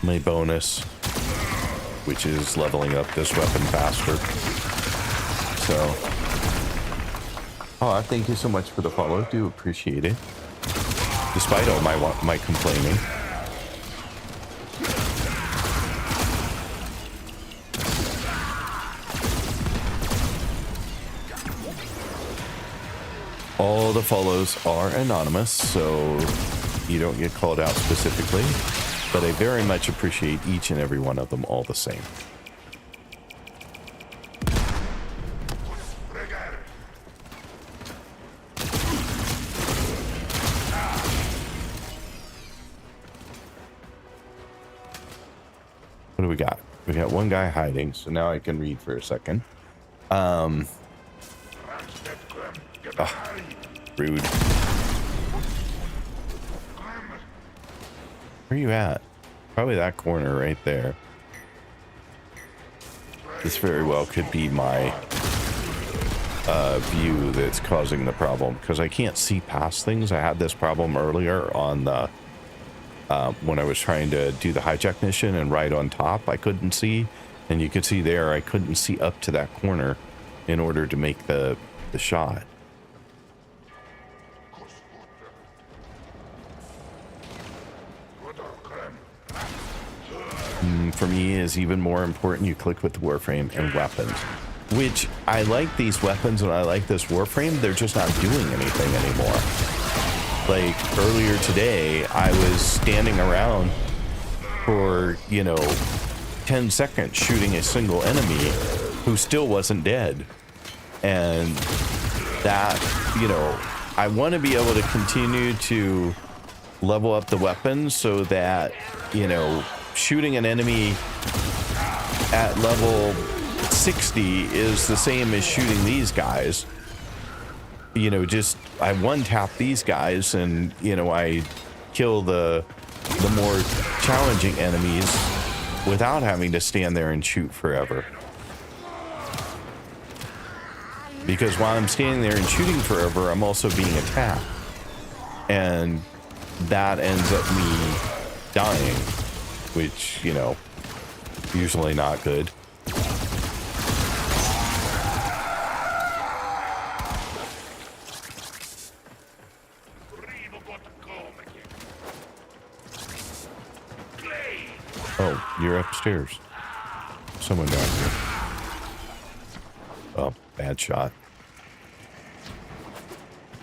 my bonus, which is leveling up this weapon faster. So... oh, thank you so much for the follow. Do appreciate it. Despite all my complaining. All the follows are anonymous, so you don't get called out specifically, but I very much appreciate each and every one of them all the same. What do we got? We got one guy hiding, so now I can read for a second. Rude. Where are you at? Probably that corner right there. This very well could be my view that's causing the problem, because I can't see past things. I had this problem earlier on the when I was trying to do the hijack mission, and right on top I couldn't see, and you could see there I couldn't see up to that corner in order to make the shot. For me, is even more important you click with the warframe and weapons, which I like these weapons and I like this warframe. They're just not doing anything anymore. Like earlier today, I was standing around for 10 seconds shooting a single enemy who still wasn't dead, and that I want to be able to continue to level up the weapons so that shooting an enemy at level 60 is the same as shooting these guys. Just I one tap these guys and I kill the more challenging enemies without having to stand there and shoot forever. Because while I'm standing there and shooting forever, I'm also being attacked, and that ends up me dying, which, usually not good. Oh, you're upstairs. Someone down here. Oh, bad shot.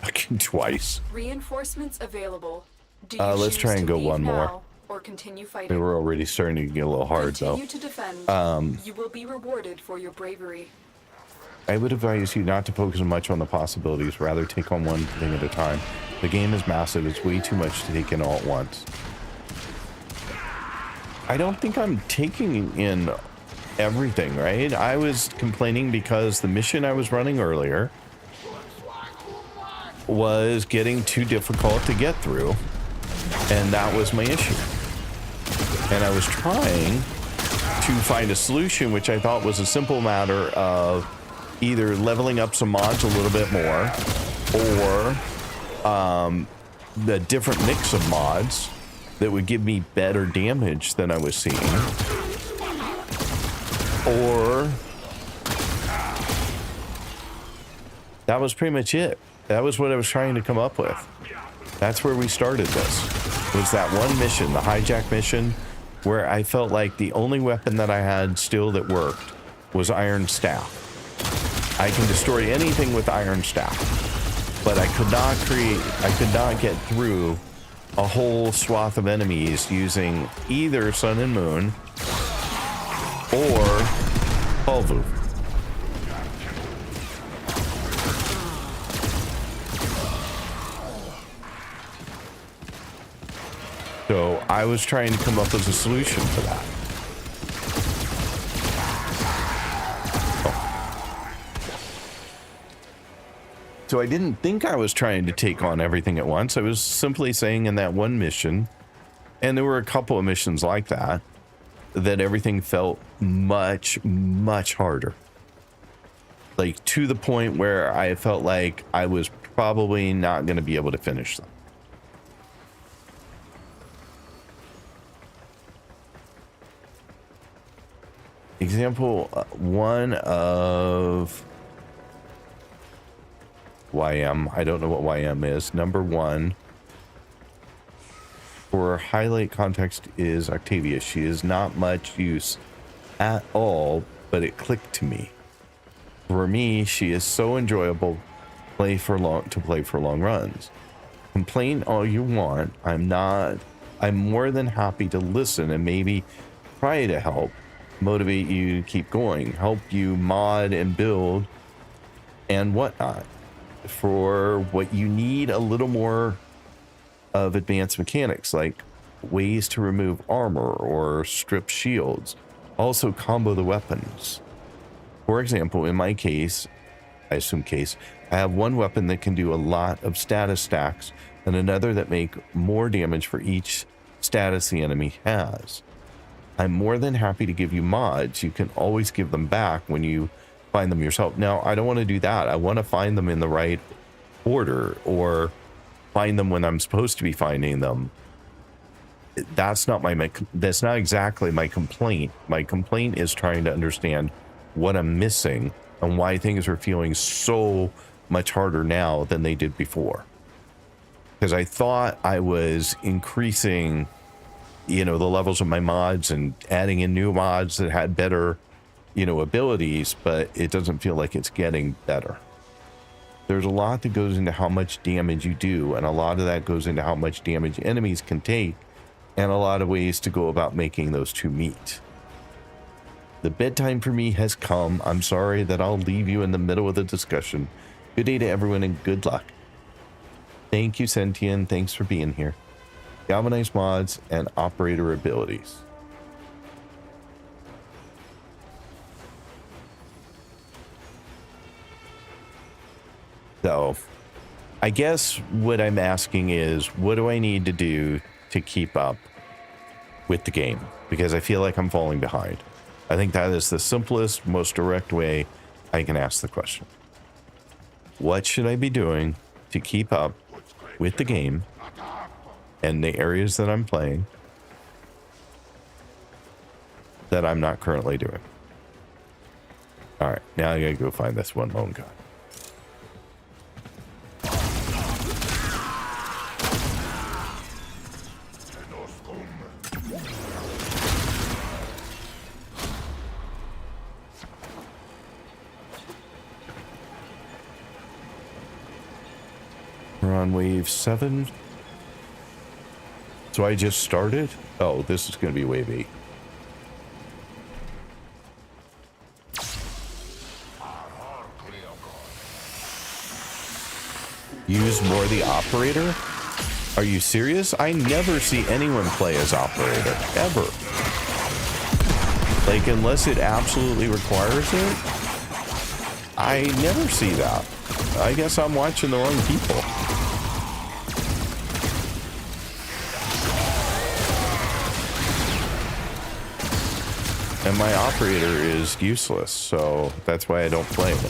Fucking twice. Reinforcements available. Let's try and go one more. Or continue fighting. They were already starting to get a little hard, Continue though. to defend. You will be rewarded for your bravery. I would advise you not to focus much on the possibilities, rather take on one thing at a time. The game is massive. It's way too much to take in all at once. I don't think I'm taking in everything, right? I was complaining because the mission I was running earlier was getting too difficult to get through, and that was my issue. And I was trying to find a solution, which I thought was a simple matter of either leveling up some mods a little bit more, or the different mix of mods that would give me better damage than I was seeing. or that was pretty much it. That was what I was trying to come up with. That's where we started this. Was that one mission, the hijack mission, where I felt like the only weapon that I had still that worked was Iron Staff. I can destroy anything with Iron Staff, but I could not get through a whole swath of enemies using either Sun and Moon or Polvu. So I was trying to come up with a solution for that. So I didn't think I was trying to take on everything at once. I was simply saying in that one mission, and there were a couple of missions like that, that everything felt much, much harder. Like to the point where I felt like I was probably not going to be able to finish them. Example one of YM. I don't know what YM is. Number one, for highlight context, is Octavia. She is not much use at all, but it clicked to me. For me, she is so enjoyable to play for long runs. Complain all you want. I'm more than happy to listen and maybe try to help motivate you to keep going, help you mod and build and whatnot. For what you need a little more of advanced mechanics, like ways to remove armor or strip shields, also combo the weapons. For example, in my case, I have one weapon that can do a lot of status stacks and another that make more damage for each status the enemy has. I'm more than happy to give you mods. You can always give them back when you find them yourself. Now, I don't want to do that. I want to find them in the right order or find them when I'm supposed to be finding them. That's not exactly my complaint. My complaint is trying to understand what I'm missing and why things are feeling so much harder now than they did before. Because I thought I was increasing, the levels of my mods and adding in new mods that had better, abilities, but it doesn't feel like it's getting better. There's a lot that goes into how much damage you do, and a lot of that goes into how much damage enemies can take, and a lot of ways to go about making those two meet. The bedtime for me has come. I'm sorry that I'll leave you in the middle of the discussion. Good day to everyone and good luck. Thank you, Sentient. Thanks for being here. Galvanize mods and operator abilities. So, I guess what I'm asking is, what do I need to do to keep up with the game? Because I feel like I'm falling behind. I think that is the simplest, most direct way I can ask the question. What should I be doing to keep up with the game and the areas that I'm playing that I'm not currently doing? All right, now I gotta go find this one lone guy. We're on wave 7. So I just started? Oh, this is going to be wave 8. Use more the operator? Are you serious? I never see anyone play as operator, ever. Like, unless it absolutely requires it, I never see that. I guess I'm watching the wrong people. And my operator is useless, so that's why I don't play it.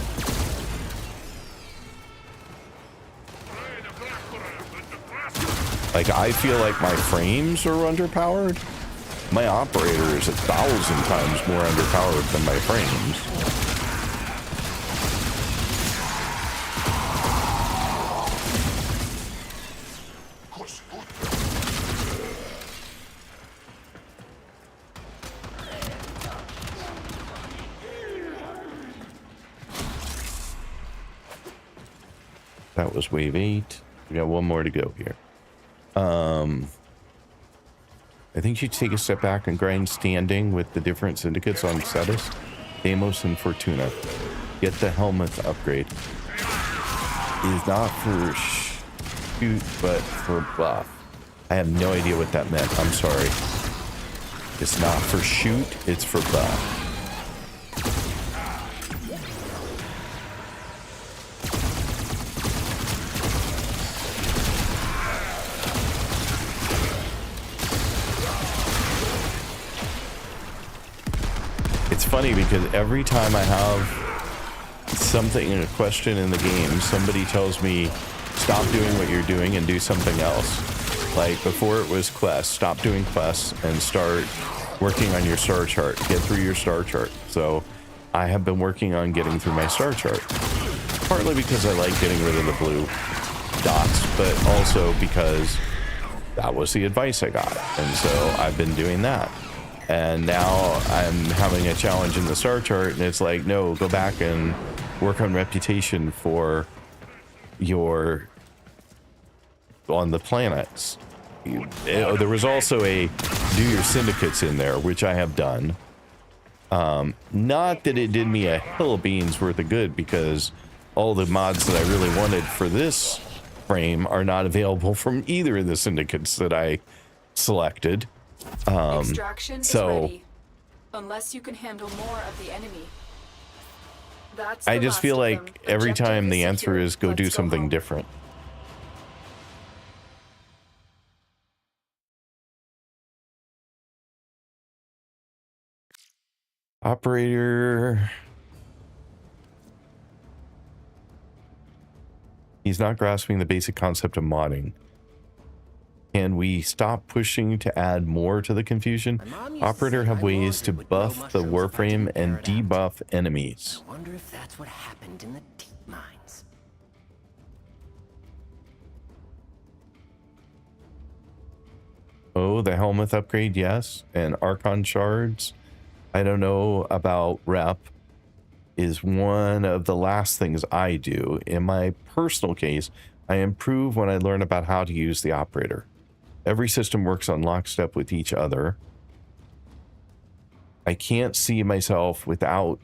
Like, I feel like my frames are underpowered, My operator is 1,000 times more underpowered than my frames. That was wave 8. We got one more to go here. I think you take a step back and grind standing with the different syndicates on Cetus, Deimos, and Fortuna. Get the helmet upgrade. It is not for shoot, but for buff. I have no idea what that meant. I'm sorry. It's not for shoot, it's for buff. Funny because every time I have something, a question in the game, somebody tells me stop doing what you're doing and do something else. Like before it was quests, stop doing quests and start working on your star chart, get through your star chart. So I have been working on getting through my star chart, partly because I like getting rid of the blue dots, but also because that was the advice I got, and so I've been doing that. And now I'm having a challenge in the star chart, and it's like, no, go back and work on reputation for your on the planets. There was also a do your syndicates in there, which I have done. Not that it did me a hill of beans worth of good, because all the mods that I really wanted for this frame are not available from either of the syndicates that I selected. Extraction is ready, unless you can handle more of the enemy. That's I just feel like every time the answer is go do something different. Operator. He's not grasping the basic concept of modding. Can we stop pushing to add more to the confusion? Operator have ways to buff the warframe and debuff enemies. I wonder if that's what happened in the deep mines. Oh, the helmet upgrade, yes. And Archon shards. I don't know about rep. Is one of the last things I do. In my personal case, I improve when I learn about how to use the operator. Every system works on lockstep with each other. I can't see myself without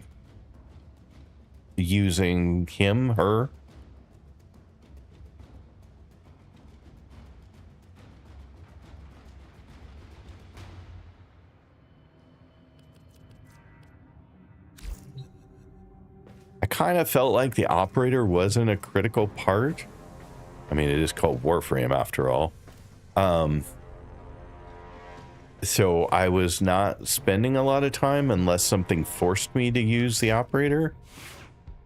using him, her. I kind of felt like the operator wasn't a critical part. I mean, it is called Warframe after all. So I was not spending a lot of time unless something forced me to use the operator.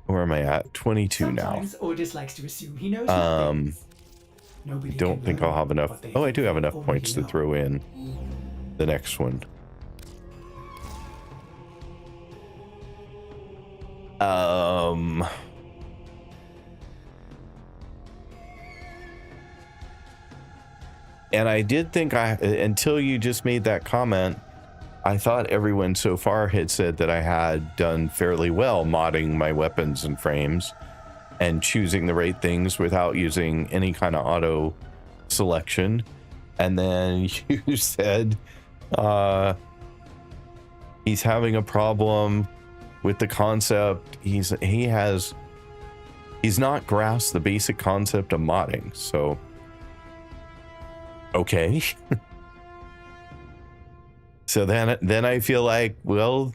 Where am I at? 22 Sometimes now. Otis likes to assume he knows nothing. I don't think I'll have enough. Oh, I do have enough points to throw in the next one. And I did think until you just made that comment, I thought everyone so far had said that I had done fairly well modding my weapons and frames and choosing the right things without using any kind of auto selection. And then you said he's having a problem with the concept. He's not grasped the basic concept of modding. So okay. So then I feel like, well,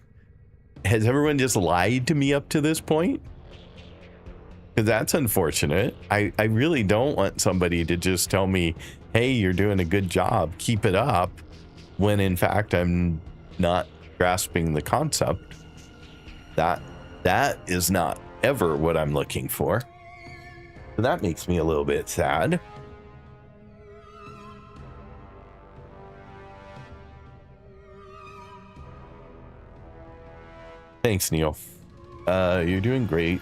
has everyone just lied to me up to this point? Because that's unfortunate. I really don't want somebody to just tell me, hey, you're doing a good job, keep it up, when in fact I'm not grasping the concept. That is not ever what I'm looking for. So that makes me a little bit sad. Thanks, Neil. You're doing great.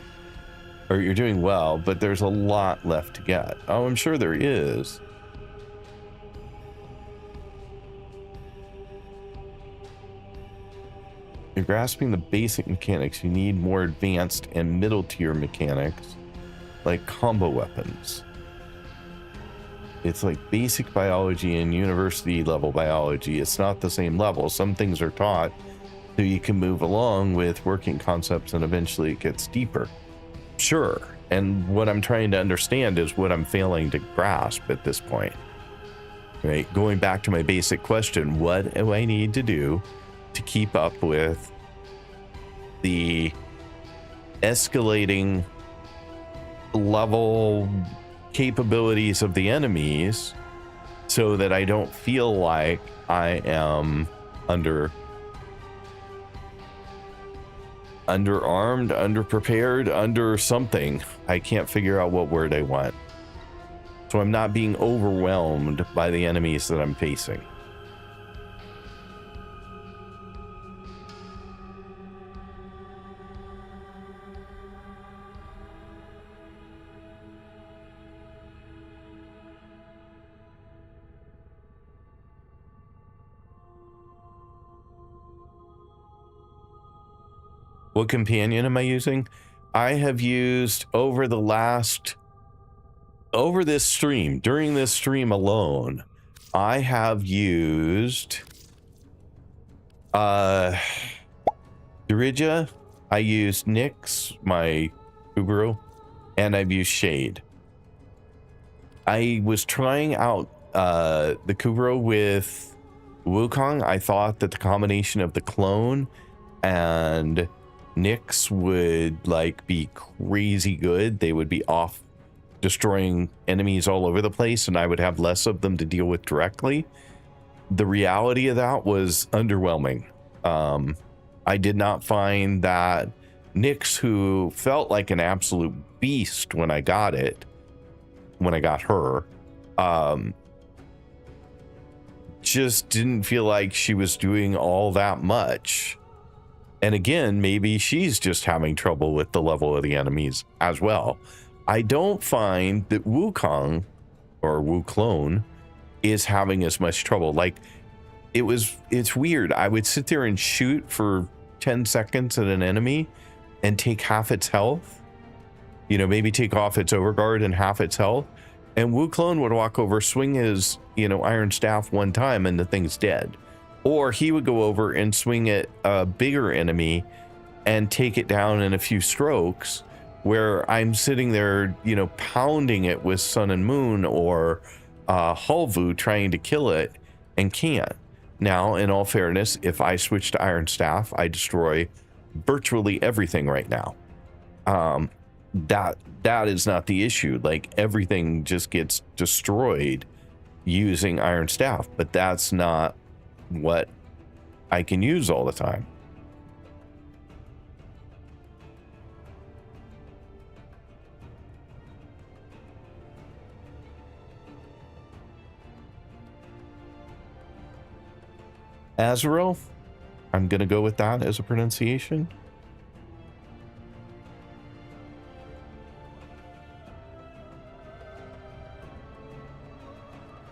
Or you're doing well, but there's a lot left to get. Oh, I'm sure there is. You're grasping the basic mechanics. You need more advanced and middle tier mechanics, like combo weapons. It's like basic biology and university level biology. It's not the same level. Some things are taught so you can move along with working concepts, and eventually it gets deeper. Sure. And what I'm trying to understand is what I'm failing to grasp at this point. Right? Going back to my basic question, what do I need to do to keep up with the escalating level capabilities of the enemies so that I don't feel like I am underarmed, underprepared, under something. I can't figure out what word I want. So I'm not being overwhelmed by the enemies that I'm facing. What companion am I using? I have used over this stream, during this stream alone, I have used Durija, I used Nyx, my Ubero, and I've used Shade. I was trying out the Kubro with Wukong. I thought that the combination of the clone and Nyx would like be crazy good. They would be off destroying enemies all over the place, and I would have less of them to deal with directly. The reality of that was underwhelming. I did not find that Nyx, who felt like an absolute beast when I got her, just didn't feel like she was doing all that much. And again, maybe she's just having trouble with the level of the enemies as well. I don't find that Wukong or Wuclone is having as much trouble. Like it's weird. I would sit there and shoot for 10 seconds at an enemy and take half its health. You know, maybe take off its overguard and half its health. And Wuclone would walk over, swing his, iron staff one time, and the thing's dead. Or he would go over and swing at a bigger enemy and take it down in a few strokes, where I'm sitting there, pounding it with Sun and Moon or Hulvu trying to kill it and can't. Now, in all fairness, if I switch to Iron Staff, I destroy virtually everything right now. That is not the issue. Like, everything just gets destroyed using Iron Staff, but that's not what I can use all the time. Azrael, I'm gonna go with that as a pronunciation.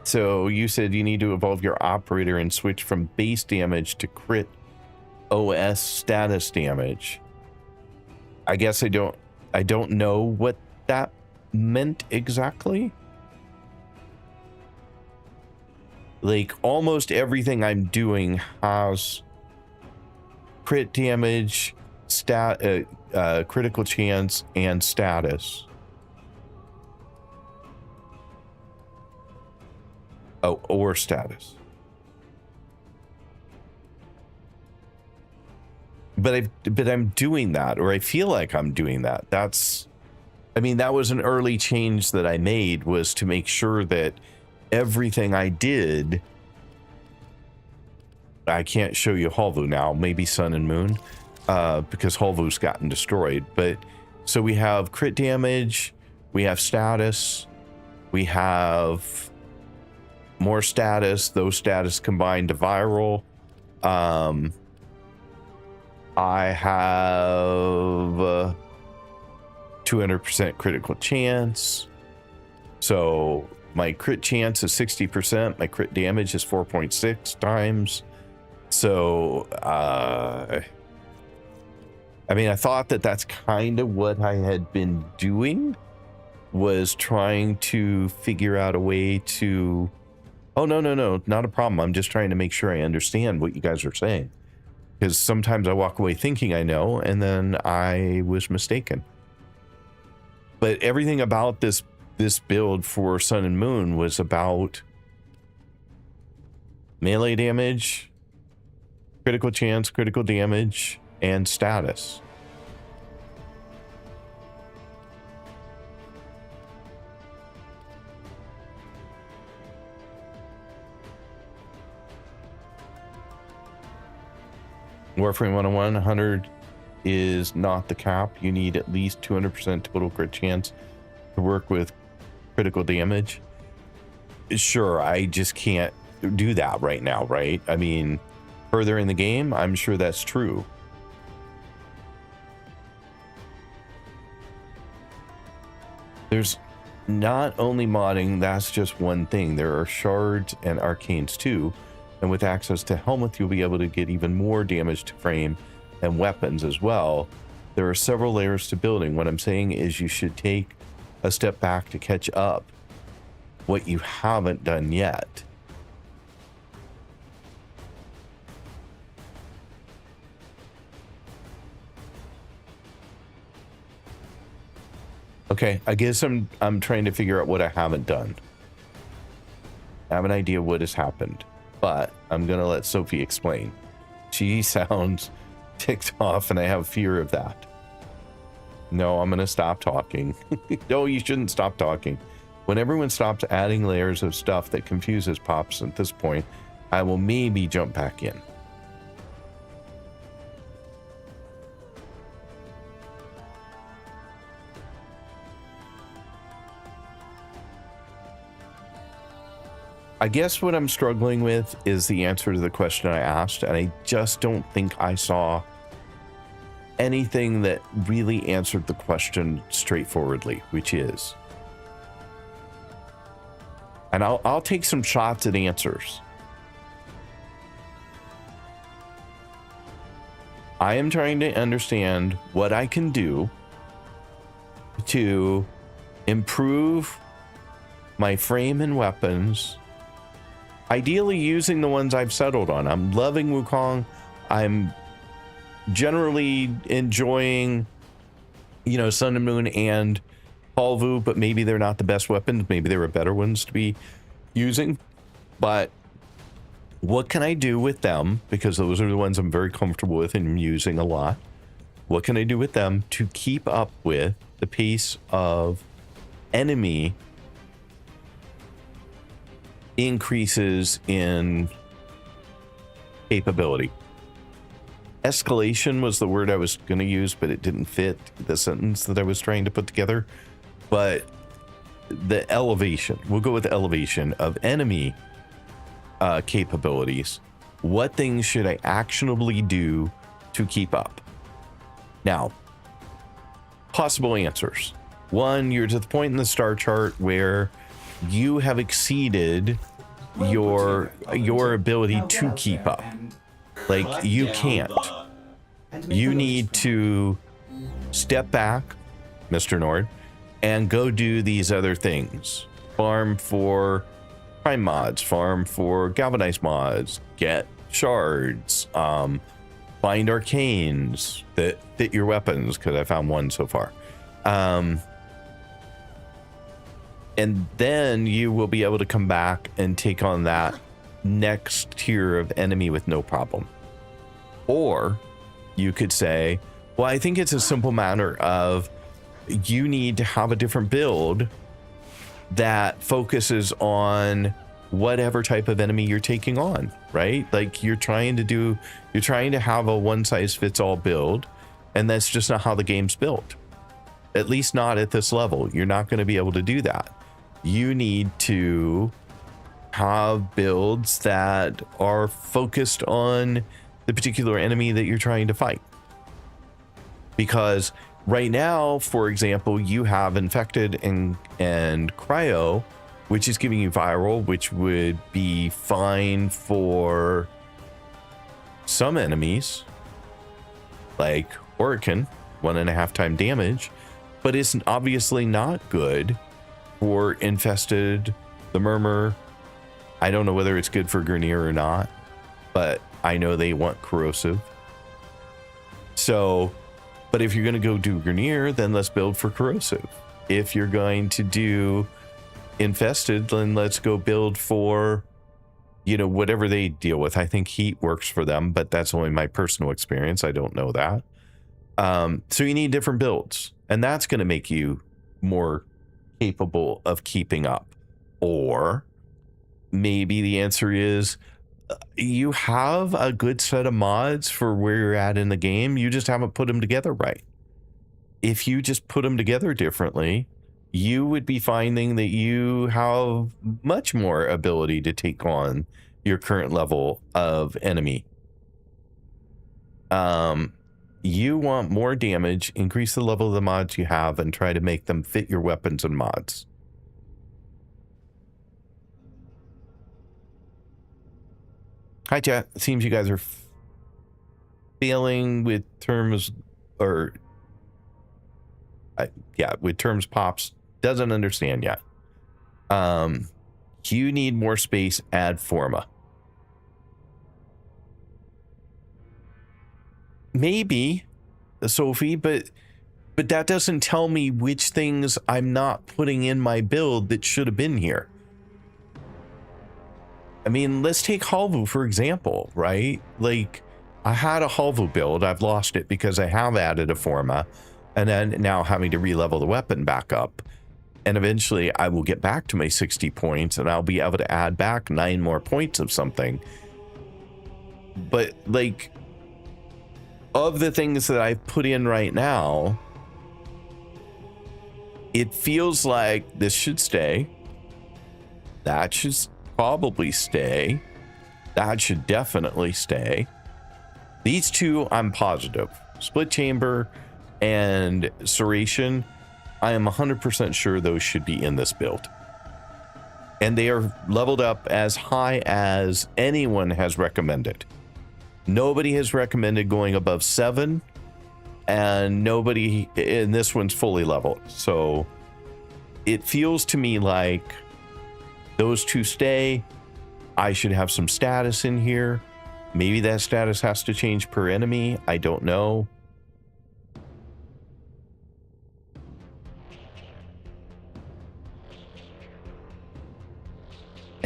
So you said you need to evolve your operator and switch from base damage to crit OS status damage. I guess I don't know what that meant exactly. Like, almost everything I'm doing has crit damage, critical chance, and status. Oh, or status. But I'm doing that, or I feel like I'm doing that. That was an early change that I made, was to make sure that everything I did, I can't show you Hulvu now, maybe Sun and Moon, because Hulvu's gotten destroyed. But so we have crit damage, we have status, we have more status, those status combined to viral. I have 200% critical chance. So my crit chance is 60%. My crit damage is 4.6 times. So, I mean, I thought that that's kind of what I had been doing, was trying to figure out a way to... Oh, no, not a problem. I'm just trying to make sure I understand what you guys are saying. Because sometimes I walk away thinking I know, and then I was mistaken. But everything about this build for Sun and Moon was about melee damage, critical chance, critical damage, and status. Warframe 101, 100 is not the cap. You need at least 200% total crit chance to work with critical damage. Sure, I just can't do that right now, right? I mean, further in the game, I'm sure that's true. There's not only modding, that's just one thing. There are shards and arcanes too. And with access to Helmuth, you'll be able to get even more damage to frame and weapons as well. There are several layers to building. What I'm saying is you should take a step back to catch up what you haven't done yet. Okay, I guess I'm trying to figure out what I haven't done. I have an idea what has happened, but I'm gonna let Sophie explain. She sounds ticked off, and I have fear of that. No, I'm gonna stop talking. No, you shouldn't stop talking. When everyone stops adding layers of stuff that confuses Pops at this point, I will maybe jump back in. I guess what I'm struggling with is the answer to the question I asked, and I just don't think I saw anything that really answered the question straightforwardly, which is, and I'll take some shots at answers. I am trying to understand what I can do to improve my frame and weapons, ideally using the ones I've settled on. I'm loving Wukong. I'm generally enjoying, you know, Sun and Moon and Paulvu, but maybe they're not the best weapons. Maybe there are better ones to be using. But what can I do with them? Because those are the ones I'm very comfortable with and using a lot. What can I do with them to keep up with the pace of enemy increases in capability? Escalation was the word I was going to use, but it didn't fit the sentence that I was trying to put together. But the elevation, we'll go with the elevation of enemy capabilities. What things should I actionably do to keep up? Now, possible answers. One, you're to the point in the star chart where you have exceeded your ability to keep up. Like, you can't. You need to step back, Mr. Nord, and go do these other things. Farm for prime mods, farm for galvanized mods, get shards, find arcanes that fit your weapons, because I found one so far. And then you will be able to come back and take on that next tier of enemy with no problem. Or you could say, well, I think it's a simple matter of you need to have a different build that focuses on whatever type of enemy you're taking on, right? Like you're trying to have a one size fits all build, and that's just not how the game's built. At least not at this level. You're not going to be able to do that. You need to have builds that are focused on the particular enemy that you're trying to fight. Because right now, for example, you have infected and cryo, which is giving you viral, which would be fine for some enemies, like Hurricane, 1.5 time damage, but it's obviously not good for infested, the Murmur. I don't know whether it's good for Grineer or not, but I know they want corrosive. So, but if you're going to go do Grineer, then let's build for corrosive. If you're going to do infested, then let's go build for, you know, whatever they deal with. I think heat works for them, but that's only my personal experience. I don't know that. So you need different builds, and that's going to make you more capable of keeping up. Or maybe the answer is you have a good set of mods for where you're at in the game. You just haven't put them together right. If you just put them together differently, you would be finding that you have much more ability to take on your current level of enemy. You want more damage, increase the level of the mods you have, and try to make them fit your weapons and mods. Hi, chat. It seems you guys are failing with terms, or with terms pops. Doesn't understand yet. You need more space, add Forma. Maybe, Sophie, but that doesn't tell me which things I'm not putting in my build that should have been here. I mean, let's take Halvu, for example, right? Like, I had a Halvu build. I've lost it because I have added a Forma, and then now having to re-level the weapon back up. And eventually I will get back to my 60 points, and I'll be able to add back 9 more points of something. But, like, of the things that I've put in right now, it feels like this should stay. That should probably stay. That should definitely stay. These two, I'm positive. Split chamber and serration, I am 100% sure those should be in this build. And they are leveled up as high as anyone has recommended. Nobody has recommended going above 7, and nobody in this one's fully leveled. So it feels to me like those two stay. I should have some status in here. Maybe that status has to change per enemy. I don't know.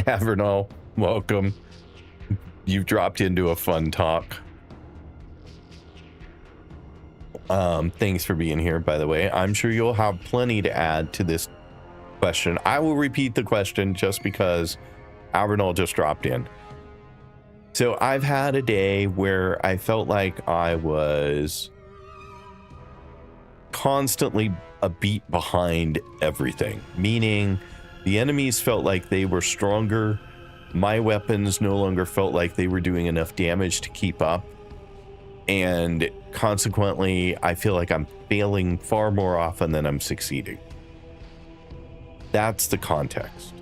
Avernal, welcome. You've dropped into a fun talk. Thanks for being here, by the way. I'm sure you'll have plenty to add to this question. I will repeat the question just because Avernal just dropped in. So I've had a day where I felt like I was constantly a beat behind everything, meaning the enemies felt like they were stronger. My weapons no longer felt like they were doing enough damage to keep up. And consequently, I feel like I'm failing far more often than I'm succeeding. That's the context.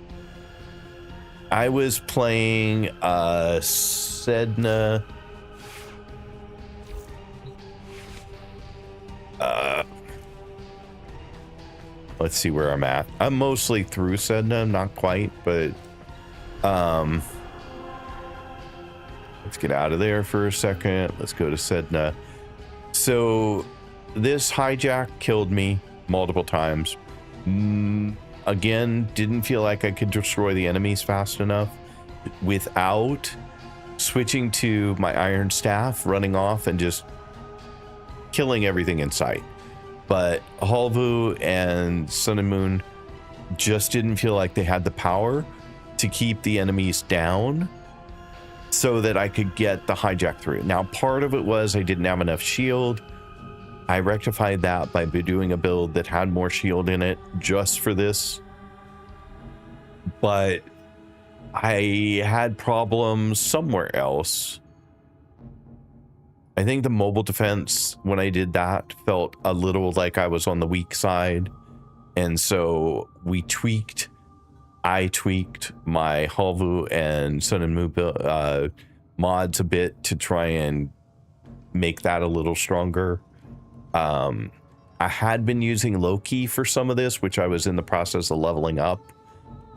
I was playing Sedna. Let's see where I'm at. I'm mostly through Sedna, not quite, but let's get out of there for a second. Let's go to Sedna. So this hijack killed me multiple times. Again, didn't feel like I could destroy the enemies fast enough without switching to my iron staff, running off and just killing everything in sight. But Halvu and Sun and Moon just didn't feel like they had the power to keep the enemies down so that I could get the hijack through. Now, part of it was I didn't have enough shield. I rectified that by doing a build that had more shield in it just for this. But I had problems somewhere else. I think the mobile defense, when I did that, felt a little like I was on the weak side. And so I tweaked my Halvu and Sun and Moon mods a bit to try and make that a little stronger. I had been using Loki for some of this, which I was in the process of leveling up,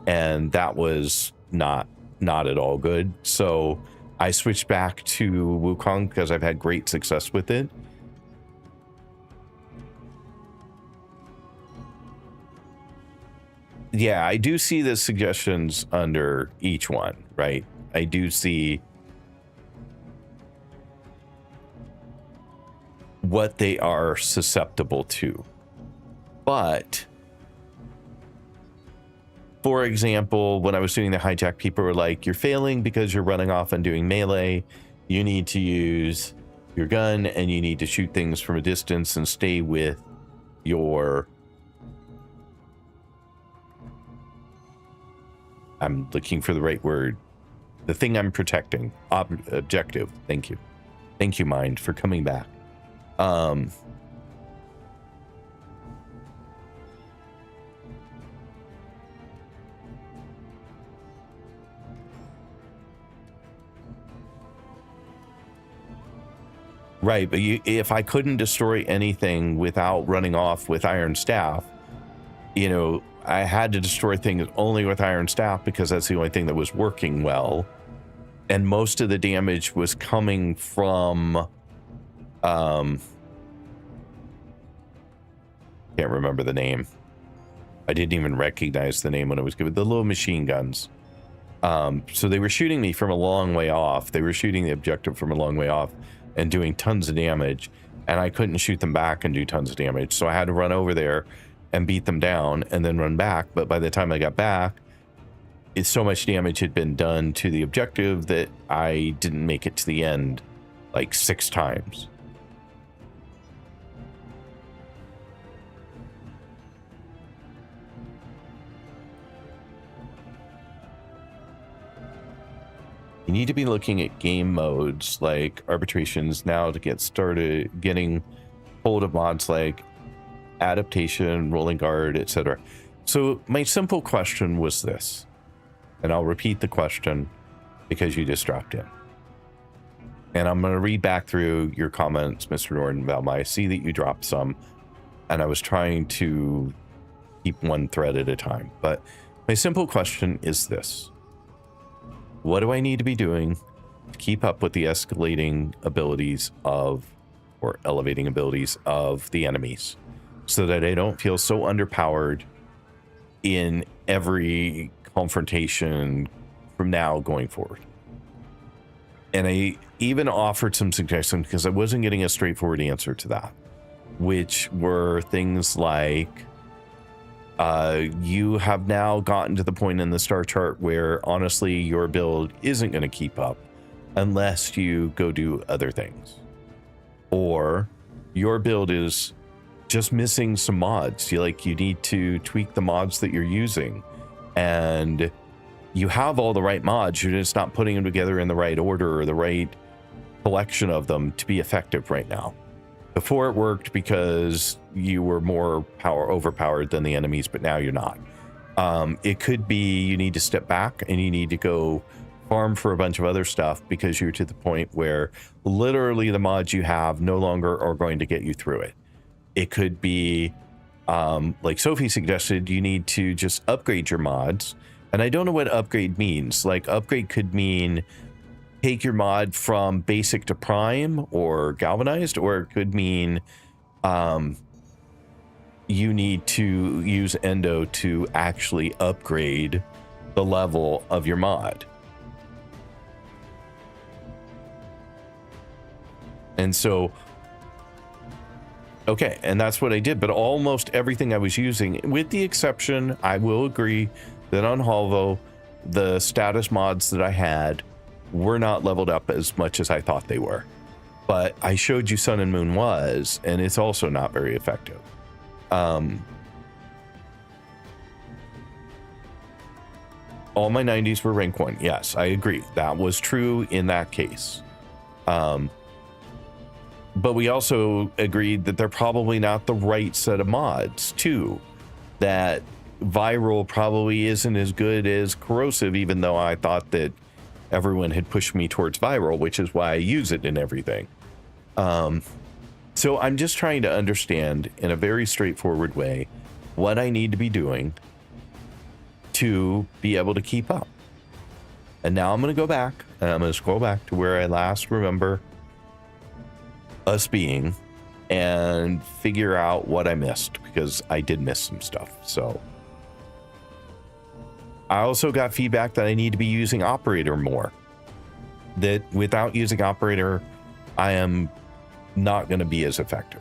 and that was not at all good. So I switched back to Wukong because I've had great success with it. Yeah, I do see the suggestions under each one, right? I do see what they are susceptible to. But, for example, when I was doing the hijack, people were like, you're failing because you're running off and doing melee. You need to use your gun and you need to shoot things from a distance and stay with your... I'm looking for the right word. The thing I'm protecting. Objective. Thank you. Thank you, Mind, for coming back. Right, but if I couldn't destroy anything without running off with Iron Staff, you know, I had to destroy things only with Iron Staff because that's the only thing that was working well. And most of the damage was coming from... can't remember the name. I didn't even recognize the name when it was given. The little machine guns. So they were shooting me from a long way off. They were shooting the objective from a long way off and doing tons of damage. And I couldn't shoot them back and do tons of damage. So I had to run over there and beat them down and then run back. But by the time I got back, so much damage had been done to the objective that I didn't make it to the end like 6 times. You need to be looking at game modes like arbitrations now to get started getting hold of mods like adaptation, rolling guard, etc. So my simple question was this, and I'll repeat the question because you just dropped in. And I'm going to read back through your comments, Mr. Norton Valma. I see that you dropped some, and I was trying to keep one thread at a time. But my simple question is this. What do I need to be doing to keep up with the escalating abilities of, or elevating abilities of the enemies so that I don't feel so underpowered in every confrontation from now going forward? And I even offered some suggestions because I wasn't getting a straightforward answer to that, which were things like, you have now gotten to the point in the star chart where honestly your build isn't going to keep up unless you go do other things, or your build is just missing some mods. You need to tweak the mods that you're using, and you have all the right mods, you're just not putting them together in the right order or the right collection of them to be effective right now. Before it worked because you were more overpowered than the enemies, but now you're not. It could be you need to step back and you need to go farm for a bunch of other stuff because you're to the point where literally the mods you have no longer are going to get you through it. It could be, like Sophie suggested, you need to just upgrade your mods. And I don't know what upgrade means. Like, upgrade could mean take your mod from basic to prime or galvanized, or it could mean you need to use endo to actually upgrade the level of your mod. And so, okay, and that's what I did. But almost everything I was using, with the exception, I will agree that on Halvo, the status mods that I had were not leveled up as much as I thought they were. But I showed you Sun and Moon was, and it's also not very effective. All my 90s were rank 1. Yes, I agree. That was true in that case. but we also agreed that they're probably not the right set of mods too. That viral probably isn't as good as corrosive, even though I thought that everyone had pushed me towards viral, which is why I use it in everything. So I'm just trying to understand in a very straightforward way what I need to be doing to be able to keep up. And now I'm going to go back and I'm going to scroll back to where I last remember us being and figure out what I missed, because I did miss some stuff. So I also got feedback that I need to be using operator more, that without using operator, I am not going to be as effective.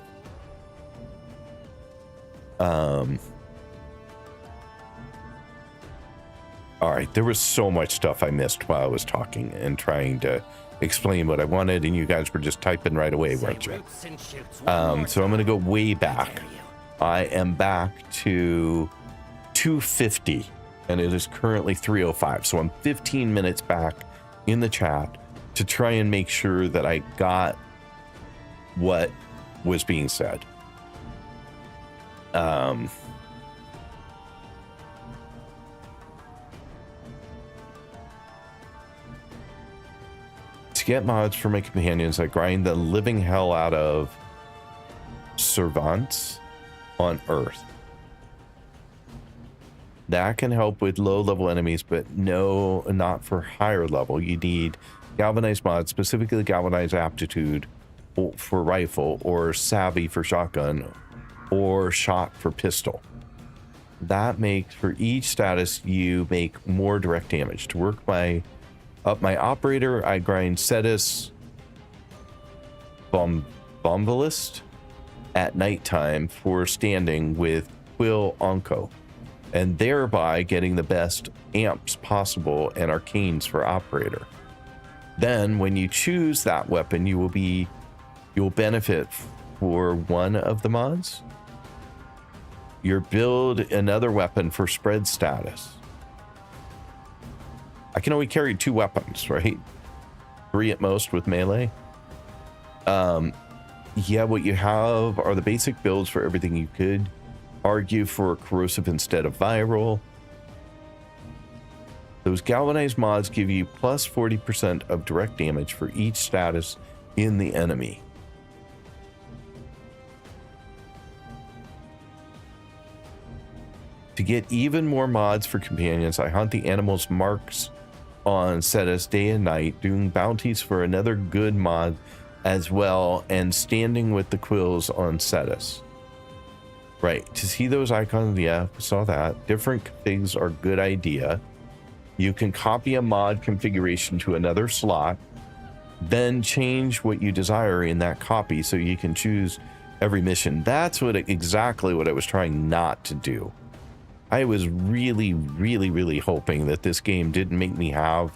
All right, there was so much stuff I missed while I was talking and trying to explain what I wanted, and you guys were just typing right away, weren't you? So I'm going to go way back. I am back to 250, and it is currently 3:05. So I'm 15 minutes back in the chat to try and make sure that I got what was being said. To get mods for my companions, I grind the living hell out of servants on Earth. That can help with low-level enemies, but no, not for higher level. You need galvanized mods, specifically galvanized aptitude for rifle, or savvy for shotgun, or shot for pistol. That makes, for each status, you make more direct damage. To work up my operator, I grind Cetus Bombalist at nighttime for standing with Quill Onco, and thereby getting the best amps possible and arcanes for operator. Then when you choose that weapon, you'll benefit for one of the mods. You build another weapon for spread status. I can only carry 2 weapons, right? 3 at most with melee. Yeah, what you have are the basic builds for everything. You could argue for corrosive instead of viral. Those galvanized mods give you plus 40% of direct damage for each status in the enemy. To get even more mods for companions, I hunt the animals' marks on Cetus day and night, doing bounties for another good mod as well, and standing with the quills on Cetus. Right, to see those icons, yeah, saw that. Different configs are a good idea. You can copy a mod configuration to another slot, then change what you desire in that copy so you can choose every mission. That's exactly what I was trying not to do. I was really hoping that this game didn't make me have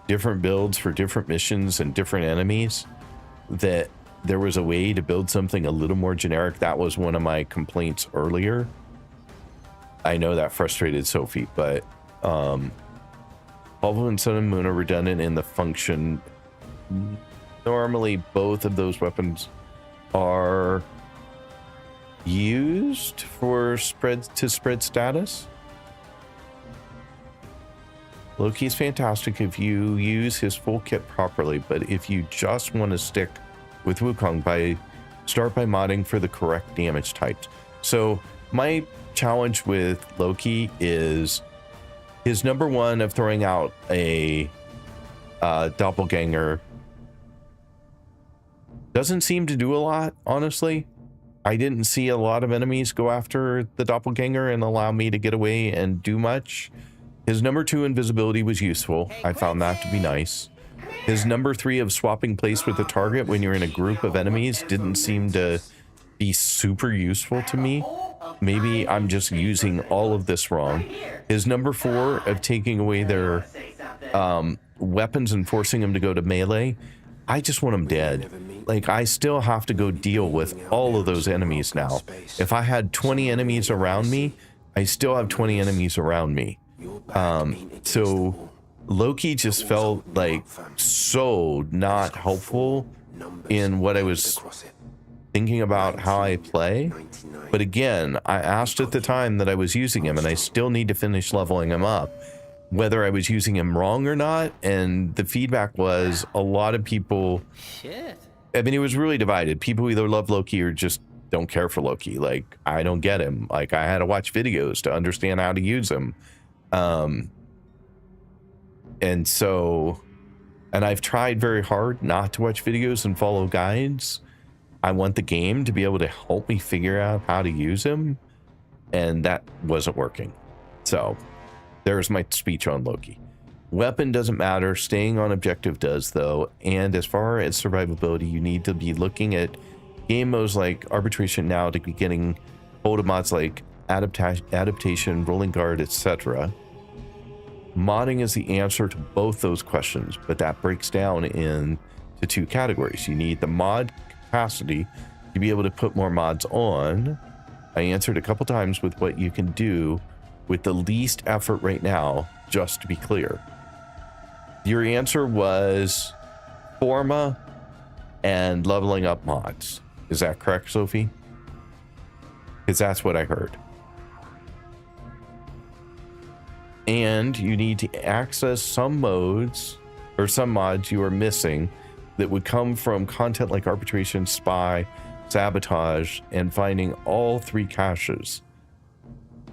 different builds for different missions and different enemies, that there was a way to build something a little more generic. That was one of my complaints earlier. I know that frustrated Sophie, but Pulvo and Sun and Moon are redundant in the function. Normally both of those weapons are used for spread status. Loki's fantastic if you use his full kit properly, but if you just want to stick with Wukong, start by modding for the correct damage types. So my challenge with Loki is his number 1 of throwing out a doppelganger doesn't seem to do a lot, honestly. I didn't see a lot of enemies go after the doppelganger and allow me to get away and do much. His number 2 invisibility was useful. I found that to be nice. His number 3 of swapping place with the target when you're in a group of enemies didn't seem to be super useful to me. Maybe I'm just using all of this wrong. His number 4 of taking away their weapons and forcing them to go to melee, I just want them dead. Like, I still have to go deal with all of those enemies now. If I had 20 enemies around me, I still have 20 enemies around me. So Loki just felt like so not helpful in what I was thinking about how I play. But again, I asked at the time that I was using him, and I still need to finish leveling him up, whether I was using him wrong or not. And the feedback was a lot of people. Shit. I mean, it was really divided. People either love Loki or just don't care for Loki. Like, I don't get him. Like, I had to watch videos to understand how to use him. And so, and I've tried very hard not to watch videos and follow guides. I want the game to be able to help me figure out how to use him, and that wasn't working. So there's my speech on Loki. Weapon doesn't matter. Staying on objective does, though. And as far as survivability, you need to be looking at game modes like arbitration now to be getting hold of mods like adaptation, rolling guard, etc. Modding is the answer to both those questions, but that breaks down into two categories. You need the mod capacity to be able to put more mods on. I answered a couple times with what you can do with the least effort right now, just to be clear. Your answer was Forma and leveling up mods. Is that correct, Sophie? Because that's what I heard. And you need to access some modes or some mods you are missing that would come from content like arbitration, spy, sabotage, and finding all 3 caches,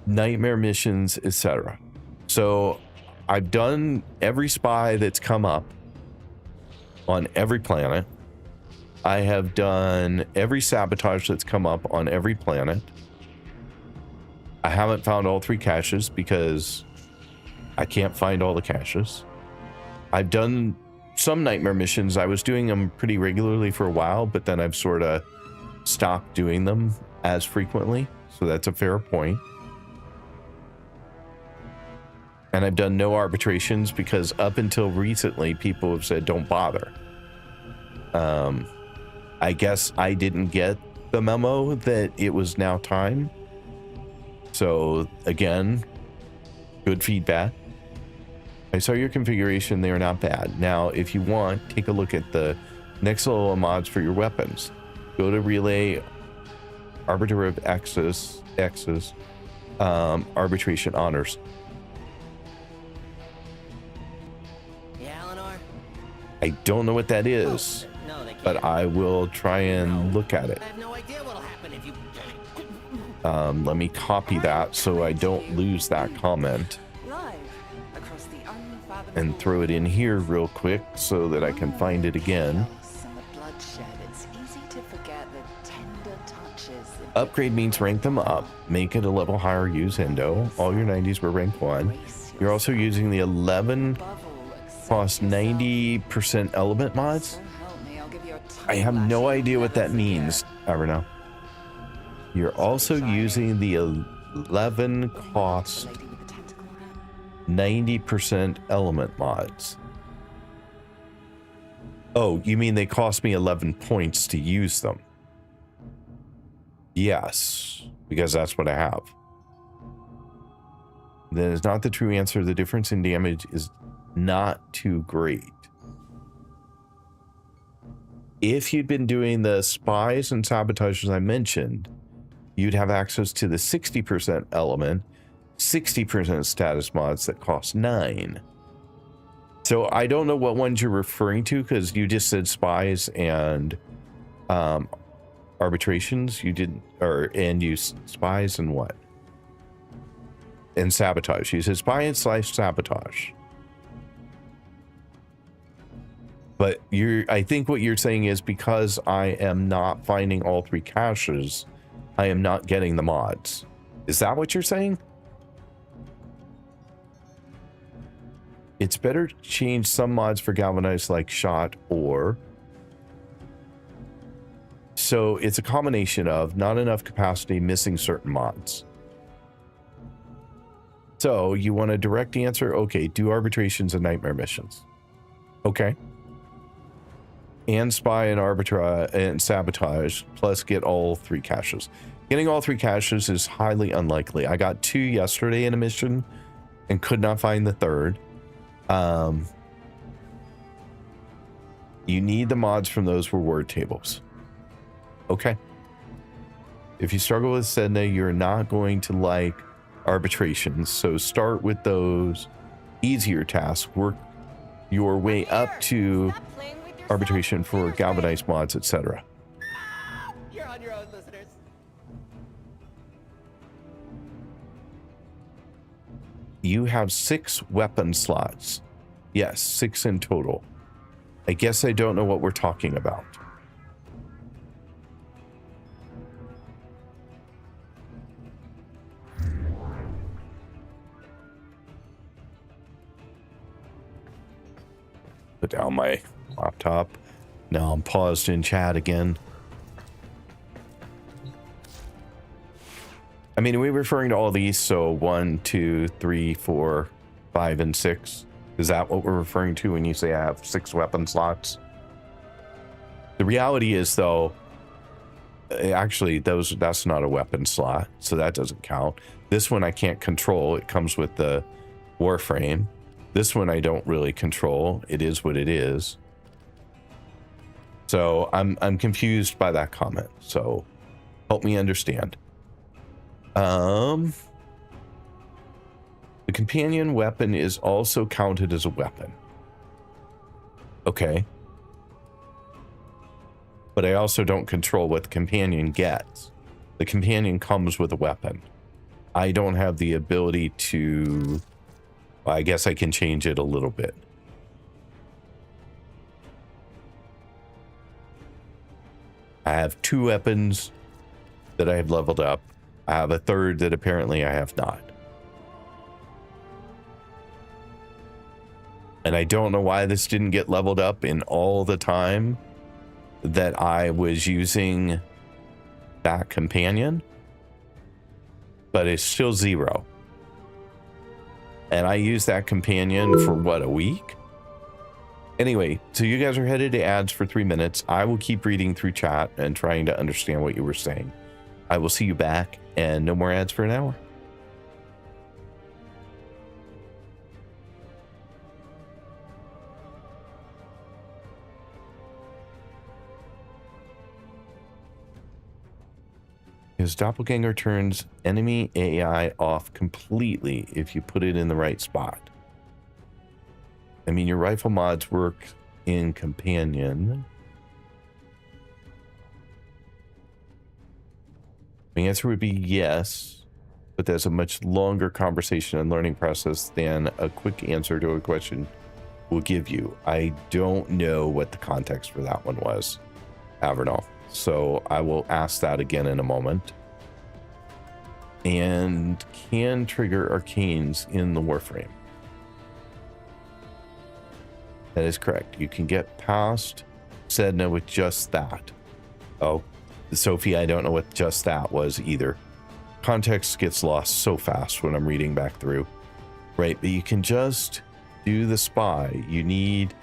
nightmare missions, etc. So I've done every spy that's come up on every planet. I have done every sabotage that's come up on every planet. I haven't found all 3 caches because I can't find all the caches. I've done some nightmare missions. I was doing them pretty regularly for a while, but then I've sort of stopped doing them as frequently. So that's a fair point. And I've done no arbitrations because up until recently, people have said, don't bother. I guess I didn't get the memo that it was now time. So again, good feedback. I saw your configuration. They are not bad. Now, if you want, take a look at the next level of mods for your weapons. Go to Relay, Arbiter of X's, Arbitration Honors. Yeah, Eleanor? I don't know what that is, but I will try and look at it. I have no idea what'll happen if you... Let me copy that so I don't lose that comment and throw it in here real quick so that I can find it again. Upgrade means rank them up. Make it a level higher, use Endo. All your 90s were rank 1. You're also using the 11 cost 90% element mods. I have no idea what that means, Evernow. You're also using the 11 cost 90% element mods. Oh, you mean they cost me 11 points to use them? Yes, because that's what I have. That is not the true answer. The difference in damage is not too great. If you'd been doing the spies and sabotages I mentioned, you'd have access to the 60% element, 60% status mods that cost 9. So I don't know what ones you're referring to because you just said spies and arbitrations. You didn't, and you spies and what? And sabotage. You said spy and slash sabotage. But I think what you're saying is because I am not finding all 3 caches, I am not getting the mods. Is that what you're saying? It's better to change some mods for galvanized like shot or... So it's a combination of not enough capacity, missing certain mods. So you want a direct answer? Okay, do arbitrations and nightmare missions. Okay. And spy and arbitra and sabotage, plus get all 3 caches. Getting all 3 caches is highly unlikely. I got 2 yesterday in a mission and could not find the 3rd. You need the mods from those reward tables. Okay, If you struggle with Sedna, you're not going to like arbitrations. So start with those easier tasks. Work your way up to arbitration for galvanized mods, etc. You're on your own, listeners. You have 6 weapon slots. Yes, 6 in total. I guess I don't know what we're talking about. Put down my laptop. Now I'm paused in chat again. I mean, are we referring to all these? So 1, 2, 3, 4, 5, and 6. Is that what we're referring to when you say I have 6 weapon slots? The reality is, though, actually, that's not a weapon slot, so that doesn't count. This one I can't control. It comes with the Warframe. This one I don't really control. It is what it is. So I'm confused by that comment. So help me understand. The companion weapon is also counted as a weapon. Okay. But I also don't control what the companion gets. The companion comes with a weapon. I don't have the ability to... Well, I guess I can change it a little bit. I have 2 weapons that I have leveled up. I have a 3rd that apparently I have not. And I don't know why this didn't get leveled up in all the time that I was using that companion. But it's still 0. And I used that companion for what, a week? Anyway, so you guys are headed to ads for 3 minutes. I will keep reading through chat and trying to understand what you were saying. I will see you back, and no more ads for an hour. His doppelganger turns enemy AI off completely if you put it in the right spot. I mean, your rifle mods work in companion. The answer would be yes, but that's a much longer conversation and learning process than a quick answer to a question will give you. I don't know what the context for that one was, Avernal. So I will ask that again in a moment. And can trigger arcanes in the Warframe. That is correct. You can get past Sedna with just that. Oh, Sophie, I don't know what just that was either. Context gets lost so fast when I'm reading back through. Right, but you can just do the spy. You need to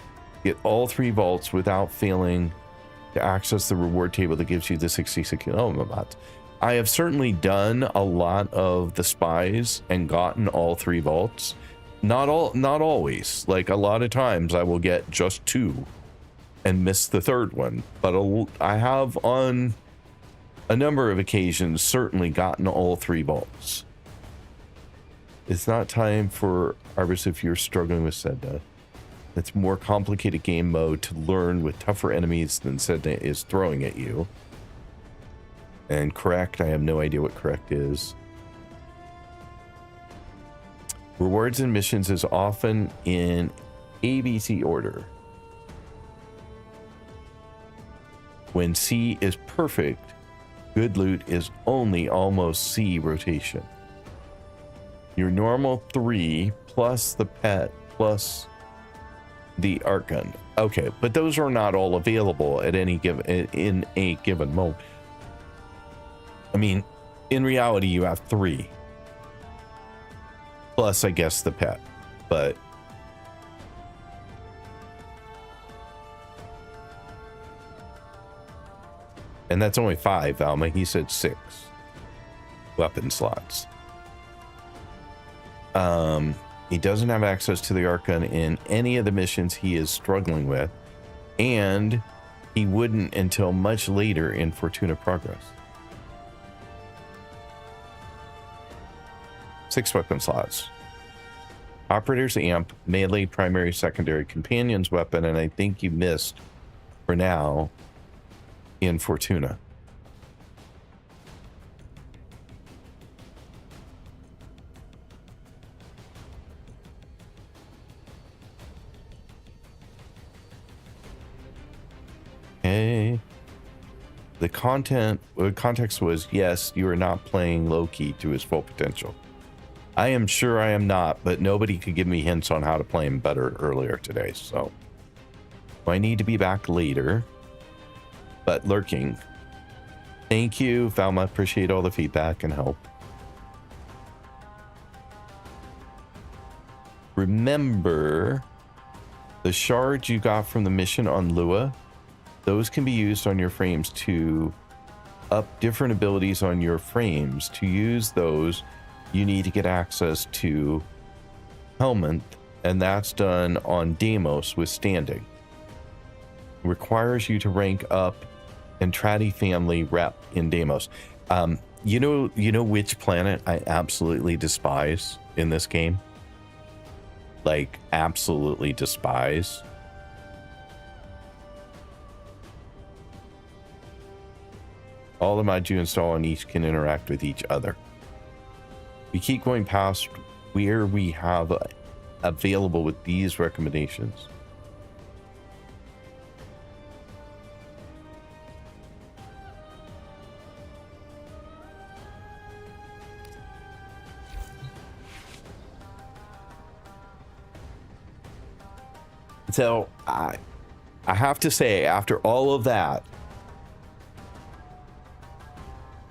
get all 3 vaults without failing to access the reward table that gives you the 66 mods. I have certainly done a lot of the spies and gotten all 3 vaults. Not always. Like a lot of times I will get just 2 and miss the 3rd one. But I have on a number of occasions certainly gotten all 3 vaults. It's not time for Arbus if you're struggling with Sedna. It's more complicated game mode to learn with tougher enemies than Sedna is throwing at you. And correct, I have no idea what correct is. Rewards and missions is often in ABC order. When C is perfect, good loot is only almost C rotation. Your normal 3 plus the pet plus the art gun. Okay, but those are not all available at any given in a given mode. I mean, in reality, you have 3 plus, I guess, the pet, but and that's only 5. Alma, he said 6 weapon slots. He doesn't have access to the art gun in any of the missions he is struggling with, and he wouldn't until much later in Fortuna Progress. 6 weapon slots. Operator's amp, melee, primary, secondary, companion's weapon, and I think you missed, for now, in Fortuna. Okay. The context was, yes, you are not playing Loki to his full potential. I am sure I am not, but nobody could give me hints on how to play him better earlier today, so I need to be back later. But lurking. Thank you, Valma. Appreciate all the feedback and help. Remember, the shards you got from the mission on Lua, those can be used on your frames to up different abilities on your frames. To use those, you need to get access to Helmet, and that's done on Deimos with standing. Requires you to rank up Entrati family rep in Deimos. You know which planet I absolutely despise in this game? Like, absolutely despise. All the mods you install on each can interact with each other. We keep going past where we have available with these recommendations. So I have to say, after all of that,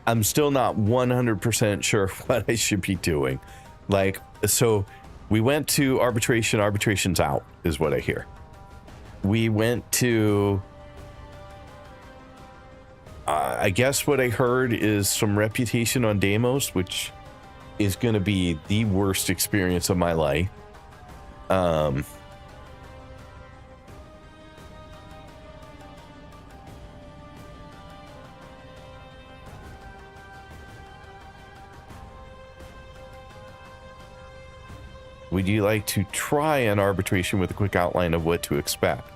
I'm still not 100% sure what I should be doing. Like, so we went to arbitration. Arbitration's out, is what I hear. We went to, I guess what I heard is some reputation on Deimos, which is going to be the worst experience of my life. Would you like to try an arbitration with a quick outline of what to expect?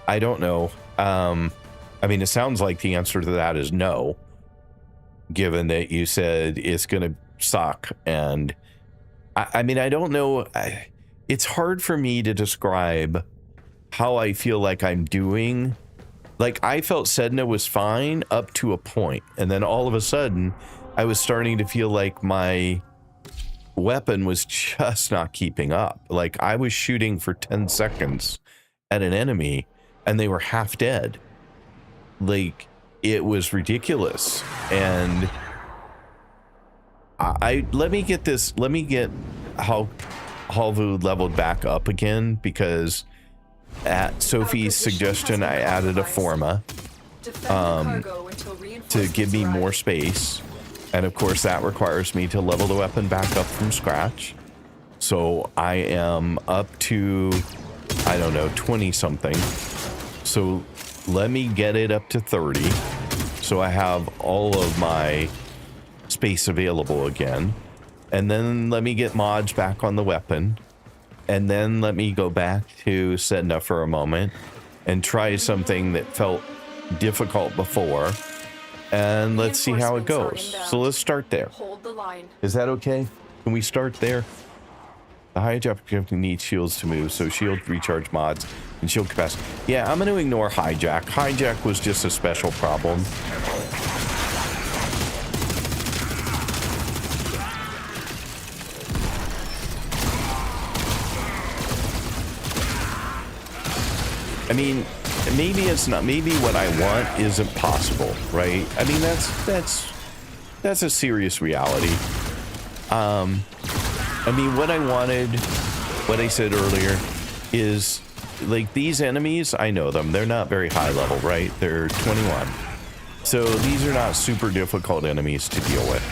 I don't know. I mean, it sounds like the answer to that is no, given that you said it's going to suck. And I mean, I don't know. It's hard for me to describe how I feel like I'm doing. Like, I felt Sedna was fine up to a point, and then all of a sudden I was starting to feel like my weapon was just not keeping up. Like, I was shooting for 10 seconds at an enemy and they were half dead. Like, it was ridiculous. And let me get Halvu leveled back up again, because at Sophie's suggestion I added a Forma to give me more space. And of course, that requires me to level the weapon back up from scratch. So I am up to, I don't know, 20 something. So let me get it up to 30. So I have all of my space available again. And then let me get mods back on the weapon. And then let me go back to Sedna for a moment and try something that felt difficult before. And let's see how it goes. So let's start there. Hold the line. Is that okay? Can we start there? The hijack needs shields to move, so shield recharge mods and shield capacity. Yeah, I'm going to ignore hijack. Hijack was just a special problem. I mean, maybe it's not. Maybe what I want isn't possible, right? I mean, that's a serious reality. I mean, what I wanted, what I said earlier, is like these enemies. I know them. They're not very high level, right? They're 21, so these are not super difficult enemies to deal with.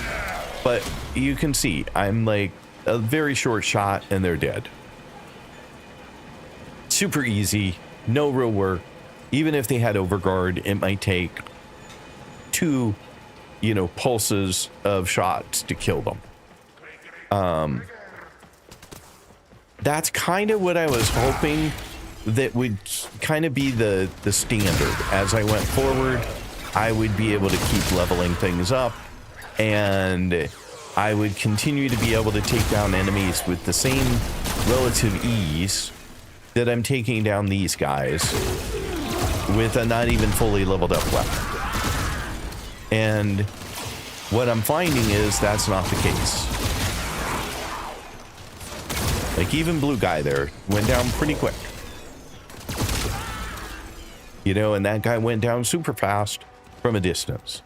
But you can see, I'm like a very short shot, and they're dead. Super easy. No real work. Even if they had overguard, it might take 2, pulses of shots to kill them. That's kind of what I was hoping that would kind of be the standard. As I went forward, I would be able to keep leveling things up, and I would continue to be able to take down enemies with the same relative ease that I'm taking down these guys with a not even fully leveled up weapon. And what I'm finding is that's not the case. Like, even blue guy there went down pretty quick. You know, and that guy went down super fast from a distance.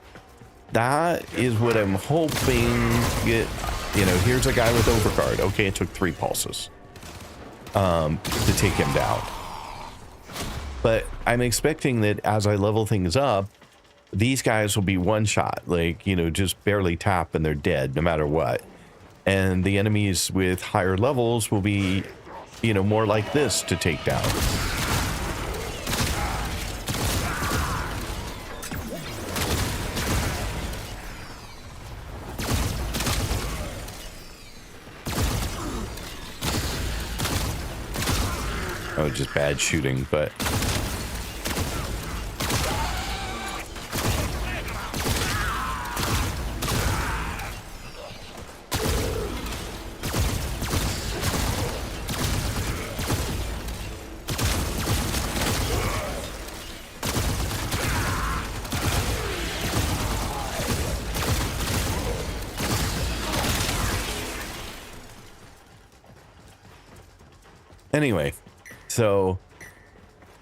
That is what I'm hoping. You know, here's a guy with overguard. Okay, it took 3 pulses to take him down. But I'm expecting that as I level things up, these guys will be one shot, like, you know, just barely tap and they're dead no matter what. And the enemies with higher levels will be, you know, more like this to take down. Oh, just bad shooting, but... Anyway, so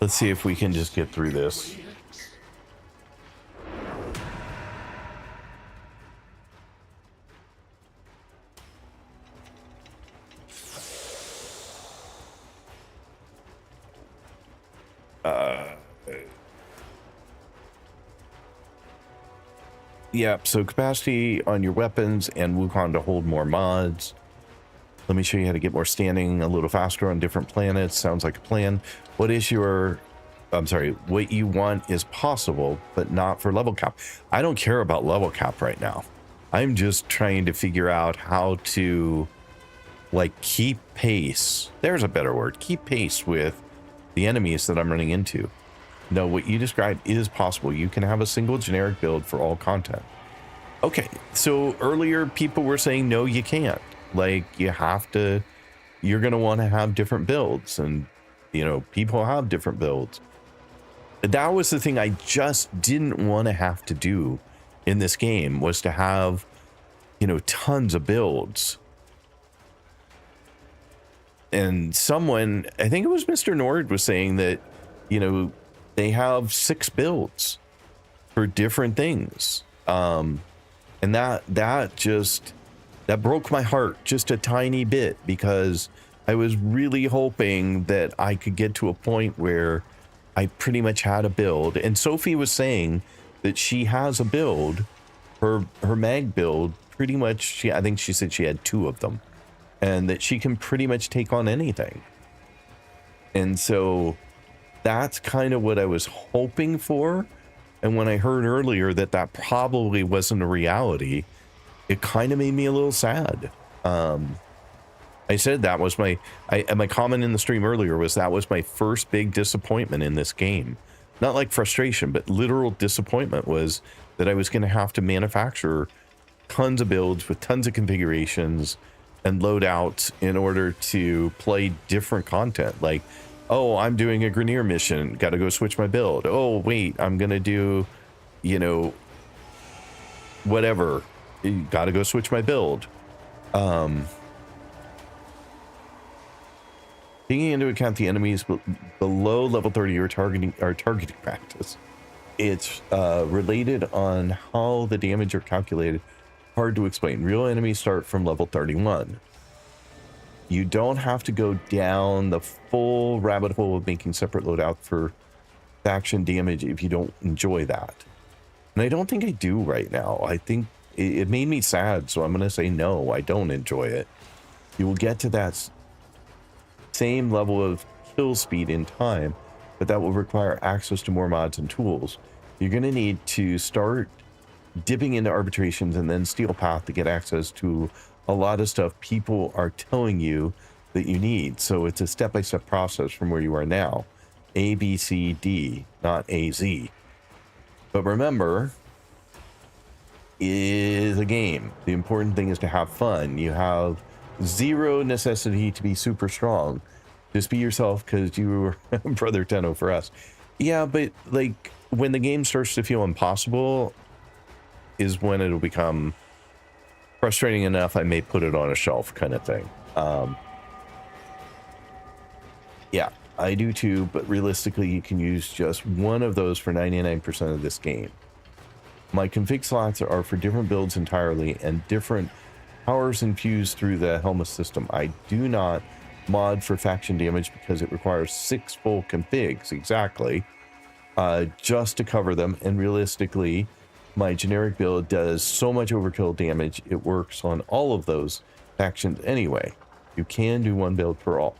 let's see if we can just get through this. Yeah, so capacity on your weapons and Wukong to hold more mods. Let me show you how to get more standing a little faster on different planets. Sounds like a plan. What you want is possible, but not for level cap. I don't care about level cap right now. I'm just trying to figure out how to, like, keep pace. There's a better word. Keep pace with the enemies that I'm running into. No, what you described is possible. You can have a single generic build for all content. Okay, so earlier people were saying, no, you can't. Like, you're going to want to have different builds, and, you know, people have different builds. That was the thing I just didn't want to have to do in this game, was to have, you know, tons of builds. And someone, I think it was Mr. Nord, was saying that, you know, they have 6 builds for different things. And that broke my heart just a tiny bit, because I was really hoping that I could get to a point where I pretty much had a build. And Sophie was saying that she has a build, her mag build, pretty much, I think she said she had 2 of them, and that she can pretty much take on anything. And so that's kind of what I was hoping for. And when I heard earlier that that probably wasn't a reality, it kind of made me a little sad. I said that was my comment in the stream earlier was that was my first big disappointment in this game. Not like frustration, but literal disappointment was that I was going to have to manufacture tons of builds with tons of configurations and loadouts in order to play different content. Like, oh, I'm doing a Grenier mission, got to go switch my build. Oh, wait, I'm going to do, you know, whatever. Got to go switch my build. Taking into account the enemies below level 30 are targeting practice. It's related on how the damage are calculated. Hard to explain. Real enemies start from level 31. You don't have to go down the full rabbit hole of making separate loadout for faction damage if you don't enjoy that. And I don't think I do right now. I think it made me sad, so I'm going to say no, I don't enjoy it. You will get to that same level of kill speed in time, but that will require access to more mods and tools. You're going to need to start dipping into arbitrations and then steel path to get access to a lot of stuff people are telling you that you need. So it's a step-by-step process from where you are now. A, B, C, D, not A, Z. But remember, is a game. The important thing is to have fun. You have zero necessity to be super strong. Just be yourself, because you were Brother Tenno for us. Yeah, but like when the game starts to feel impossible is when it'll become frustrating enough I may put it on a shelf kind of thing. Yeah, I do too, but realistically you can use just one of those for 99% of this game. My config slots are for different builds entirely and different powers infused through the helmet system. I do not mod for faction damage because it requires 6 full configs exactly just to cover them, and realistically my generic build does so much overkill damage it works on all of those factions anyway. You can do one build for all.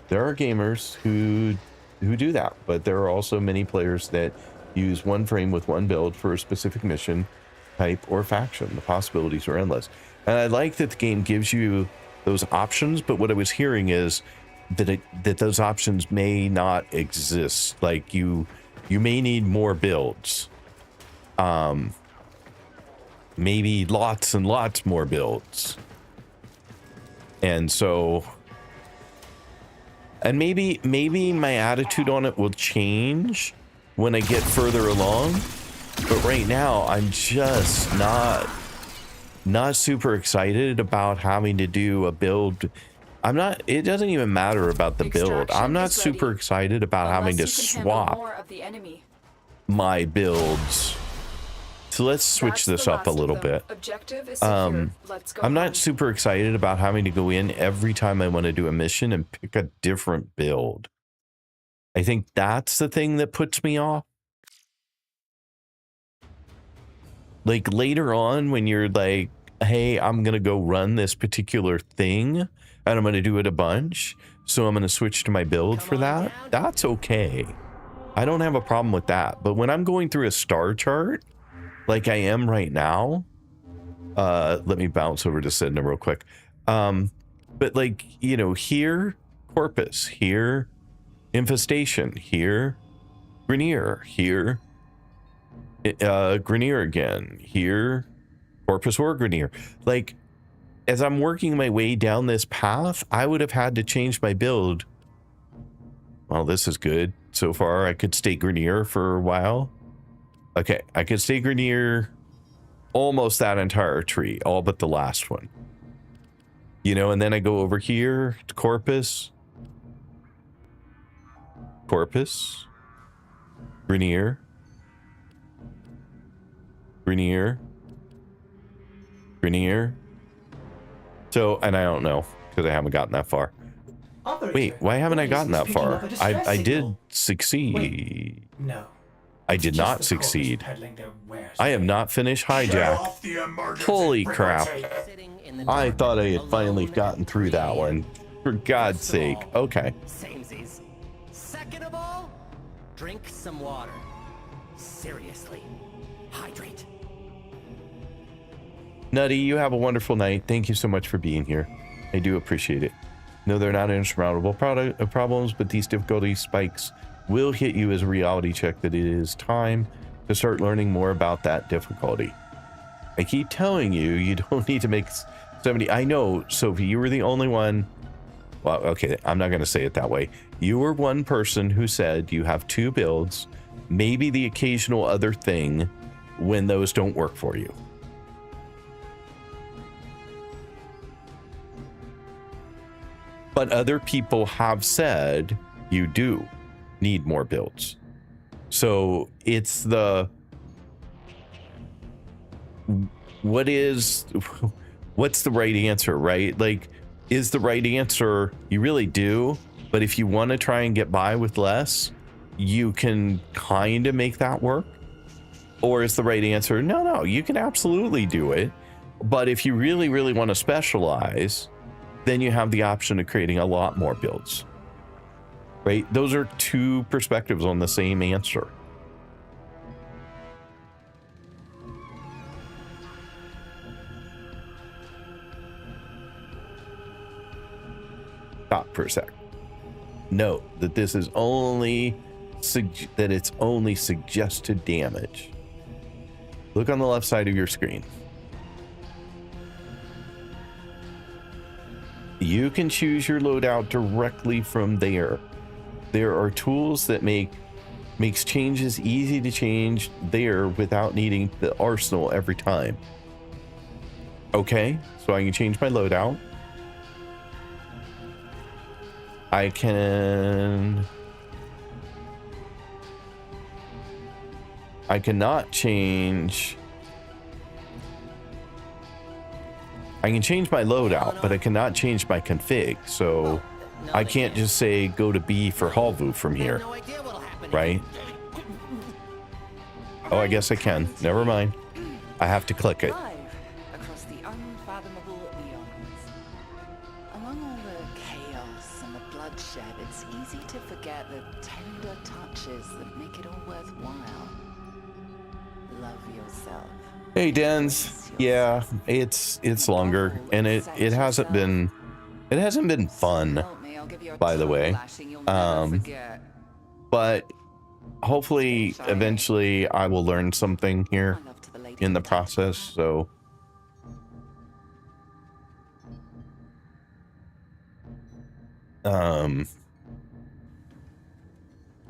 There are gamers who do that, but there are also many players that use one frame with one build for a specific mission type or faction. The possibilities are endless, and I like that the game gives you those options, but what I was hearing is that those options may not exist. Like you may need more builds, maybe lots and lots more builds, and so maybe my attitude on it will change when I get further along, but right now I'm just not super excited about having to do a build. It doesn't even matter about the build. I'm not super excited about having to swap my builds. So let's switch this up a little bit. I'm not super excited about having to go in every time I want to do a mission and pick a different build. I think that's the thing that puts me off. Like later on when you're like, hey, I'm going to go run this particular thing and I'm going to do it a bunch, so I'm going to switch to my build for that. That's okay. I don't have a problem with that. But when I'm going through a star chart, like I am right now, let me bounce over to Sedna real quick. But like, you know, here, Corpus, here, Infestation, here, Grenier, here, Grenier again, here, Corpus or Grenier. Like, as I'm working my way down this path, I would have had to change my build. Well, this is good. So far, I could stay Grenier for a while. Okay, I could stay Grenier almost that entire tree, all but the last one. You know, and then I go over here to Corpus, Grenier, Grenier. So, and I don't know, because I haven't gotten that far. Wait, why haven't I gotten that far? I did succeed. Wait, no. I did not succeed. I have not finished hijack. Holy crap. I thought I had finally gotten through that one. For God's sake. Okay. Samesies. Second of all, drink some water. Seriously. Hydrate. Nutty, you have a wonderful night. Thank you so much for being here. I do appreciate it. No, they're not insurmountable problems, but these difficulty spikes will hit you as a reality check that it is time to start learning more about that difficulty. I keep telling you, you don't need to make 70. I know, Sophie, you were the only one. Well, okay, I'm not going to say it that way. You were one person who said you have 2 builds, maybe the occasional other thing when those don't work for you. But other people have said you do need more builds. So it's the what's the right answer, right? Like, is the right answer you really do, but if you want to try and get by with less, you can kind of make that work? Or is the right answer, no, you can absolutely do it, but if you really, really want to specialize, then you have the option of creating a lot more builds, right? Those are 2 perspectives on the same answer. Stop for a sec. Note that this is only it's only suggested damage. Look on the left side of your screen. You can choose your loadout directly from there. There are tools that makes changes easy to change there without needing the arsenal every time. Okay, so I can change my loadout. I cannot change. I can change my loadout, but I cannot change my config. So I can't just say go to B for Halvu from here, right? Oh, I guess I can. Never mind. I have to click it. Across the unfathomable eons. Among all the chaos and the bloodshed, it's easy to forget the tender touches that make it all worthwhile. Love yourself. Hey, Dens. Yeah, it's longer, and it hasn't been fun, by the way. But hopefully eventually I will learn something here in the process. So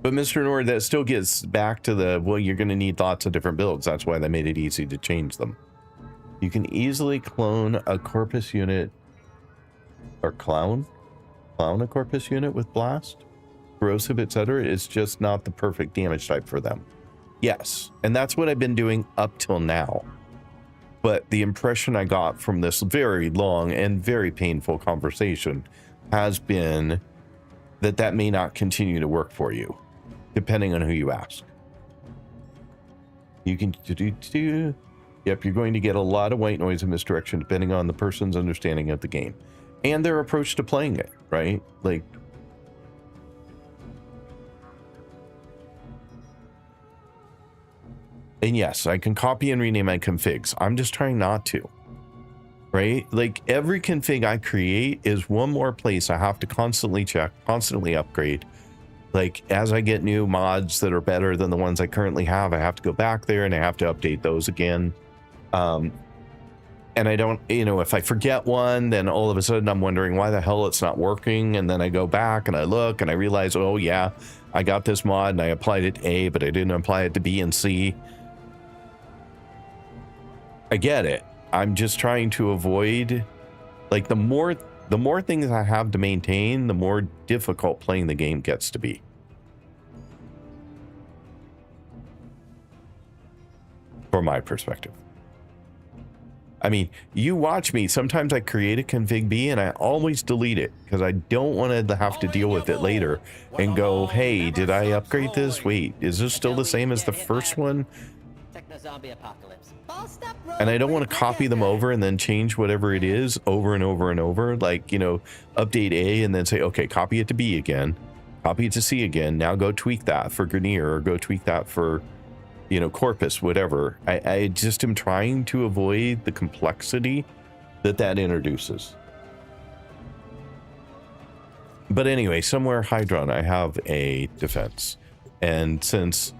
but Mr. Nord, that still gets back to the, well, you're going to need lots of different builds. That's why they made it easy to change them. You can easily clone a Corpus unit or clown a Corpus unit with Blast, Corrosive, etc. It's just not the perfect damage type for them. Yes, and that's what I've been doing up till now. But the impression I got from this very long and very painful conversation has been that that may not continue to work for you, depending on who you ask. You can yep, you're going to get a lot of white noise and misdirection depending on the person's understanding of the game and their approach to playing it, right? Like, and yes, I can copy and rename my configs. I'm just trying not to, right? Like, every config I create is one more place I have to constantly check, constantly upgrade. Like, as I get new mods that are better than the ones I currently have, I have to go back there and I have to update those again. And I don't, if I forget one, then all of a sudden I'm wondering why the hell it's not working. And then I go back and I look and I realize, oh yeah, I got this mod and I applied it to A, but I didn't apply it to B and C. I get it. I'm just trying to avoid, like, the more things I have to maintain, the more difficult playing the game gets to be. From my perspective. I mean, you watch me. Sometimes I create a config B and I always delete it because I don't want to have to deal with it later and go, hey, did I upgrade this? Wait, is this still the same as the first one? And I don't want to copy them over and then change whatever it is over and over and over. Like, update A and then say, okay, copy it to B again, copy it to C again. Now go tweak that for Grenier or go tweak that for, Corpus, whatever. I just am trying to avoid the complexity that introduces. But anyway, somewhere Hydron, I have a defense. And since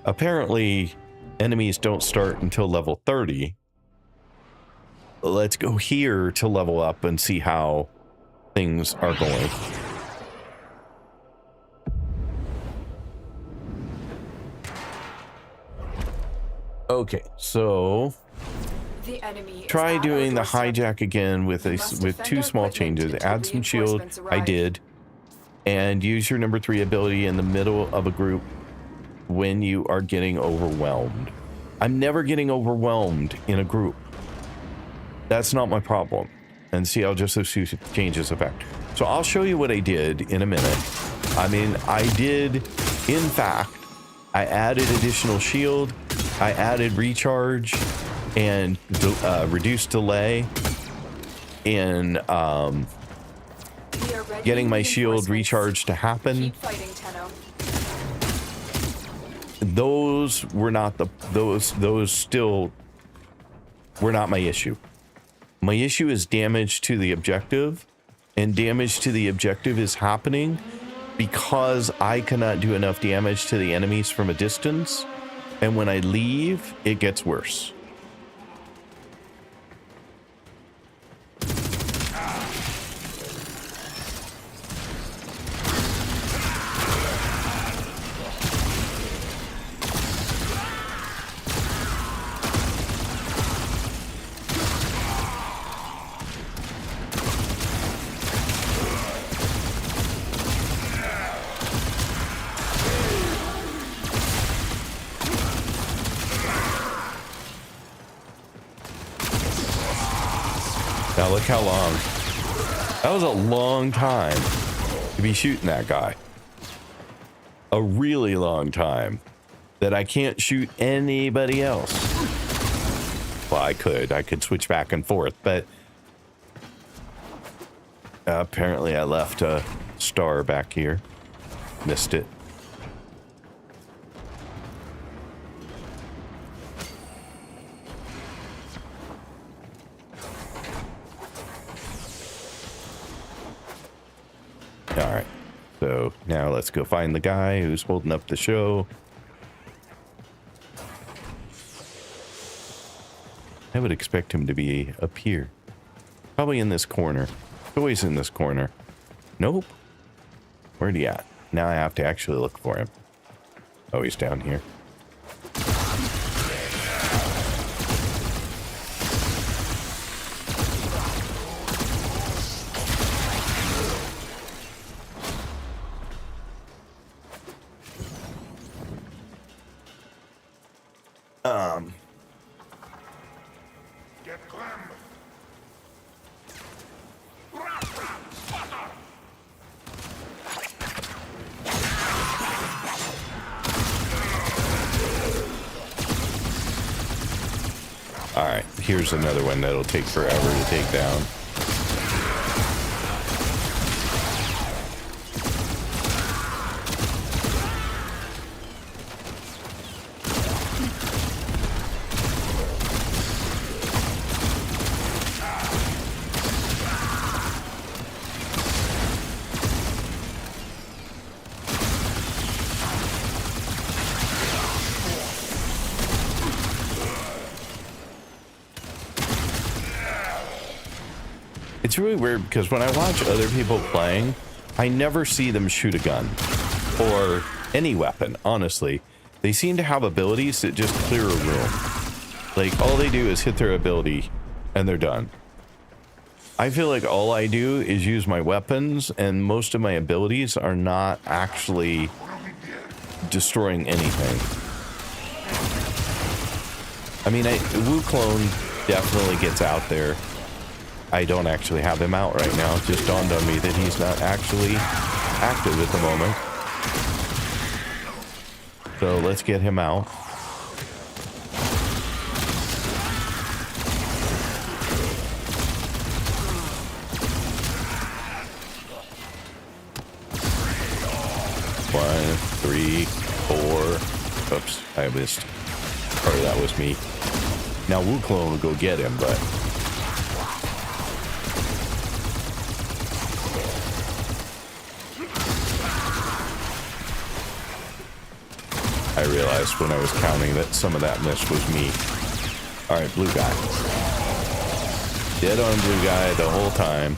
apparently enemies don't start until level 30, let's go here to level up and see how things are going. Okay, so the enemy try doing the hijack again with two small changes. Add some shield, I did, and use your number 3 ability in the middle of a group when you are getting overwhelmed. I'm never getting overwhelmed in a group. That's not my problem. And see how just those two changes affect. So I'll show you what I did in a minute. I mean, I did, in fact, I added additional shield. I added recharge and reduced delay in getting my shield recharge to happen. Keep fighting, Tenno. Those were not those still were not my issue. My issue is damage to the objective and damage to the objective is happening because I cannot do enough damage to the enemies from a distance. And when I leave, it gets worse. Now look how long. That was a long time to be shooting that guy. A really long time that I can't shoot anybody else. Well, I could switch back and forth, but apparently I left a star back here. Missed it. All right, so now let's go find the guy who's holding up the show. I would expect him to be up here. Probably in this corner. Always in this corner. Nope. Where'd he at? Now I have to actually look for him. Oh, he's down here. All right, here's another one that'll take forever to take down. It's really weird because when I watch other people playing, I never see them shoot a gun or any weapon, honestly. They seem to have abilities that just clear a room. Like, all they do is hit their ability and they're done. I feel like all I do is use my weapons, and most of my abilities are not actually destroying anything. I mean, Wukong definitely gets out there. I don't actually have him out right now. It just dawned on me that he's not actually active at the moment. So let's get him out. One, three, four. Oops, I missed. Or that was me. Now Wukong will go get him, but I realized when I was counting that some of that miss was me. Alright, blue guy. Dead on blue guy the whole time.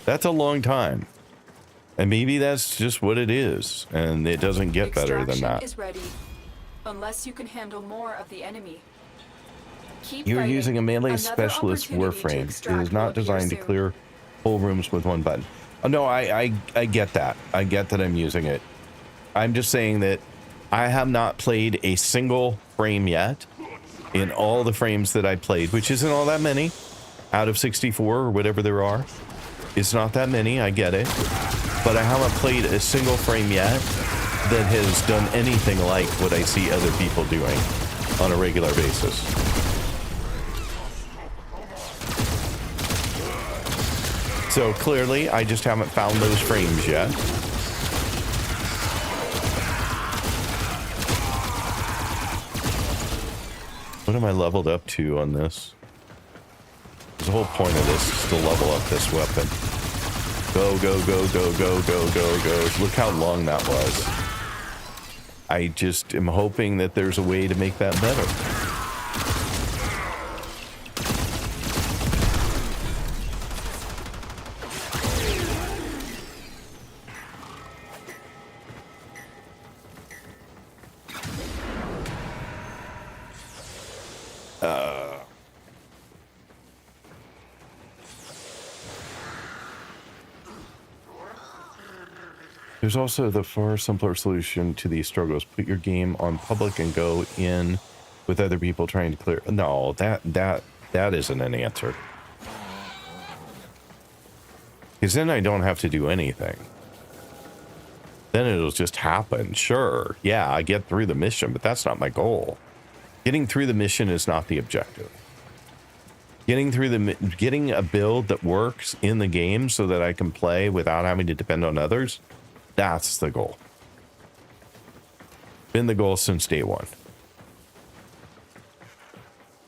That's a long time. And maybe that's just what it is. And it doesn't get better than that. Extraction is ready, unless you can handle more of the enemy. Keep You're fighting. using a melee Another specialist opportunity to warframe. It extract is will not appear designed to soon. clear whole rooms with one button. Oh, no, I get that. I get that I'm using it. I'm just saying that I have not played a single frame yet in all the frames that I played, which isn't all that many out of 64 or whatever there are. It's not that many, I get it. But I haven't played a single frame yet that has done anything like what I see other people doing on a regular basis. So clearly, I just haven't found those frames yet. What am I leveled up to on this? The whole point of this is to level up this weapon. Go, go, go, go, go, go, go, go. Look how long that was. I just am hoping that there's a way to make that better. There's also the far simpler solution to these struggles. Put your game on public and go in with other people trying to clear. No, that isn't an answer. Because then I don't have to do anything. Then it'll just happen. Sure, yeah, I get through the mission, but that's not my goal. Getting through the mission is not the objective. Getting a build that works in the game so that I can play without having to depend on others. That's the goal. Been the goal since day one.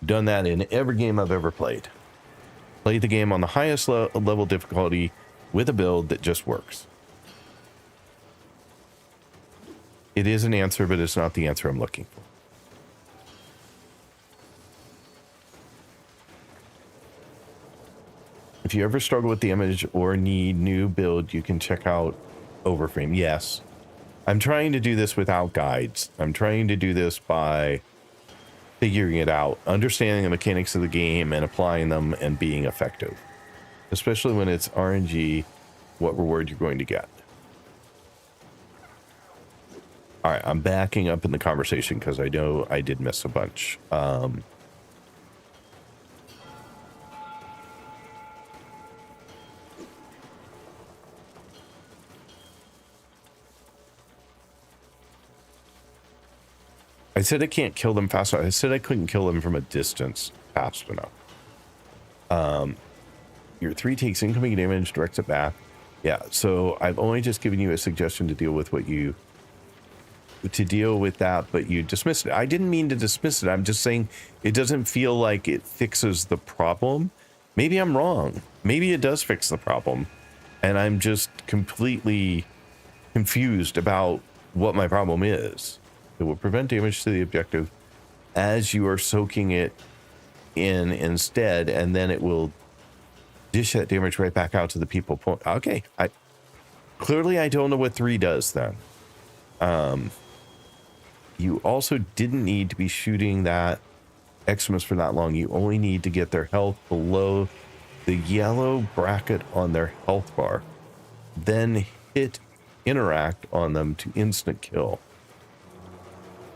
Done that in every game I've ever played. Played the game on the highest level difficulty with a build that just works. It is an answer, but it's not the answer I'm looking for. If you ever struggle with the image or need new build, you can check out Overframe. Yes. I'm trying to do this without guides. I'm trying to do this by figuring it out, understanding the mechanics of the game and applying them and being effective. Especially when it's RNG, what reward you're going to get. All right, I'm backing up in the conversation because I know I did miss a bunch. I said I can't kill them fast enough. I said I couldn't kill them from a distance fast enough. Your 3 takes incoming damage, directs it back. Yeah, so I've only just given you a suggestion to deal with that, but you dismissed it. I didn't mean to dismiss it. I'm just saying it doesn't feel like it fixes the problem. Maybe I'm wrong. Maybe it does fix the problem, and I'm just completely confused about what my problem is. It will prevent damage to the objective as you are soaking it in instead, and then it will dish that damage right back out to the people. Okay, clearly I don't know what 3 does then. You also didn't need to be shooting that Xmas for that long. You only need to get their health below the yellow bracket on their health bar, then hit interact on them to instant kill.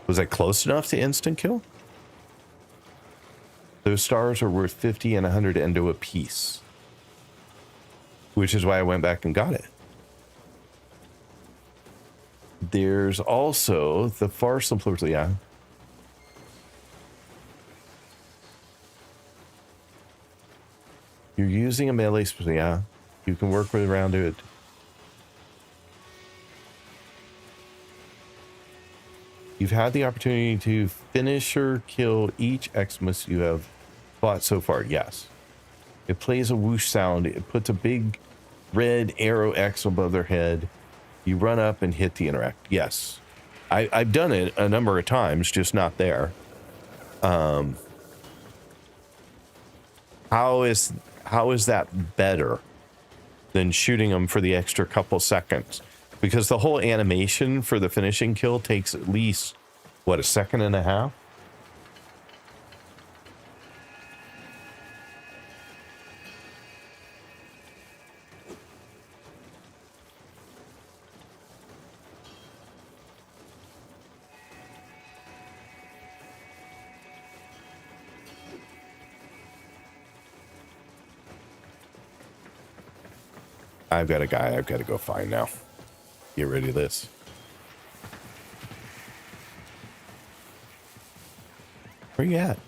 Was I close enough to instant kill? Those stars are worth 50 and 100 endo a piece, which is why I went back and got it. There's also the far simpler, yeah. You're using a melee, yeah. You can work around it. You've had the opportunity to finish or kill each Xmas you have fought so far. Yes. It plays a whoosh sound. It puts a big red arrow X above their head. You run up and hit the interact. Yes. I've done it a number of times, just not there. How is that better than shooting them for the extra couple seconds? Because the whole animation for the finishing kill takes at least, what, a second and a half? I've got a guy I've got to go find now. Get ready of this. Where you at?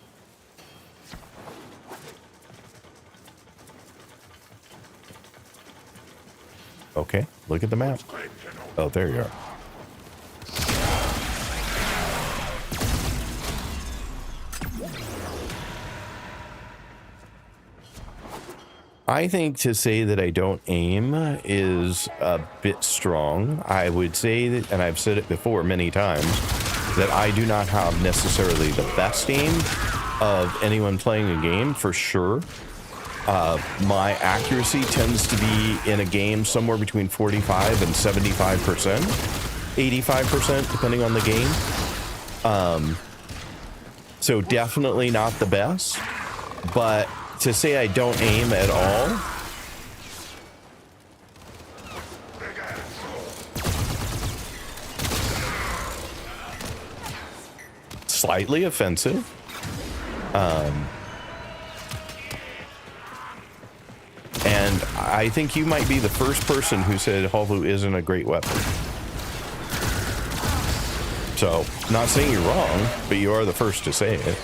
Okay, look at the map. Oh, there you are. I think to say that I don't aim is a bit strong. I would say that, and I've said it before many times, that I do not have necessarily the best aim of anyone playing a game, for sure. My accuracy tends to be in a game somewhere between 45 and 75%, 85% depending on the game. So definitely not the best, but to say I don't aim at all, slightly offensive. And I think you might be the first person who said Holvu isn't a great weapon. So, not saying you're wrong, but you are the first to say it.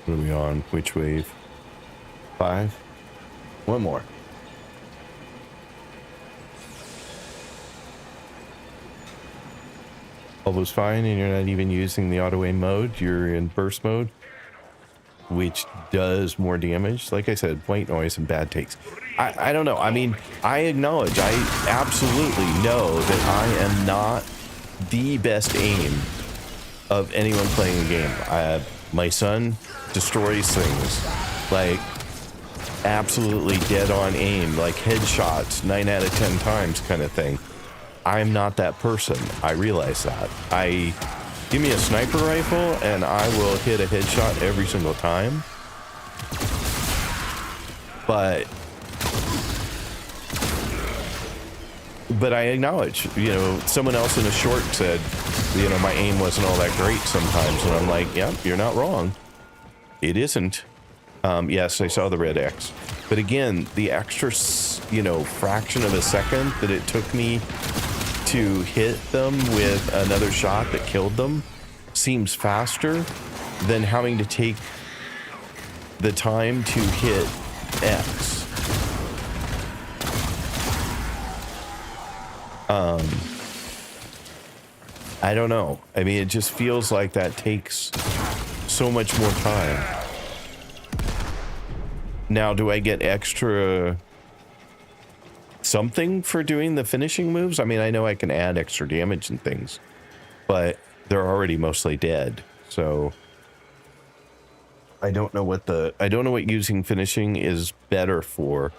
What are we on? Which wave? 5? One more. Almost fine, and you're not even using the auto aim mode. You're in burst mode, which does more damage. Like I said, white noise and bad takes. I don't know. I mean, I acknowledge, I absolutely know that I am not the best aim of anyone playing the game. My son destroys things, like absolutely dead on aim, like headshots 9 out of 10 times kind of thing. I'm not that person. I realize that. Give me a sniper rifle and I will hit a headshot every single time. But I acknowledge, you know, someone else in a short said, you know, my aim wasn't all that great sometimes. And I'm like, yeah, you're not wrong. It isn't. Yes, I saw the red X. But again, the extra, you know, fraction of a second that it took me to hit them with another shot that killed them seems faster than having to take the time to hit X. I don't know. I mean, it just feels like that takes so much more time. Now, do I get extra something for doing the finishing moves? I mean, I know I can add extra damage and things, but they're already mostly dead. So I don't know what using finishing is better for.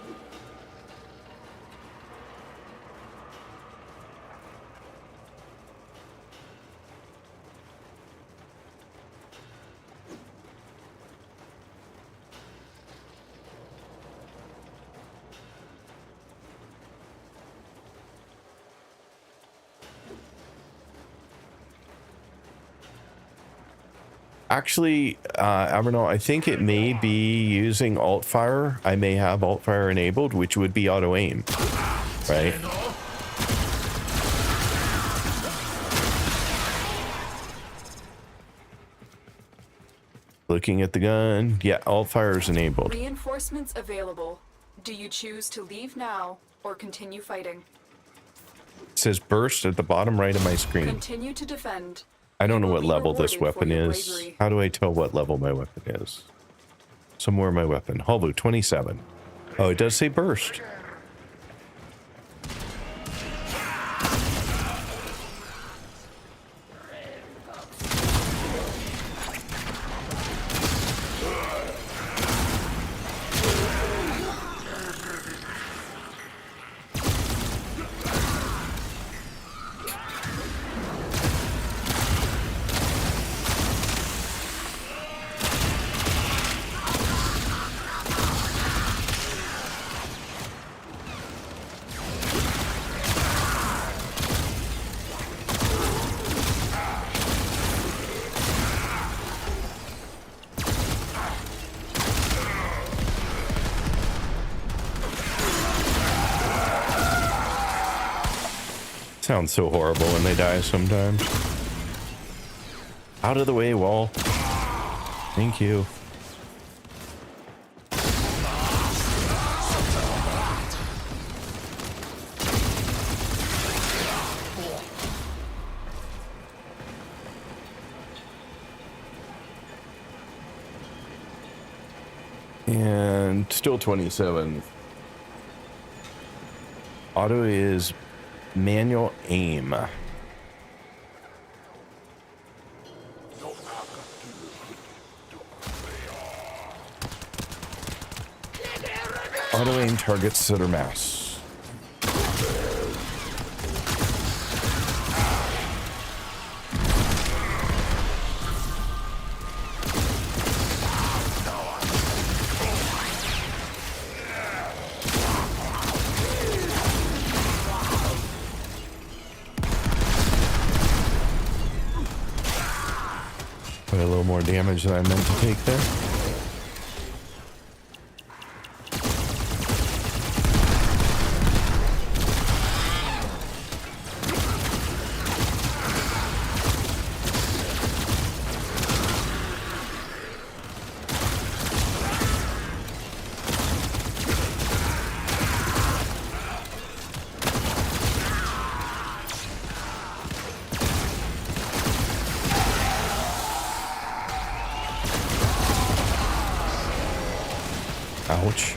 Actually, Abernal, I think it may be using alt fire. I may have alt fire enabled, which would be auto aim, right? Looking at the gun, yeah, alt fire is enabled. Reinforcements available. Do you choose to leave now or continue fighting? It says burst at the bottom right of my screen. Continue to defend. I don't know what level this weapon is. How do I tell what level my weapon is? Somewhere my weapon. Holvu 27. Oh, it does say burst. Sounds so horrible when they die sometimes. Out of the way, wall. Thank you. And still 27. Auto is manual aim. Auto aim targets center mass. Put a little more damage than I meant to take there. Ouch.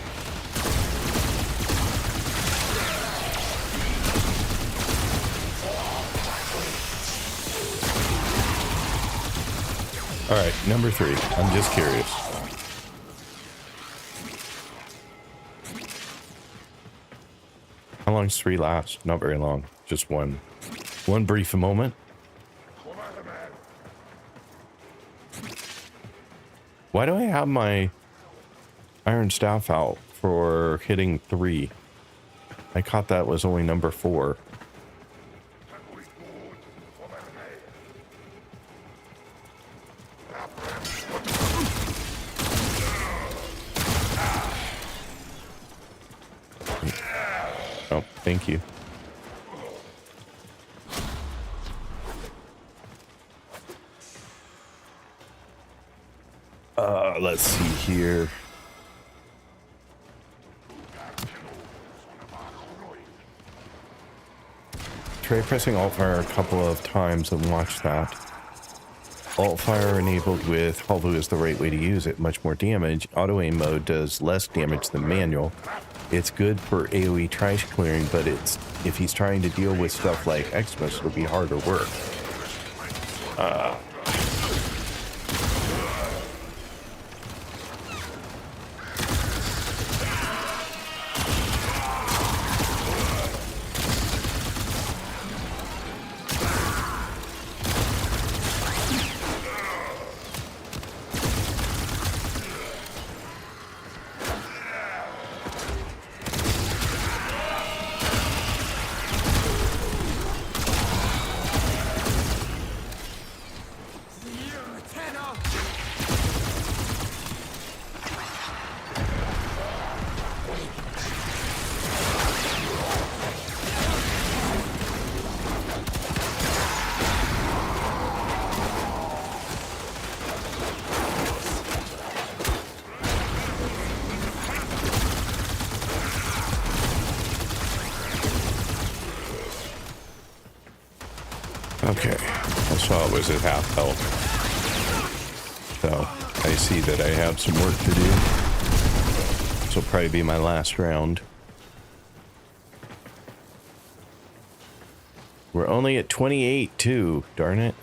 All right, number 3. I'm just curious. How long does 3 last? Not very long. Just one brief moment. Why do I have my iron staff out for hitting 3? I caught that was only number 4. Oh, thank you. Let's see here. Try pressing Alt Fire a couple of times and watch that. Alt Fire enabled with Halvu is the right way to use it. Much more damage. Auto aim mode does less damage than manual. It's good for AoE trash clearing, but if he's trying to deal with stuff like Xmas, it'll be harder work. Okay, I saw it was at half health. So, I see that I have some work to do. This will probably be my last round. We're only at 28 too, darn it.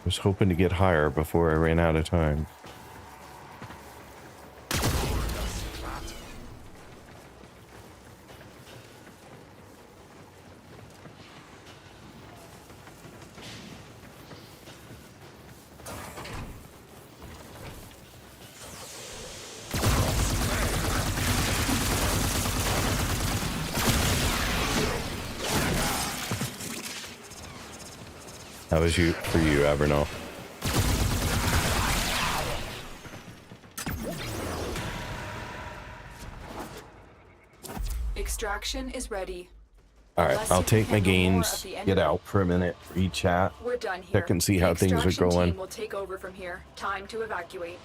I was hoping to get higher before I ran out of time. That was for you, Avernal. Extraction is ready. Alright, I'll take my gains, get out for a minute, read chat, We're done here. check and see how things are Extraction going. team will take over from here. Time to evacuate.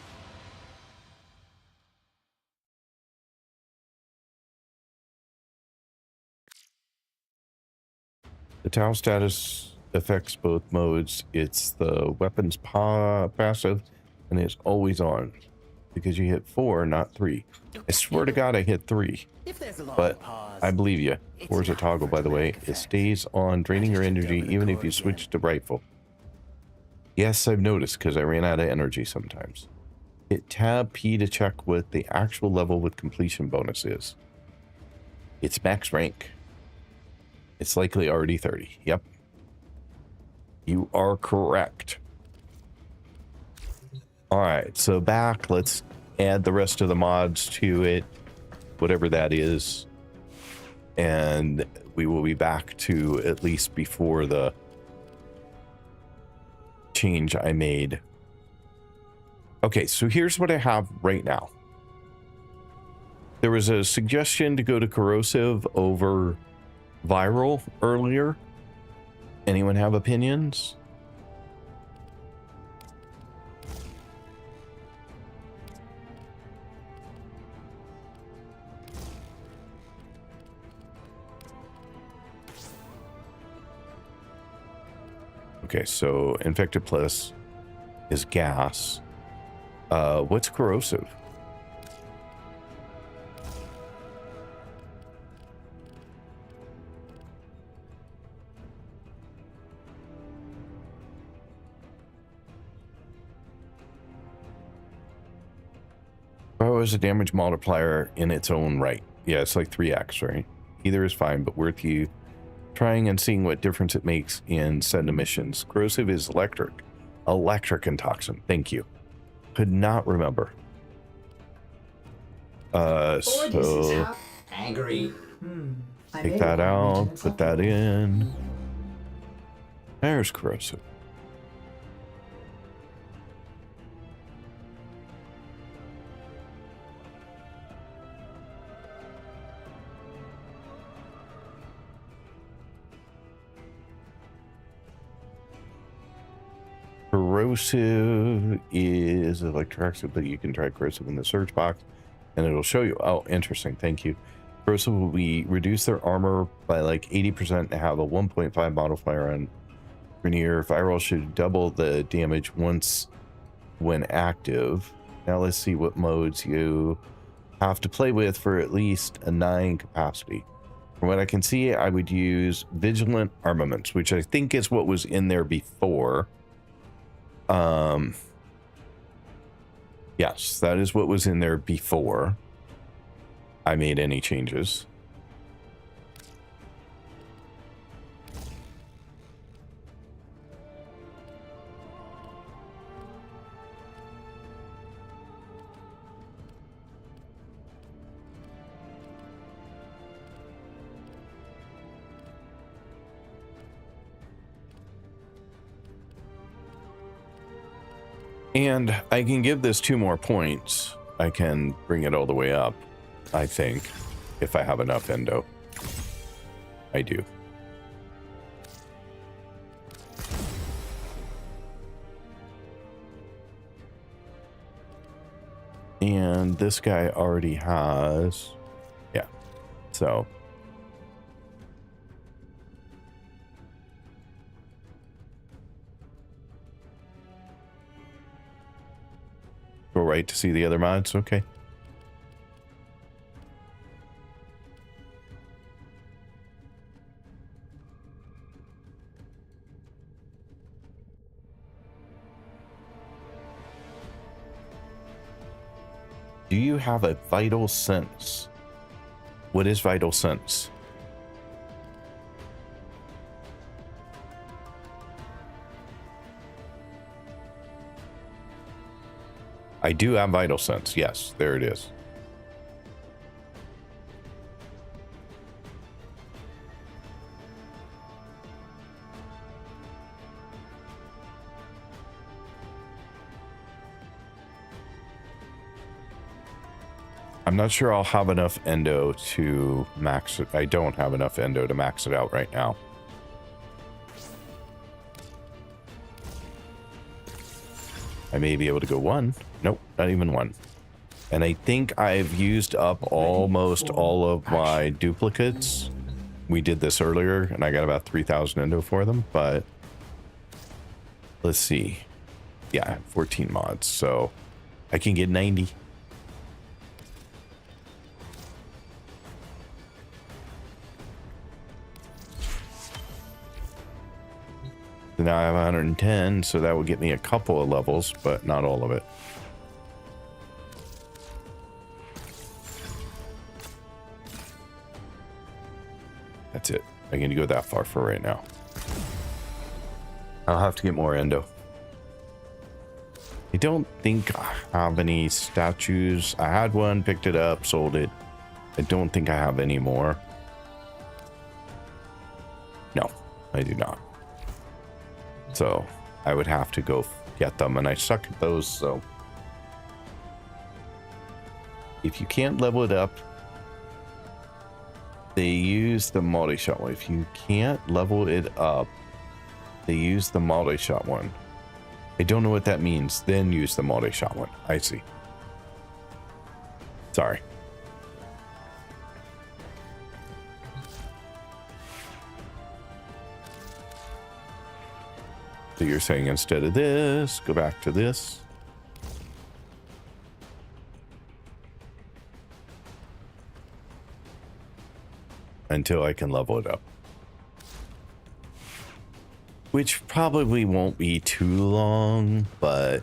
The Tau status affects both modes. It's the weapon's passive, and it's always on. because you hit 4, not 3. I swear to God I hit 3. If there's a long But pause, I believe you. 4 is a toggle, by the way. It stays on, draining your energy even if you switch to rifle. Yes, I've noticed because I ran out of energy sometimes. Hit tab P to check what the actual level with completion bonus is. It's max rank. It's likely already 30. Yep. You are correct. Alright, so back. Let's add the rest of the mods to it. Whatever that is. And we will be back to at least before the change I made. Okay, so here's what I have right now. There was a suggestion to go to corrosive over viral earlier. Anyone have opinions? Okay, so infected plus is gas. What's corrosive? Oh, it's a damage multiplier in its own right. Yeah, it's like 3x, right? Either is fine, but worth you trying and seeing what difference it makes in said emissions. Corrosive is electric. Electric and toxin. Thank you. Could not remember. So angry. take that out, put that in. There's corrosive. Corrosive is electroxic, but you can try corrosive in the search box and it'll show you. Oh, interesting. Thank you. Corrosive will be reduce their armor by like 80% and have a 1.5 modifier on Grenier. Viral should double the damage once when active. Now let's see what modes you have to play with for at least a 9 capacity. From what I can see, I would use Vigilant Armaments, which I think is what was in there before. Yes, that is what was in there before I made any changes. And I can give this 2 more points. I can bring it all the way up, I think, if I have enough endo. I do. And this guy already has, yeah, so. Go right to see the other mods. Okay. Do you have a vital sense? What is vital sense? I do have vital sense. Yes, there it is. I'm not sure I'll have enough endo to max it. I don't have enough endo to max it out right now. I may be able to go 1. Nope, not even 1. And I think I've used up almost all of my duplicates. We did this earlier, and I got about 3,000 endo for them, but let's see. Yeah, 14 mods, so I can get 90. So now I have 110, so that will get me a couple of levels, but not all of it. That's it. I can go that far for right now. I'll have to get more endo. I don't think I have any statues. I had one, picked it up, sold it. I don't think I have any more. No, I do not. So I would have to go get them, and I suck at those, so. If you can't level it up, they use the multi-shot one. If you can't level it up, they use the multi-shot one. I don't know what that means. Then use the multi-shot one. I see. Sorry. So you're saying instead of this, go back to this. Until I can level it up. Which probably won't be too long, but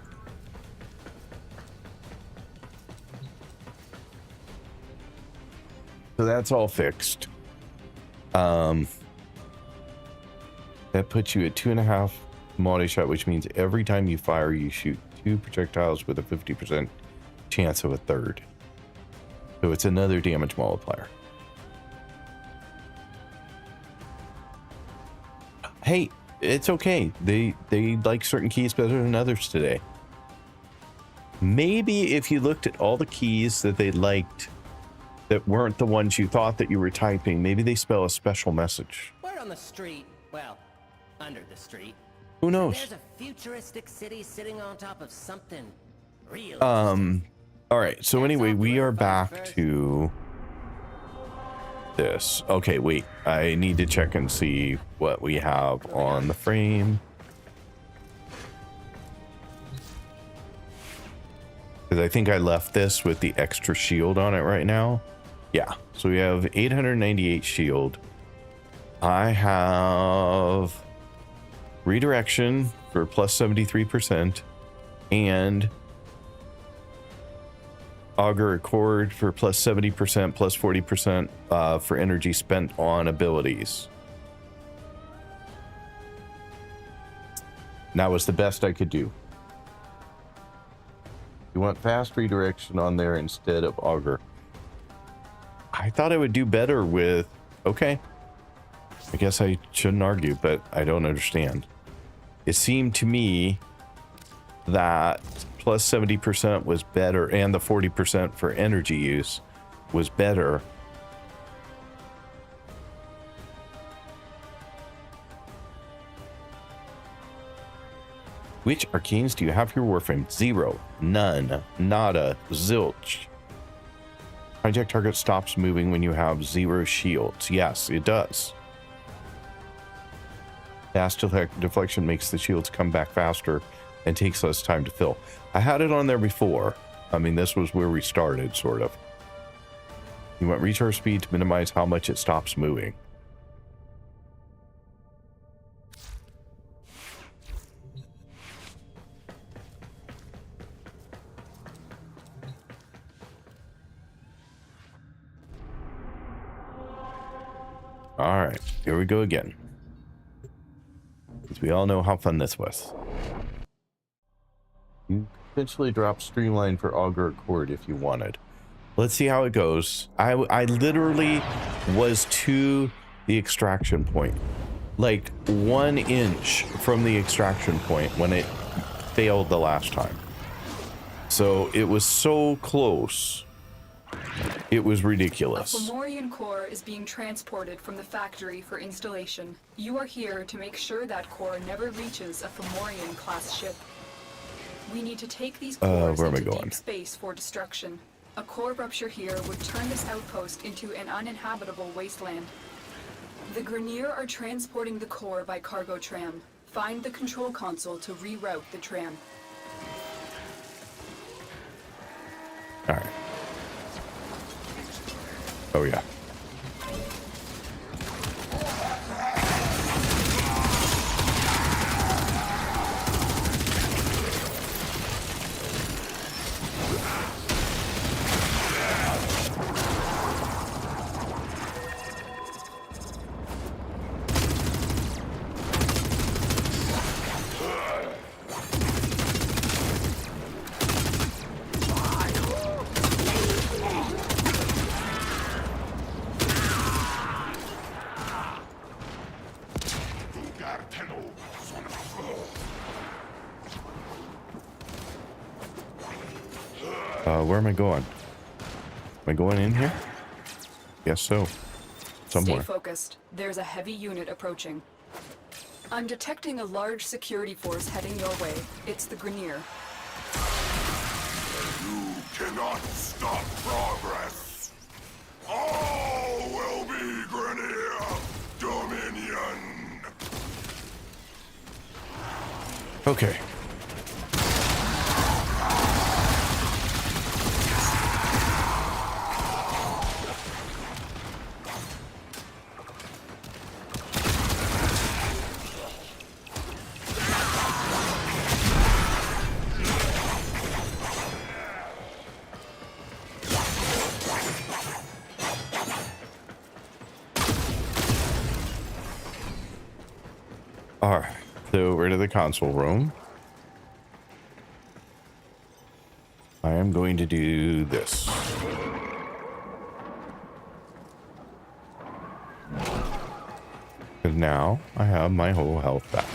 so that's all fixed. That puts you at 2.5 multi-shot, which means every time you fire, you shoot 2 projectiles with a 50% chance of a third. So it's another damage multiplier. Hey, it's okay. They like certain keys better than others today. Maybe if you looked at all the keys that they liked that weren't the ones you thought that you were typing, maybe they spell a special message. Word on the street, well, under the street. Who knows? There's a futuristic city sitting on top of something real. All right. So anyway, we are back to this. Okay, wait. I need to check and see what we have on the frame. Because I think I left this with the extra shield on it right now. Yeah. So we have 898 shield. I have redirection for plus 73% and augur accord for plus 70% plus 40% for energy spent on abilities. And that was the best I could do. You want fast redirection on there instead of augur. I thought I would do better with, okay, I guess I shouldn't argue, but I don't understand. It seemed to me that plus 70% was better, and the 40% for energy use was better. Which arcanes do you have for your warframe? 0, none, nada, zilch. Hijack target stops moving when you have 0 shields. Yes, it does. Fast deflection makes the shields come back faster and takes less time to fill. I had it on there before. I mean, this was where we started, sort of. You want recharge speed to minimize how much it stops moving. All right, here we go again. Because we all know how fun this was. You potentially drop Streamline for Augur Accord if you wanted. Let's see how it goes. I literally was to the extraction point. Like 1 inch from the extraction point when it failed the last time. So it was so close. It was ridiculous. A Fomorian core is being transported from the factory for installation. You are here to make sure that core never reaches a Fomorian class ship. We need to take these cores into deep space for destruction. A core rupture here would turn this outpost into an uninhabitable wasteland. The Grineer are transporting the core by cargo tram. Find the control console to reroute the tram. Oh, yeah. Where am I going? Am I going in here? Guess so. Somewhere. Stay focused. There's a heavy unit approaching. I'm detecting a large security force heading your way. It's the Grenier. You cannot stop progress. All will be Grenier Dominion. Okay. All right, so we're to the console room. I am going to do this. Because now I have my whole health back.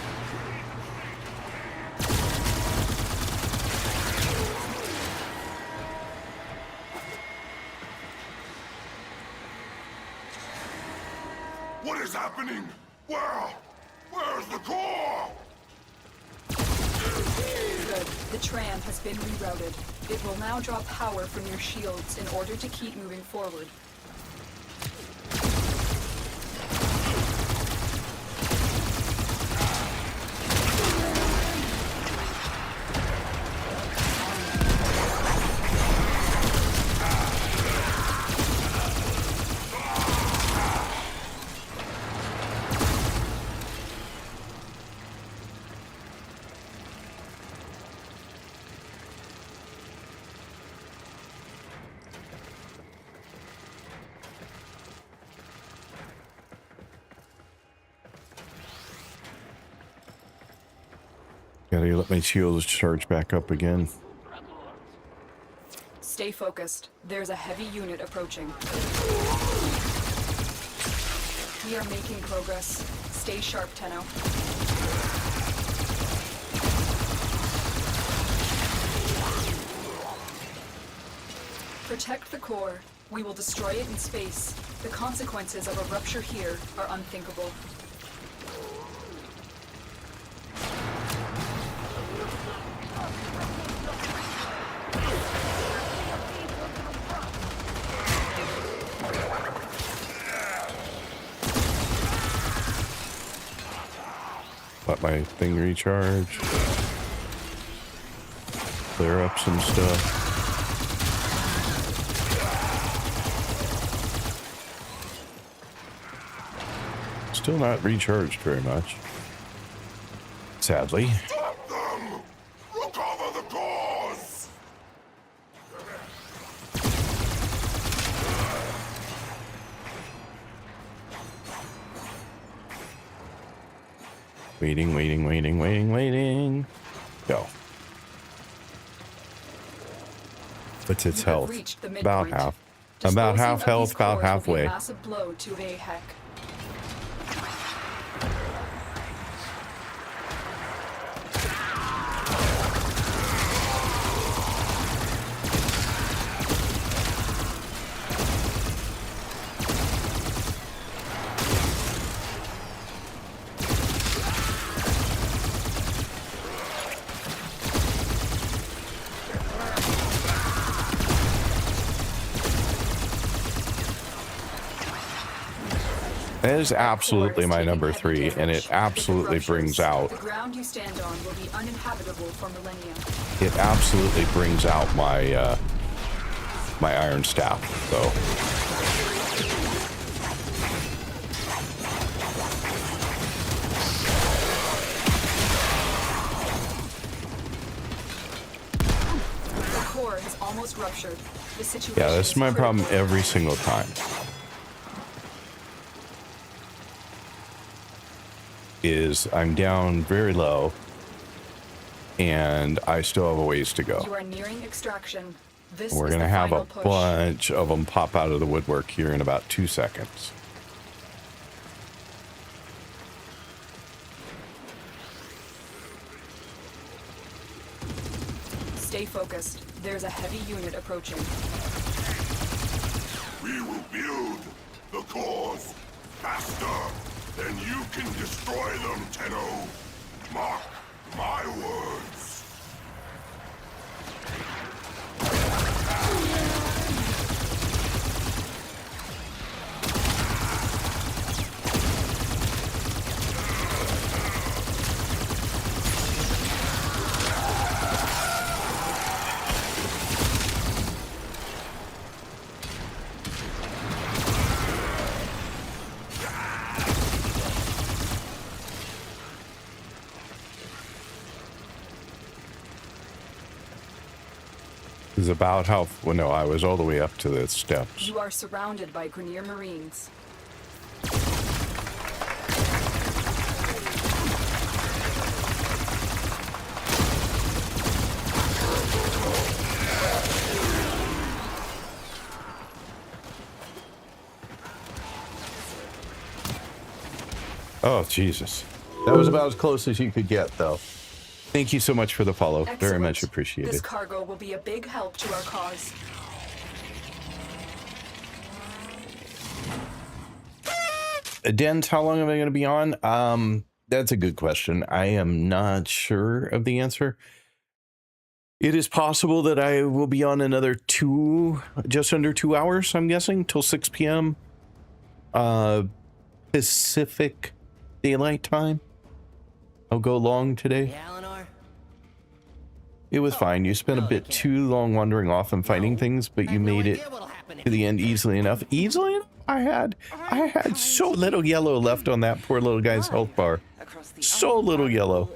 What is happening? Where's the core? Good. The tram has been rerouted. It will now draw power from your shields in order to keep moving forward. Gotta let my shields charge back up again. Stay focused. There's a heavy unit approaching. We are making progress. Stay sharp, Tenno. Protect the core. We will destroy it in space. The consequences of a rupture here are unthinkable. Let my thing recharge. Clear up some stuff. Still not recharged very much. Sadly. Stop them! Recover the cores! Waiting. Go. What's its health? About half. About half health, about halfway. Massive blow to AHEC. That is absolutely my number 3, and it absolutely brings out. The ground you stand on will be uninhabitable for millennia. It absolutely brings out my my iron staff, so. The core is almost ruptured. The situation Yeah, this is my problem every single time. Is I'm down very low, and I still have a ways to go. You are nearing extraction. This We're is gonna the have a final push. bunch of them pop out of the woodwork here in about 2 seconds. Stay focused. There's a heavy unit approaching. We will build the cores faster than you can destroy them, Tenno. Mark my words. Is about how, well, no, I was all the way up to the steps. You are surrounded by Grenier Marines. Oh, Jesus. That was about as close as you could get, though. Thank you so much for the follow. Excellent. Very much appreciated. This cargo will be a big help to our cause. Dens, how long am I going to be on? That's a good question. I am not sure of the answer. It is possible that I will be on another just under 2 hours, I'm guessing, till 6 p.m. Pacific Daylight Time. I'll go long today. Yeah, Eleanor? It was fine. You spent a bit too long wandering off and fighting things, but you made it to the end easily enough. Easily enough? I had so little yellow left on that poor little guy's health bar. So little yellow.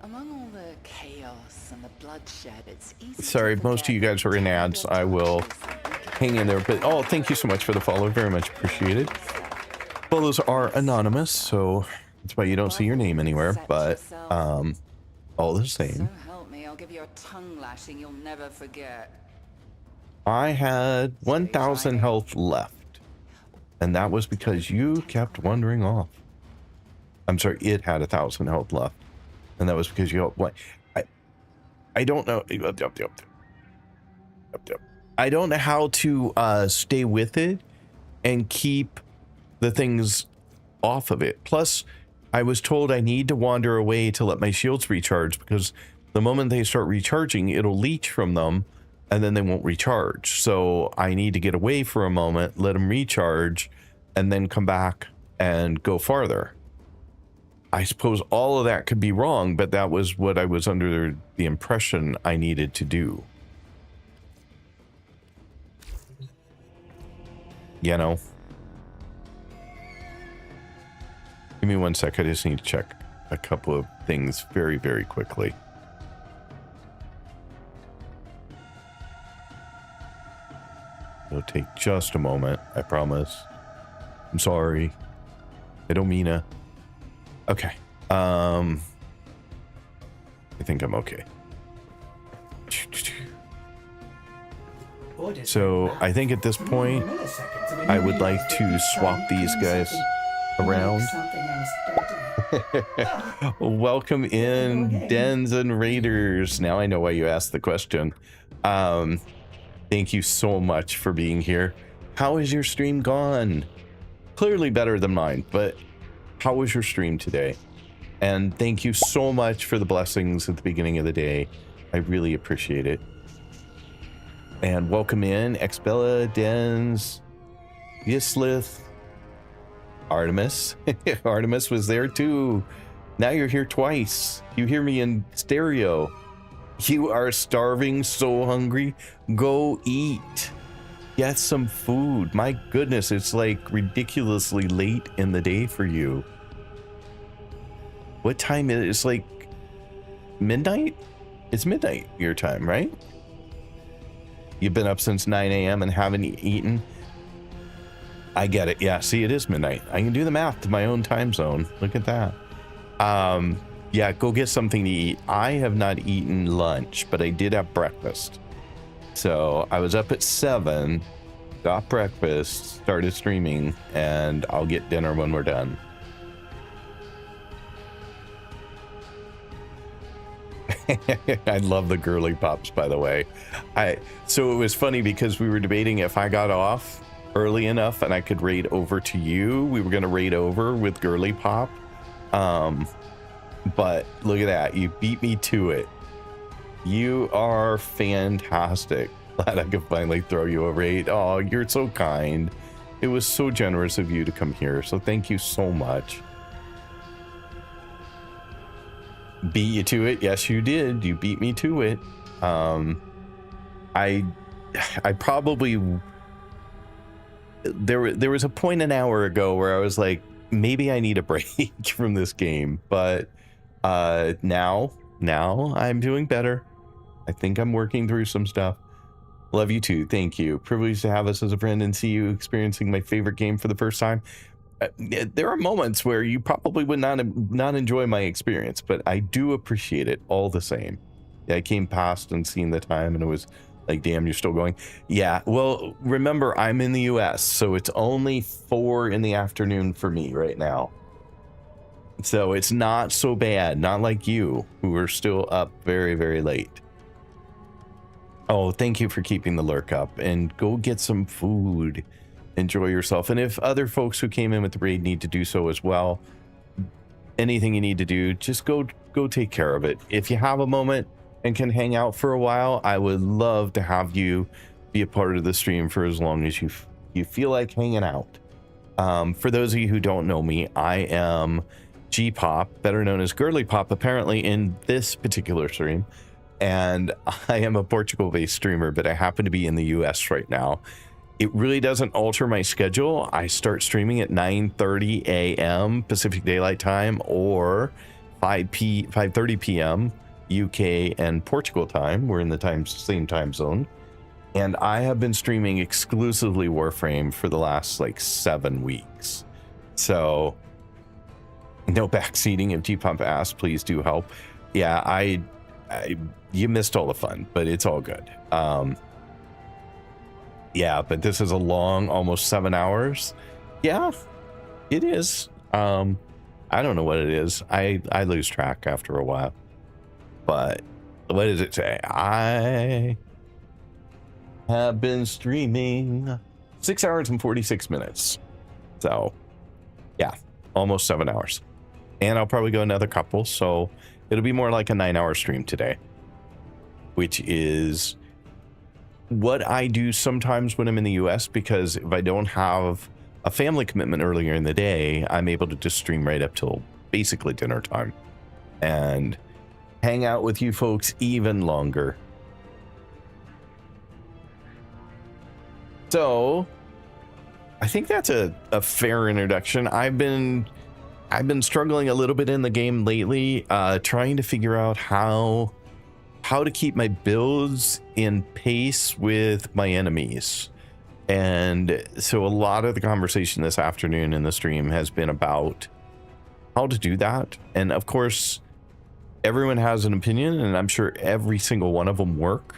Among all the chaos and the bloodshed, it's easy. Sorry, most of you guys are in ads. I will hang in there. But oh, thank you so much for the follow. Very much appreciated. Follows are anonymous, so that's why you don't see your name anywhere. But all the same. So help me, I'll give you a tongue lashing you'll never forget. I had 1,000 health left, and that was because you kept wandering off. I'm sorry, it had 1,000 health left, and that was because you. What? I don't know. I don't know how to stay with it and keep the things off of it. Plus, I was told I need to wander away to let my shields recharge, because the moment they start recharging, it'll leech from them, and then they won't recharge. So I need to get away for a moment, let them recharge, and then come back and go farther. I suppose all of that could be wrong, but that was what I was under the impression I needed to do. You know? Give me 1 sec. I just need to check a couple of things very, very quickly. It'll take just a moment, I promise. I'm sorry. I don't mean to. Okay. I think I'm okay. So I think at this point, I would like to swap these guys around. Welcome in, Dens and Raiders. Now I know why you asked the question. Thank you so much for being here. How is your stream gone? Clearly better than mine, but how was your stream today? And thank you so much for the blessings at the beginning of the day. I really appreciate it. And welcome in, Expella, Dens, Yislith, Artemis. Artemis was there too. Now you're here twice. You hear me in stereo. You are starving, so hungry. Go eat. Get some food. My goodness, it's like ridiculously late in the day for you. What time is it? It's like midnight? It's midnight your time, right? You've been up since 9 a.m. and haven't eaten? I get it. Yeah, see, it is midnight. I can do the math to my own time zone. Look at that. Yeah, go get something to eat. I have not eaten lunch, but I did have breakfast. So I was up at 7, got breakfast, started streaming, and I'll get dinner when we're done. I love the girly pops, by the way. So it was funny because we were debating if I got off early enough and I could raid over to you. We were going to raid over with girly pop. But look at that. You beat me to it. You are fantastic. Glad I could finally throw you a raid. Oh, you're so kind. It was so generous of you to come here. So thank you so much. Beat you to it? Yes, you did. You beat me to it. I probably there was a point an hour ago where I was like, maybe I need a break from this game, but now I'm doing better. I think I'm working through some stuff. Love you too. Thank you. Privileged to have us as a friend and see you experiencing my favorite game for the first time. There are moments where you probably would not enjoy my experience, but I do appreciate it all the same. Yeah, I came past and seen the time and it was like, damn, you're still going. Yeah, well, remember, I'm in the US, so it's only 4 in the afternoon for me right now. So it's not so bad, not like you, who are still up very, very late. Oh, thank you for keeping the lurk up, and go get some food. Enjoy yourself. And if other folks who came in with the raid need to do so as well, anything you need to do, just go take care of it. If you have a moment and can hang out for a while, I would love to have you be a part of the stream for as long as you feel like hanging out. For those of you who don't know me, I am G-Pop, better known as Girly Pop, apparently in this particular stream. And I am a Portugal-based streamer, but I happen to be in the US right now. It really doesn't alter my schedule. I start streaming at 9:30 a.m. Pacific Daylight Time or 5:30 p.m. UK and Portugal time. We're in the same time zone. And I have been streaming exclusively Warframe for the last like 7 weeks. So no backseating. If G-Pump asked, please do help. Yeah, you missed all the fun, but it's all good. Yeah, but this is a long, almost 7 hours. Yeah, it is. I don't know what it is. I lose track after a while. But what does it say? I have been streaming 6 hours and 46 minutes. So, yeah, almost 7 hours. And I'll probably go another couple, so it'll be more like a 9-hour stream today, which is what I do sometimes when I'm in the US, because if I don't have a family commitment earlier in the day, I'm able to just stream right up till basically dinner time and hang out with you folks even longer. So I think that's a fair introduction. I've been struggling a little bit in the game lately, trying to figure out how to keep my builds in pace with my enemies. And so a lot of the conversation this afternoon in the stream has been about how to do that. And of course, everyone has an opinion, and I'm sure every single one of them work,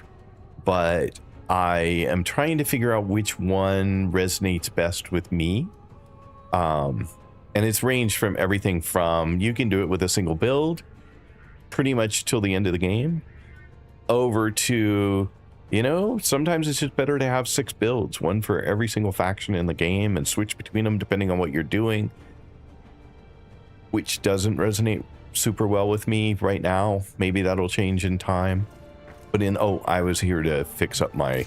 but I am trying to figure out which one resonates best with me. And it's ranged from everything from you can do it with a single build pretty much till the end of the game, over to, you know, sometimes it's just better to have 6 builds, one for every single faction in the game, and switch between them depending on what you're doing, which doesn't resonate super well with me right now. Maybe that'll change in time. But I was here to fix up my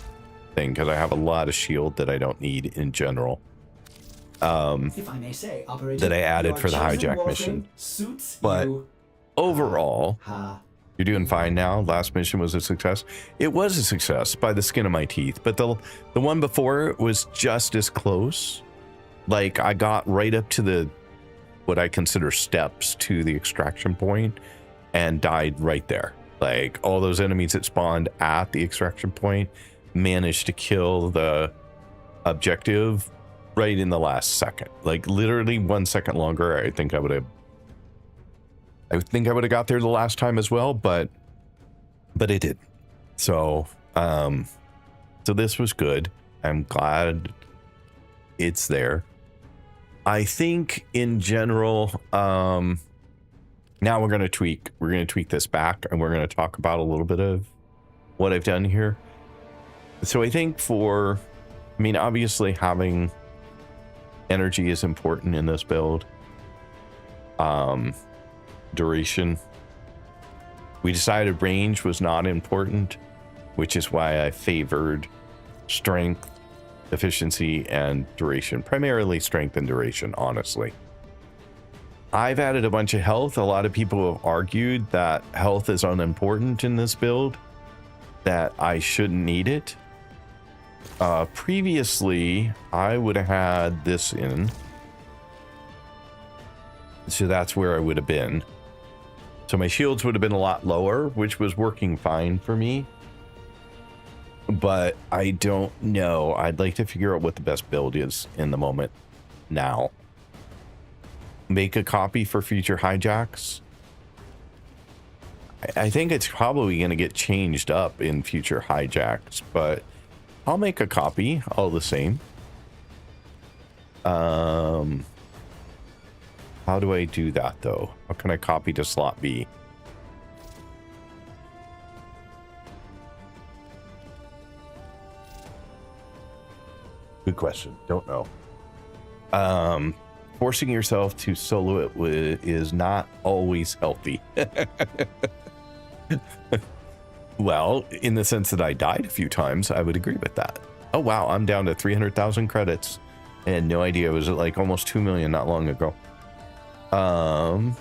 thing because I have a lot of shield that I don't need in general. If I may say, Operator, that I added for the hijack mission. But overall, You're doing fine now. Last mission was a success. It was a success by the skin of my teeth, but the one before it was just as close. Like I got right up to the what I consider steps to the extraction point and died right there. Like all those enemies that spawned at the extraction point managed to kill the objective right in the last second. Like literally 1 second longer. I think I would have got there the last time as well, but it did. So so this was good. I'm glad it's there. I think in general, now we're going to tweak this back, and we're going to talk about a little bit of what I've done here. So I think obviously having energy is important in this build. Duration. We decided range was not important, which is why I favored strength, efficiency, and duration. Primarily strength and duration, honestly. I've added a bunch of health. A lot of people have argued that health is unimportant in this build, that I shouldn't need it. Previously, I would have had this in. So that's where I would have been. So my shields would have been a lot lower, which was working fine for me. But I don't know. I'd like to figure out what the best build is in the moment now. Make a copy for future hijacks. I think it's probably going to get changed up in future hijacks, but I'll make a copy all the same. How do I do that though? How can I copy to slot B? Good question. Don't know. Forcing yourself to solo it is not always healthy. Well, in the sense that I died a few times, I would agree with that. Oh wow, I'm down to 300,000 credits. I had no idea. It was at like almost 2 million not long ago. I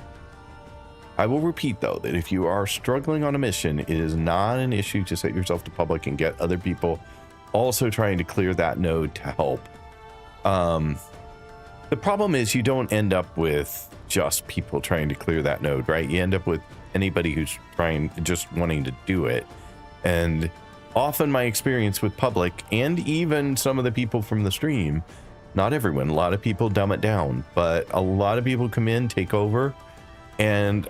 will repeat though that if you are struggling on a mission, it is not an issue to set yourself to public and get other people also trying to clear that node to help. The problem is you don't end up with just people trying to clear that node, right? You end up with anybody who's just wanting to do it. And often my experience with public and even some of the people from the stream, not everyone, a lot of people dumb it down, but a lot of people come in, take over, and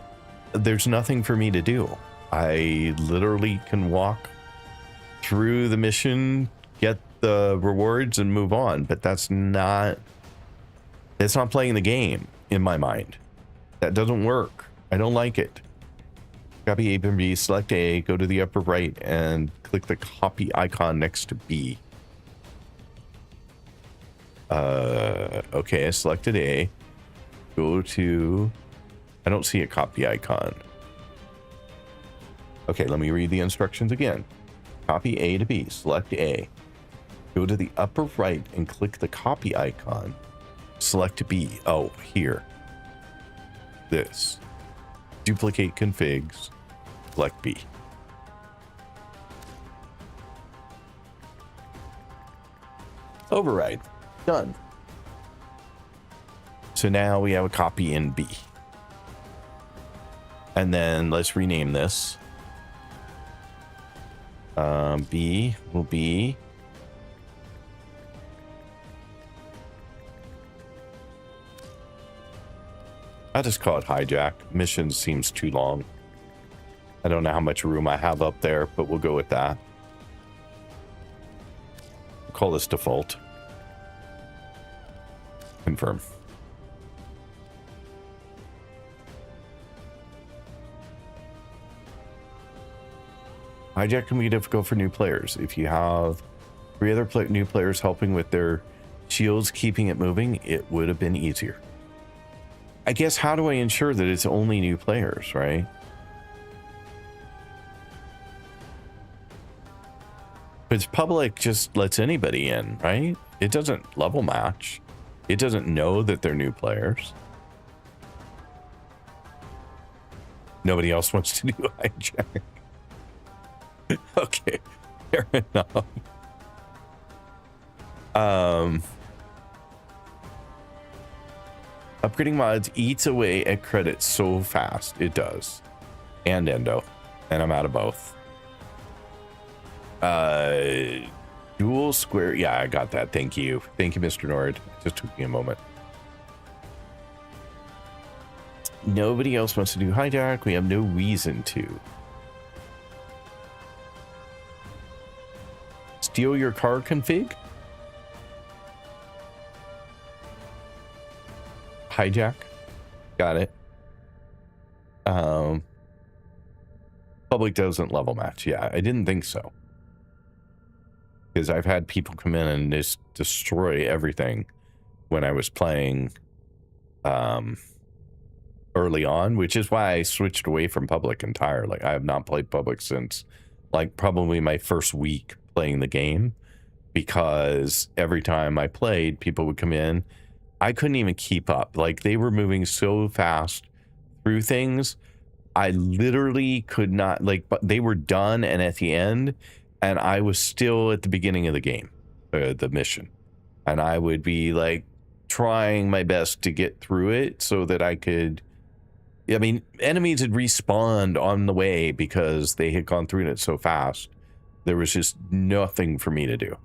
there's nothing for me to do. I literally can walk through the mission, get the rewards, and move on. But that's not playing the game in my mind. That doesn't work. I don't like it. Copy A from B, select A, go to the upper right, and click the copy icon next to B. Okay, I selected A. Go to... I don't see a copy icon. Okay, let me read the instructions again. Copy A to B, select A. Go to the upper right and click the copy icon. Select B. Oh, here. This. Duplicate configs. Select B. Override. Done. So now we have a copy in B. And then let's rename this. B will be... I'll just call it hijack. Mission seems too long. I don't know how much room I have up there, but we'll go with that. We'll call this default. Confirm. Hijack can be difficult for new players. If you have 3 other new players helping with their shields, keeping it moving, it would have been easier. I guess, how do I ensure that it's only new players, right? Because public just lets anybody in, right? It doesn't level match. It doesn't know that they're new players. Nobody else wants to do hijack. Okay, fair enough. Upgrading mods eats away at credits so fast. It does. And Endo. And I'm out of both. Dual square. Yeah, I got that. Thank you. Thank you, Mr. Nord. Just took me a moment. Nobody else wants to do hijack. We have no reason to. Steal your car config? Hijack. Got it. Public doesn't level match. Yeah, I didn't think so. Because I've had people come in and just destroy everything when I was playing early on, which is why I switched away from public entirely. I have not played public since like probably my first week playing the game, because every time I played, people would come in. I couldn't even keep up. Like, they were moving so fast through things. I literally could not, like, but they were done and at the end, and I was still at the beginning of the game, the mission. And I would be like trying my best to get through it so that I could, I mean, enemies had respawned on the way because they had gone through it so fast. There was just nothing for me to do.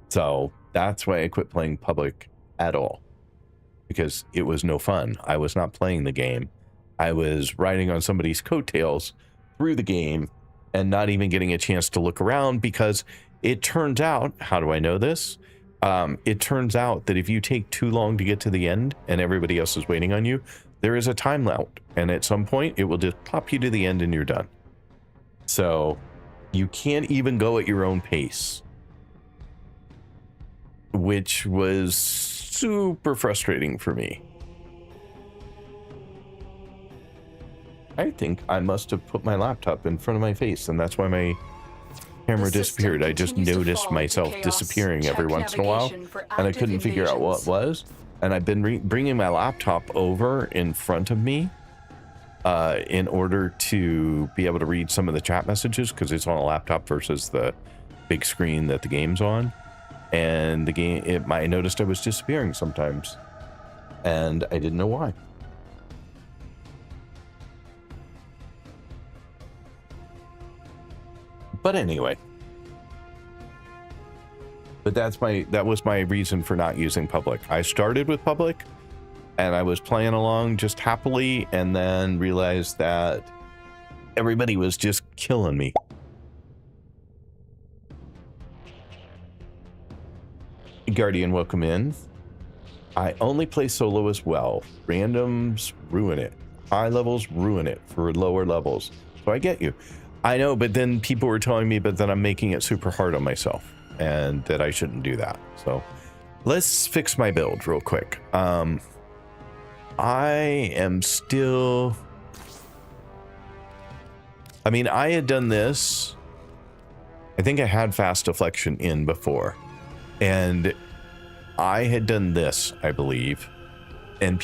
So that's why I quit playing public at all, because it was no fun. I was not playing the game. I was riding on somebody's coattails through the game and not even getting a chance to look around, because it turns out, how do I know this? It turns out that if you take too long to get to the end and everybody else is waiting on you, there is a time limit, and at some point it will just pop you to the end and you're done. So you can't even go at your own pace, which was super frustrating for me. I think I must have put my laptop in front of my face, and that's why my camera disappeared. I just noticed myself disappearing every once in a while, and I couldn't figure out what it was. And I've been bringing my laptop over in front of me in order to be able to read some of the chat messages, because it's on a laptop versus the big screen that the game's on. And the game, I noticed I was disappearing sometimes, and I didn't know why. But anyway, that was my reason for not using public. I started with public, and I was playing along just happily, and then realized that everybody was just killing me. Guardian, welcome in. I only play solo as well. Randoms ruin it. High levels ruin it for lower levels. So I get you. I know, but then people were telling me, but then I'm making it super hard on myself, and that I shouldn't do that. So let's fix my build real quick. I am still, I mean, I had done this. I think I had fast deflection in before, and I had done this, I believe. And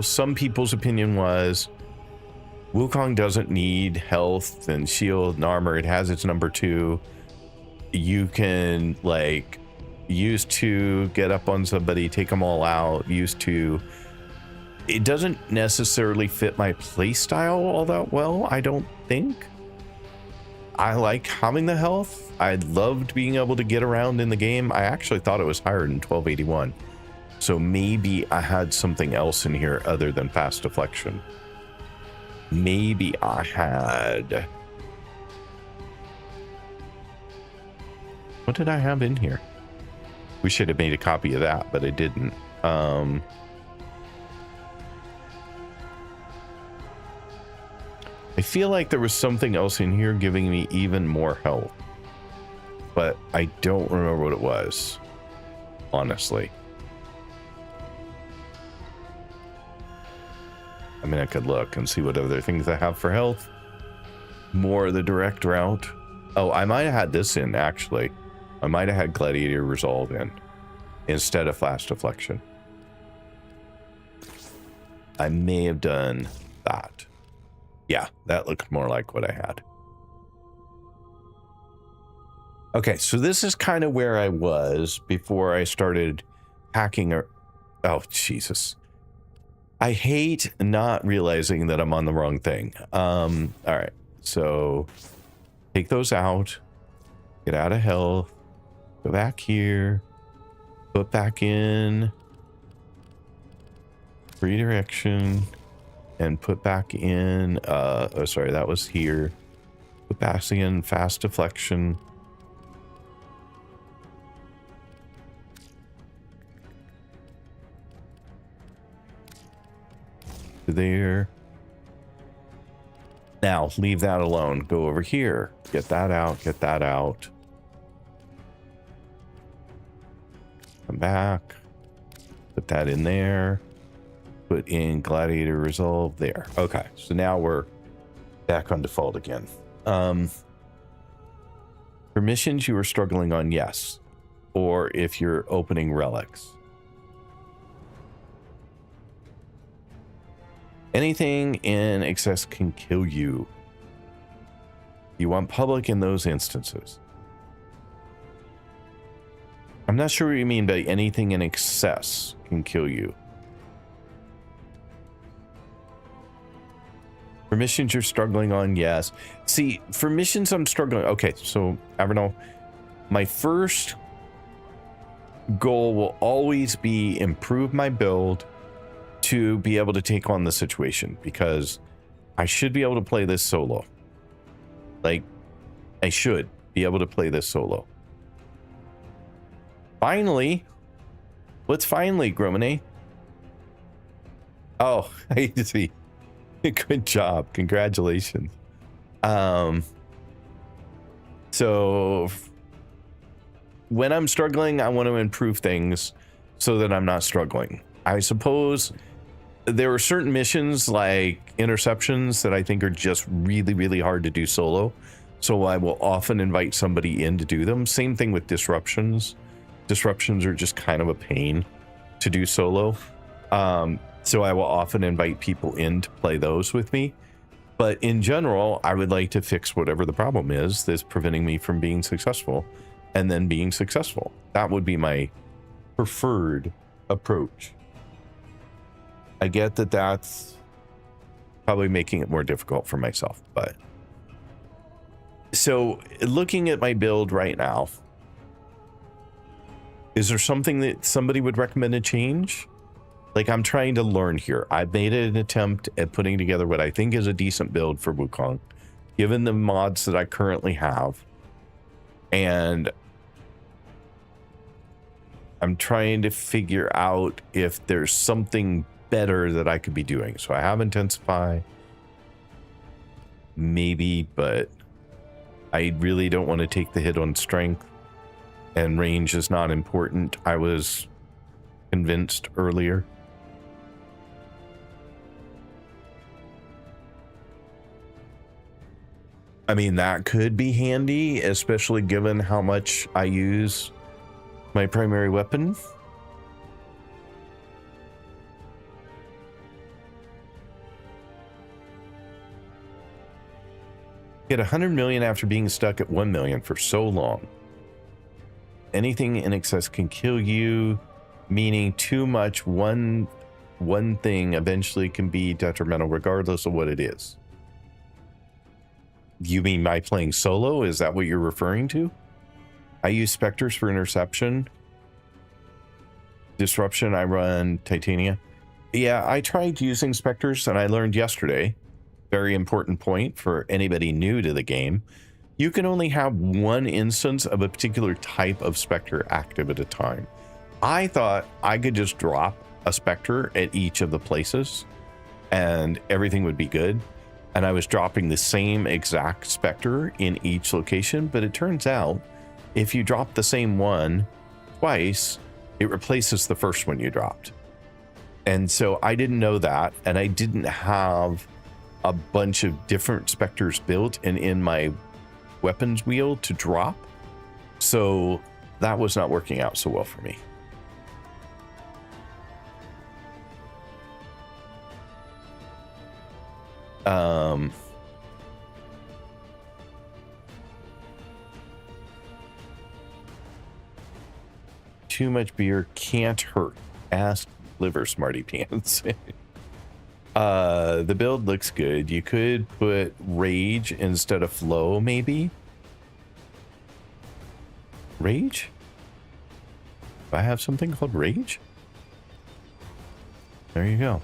some people's opinion was, Wukong doesn't need health and shield and armor. It has its number 2. You can, like, use 2, get up on somebody, take them all out, use 2. It doesn't necessarily fit my playstyle all that well, I don't think. I like having the health. I loved being able to get around in the game. I actually thought it was higher than 1281. So maybe I had something else in here other than fast deflection. Maybe I had... What did I have in here? We should have made a copy of that, but I didn't. I feel like there was something else in here giving me even more health, but I don't remember what it was, honestly. I mean, I could look and see what other things I have for health. More of the direct route. Oh, I might have had this in, actually. I might have had Gladiator Resolve in instead of Flash Deflection. I may have done that. Yeah, that looked more like what I had. Okay, so this is kind of where I was before I started hacking. Oh, Jesus. I hate not realizing that I'm on the wrong thing. All right, so take those out. Get out of health. Go back here. Put back in redirection. And put back in, oh, sorry, that was here. Put back in fast deflection. There. Now leave that alone. Go over here. Get that out. Get that out. Come back. Put that in there. Put in Gladiator Resolve there. Okay, so now we're back on default again. Permissions you were struggling on, yes. Or if you're opening relics. Anything in excess can kill you. You want public in those instances. I'm not sure what you mean by anything in excess can kill you. For missions you're struggling on, yes. See, for missions I'm struggling. Okay, so Avernal, my first goal will always be improve my build to be able to take on the situation, because I should be able to play this solo. Like, I should be able to play this solo. Finally. What's finally, Gromine? Oh, I see. Good job. Congratulations. So when I'm struggling, I want to improve things so that I'm not struggling. I suppose there are certain missions like interceptions that I think are just really, really hard to do solo. So I will often invite somebody in to do them. Same thing with disruptions. Disruptions are just kind of a pain to do solo. So I will often invite people in to play those with me. But in general, I would like to fix whatever the problem is that's preventing me from being successful and then being successful. That would be my preferred approach. I get that that's probably making it more difficult for myself, but so looking at my build right now, is there something that somebody would recommend a change? Like, I'm trying to learn here. I've made an attempt at putting together what I think is a decent build for Wukong, given the mods that I currently have. And I'm trying to figure out if there's something better that I could be doing. So I have Intensify, maybe, but I really don't want to take the hit on strength, and range is not important. I was convinced earlier. I mean, that could be handy, especially given how much I use my primary weapon. Get 100 million after being stuck at 1 million for so long. Anything in excess can kill you, meaning too much one thing eventually can be detrimental regardless of what it is. You mean by playing solo? Is that what you're referring to? I use Spectres for interception. Disruption, I run Titania. Yeah, I tried using Spectres and I learned yesterday, very important point for anybody new to the game, you can only have one instance of a particular type of Spectre active at a time. I thought I could just drop a Spectre at each of the places and everything would be good. And I was dropping the same exact Spectre in each location, but it turns out if you drop the same one twice, it replaces the first one you dropped. And so I didn't know that, and I didn't have a bunch of different Spectres built and in my weapons wheel to drop. So that was not working out so well for me. Too much beer can't hurt. Ask liver smarty pants. The build looks good. You could put rage instead of flow, maybe. Rage? Do I have something called rage? There you go.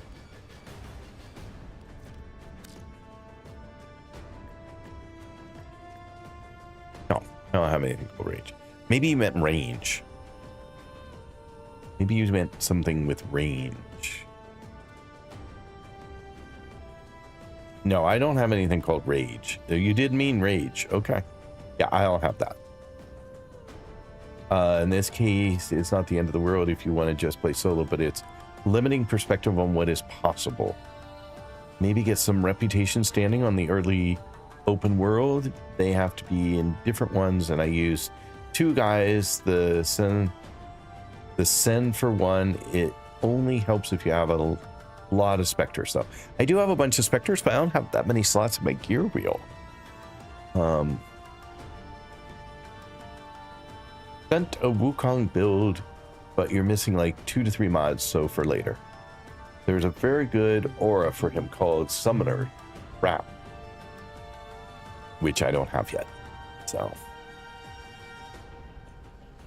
No, I don't have anything called rage. Maybe you meant range. Maybe you meant something with range. No, I don't have anything called rage. You did mean rage. Okay. Yeah, I don't have that. In this case, it's not the end of the world if you want to just play solo, but it's limiting perspective on what is possible. Maybe get some reputation standing on the early open world. They have to be in different ones, and I use 2 guys. The send for 1, it only helps if you have a lot of specters, though. I do have a bunch of specters, but I don't have that many slots in my gear wheel. Sent a Wukong build, but you're missing like 2 to 3 mods, so for later. There's a very good aura for him called Summoner Wrap, which I don't have yet.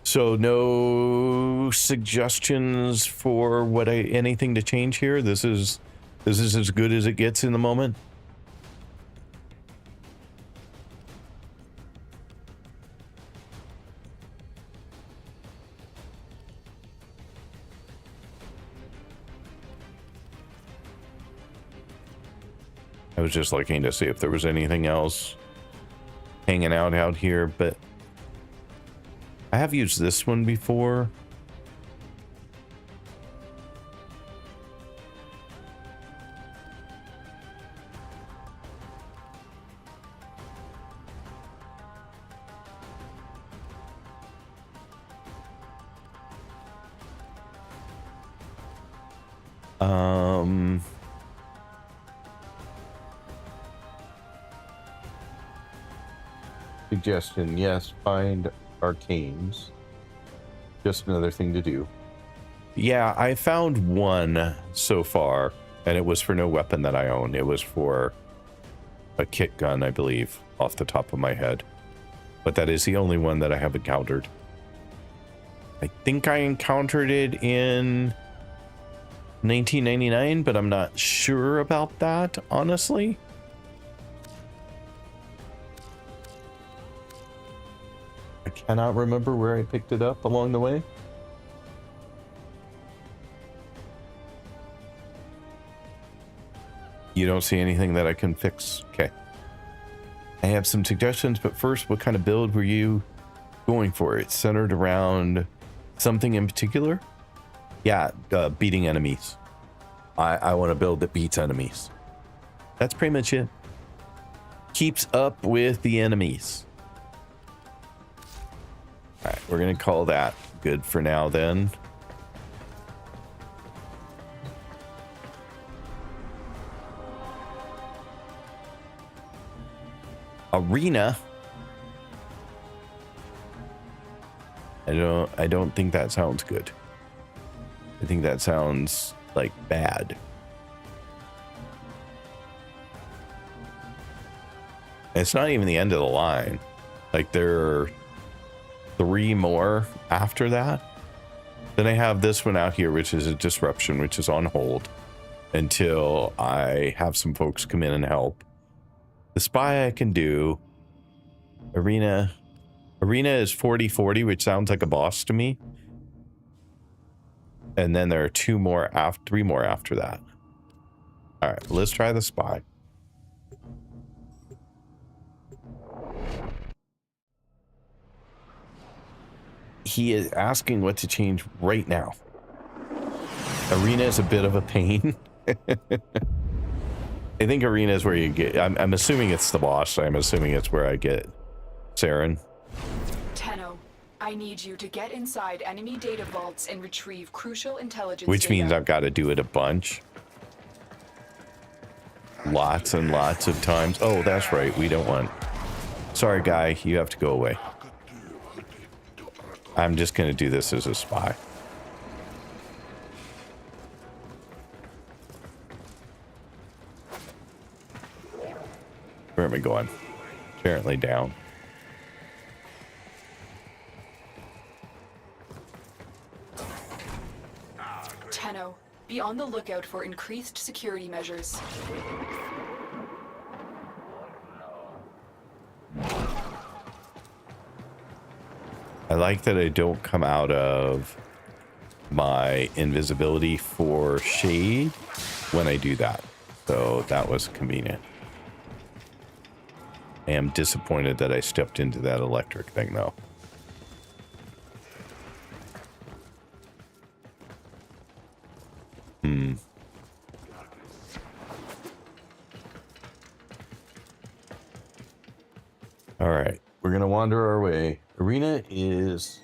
So no suggestions for anything to change here. This is as good as it gets in the moment. I was just looking to see if there was anything else hanging out here, but I have used this one before. Suggestion, yes, find arcanes. Just another thing to do. Yeah, I found one so far, and it was for no weapon that I own. It was for a kit gun, I believe, off the top of my head. But that is the only one that I have encountered. I think I encountered it in 1999, but I'm not sure about that, honestly. I cannot remember where I picked it up along the way. You don't see anything that I can fix? Okay. I have some suggestions, but first, what kind of build were you going for? It's centered around something in particular? Yeah, beating enemies. I want a build that beats enemies. That's pretty much it. Keeps up with the enemies. All right, we're going to call that good for now then. Arena. I don't think that sounds good. I think that sounds like bad. It's not even the end of the line. Like there are 3 more after that. Then I have this one out here, which is a disruption, which is on hold until I have some folks come in and help. The spy I can do. Arena is 40-40, which sounds like a boss to me. And then there are 3 more after that. All right, let's try the spy. He is asking what to change right now. Arena is a bit of a pain. I think Arena is where you get... I'm assuming it's the boss. I'm assuming it's where I get Saren. Tenno, I need you to get inside enemy data vaults and retrieve crucial intelligence Which data. means I've got to do it a bunch. lots and lots of times. Oh, that's right. We don't want... Sorry, guy. You have to go away. I'm just going to do this as a spy. Where am I going? Apparently down. Tenno, be on the lookout for increased security measures. I like that I don't come out of my invisibility for shade when I do that. So that was convenient. I am disappointed that I stepped into that electric thing, though. All right, we're gonna wander our way. Arena is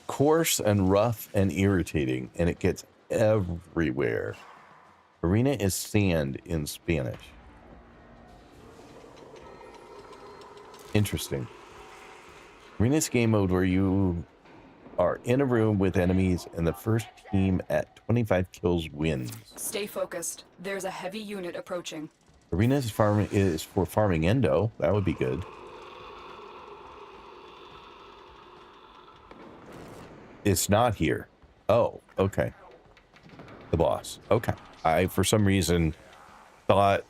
coarse and rough and irritating, and it gets everywhere. Arena is sand in Spanish. Interesting. Arena's game mode where you are in a room with enemies and the first team at 25 kills wins. Stay focused. There's a heavy unit approaching. Arena's farm is for farming endo. That would be good. It's not here. Oh, okay. The boss. Okay. I, for some reason, thought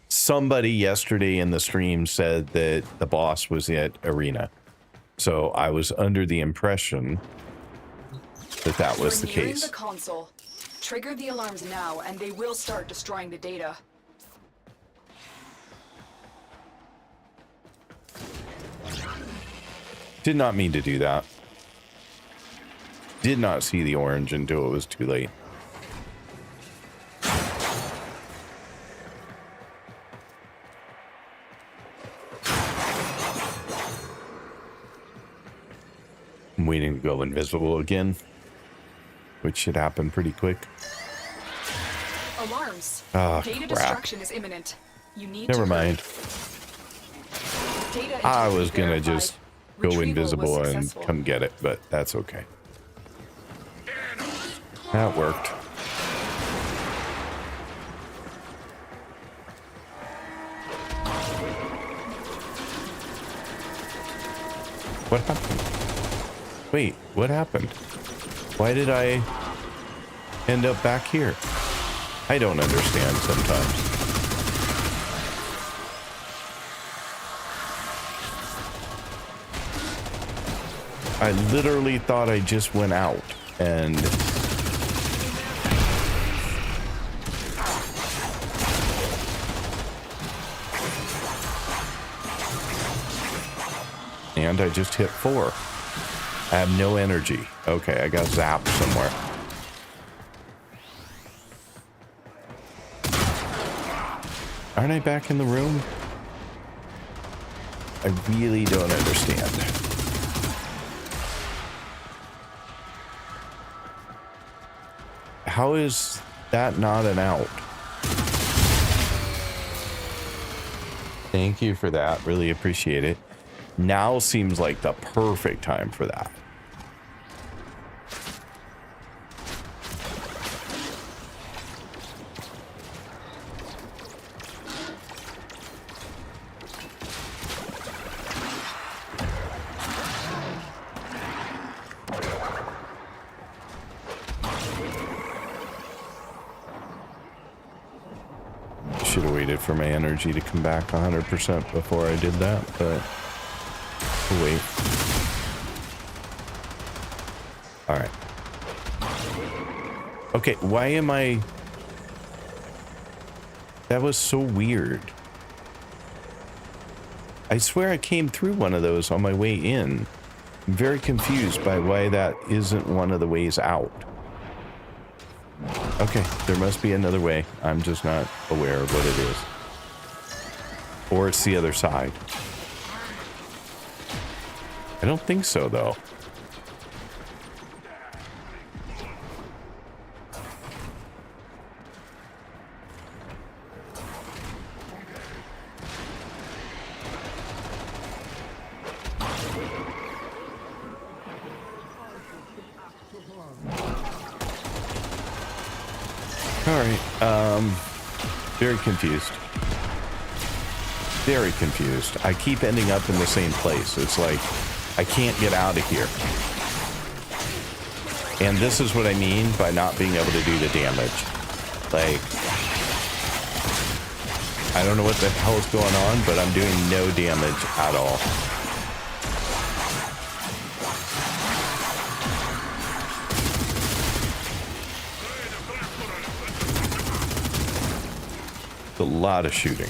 somebody yesterday in the stream said that the boss was at Arena. So I was under the impression that that was the case. The console. Trigger the alarms now, and they will start destroying the data. Did not mean to do that. Did not see the orange until it was too late. I'm waiting to go invisible again, which should happen pretty quick. Alarms. Oh, Data crap. destruction is imminent. You need Never to mind. Data I integrity was gonna verified. just go Retrieval invisible was and successful. come get it, but that's okay. That worked. What happened? Wait, what happened? Why did I end up back here? I don't understand sometimes. I literally thought I just went out and I just hit 4. I have no energy. Okay, I got zapped somewhere. Aren't I back in the room? I really don't understand. How is that not an out? Thank you for that. Really appreciate it. Now seems like the perfect time for that. Should have waited for my energy to come back 100% before I did that, but oh, wait. All right. Okay, why am I... That was so weird. I swear I came through one of those on my way in. I'm very confused by why that isn't one of the ways out. Okay, there must be another way. I'm just not aware of what it is. Or it's the other side. I don't think so, though. All right. Very confused. Very confused. I keep ending up in the same place. It's like I can't get out of here. And this is what I mean by not being able to do the damage. Like, I don't know what the hell is going on, but I'm doing no damage at all. It's a lot of shooting.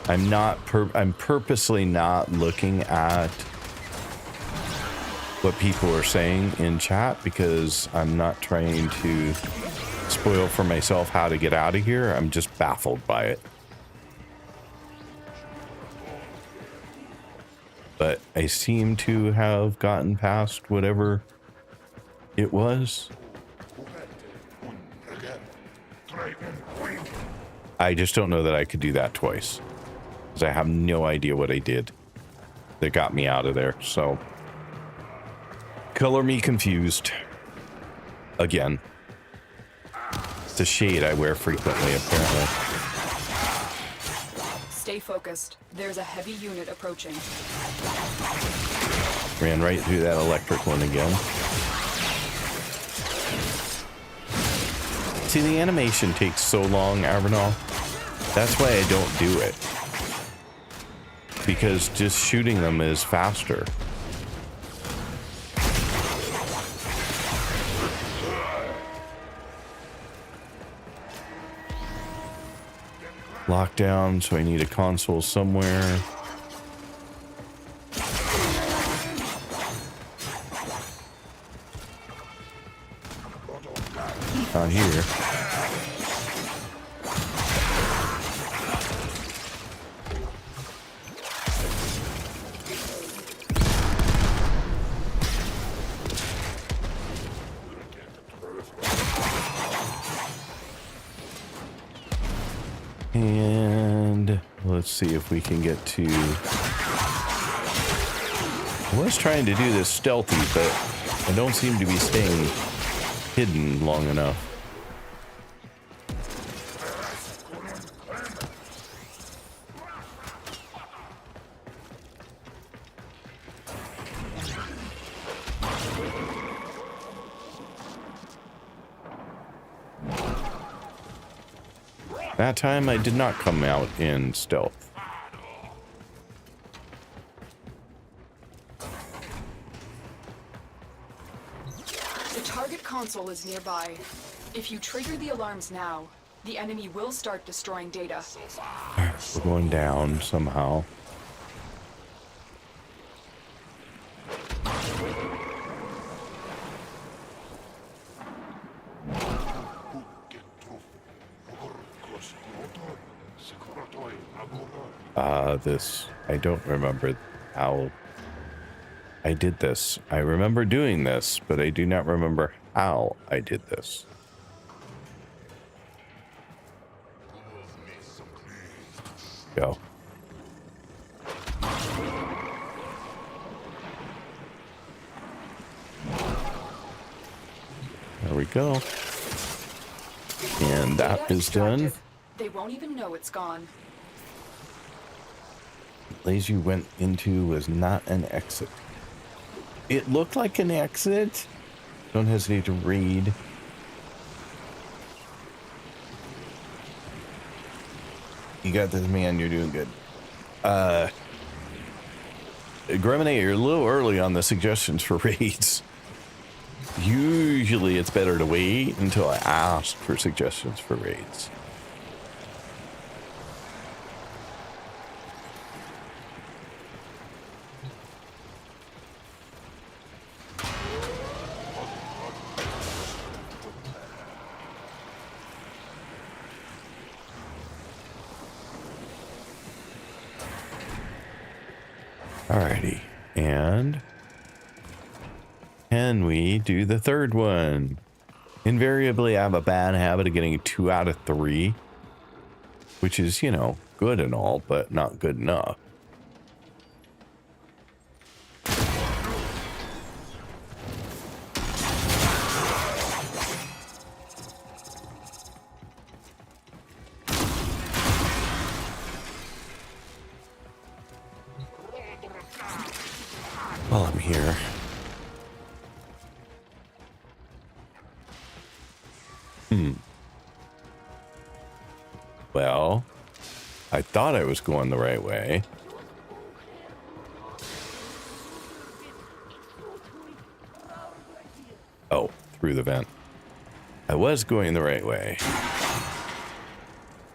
I'm purposely not looking at what people are saying in chat because I'm not trying to spoil for myself how to get out of here. I'm just baffled by it. But I seem to have gotten past whatever it was. I just don't know that I could do that twice. Because I have no idea what I did that got me out of there. So, color me confused. Again. It's a shade I wear frequently, apparently. Stay focused. There's a heavy unit approaching. Ran right through that electric one again. See, the animation takes so long, Avenal. That's why I don't do it. Because just shooting them is faster. Lockdown, so I need a console somewhere. Not here. And let's see if we can get to... I was trying to do this stealthy, but I don't seem to be staying hidden long enough. That time I did not come out in stealth. The target console is nearby. If you trigger the alarms now, the enemy will start destroying data. Alright, we're going down somehow. This, I don't remember how I did this. I remember doing this, but I do not remember how I did this. Go. There we go. And that is done. They won't even know it's gone. The place you went into was not an exit. It looked like an exit. Don't hesitate to read. You got this, man. You're doing good. Greminate, you're a little early on the suggestions for raids. Usually it's better to wait until I ask for suggestions for raids. Alrighty, and can we do the third one? Invariably, I have a bad habit of getting a 2 out of 3, which is, you know, good and all, but not good enough. While I'm here. Well, I thought I was going the right way. Oh, through the vent. I was going the right way.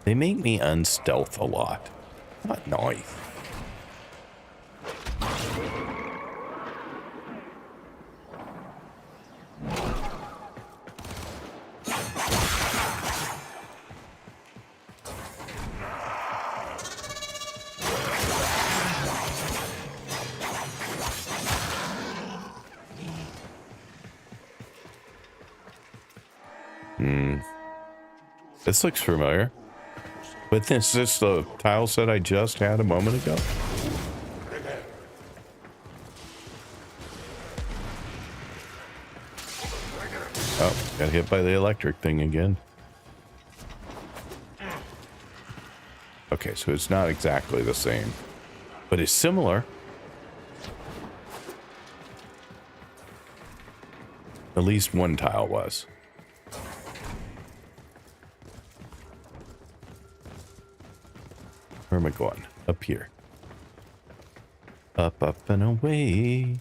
They make me unstealth a lot. Not nice. This looks familiar. But is this the tile set I just had a moment ago? Oh, got hit by the electric thing again. Okay, so it's not exactly the same, but it's similar. At least one tile was. Where am I going? Up here. Up, up, and away.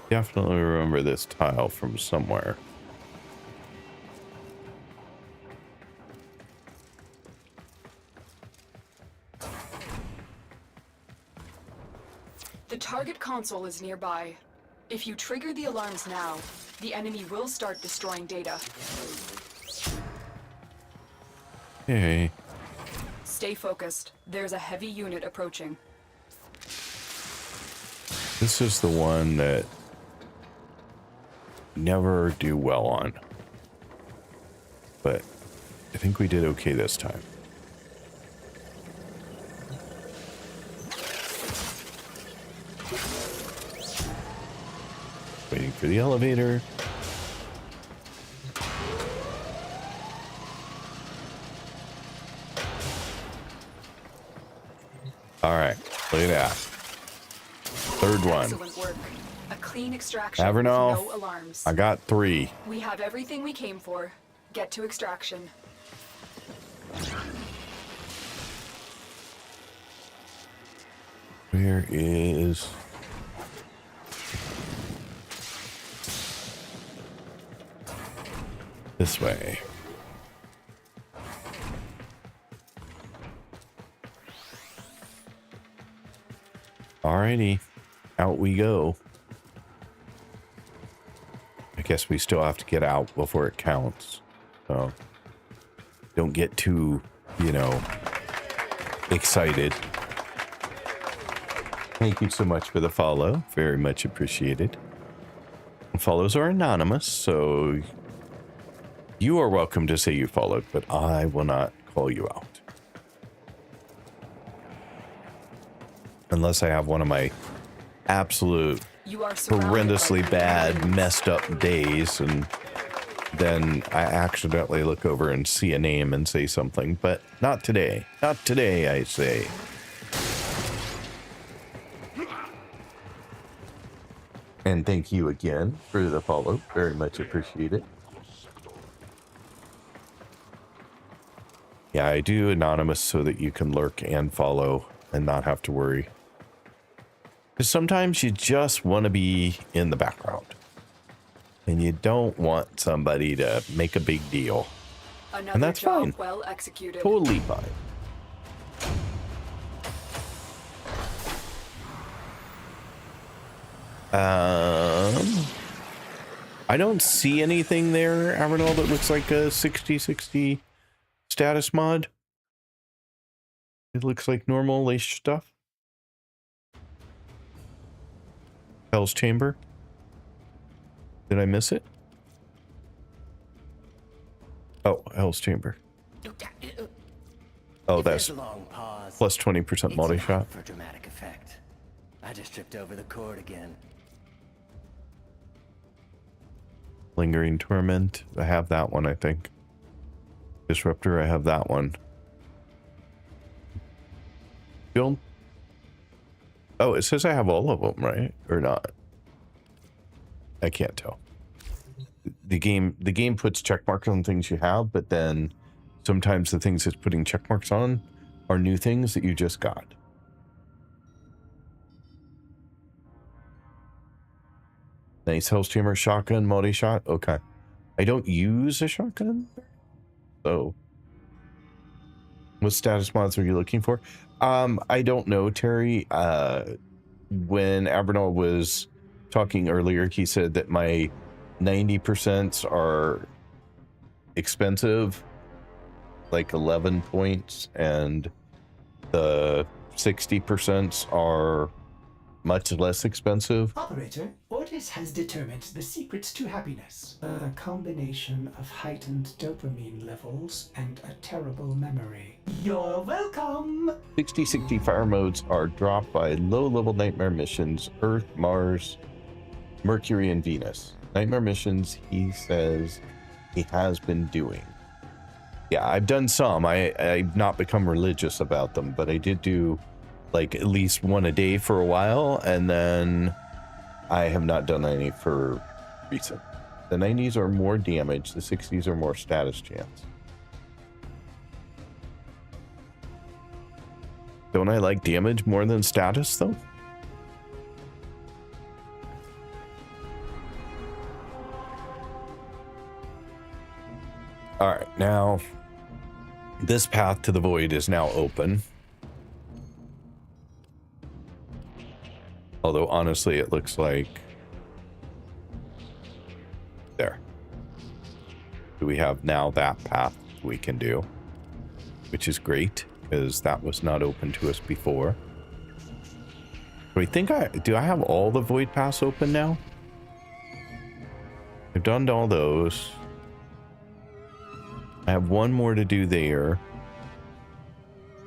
Definitely remember this tile from somewhere. The target console is nearby. If you trigger the alarms now, the enemy will start destroying data. Hey. Stay focused. There's a heavy unit approaching. This is the one that never do well on. But I think we did okay this time. Waiting for the elevator. All right, look at that. Third one. Excellent work. A clean extraction with Avernoff, no alarms. I got 3. We have everything we came for. Get to extraction. Where is... This way. Alrighty, out we go. I guess we still have to get out before it counts. So don't get too, you know, excited. Thank you so much for the follow. Very much appreciated. Follows are anonymous, so you are welcome to say you followed, but I will not call you out. Unless I have one of my absolute horrendously bad, messed up days, and then I accidentally look over and see a name and say something, but not today. Not today, I say. And thank you again for the follow. Very much appreciated. Yeah, I do anonymous so that you can lurk and follow and not have to worry. Because sometimes you just want to be in the background. And you don't want somebody to make a big deal. And that's fine. Well executed. Totally fine. I don't see anything there, Avernoff, that looks like a 6060 status mod. It looks like normal-ish stuff. Hell's Chamber. Did I miss it? Oh, Hell's Chamber. Oh, that's plus 20% multi-shot. For dramatic effect. I just tripped over the cord again. Lingering Torment. I have that one, I think. Disruptor, I have that one. Don't. Oh, it says I have all of them, right? Or not? I can't tell. The game puts check marks on things you have, but then sometimes the things it's putting check marks on are new things that you just got. Nice Hellstreamer shotgun, multi-shot. Okay. I don't use a shotgun. So what status mods are you looking for? I don't know, Terry. When Abernall was talking earlier, he said that my 90% are expensive, like 11 points, and the 60% are much less expensive. Operator, Ortis has determined the secrets to happiness. A combination of heightened dopamine levels and a terrible memory. You're welcome! 60/60 fire modes are dropped by low-level nightmare missions, Earth, Mars, Mercury, and Venus. Nightmare missions, he says he has been doing. Yeah, I've done some. I've not become religious about them, but I did do like at least one a day for a while, and then I have not done any for recent. The 90s are more damage, the 60s are more status chance. Don't I like damage more than status though? All right, now this path to the void is now open. Although honestly, it looks like there. So we have now that path we can do, which is great because that was not open to us before. So I think do I have all the void paths open now? I've done all those. I have one more to do there.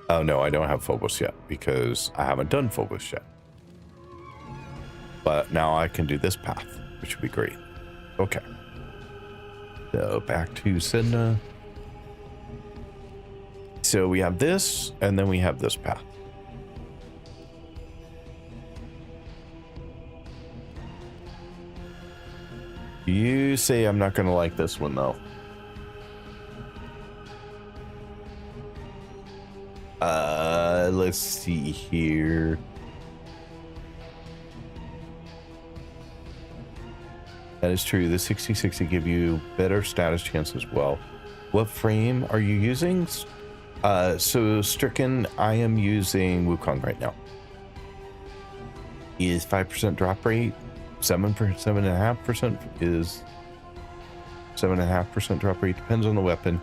Oh no, I don't have Phobos yet because I haven't done Phobos yet. But now I can do this path, which would be great. Okay. So back to Sedna. So we have this, and then we have this path. You say I'm not going to like this one, though. Let's see here. That is true. The 60/60 give you better status chance as well. What frame are you using? So Stricken, I am using Wukong right now. Is 5% drop rate. 7.5% is 7.5% drop rate. Depends on the weapon.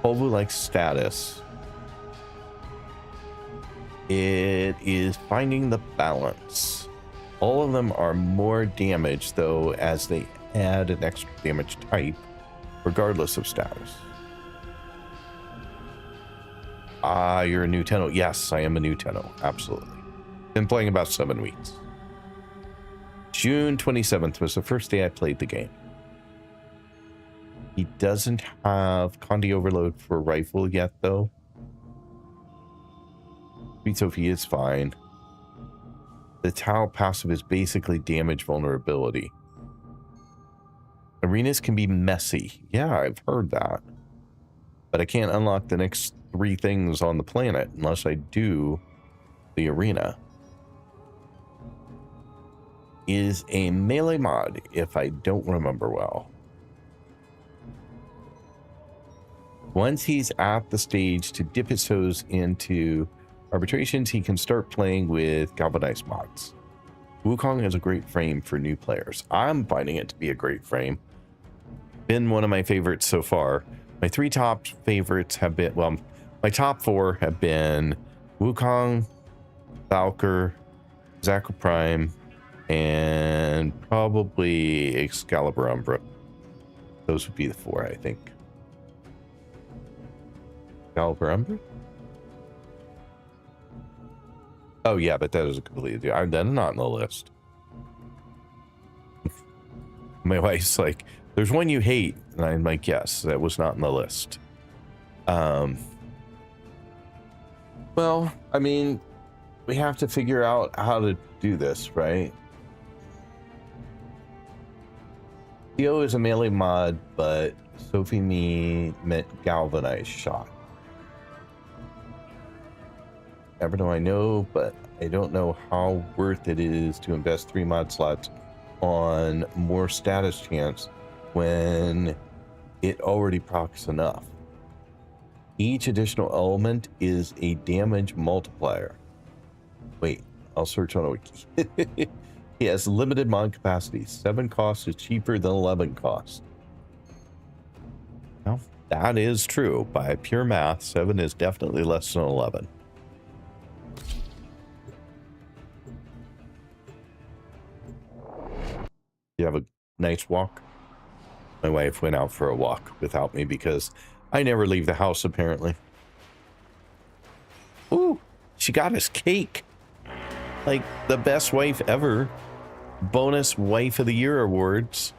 Polvu likes status. It is finding the balance. All of them are more damage though, as they add an extra damage type, regardless of status. You're a new Tenno. Yes, I am a new Tenno. Absolutely. Been playing about 7 weeks. June 27th was the first day I played the game. He doesn't have Condi Overload for rifle yet, though. Sweet Sophie is fine. The Tau passive is basically damage vulnerability. Arenas can be messy. Yeah, I've heard that. But I can't unlock the next 3 things on the planet unless I do the arena. Is a melee mod, if I don't remember well. Once he's at the stage to dip his toes into arbitrations, he can start playing with galvanized mods. Wukong is a great frame for new players. I'm finding it to be a great frame. Been one of my favorites so far. My 3 top favorites have been, well, my top 4 have been Wukong, Valkyr, Zakra Prime, and probably Excalibur Umbra. Those would be the 4, I think. Excalibur Umbra? Oh yeah, but that is a completely. I'm not on the list. My wife's like, "There's one you hate," and I'm like, "Yes, that was not on the list." Well, I mean, we have to figure out how to do this, right? CO is a melee mod, but Sophie me meant galvanized shot. Never know I know, but I don't know how worth it is to invest 3 mod slots on more status chance when it already procs enough. Each additional element is a damage multiplier. Wait, I'll search on a wiki. He has limited mod capacity. 7 cost is cheaper than 11 cost. Well, that is true. By pure math, 7 is definitely less than 11. You have a nice walk? My wife went out for a walk without me because I never leave the house, apparently. Ooh, she got us cake. Like, the best wife ever. Bonus Wife of the Year awards.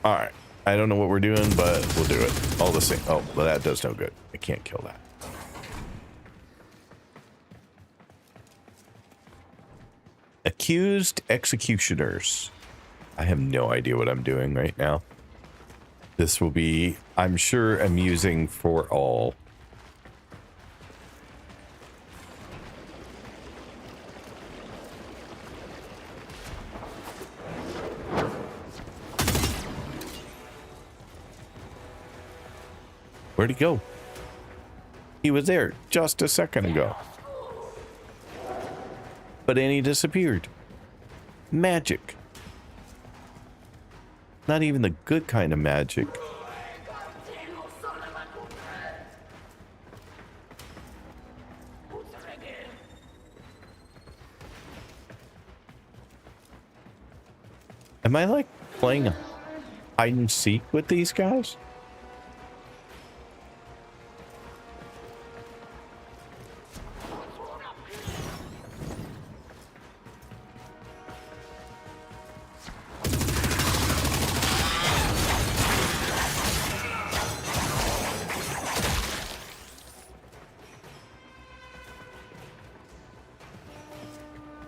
Alright. I don't know what we're doing, but we'll do it. All the same. Oh, well, that does no good. I can't kill that. Accused executioners. I have no idea what I'm doing right now. This will be, I'm sure, amusing for all. Where'd he go? He was there just a second ago. But then he disappeared. Magic. Not even the good kind of magic. Am I like playing hide and seek with these guys?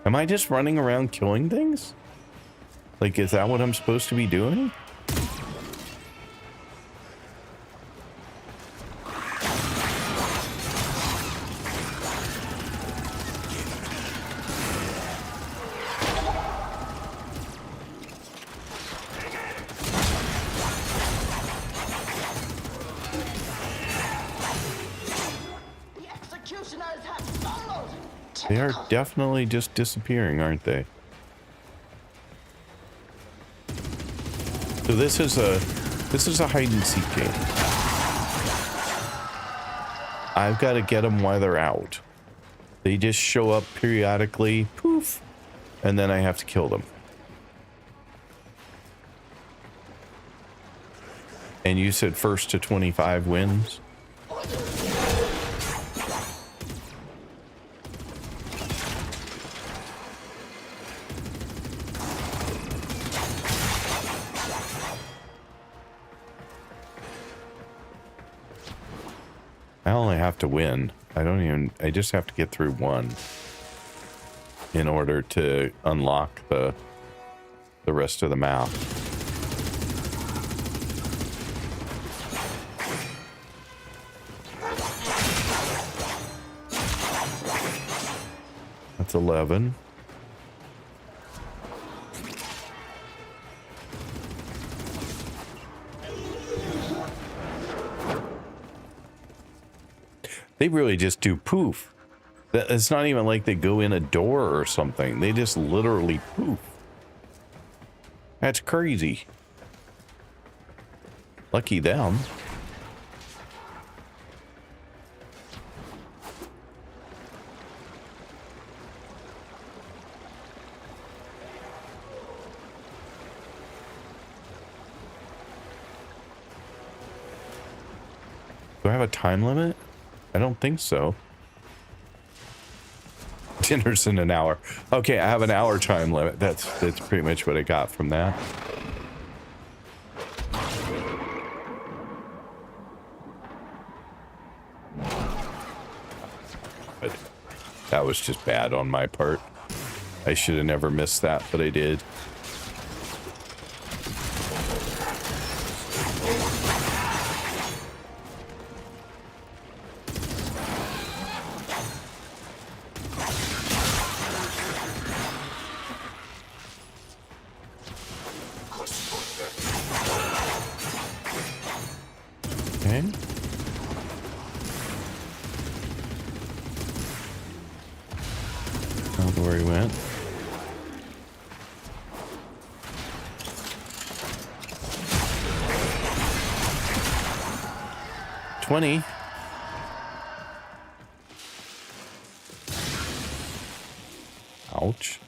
Am I just running around killing things? Like, is that what I'm supposed to be doing? They are definitely just disappearing, aren't they? So this is a hide and seek game. I've got to get them while they're out. They just show up periodically, poof, and then I have to kill them. And you said first to 25 wins? I only have to win. I just have to get through one in order to unlock the rest of the map. That's 11. They really just do poof. It's not even like they go in a door or something. They just literally poof. That's crazy. Lucky them. Do I have a time limit? I don't think so. Dinner's in an hour. Okay, I have an hour time limit. That's pretty much what I got from that. but that was just bad on my part. I should have never missed that, but I did. Okay. I don't know where he went. $20. Ouch.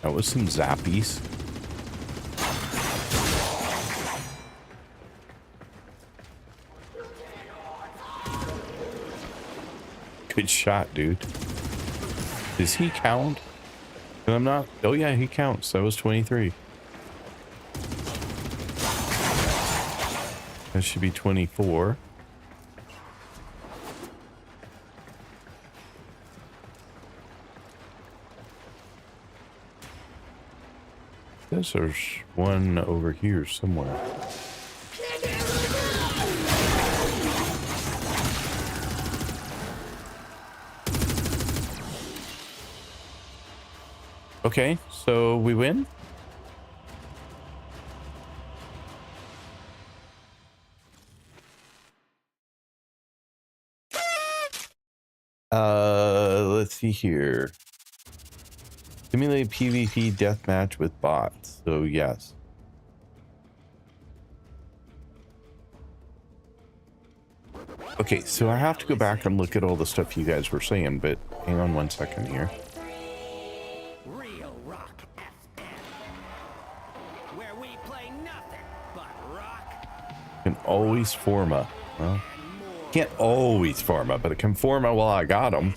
That was some zappies. Good shot, dude. Does he count? I'm not. Oh yeah, he counts. That was 23. That should be 24. There's one over here somewhere. Okay, so we win. Let's see here. Simulate PvP deathmatch with bots. So yes. Okay, so I have to go back and look at all the stuff you guys were saying, but hang on one second here. Real rock FM, where we play nothing but rock. Can always forma. Well, can't always forma, but it can forma while I got him.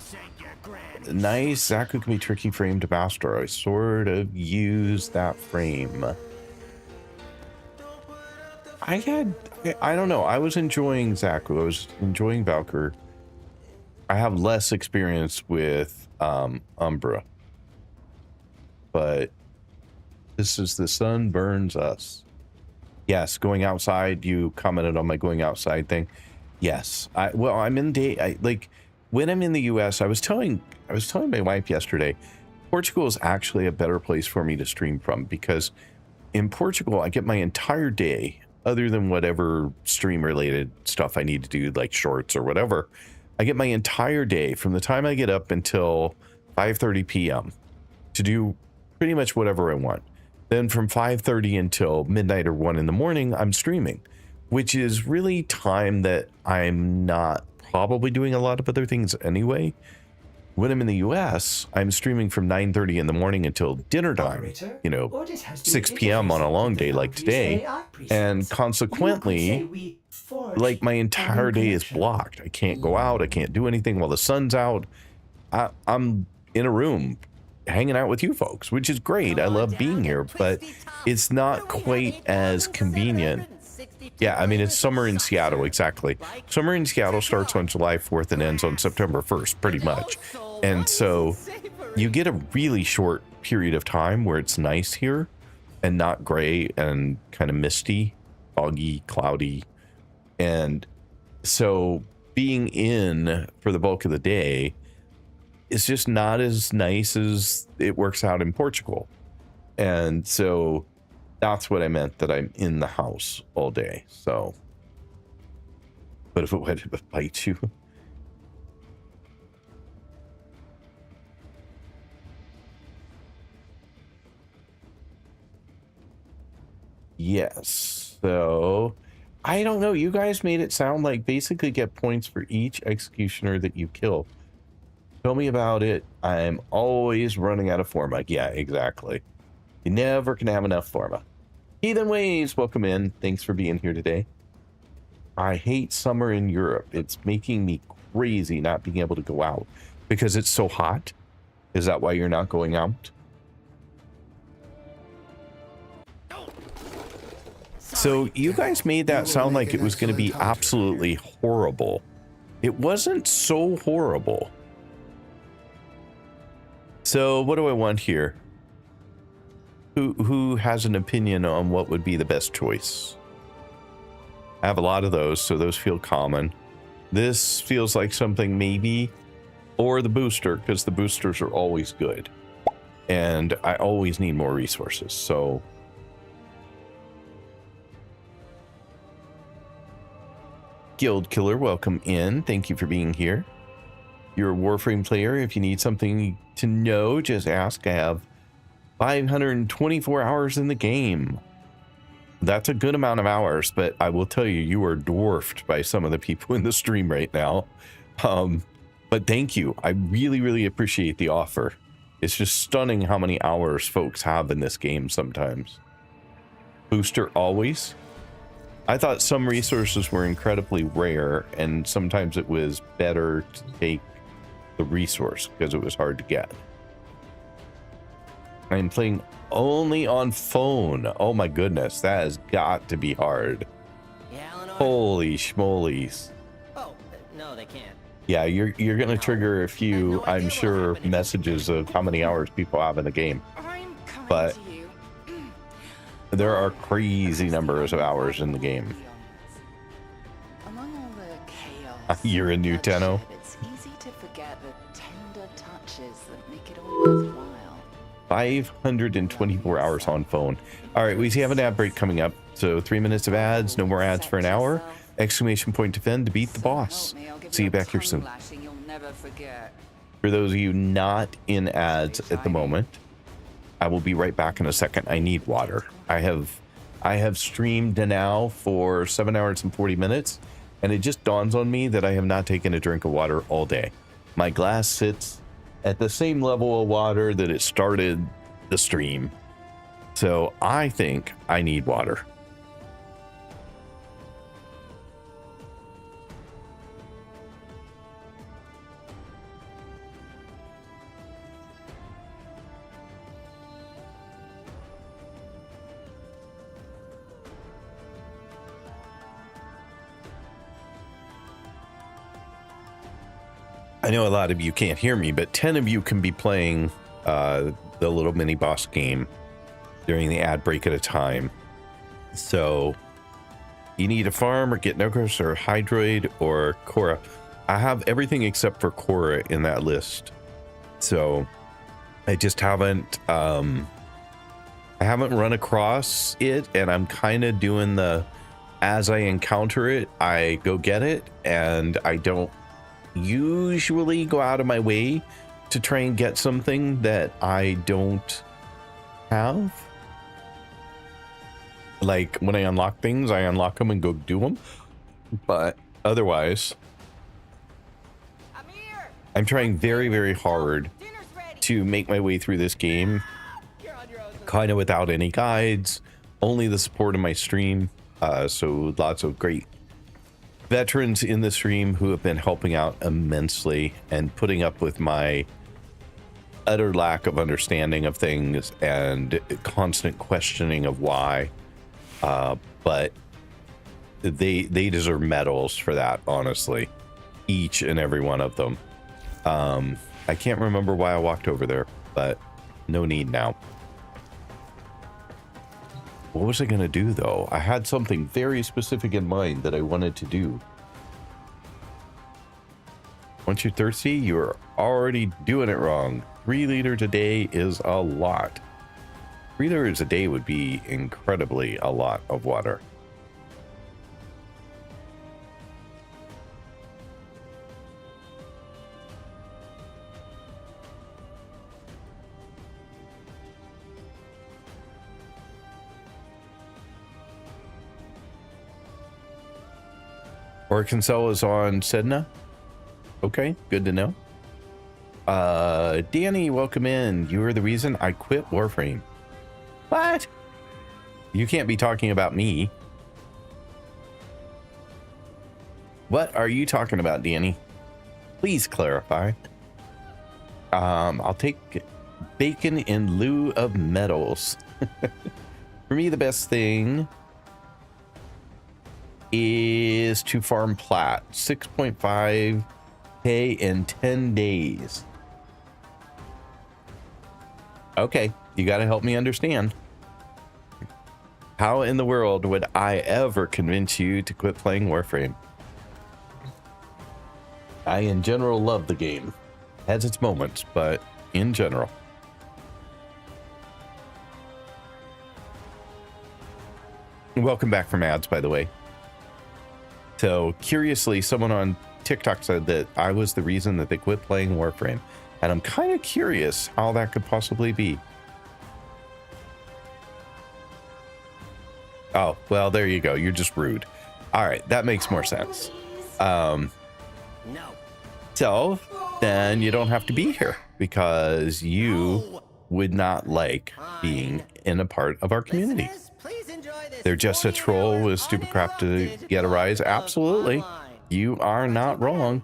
Nice. Zaku can be tricky frame to master. I sort of use that frame. I don't know. I was enjoying Zaku. I was enjoying Valkyr. I have less experience with Umbra. But this is the sun burns us. Yes, going outside. You commented on my going outside thing. Yes. I'm in like when I'm in the US, I was telling my wife yesterday, Portugal is actually a better place for me to stream from, because in Portugal I get my entire day, other than whatever stream related stuff I need to do, like shorts or whatever. I get my entire day from the time I get up until 5:30 p.m. to do pretty much whatever I want. Then from 5:30 until midnight or 1 in the morning, I'm streaming, which is really time that I'm not probably doing a lot of other things anyway. When I'm in the US, I'm streaming from 9:30 in the morning until dinner time, 6 p.m. on a long day like today. And consequently, like my entire day is blocked. I can't go out. I can't do anything while the sun's out. I'm in a room hanging out with you folks, which is great. I love being here, but it's not quite as convenient. Yeah, I mean, it's summer in Seattle, exactly. Summer in Seattle starts on July 4th and ends on September 1st, pretty much. And so you get a really short period of time where it's nice here and not gray and kind of misty, foggy, cloudy. And so being in for the bulk of the day is just not as nice as it works out in Portugal. And so that's what I meant, that I'm in the house all day. So, but if it went to bite you. Yes. So, I don't know. You guys made it sound like basically get points for each executioner that you kill. Tell me about it. I'm always running out of forma. Yeah, exactly. You never can have enough forma. Heathen Waves, welcome in. Thanks for being here today. I hate summer in Europe. It's making me crazy not being able to go out because it's so hot. Is that why you're not going out? So you guys made that sound like it was going to be absolutely horrible It wasn't so horrible. So what do I want here? Who has an opinion on what would be the best choice? I have a lot of those, so those feel common. This feels like something maybe, or the booster, because the boosters are always good. And I always need more resources, so... Guild Killer, welcome in. Thank you for being here. You're a Warframe player. If you need something to know, just ask. I have 524 hours in the game. That's a good amount of hours, but I will tell you, you are dwarfed by some of the people in the stream right now. But thank you. I really, really appreciate the offer. It's just stunning how many hours folks have in this game sometimes. Booster always. I thought some resources were incredibly rare, and sometimes it was better to take the resource because it was hard to get. I'm playing only on phone. Oh my goodness, that has got to be hard. Yeah, Eleanor? Holy schmolies. Oh, no, they can't. Yeah, you're gonna trigger a few, I'm sure, messages of how many hours people have in the game. But there are crazy numbers of hours in the game. Among all the chaos, You're a new Tenno. it's easy to forget the tender touches that make it all worthwhile. 524 hours on phone. All right, we have an ad break coming up. So 3 minutes of ads, no more ads for an hour. Exclamation point defend to beat the boss. See you back here soon. For those of you not in ads at the moment, I will be right back in a second. I need water. I have streamed now for 7 hours and 40 minutes, and it just dawns on me that I have not taken a drink of water all day. My glass sits at the same level of water that it started the stream. So I think I need water. I know a lot of you can't hear me, but 10 of you can be playing the little mini boss game during the ad break at a time. So you need a farm or get Nogros or Hydroid or Korra. I have everything except for Korra in that list. So I just haven't I haven't run across it, and I'm kind of doing the as I encounter it, I go get it, and I don't usually go out of my way to try and get something that I don't have. Like when I unlock things, I unlock them and go do them, but otherwise I'm trying very, very hard to make my way through this game kind of without any guides, only the support of my stream. So lots of great veterans in the stream who have been helping out immensely and putting up with my utter lack of understanding of things and constant questioning of why. But they deserve medals for that, honestly, each and every one of them. I can't remember why I walked over there, but no need now. What was I going to do, though? I had something very specific in mind that I wanted to do. Once you're thirsty, you're already doing it wrong. 3 liters a day is a lot. 3 liters a day would be incredibly a lot of water. Arkansas is on Sedna. Okay, good to know. Danny, welcome in. You are the reason I quit Warframe. What? You can't be talking about me. What are you talking about, Danny? Please clarify. I'll take bacon in lieu of medals. For me, the best thing is to farm plat. 6.5k in 10 days. Okay, you got to help me understand. How in the world would I ever convince you to quit playing Warframe? I, in general, love the game. Has its moments, but in general. Welcome back from ads, by the way. So, curiously, someone on TikTok said that I was the reason that they quit playing Warframe. And I'm kind of curious how that could possibly be. Oh, well, there you go. You're just rude. All right, that makes more sense. No. So, then you don't have to be here because you would not like being in a part of our community. Listeners, please enjoy this They're just a troll with stupid crap to get a rise. Absolutely. You are not wrong.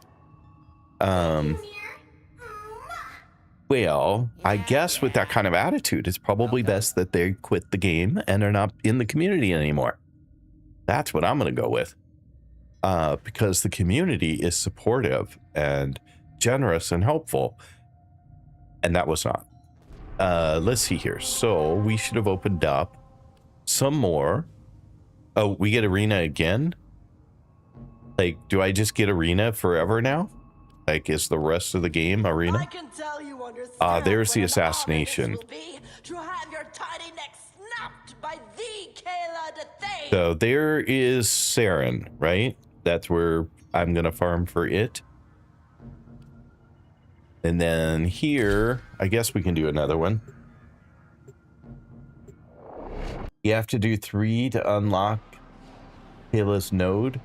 Well, I guess with that kind of attitude, it's probably best that they quit the game and are not in the community anymore. That's what I'm going to go with. Because the community is supportive and generous and helpful. And that was not. Let's see here. So we should have opened up some more. Oh, we get arena again? Like, do I just get arena forever now? Like, is the rest of the game arena? I can tell you There's the assassination. to have your tiny neck snapped by the Kayla de Thane. So there is Saren, right? That's where I'm going to farm for it. And then here, I guess we can do another one. You have to do 3 to unlock Kayla's node.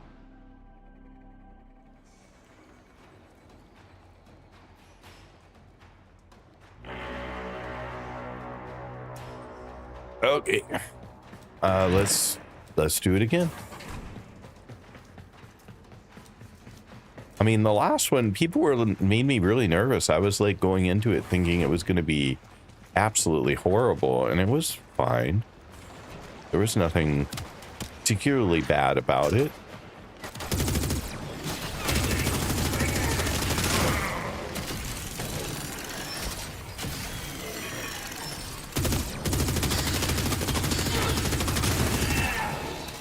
Okay. Let's do it again. I mean, the last one, people made me really nervous. I was like going into it thinking it was going to be absolutely horrible, and it was fine. There was nothing particularly bad about it.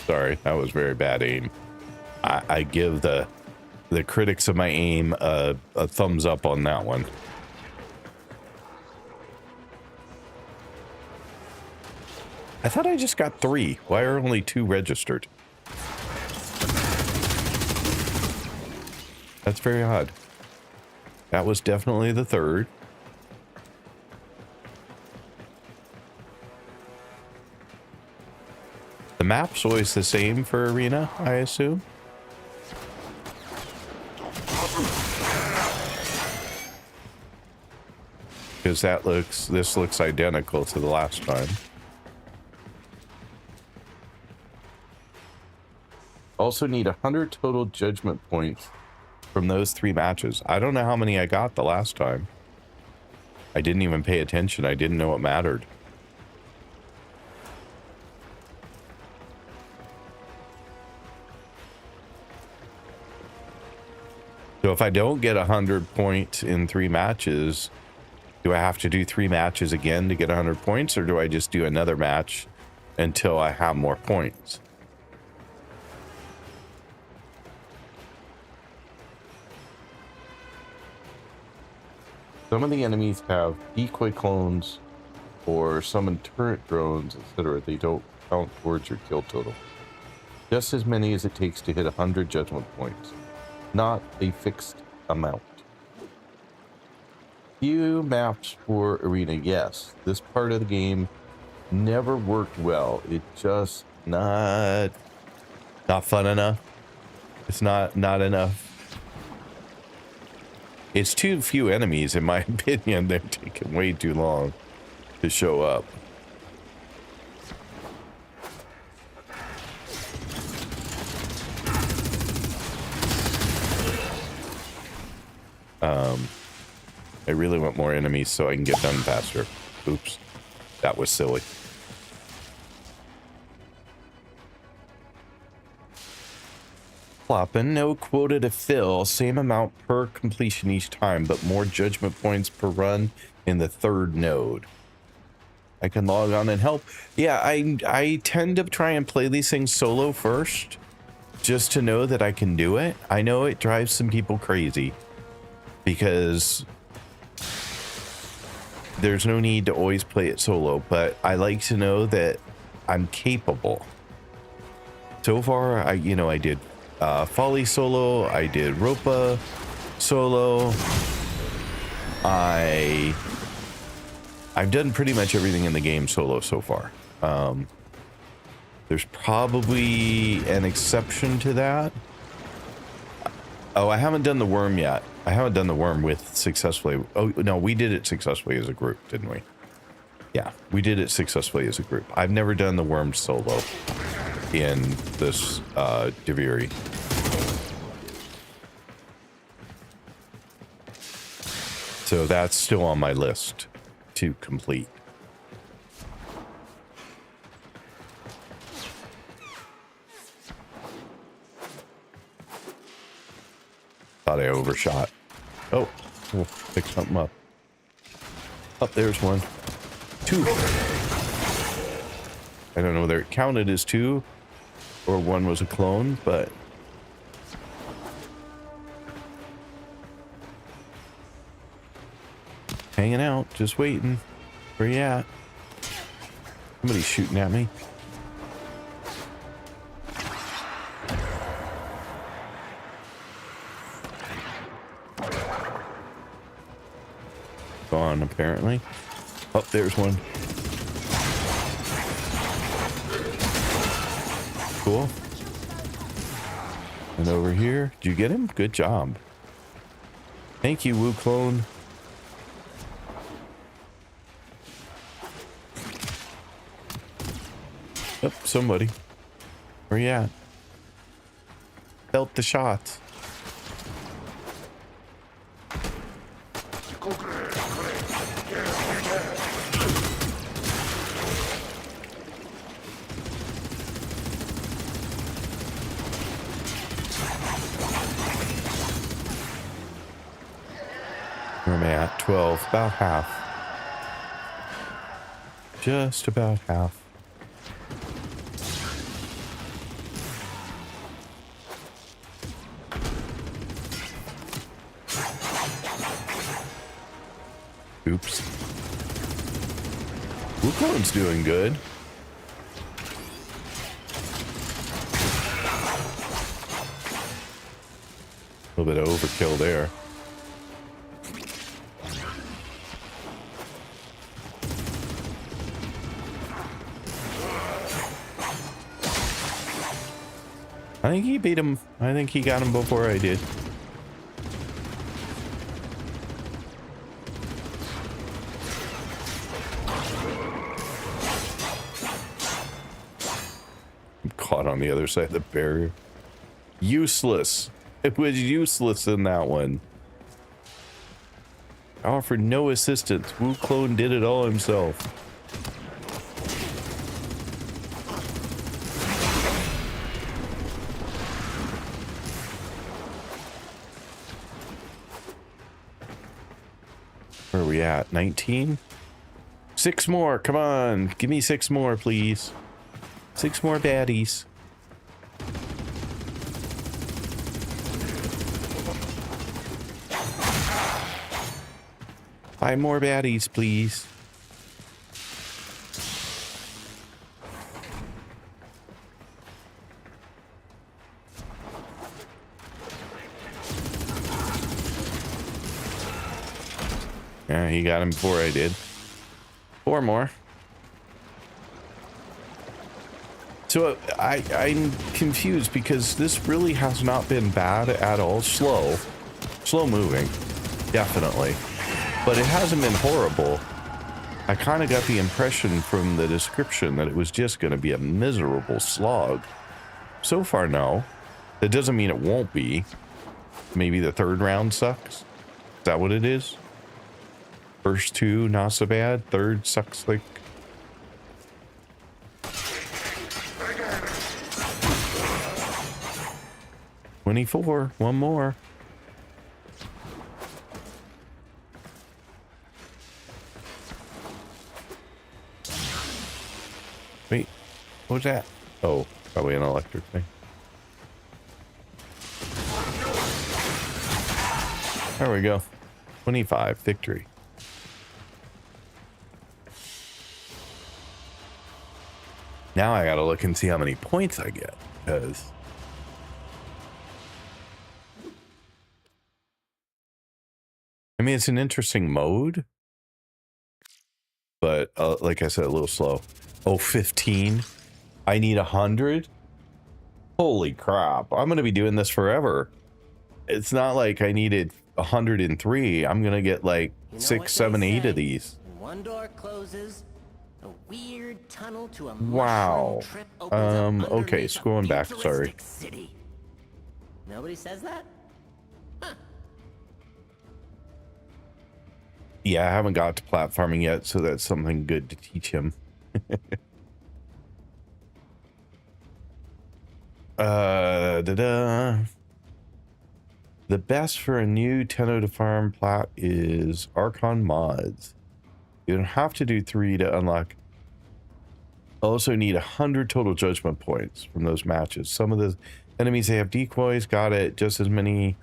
Sorry, that was very bad aim. I give the critics of my aim a thumbs up on that one. I thought I just got 3. Why are only 2 registered? That's very odd. That was definitely the 3rd. The map's always the same for arena, I assume. Because this looks identical to the last time. Also need 100 total judgment points from those 3 matches. I don't know how many I got the last time. I didn't even pay attention. I didn't know what mattered. So if I don't get 100 points in 3 matches, do I have to do 3 matches again to get 100 points, or do I just do another match until I have more points? Some of the enemies have decoy clones or summon turret drones, etc. They don't count towards your kill total. Just as many as it takes to hit 100 judgment points, not a fixed amount. Few maps for arena, yes. This part of the game never worked well. It just not fun enough. It's not enough. It's too few enemies, in my opinion. They're taking way too long to show up. I really want more enemies so I can get done faster. Oops, that was silly. Flopping, no quota to fill, same amount per completion each time, but more judgment points per run in the third node. I can log on and help. Yeah, I tend to try and play these things solo first, just to know that I can do it. I know it drives some people crazy because there's no need to always play it solo, but I like to know that I'm capable. So far, I did Folly solo, I did Ropa solo. I've done pretty much everything in the game solo so far. There's probably an exception to that. Oh, I haven't done the worm yet. I haven't done the worm with successfully. Oh, no, we did it successfully as a group, didn't we? Yeah, we did it successfully as a group. I've never done the worm solo in this Deviri. So that's still on my list to complete. Thought I overshot. Oh, we'll pick something up. Up there's one. 2. I don't know whether it counted as 2 or 1 was a clone, but hanging out, just waiting. Where you at? Somebody's shooting at me. Gone, apparently. Oh, there's one. Cool. And over here, did you get him? Good job. Thank you, Wu Clone. Oh, somebody. Where you at? Felt the shot. Where am I at? 12. About half. Just about half. Oops. Wukong's doing good. A little bit of overkill there. I think he beat him. I think he got him before I did. I'm caught on the other side of the barrier. Useless. It was useless in that one. I offered no assistance. Wu Clone did it all himself. Where are we at? 19? 6 more. Come on. Give me 6 more, please. 6 more baddies. Five more baddies, please. Yeah, he got him before I did. 4 more. So I'm confused because this really has not been bad at all. Slow moving, definitely. But it hasn't been horrible. I kind of got the impression from the description that it was just going to be a miserable slog. So far, no. That doesn't mean it won't be. Maybe the 3rd round sucks. Is that what it is? First 2, not so bad. 3rd sucks like... 24. One more. Wait, what was that? Oh, probably an electric thing. There we go. 25, victory. Now I gotta look and see how many points I get, because I mean, it's an interesting mode, but like I said, a little slow. Oh, 15. I need 100. Holy crap. I'm going to be doing this forever. It's not like I needed 103. I'm going to get like 6, 7, 8 of these. One door closes, a weird tunnel to a Wow. trip opens up Okay, scrolling back, sorry. City. Nobody says that? Yeah, I haven't got to platforming yet, so that's something good to teach him. The best for a new Tenno to farm plat is Archon mods. You don't have to do 3 to unlock. Also need 100 total judgment points from those matches. Some of the enemies, they have decoys. Got it. Just as many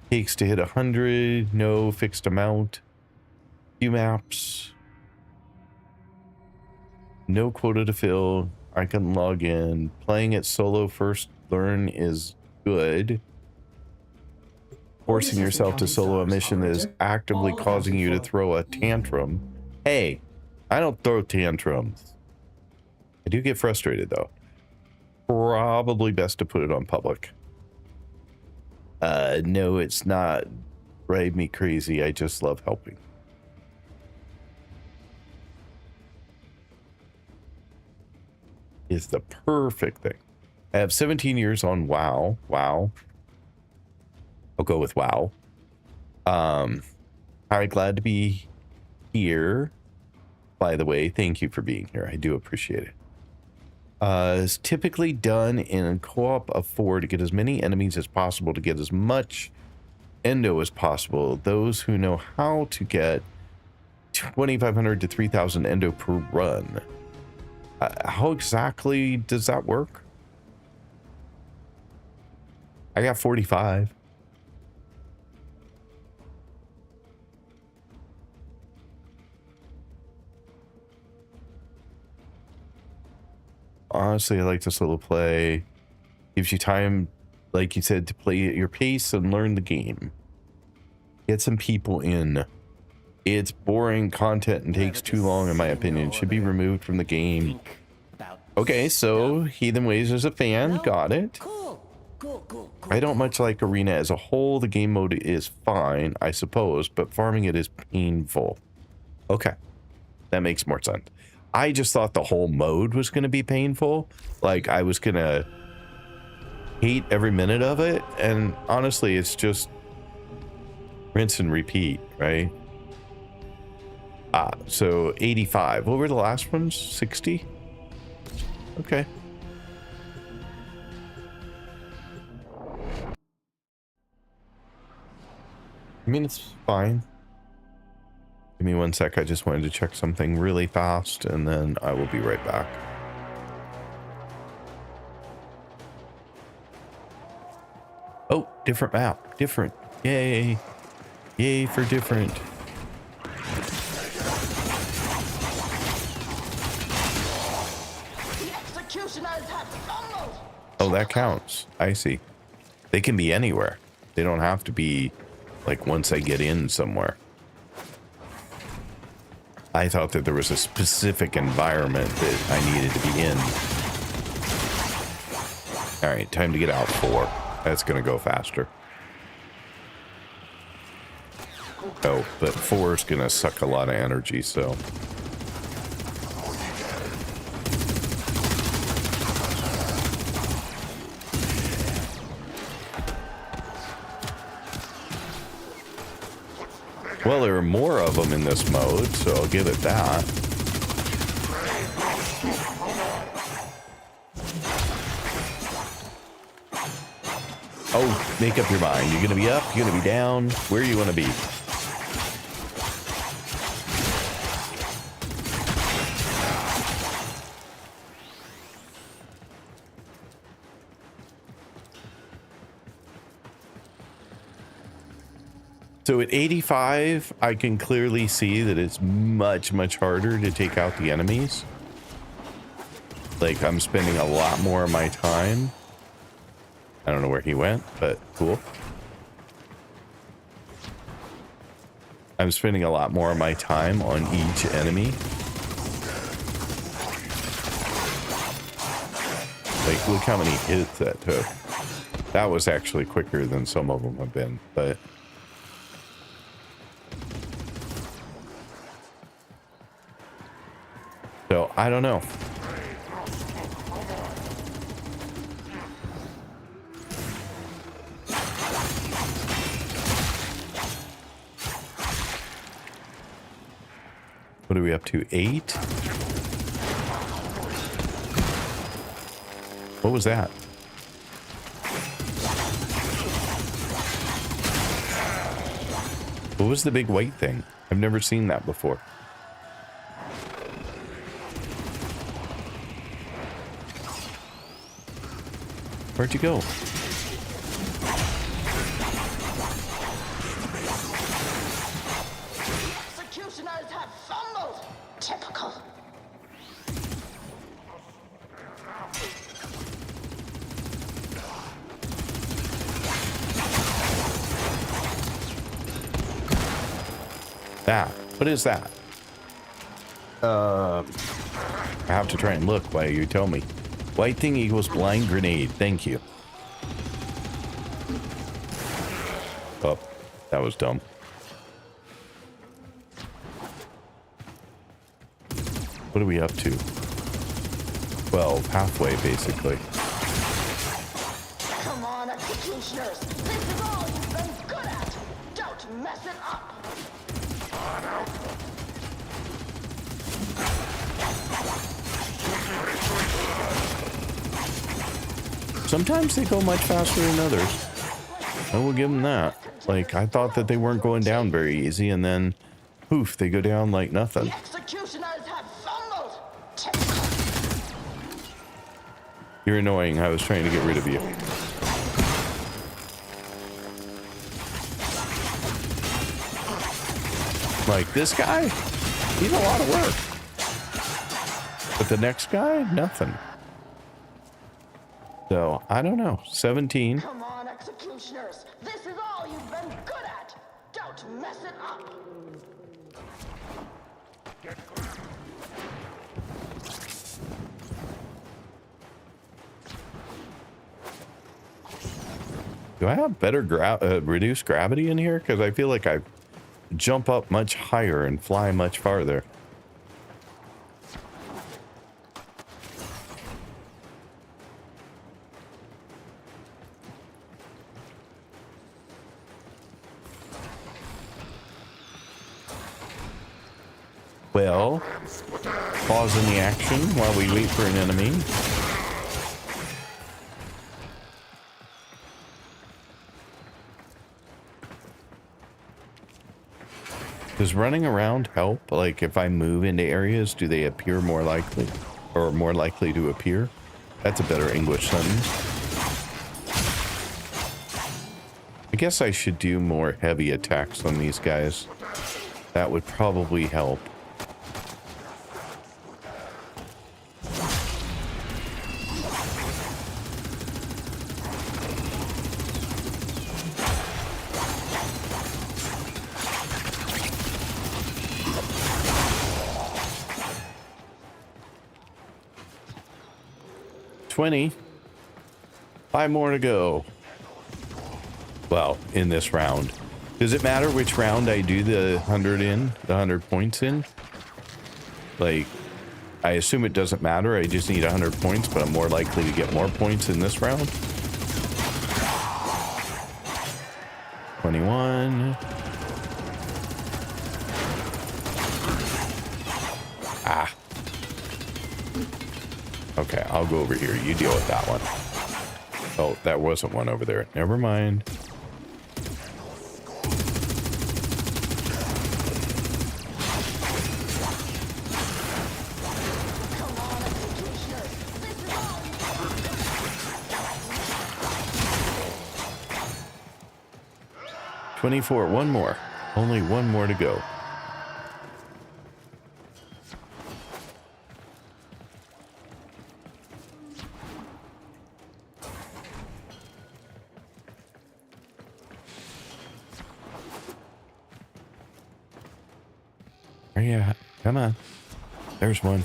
takes to hit 100. No fixed amount. Few maps. No quota to fill. I can log in. Playing it solo first learn is good. Forcing yourself to solo a mission is actively causing you to throw a tantrum. Hey, I don't throw tantrums. I do get frustrated though. Probably best to put it on public. No, it's not drive me crazy. I just love helping. Is the perfect thing. I have 17 years on WoW. Wow. I'll go with WoW. Very glad to be here. By the way, thank you for being here. I do appreciate it. It's typically done in co-op of 4 to get as many enemies as possible to get as much endo as possible. Those who know how to get 2,500 to 3,000 endo per run. How exactly does that work? I got 45. Honestly, I like to solo play. Gives you time, like you said, to play at your pace and learn the game. Get some people in. It's boring content and takes too long, in my opinion. Should be removed from the game. Okay, so Heathen Ways is a fan. Got it. I don't much like Arena as a whole. The game mode is fine, I suppose, but farming it is painful. Okay, that makes more sense. I just thought the whole mode was going to be painful. Like, I was going to hate every minute of it. And honestly, it's just rinse and repeat, right? So 85. What were the last ones? 60? Okay. I mean, it's fine. Give me one sec. I just wanted to check something really fast, and then I will be right back. Oh, different map. Different. Yay. Yay for different. Oh, that counts. I see. They can be anywhere. They don't have to be, like, once I get in somewhere. I thought that there was a specific environment that I needed to be in. All right, time to get out 4. That's going to go faster. Oh, but 4 is going to suck a lot of energy, so... Well, there are more of them in this mode, so I'll give it that. Oh, make up your mind. You're gonna be up, you're gonna be down, where you wanna be. So at 85, I can clearly see that it's much, much harder to take out the enemies. Like, I'm spending a lot more of my time. I don't know where he went, but cool. I'm spending a lot more of my time on each enemy. Like, look how many hits that took. That was actually quicker than some of them have been, but... So, I don't know. What are we up to? 8? What was that? What was the big white thing? I've never seen that before. Where'd you go? Executioners have fumbled. Typical. That. What is that? I have to try and look while you tell me. White thing equals blind grenade. Thank you. Oh, that was dumb. What are we up to? 12, halfway basically. Come on, executioners. This is all you've been good at. Don't mess it up. Sometimes they go much faster than others. I will give them that. Like, I thought that they weren't going down very easy, and then, poof, they go down like nothing. Executioners have fumbled. You're annoying. I was trying to get rid of you. Like, this guy, he's a lot of work. But the next guy, nothing. So, I don't know. 17. Come on, executioners. This is all you've been good at. Don't mess it up. Do I have better reduced gravity in here? Because I feel like I jump up much higher and fly much farther. Well, pausing the action while we wait for an enemy. Does running around help? Like, if I move into areas, do they appear more likely? Or more likely to appear? That's a better English sentence. I guess I should do more heavy attacks on these guys. That would probably help. $20. 5 more to go. Well, in this round. Does it matter which round I do the 100 points in? Like, I assume it doesn't matter. I just need 100 points, but I'm more likely to get more points in this round. 21. Ah. Okay, I'll go over here. You deal with that one. Oh, that wasn't one over there. Never mind. Come on, executioners. This is all. 24. One more. Only one more to go. Oh yeah, come on. There's one.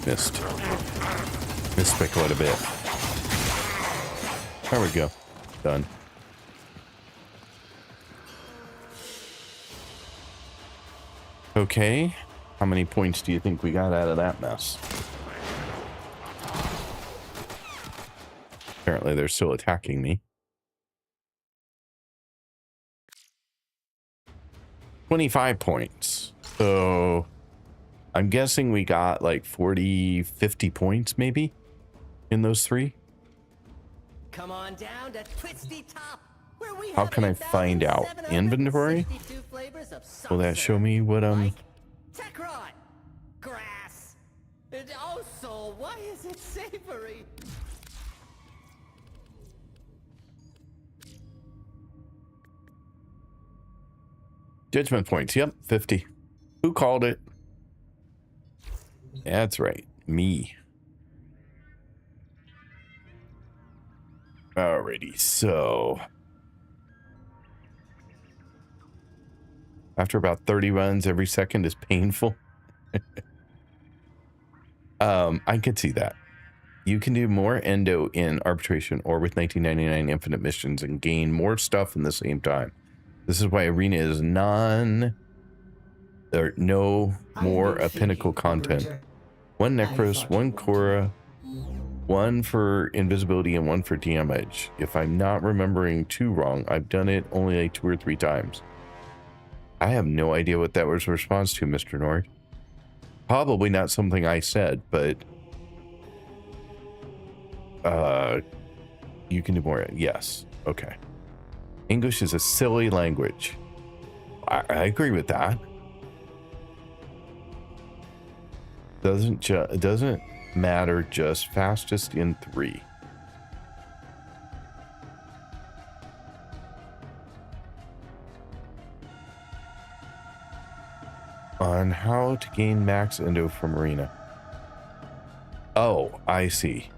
Missed. Missed by quite a bit. There we go. Done. Okay. How many points do you think we got out of that mess? Apparently they're still attacking me. 25 points. So I'm guessing we got like 40, 50 points maybe in those three. Come on down to Twisty Top, where we How have can I find out? Inventory? 8,762 flavors of soft Will that show serve, me what like Techrot, grass, and also why is it savory? Judgment points? Yep, 50. Who called it? That's right, me. Alrighty, so after about 30 runs, every second is painful. I could see that. You can do more endo in arbitration or with 1999 infinite missions and gain more stuff in the same time. This is why arena is no more a pinnacle content. One Necros, one Cora, one for invisibility and one for damage. If I'm not remembering too wrong, I've done it only like 2 or 3 times. I have no idea what that was a response to, Mr. Nord. Probably not something I said, but you can do more. Yes. Okay. English is a silly language. I agree with that. It doesn't matter, just fastest in 3. On how to gain max endo from arena. Oh, I see.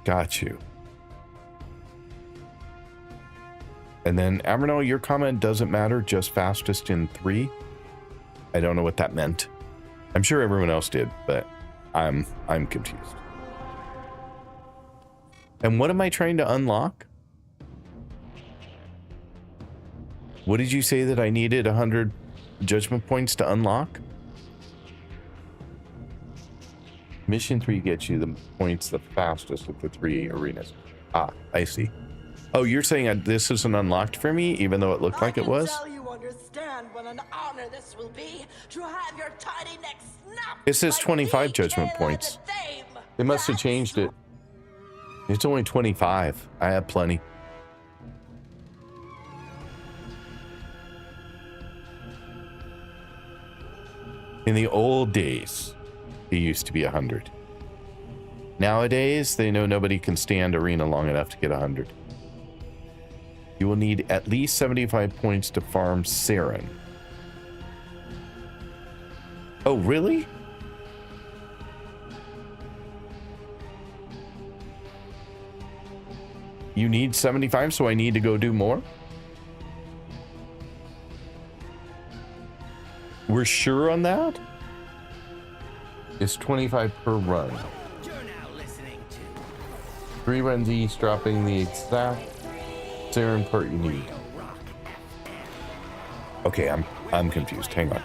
Got you. And then Amernal, your comment doesn't matter, just fastest in 3. I don't know what that meant. I'm sure everyone else did, but I'm confused. And what am I trying to unlock? What did you say that I needed 100 judgment points to unlock? Mission 3 gets you the points the fastest of the 3 arenas. Ah, I see. Oh, you're saying this isn't unlocked for me, even though it looked like it was? I can tell you understand what an honor this will be to have your tiny neck snapped. It says like 25 the judgment tail of points. the thame. They must have That's changed it. It's only 25. I have plenty. In the old days, it used to be 100. Nowadays, they know nobody can stand arena long enough to get 100. You will need at least 75 points to farm Saren. Oh, really? You need 75, so I need to go do more? We're sure on that? It's 25 per run. You're now listening to 3 runs each, dropping the exact Saren part you need. Okay, I'm confused. Hang on.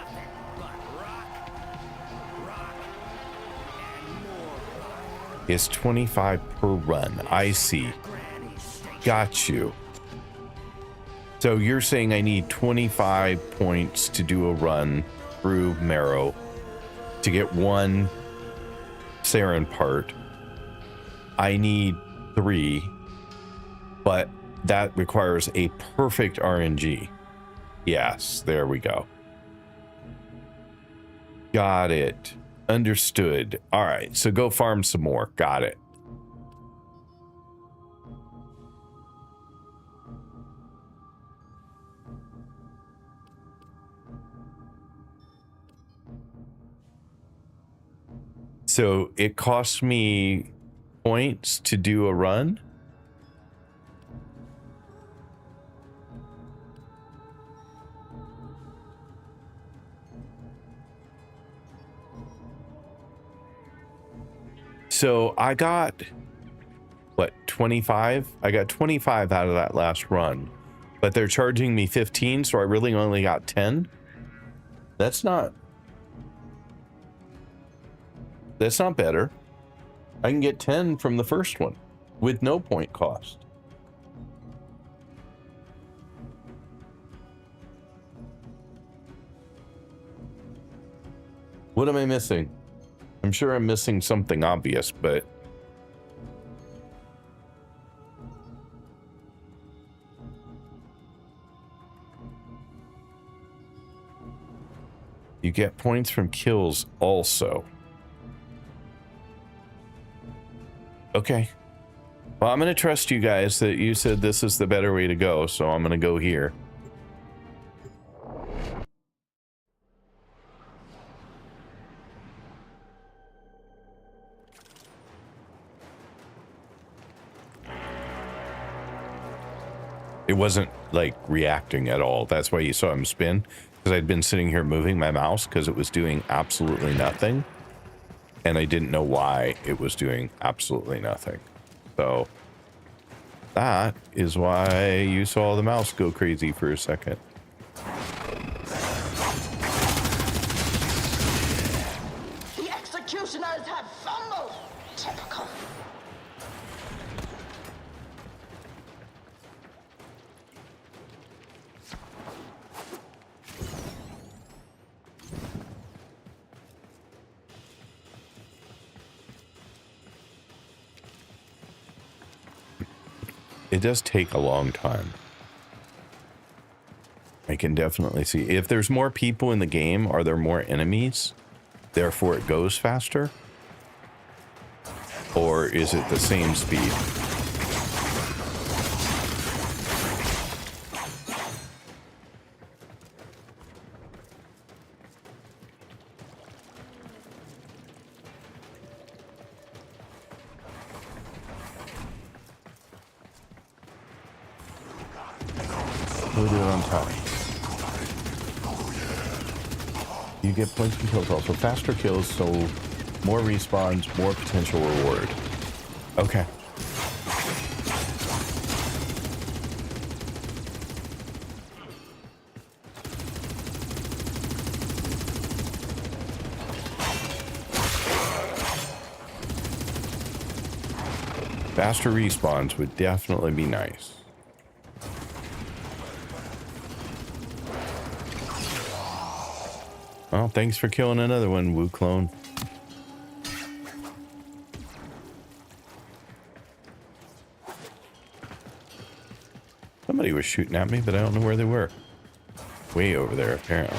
It's 25 per run. I see. Got you. So you're saying I need 25 points to do a run through Marrow to get 1 Saren part. I need 3, but that requires a perfect RNG. Yes, there we go. Got it. Understood. All right, so go farm some more. Got it. So it costs me points to do a run. So I got, what, 25? I got 25 out of that last run, but they're charging me 15, so I really only got 10. That's not better. I can get 10 from the first one with no point cost. What am I missing? I'm sure I'm missing something obvious, but you get points from kills also. Okay. Well, I'm going to trust you guys that you said this is the better way to go, so I'm going to go here. It wasn't like reacting at all. That's why you saw him spin, because I'd been sitting here moving my mouse because it was doing absolutely nothing. And I didn't know why it was doing absolutely nothing. So that is why you saw the mouse go crazy for a second. The executioners have fumbled. Typical. It does take a long time. I can definitely see. If there's more people in the game, are there more enemies? Therefore it goes faster? Or is it the same speed? We'll do it on top. You get points from kills also. Faster kills, so more respawns, more potential reward. Okay. Faster respawns would definitely be nice. Well, thanks for killing another one, Woo Clone. Somebody was shooting at me, but I don't know where they were. Way over there, apparently.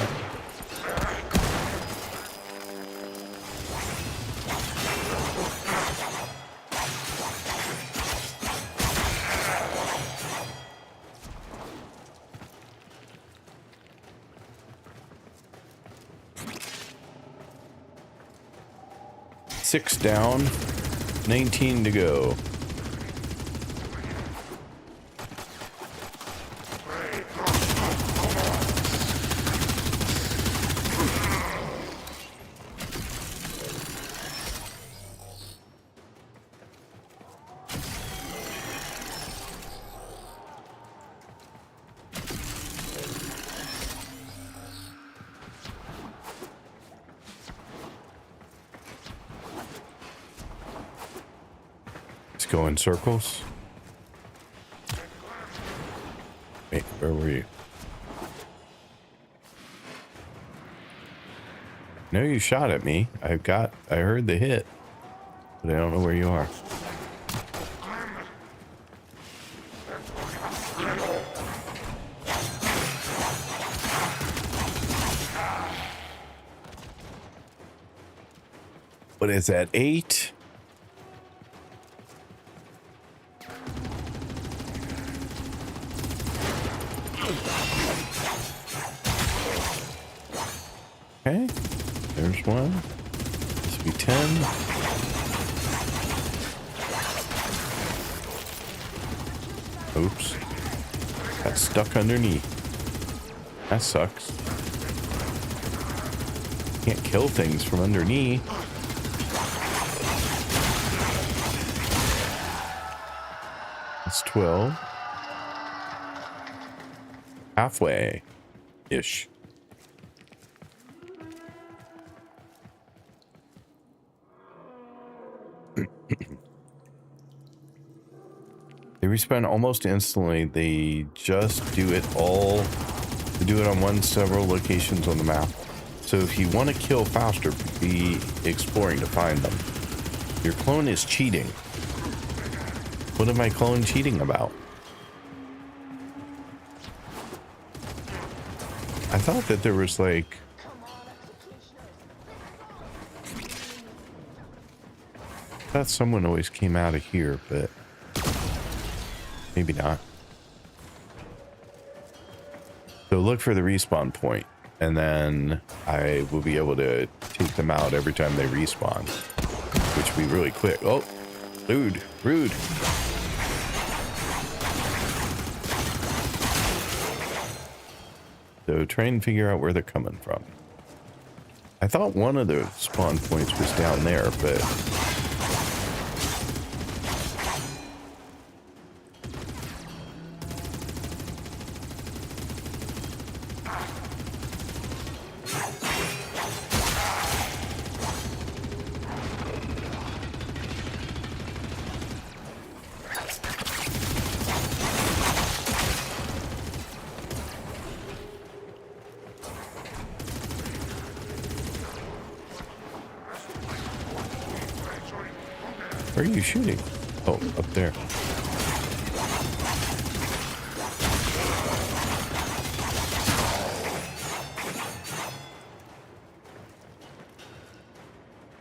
Six down, 19 to go. Go in circles. Wait, where were you? No, you shot at me. I heard the hit, but I don't know where you are. What is that, 8? Okay, there's one. This will be 10. Oops. Got stuck underneath. That sucks. Can't kill things from underneath. It's 12. Halfway-ish. They respawn almost instantly. They just do it all. They do it on several locations on the map. So if you want to kill faster, be exploring to find them. Your clone is cheating. What am I clone cheating about? I thought that there was like... I thought someone always came out of here, but... maybe not. So look for the respawn point, and then I will be able to take them out every time they respawn, which will be really quick. Oh, rude. So try and figure out where they're coming from. I thought one of the spawn points was down there, but... Where are you shooting? Oh, up there.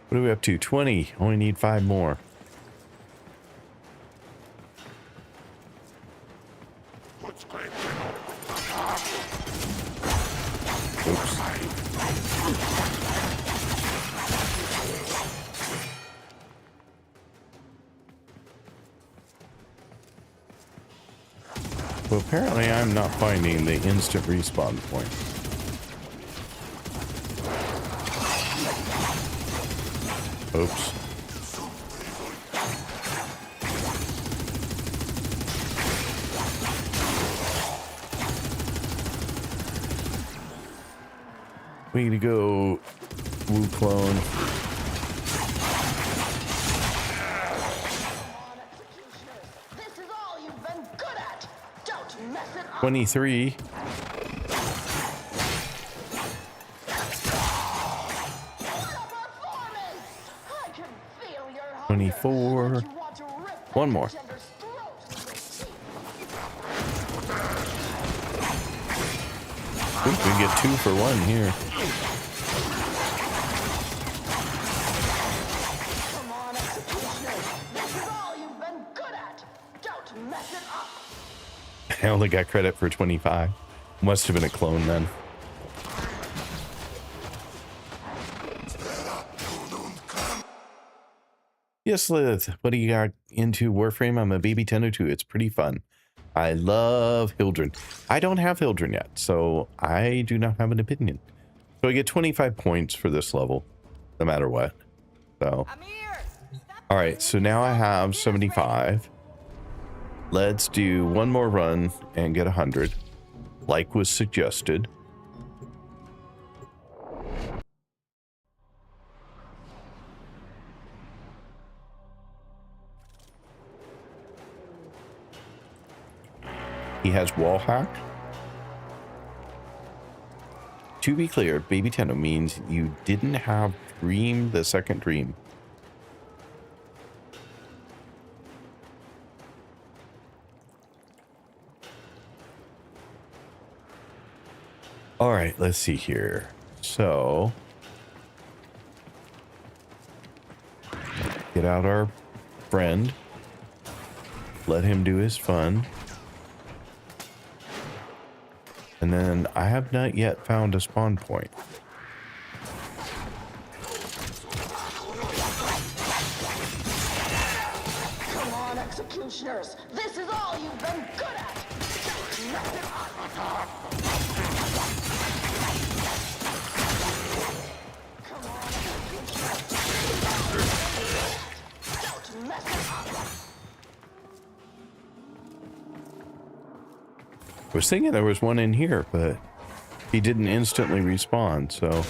What are we up to? 20. Only need 5 more. Oops. Well, apparently I'm not finding the instant respawn point. Oops. We need to go Woo clone. This is all you've been good at. Don't mess it up. 23. I can feel your hunger. 24. You want to rip One more. Tender's throat. Ooh, we can get 2 for 1 here. Come on, executioner. This is all you've been good at. Don't mess it up. I only got credit for 25. Must have been a clone then. Yes, Liz. What do you got into Warframe? I'm a baby Tenno too. It's pretty fun. I love Hildren. I don't have Hildren yet, so I do not have an opinion. So I get 25 points for this level, no matter what. So, all right. So now I have 75. Let's do one more run and get 100, like was suggested. He has wall hack. to be clear, Baby Tenno means you didn't have dream the second dream. All right, let's see here. So, get out our friend. Let him do his fun. And then I have not yet found a spawn point. Come on, executioners. This is all you've been good at. Don't mess it up. Come on, executioners. Don't mess it up. I was thinking there was one in here, but he didn't instantly respawn, so.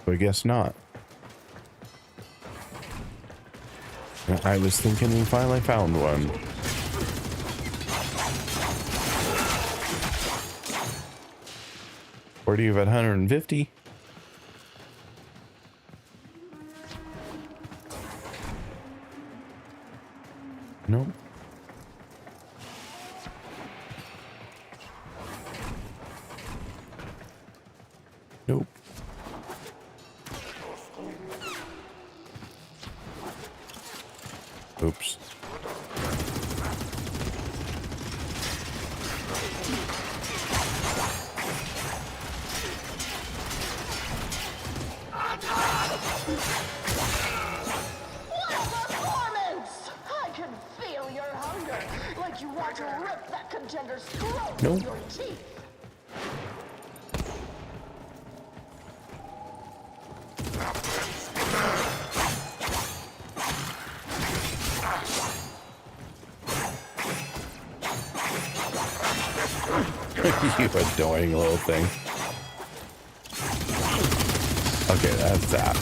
I guess not. I was thinking we finally found one. Or do you have 150? Nope. Nope. Oops. What a performance! I can feel your hunger, like you want to rip that contender's throat with your teeth. You annoying little thing. Okay, that's that.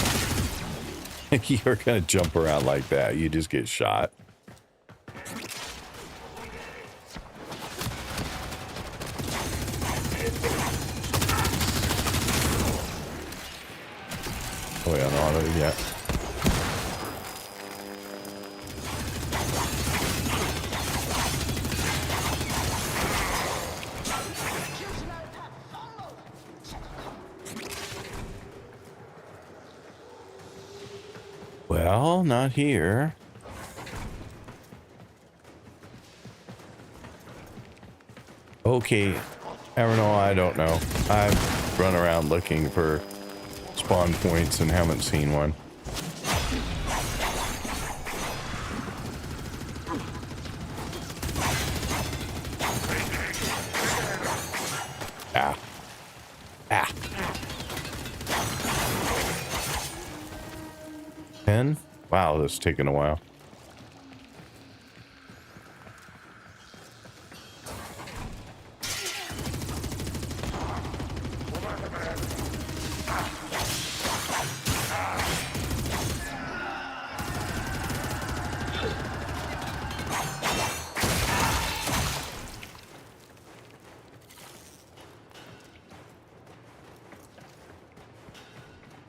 You're gonna jump around like that, you just get shot. Oh yeah, no, not yet. Well, not here. Okay, Everno, I don't know. I've run around looking for spawn points and haven't seen one. Ah. Ah. 10? Wow, this is taking a while.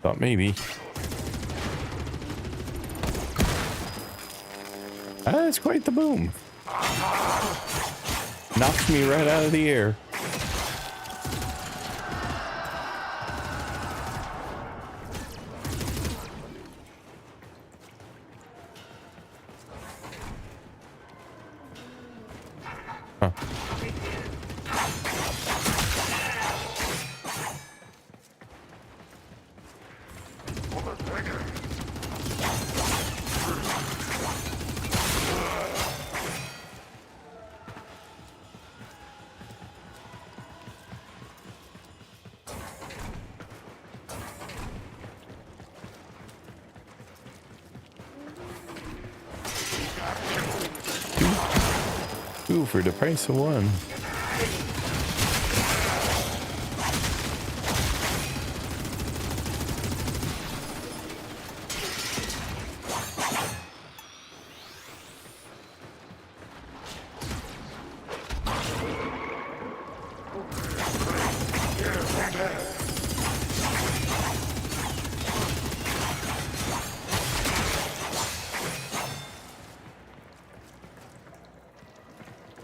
Thought maybe. That's quite the boom. Knocks me right out of the air. Huh. Two for the price of one.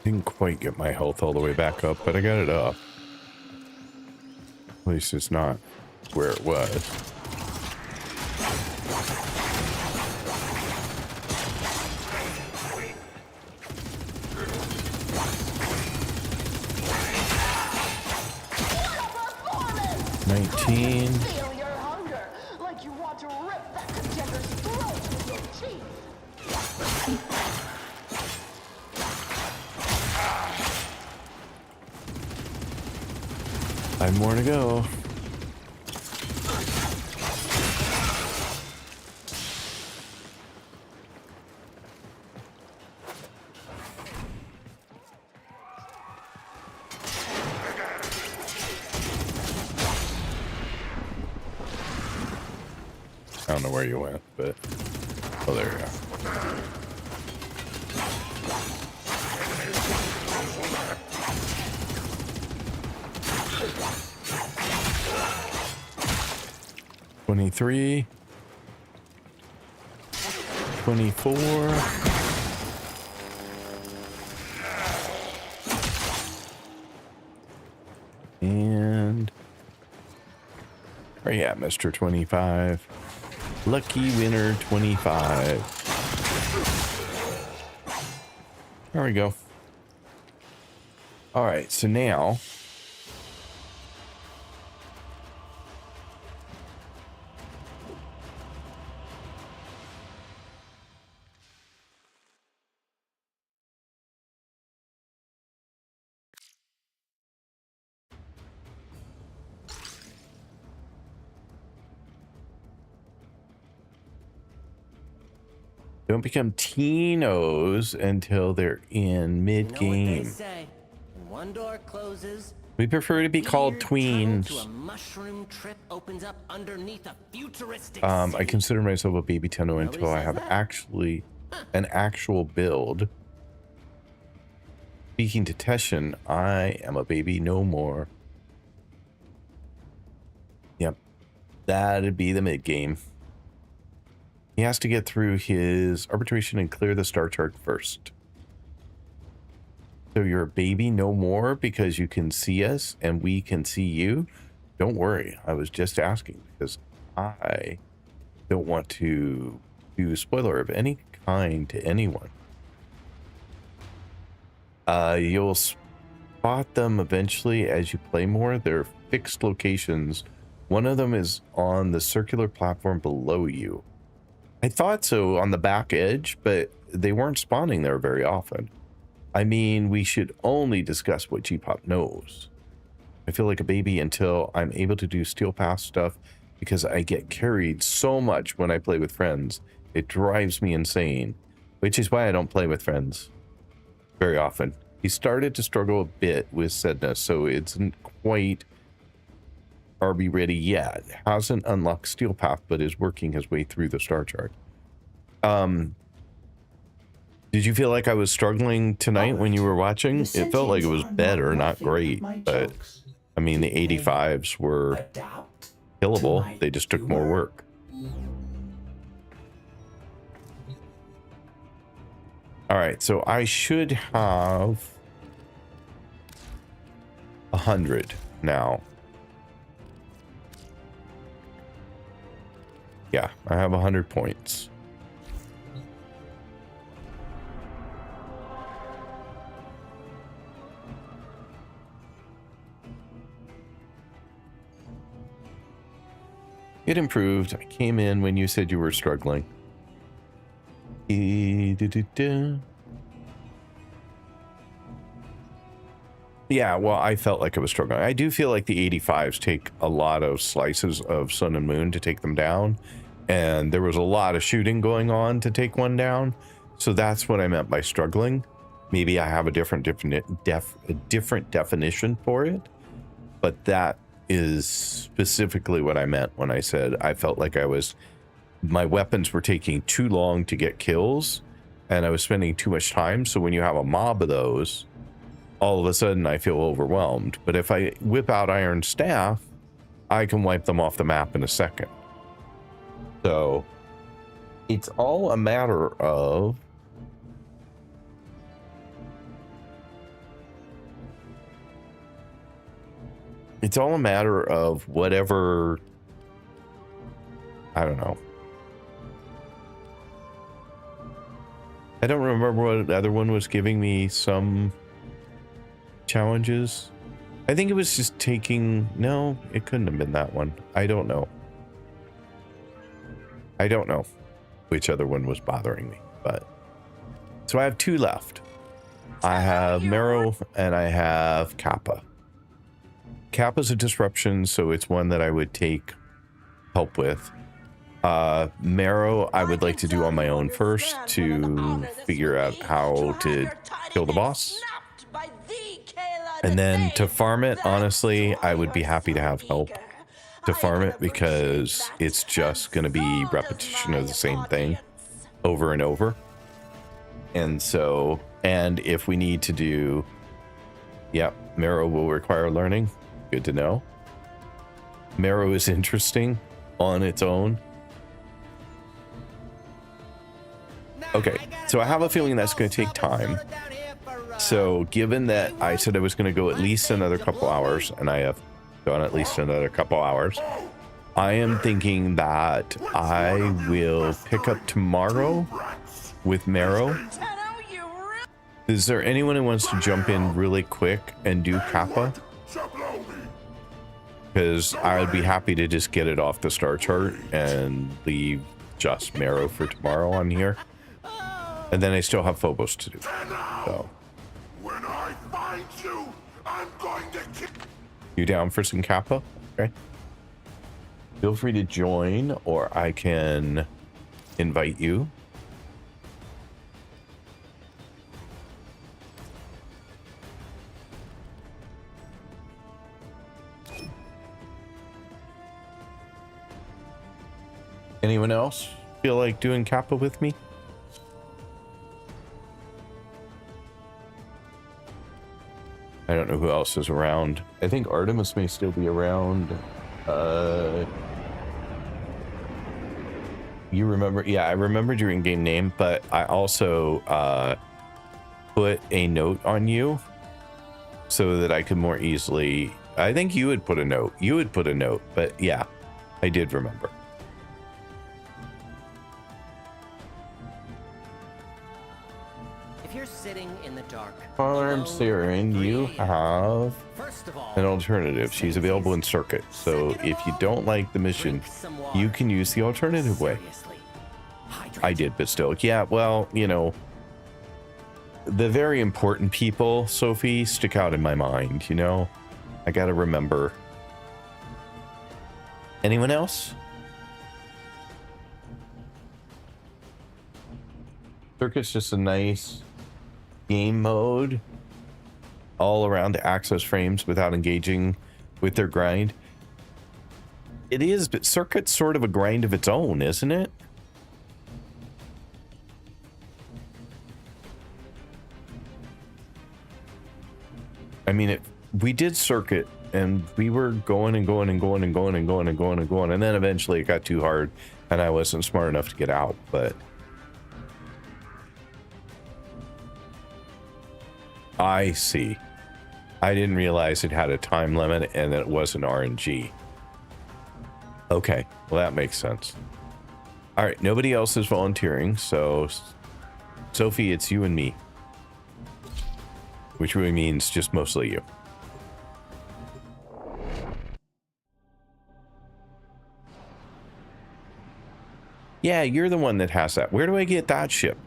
Didn't quite get my health all the way back up, but I got it up. At least it's not where it was. What a performance! 19. Feel your hunger, like you want to rip that contender's throat with your teeth. 5 more to go. I don't know where you went, but oh, there you go. $23, $24, and where you at, Mr. 25? Lucky winner 25. There we go. All right, so now don't become Tenos until they're in mid-game. Say, when one door closes, We prefer to be called tweens. to a mushroom trip opens up underneath a futuristic I consider myself a baby Tenno until I have actually an actual build. Speaking to Teshin, I am a baby no more. Yep, that'd be the mid-game. He has to get through his arbitration and clear the star chart first. So you're a baby no more because you can see us and we can see you? Don't worry, I was just asking because I don't want to do spoiler of any kind to anyone. You'll spot them eventually as you play more. They're fixed locations. One of them is on the circular platform below you. I thought so on the back edge, but they weren't spawning there very often. I mean, we should only discuss what G-Pop knows. I feel like a baby until I'm able to do Steel Pass stuff because I get carried so much when I play with friends. It drives me insane, which is why I don't play with friends very often. He started to struggle a bit with Sedna, so it isn't quite RB ready yet. Hasn't unlocked Steel Path, but is working his way through the star chart. Did you feel like I was struggling tonight when you were watching? It felt like it was better, not great, but I mean the 85s were killable. They just took more work. All right, so I should have 100 now. Yeah, I have 100 points. It improved. I came in when you said you were struggling. Yeah, well, I felt like I was struggling. I do feel like the 85s take a lot of slices of Sun and Moon to take them down. And there was a lot of shooting going on to take one down. So that's what I meant by struggling. Maybe I have a different definition for it. But that is specifically what I meant when I said I felt like my weapons were taking too long to get kills. And I was spending too much time. So when you have a mob of those, all of a sudden I feel overwhelmed. But if I whip out Iron Staff, I can wipe them off the map in a second. So it's all a matter of it's all a matter of whatever, I don't know. I don't remember what the other one was giving me some challenges. I think it was just taking, no, it couldn't have been that one. I don't know. I don't know which other one was bothering me, but so I have 2 left. I have Marrow and I have Kappa. Kappa's a disruption, so it's one that I would take help with. Marrow, I would like to do on my own first to figure out how to kill the boss. And then to farm it, honestly, I would be happy to have help to farm it because it's just going to be repetition of the same thing over and over. And so, and if we need to do, yeah, Marrow will require learning. Good to know. Marrow is interesting on its own. Okay, so I have a feeling that's going to take time. So given that I said I was going to go at least another couple hours, and I have gone at least another couple hours, I am thinking that I will pick up tomorrow with Marrow. Is there anyone who wants to jump in really quick and do Kappa? Because I would be happy to just get it off the star chart and leave just Marrow for tomorrow on here. And then I still have Phobos to do. So. When I find you, I'm going to kill you. Down for some Kappa? Okay. Feel free to join, or I can invite you. Anyone else feel like doing Kappa with me? I don't know who else is around. I think Artemis may still be around. You remember? Yeah, I remembered your in-game name, but I also put a note on you so that I could more easily. I think you would put a note. You would put a note, but yeah, I did remember. If you're sitting in the dark, Farm Siren, you have an alternative. She's available in Circuit. So if you don't like the mission, you can use the alternative way. I did, but still. Yeah, well, you know, the very important people, Sophie, stick out in my mind, you know? I gotta remember. Anyone else? Circuit's just a nice game mode all around to access frames without engaging with their grind. It is, but Circuit's sort of a grind of its own, isn't it? I mean, we did Circuit and we were going and going and going and going and going and going and going, and then eventually it got too hard and I wasn't smart enough to get out, but I see. I didn't realize it had a time limit and that it wasn't RNG. Okay, well that makes sense. All right, nobody else is volunteering, so Sophie, it's you and me. Which really means just mostly you. Yeah, you're the one that has that. Where do I get that ship?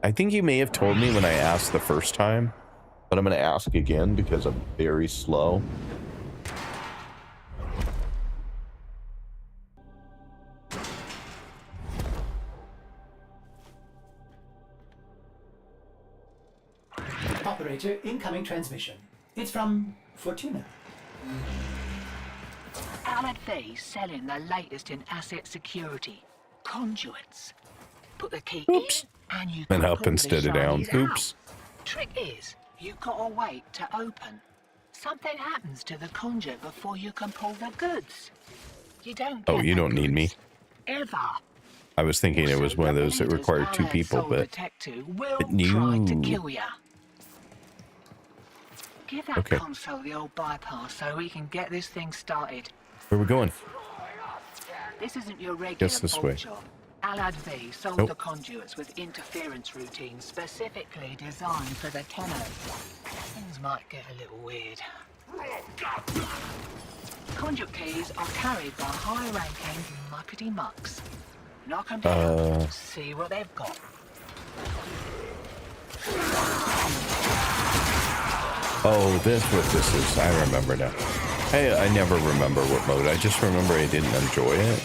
I think you may have told me when I asked the first time, but I'm going to ask again because I'm very slow. Operator, incoming transmission. It's from Fortuna. Allied Faye's selling the latest in asset security. Conduits. Put the key in and you can up instead of down. Oops. Trick is, you gotta wait to open. Something happens to the conduit before you can pull the goods. You don't get you don't need me. Ever. I was thinking it was one of those that required 2 people, but will try to kill ya. Give that console the old bypass so we can get this thing started. Where are we going? This isn't your regular Guess this way. bolt job. Alad V sold the conduits with interference routines specifically designed for the Tenno. Things might get a little weird. Conduit keys are carried by high-ranking muckety mucks. Knock them down, see what they've got. Oh, that's what this is. I remember now. Hey, I never remember what mode. I just remember I didn't enjoy it.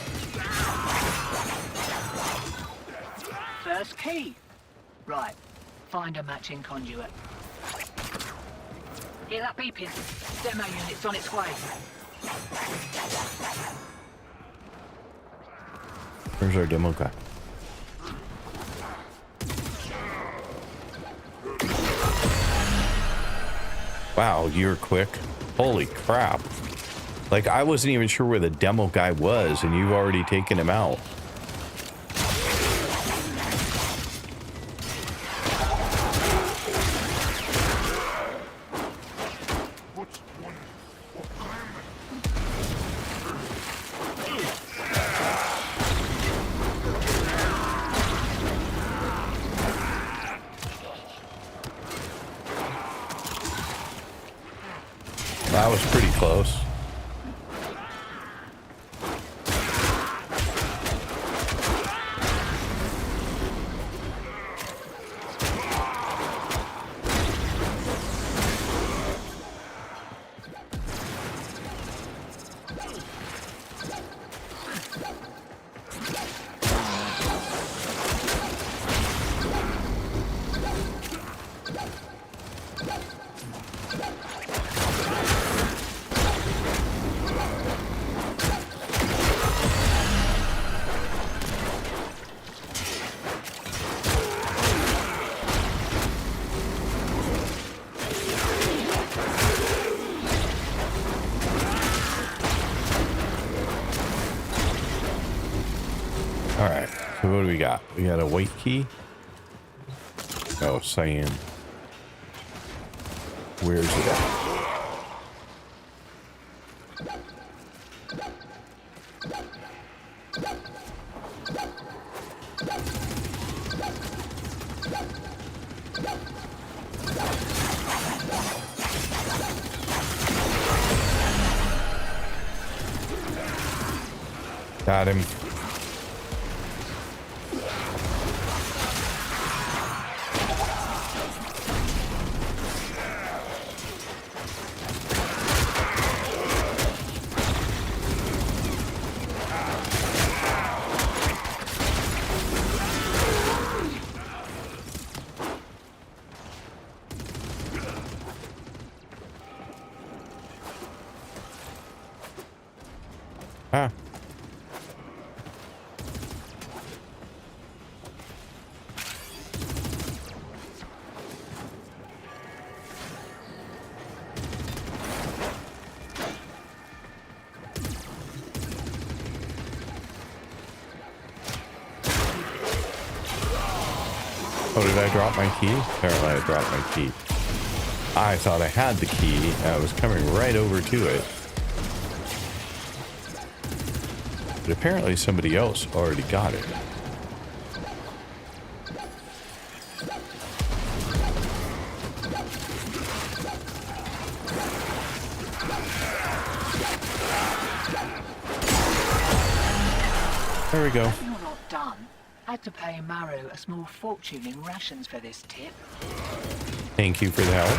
First key. Right. Find a matching conduit. Hear that beeping? Demo unit's on its way. Where's our demo guy? Wow, you're quick. Holy crap. Like, I wasn't even sure where the demo guy was, and you've already taken him out. That was pretty close. Alright, so what do we got? We got a white key. Oh, cyan. Where's it at? Got him. Huh. Oh, did I drop my key? Apparently I dropped my key. I thought I had the key. I was coming right over to it. But apparently somebody else already got it. There we go. You're not done. Had to pay Maru a small fortune in rations for this tip. Thank you for the help.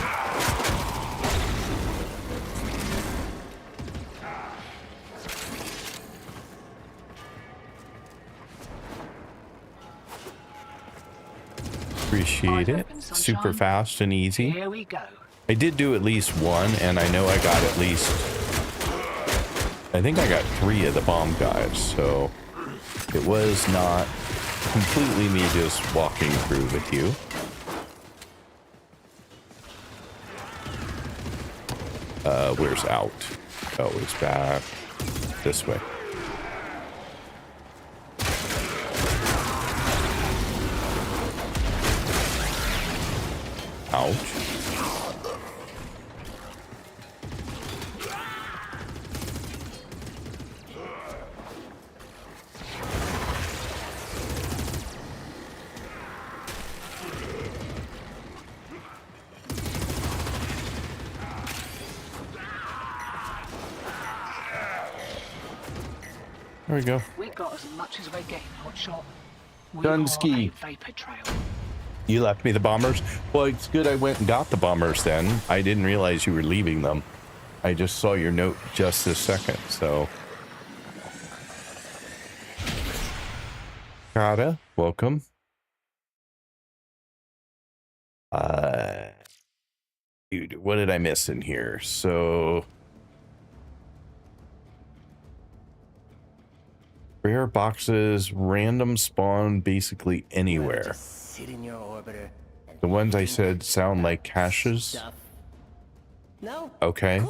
Appreciate it. Super fast and easy. Here we go. I did do at least one, and I know I got at least... I think I got 3 of the bomb guys, so... It was not completely me just walking through with you. Where's out? Oh, it's back this way. Ouch. There we go. We got as much as we're getting, hotshot. We Dunsky. are a vapor trail. You left me the bombers? Well, it's good I went and got the bombers then. I didn't realize you were leaving them. I just saw your note just this second, so. Kata, welcome. Dude, what did I miss in here? So. Rare boxes, random spawn basically anywhere. Sit in your orbiter. The ones I said sound like caches. No? Okay.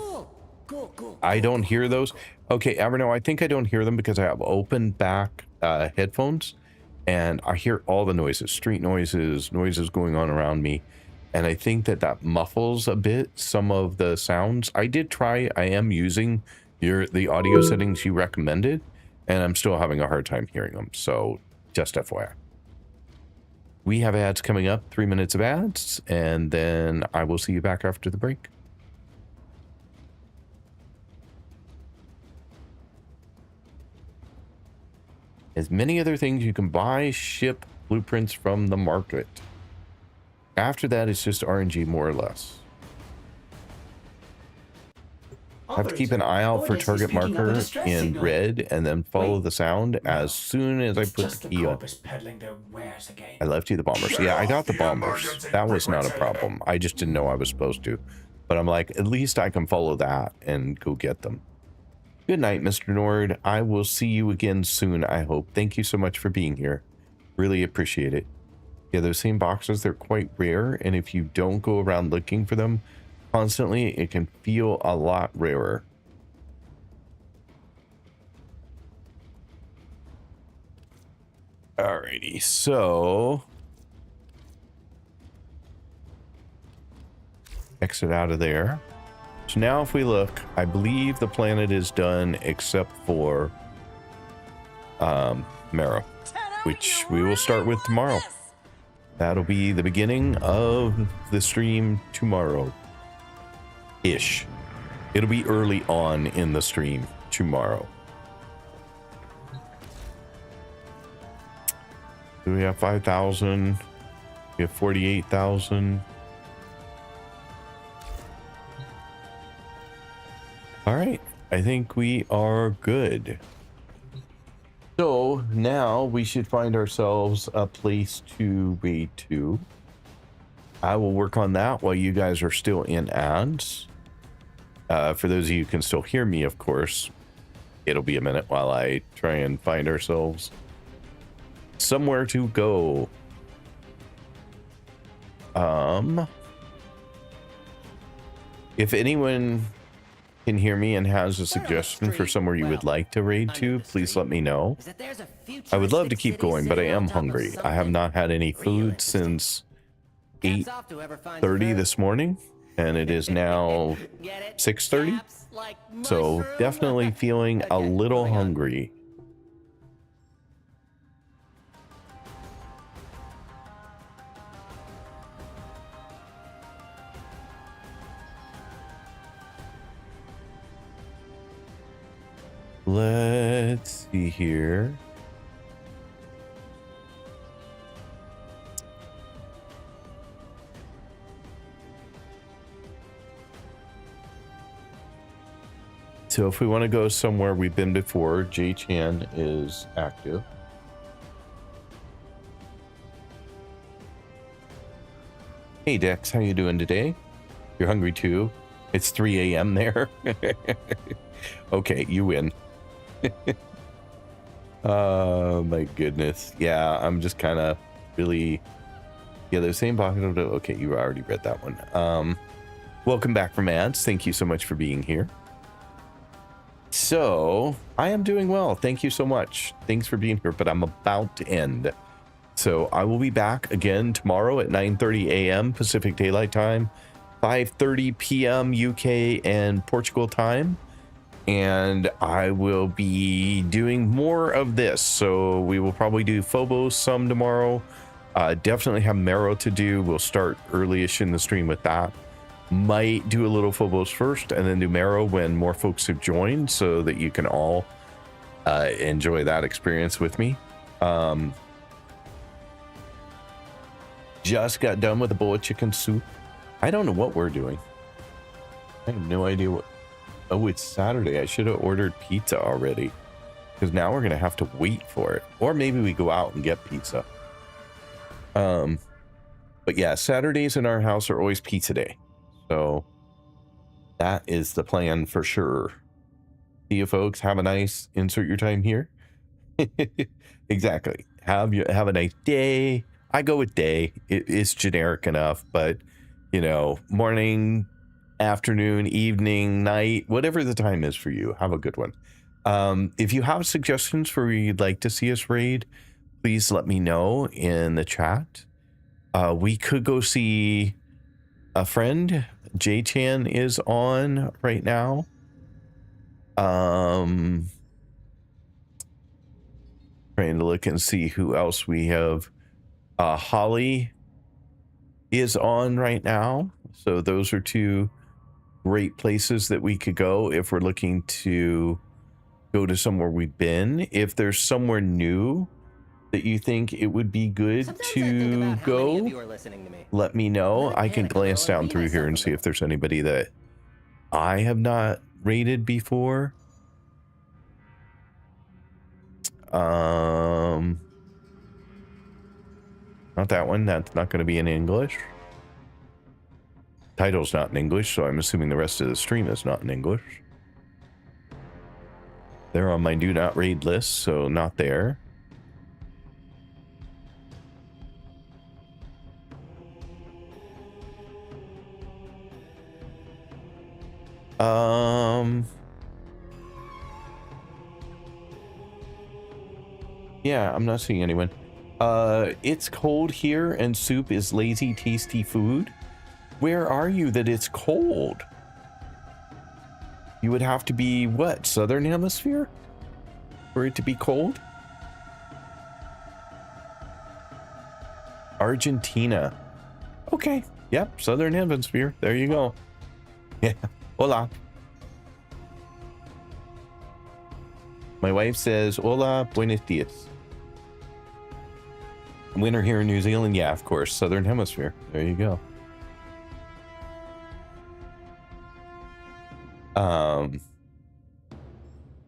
Cool. I don't hear those. Okay, Everno, I think I don't hear them because I have open back headphones and I hear all the noises, street noises, noises going on around me. And I think that muffles a bit some of the sounds. I did try, I am using the audio settings you recommended, and I'm still having a hard time hearing them. So just FYI. We have ads coming up, 3 minutes of ads, and then I will see you back after the break. As many other things you can buy, ship blueprints from the market. After that, it's just RNG more or less. I have to keep an eye out for target marker in red and then follow the sound as soon as I put the key on. I left you the bombers. Yeah, I got the bombers. That was not a problem. I just didn't know I was supposed to. But I'm like, at least I can follow that and go get them. Good night, Mr. Nord. I will see you again soon, I hope. Thank you so much for being here. Really appreciate it. Yeah, those same boxes, they're quite rare. And if you don't go around looking for them constantly, it can feel a lot rarer. Alrighty, so exit out of there. So now if we look, I believe the planet is done except for Marrow, which we will start with tomorrow. That'll be the beginning of the stream tomorrow-ish. It'll be early on in the stream tomorrow. Do we have 5,000? We have 48,000. All right, I think we are good. So now we should find ourselves a place to raid to. I will work on that while you guys are still in ads. For those of you who can still hear me, of course, it'll be a minute while I try and find ourselves somewhere to go. If anyone can hear me and has a suggestion for somewhere you would like to raid to, please let me know. I would love to keep going, but I am hungry. I have not had any food since 8:30 this morning, and it is now 6:30. So definitely feeling a little hungry. Let's see here. So if we want to go somewhere we've been before, J-Chan is active. Hey Dex, how you doing today? You're hungry too? It's 3 a.m. there. Okay, you win. Oh my goodness. Yeah, I'm just kind of really, yeah, the same box. Okay, you already read that one. Welcome back from ads. Thank you so much for being here. So I am doing well. Thank you so much. Thanks for being here, but I'm about to end. So I will be back again tomorrow at 9:30 a.m. Pacific Daylight Time, 5:30 p.m. UK and Portugal time. And I will be doing more of this. So we will probably do Phobos some tomorrow. Definitely have Marrow to do. We'll start early-ish in the stream with that. Might do a little Phobos first and then do Marrow when more folks have joined so that you can all enjoy that experience with me. Just got done with a bowl of chicken soup. I don't know what we're doing. I have no idea what. Oh, it's Saturday. I should have ordered pizza already, because now we're gonna have to wait for it, or maybe we go out and get pizza. But yeah, Saturdays in our house are always pizza day, so that is the plan for sure. See you folks. Have a nice insert your time here. Exactly. Have a nice day. I go with day. It's generic enough, but you know, morning, afternoon, evening, night, whatever the time is for you, have a good one. If you have suggestions for where you'd like to see us raid, please let me know in the chat. We could go see a friend. J-Chan is on right now. Trying to look and see who else we have. Holly is on right now. So those are two great places that we could go if we're looking to go to somewhere we've been. If there's somewhere new that you think it would be good to go, let me know. I can glance down through here and see if there's anybody that I have not rated before. Not that one. That's not going to be in English. Title's not in English, so I'm assuming the rest of the stream is not in English. They're on my do not raid list, so not there. Yeah, I'm not seeing anyone. It's cold here and soup is lazy, tasty food. Where are you that it's cold? You would have to be, what, Southern Hemisphere? For it to be cold? Argentina. Okay, yep, Southern Hemisphere. There you go. Yeah, hola. My wife says, hola, buenos dias. Winter here in New Zealand, yeah, of course, Southern Hemisphere. There you go.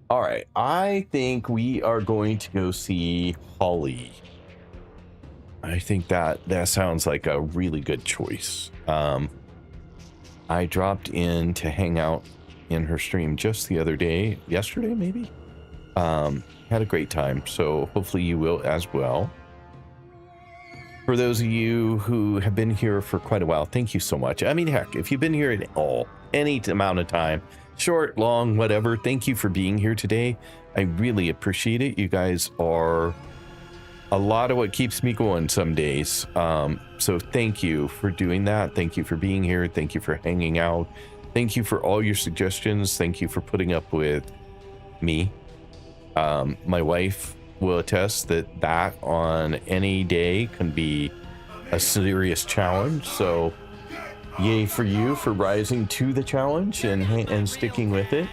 All right, I think we are going to go see Holly. I think that sounds like a really good choice. I dropped in to hang out in her stream just the other day, yesterday maybe. Had a great time, so hopefully you will as well. For those of you who have been here for quite a while, thank you so much. I mean, heck, if you've been here at all, any amount of time, short, long, whatever, thank you for being here today. I really appreciate it. You guys are a lot of what keeps me going some days. So thank you for doing that. Thank you for being here. Thank you for hanging out. Thank you for all your suggestions. Thank you for putting up with me. My wife will attest that on any day can be a serious challenge. So yay for you for rising to the challenge and sticking with it.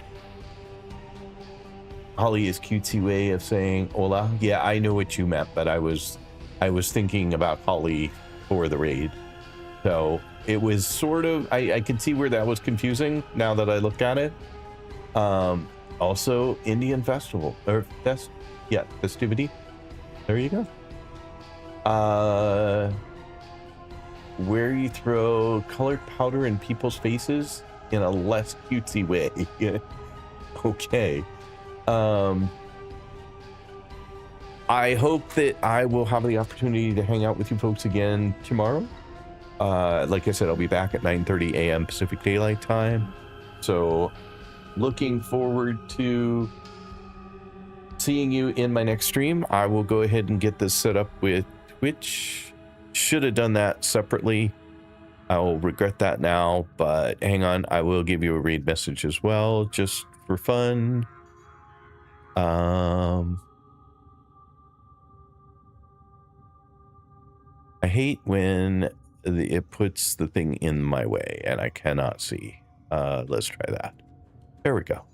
Holly is cutesy way of saying hola. Yeah, I know what you meant, but I was thinking about Holly for the raid. So it was sort of, I can see where that was confusing now that I look at it. Also Indian festival or festivity. There you go. Where you throw colored powder in people's faces in a less cutesy way. Okay. I hope that I will have the opportunity to hang out with you folks again tomorrow. Like I said, I'll be back at 9:30 a.m. Pacific Daylight Time. So looking forward to seeing you in my next stream. I will go ahead and get this set up with Twitch. Should have done that separately. I will regret that now, but hang on. I will give you a raid message as well, just for fun. I hate when it puts the thing in my way and I cannot see. Let's try that. There we go.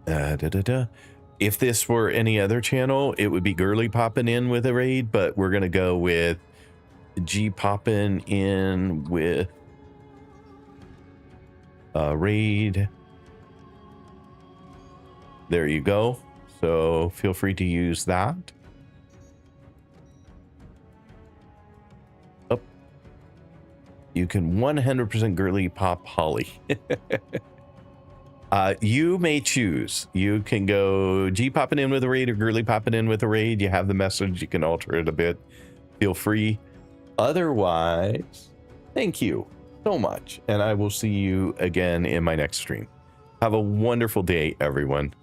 If this were any other channel, it would be Girly popping in with a raid, but we're gonna go with G popping in with a raid. There you go. So feel free to use that. Oh, you can 100% Girly pop Holly. You may choose. You can go G popping in with a raid or Girly popping in with a raid. You have the message. You can alter it a bit. Feel free. Otherwise, thank you so much. And I will see you again in my next stream. Have a wonderful day, everyone.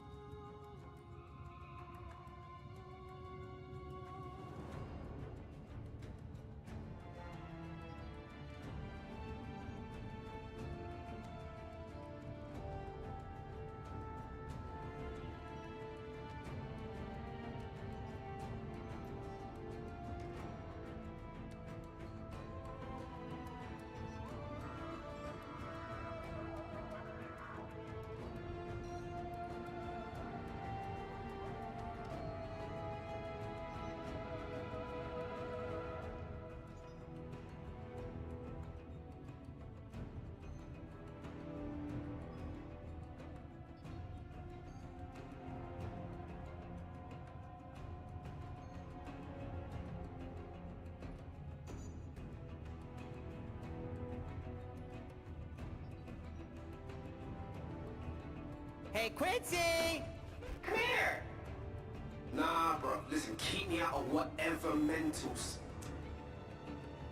Hey, Quincy! Come here! Nah, bro. Listen, keep me out of whatever mentals.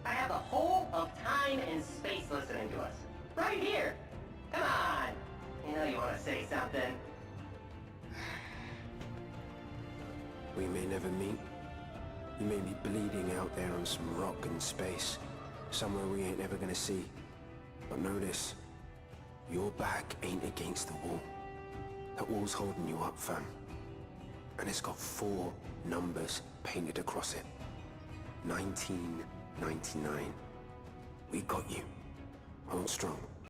I have the whole of time and space listening to us. Right here. Come on. You know you want to say something. We may never meet. You may be bleeding out there on some rock in space. Somewhere we ain't ever gonna see. But know this. Your back ain't against the wall. That wall's holding you up, fam. And it's got 4 numbers painted across it. 1999. We got you. Hold strong.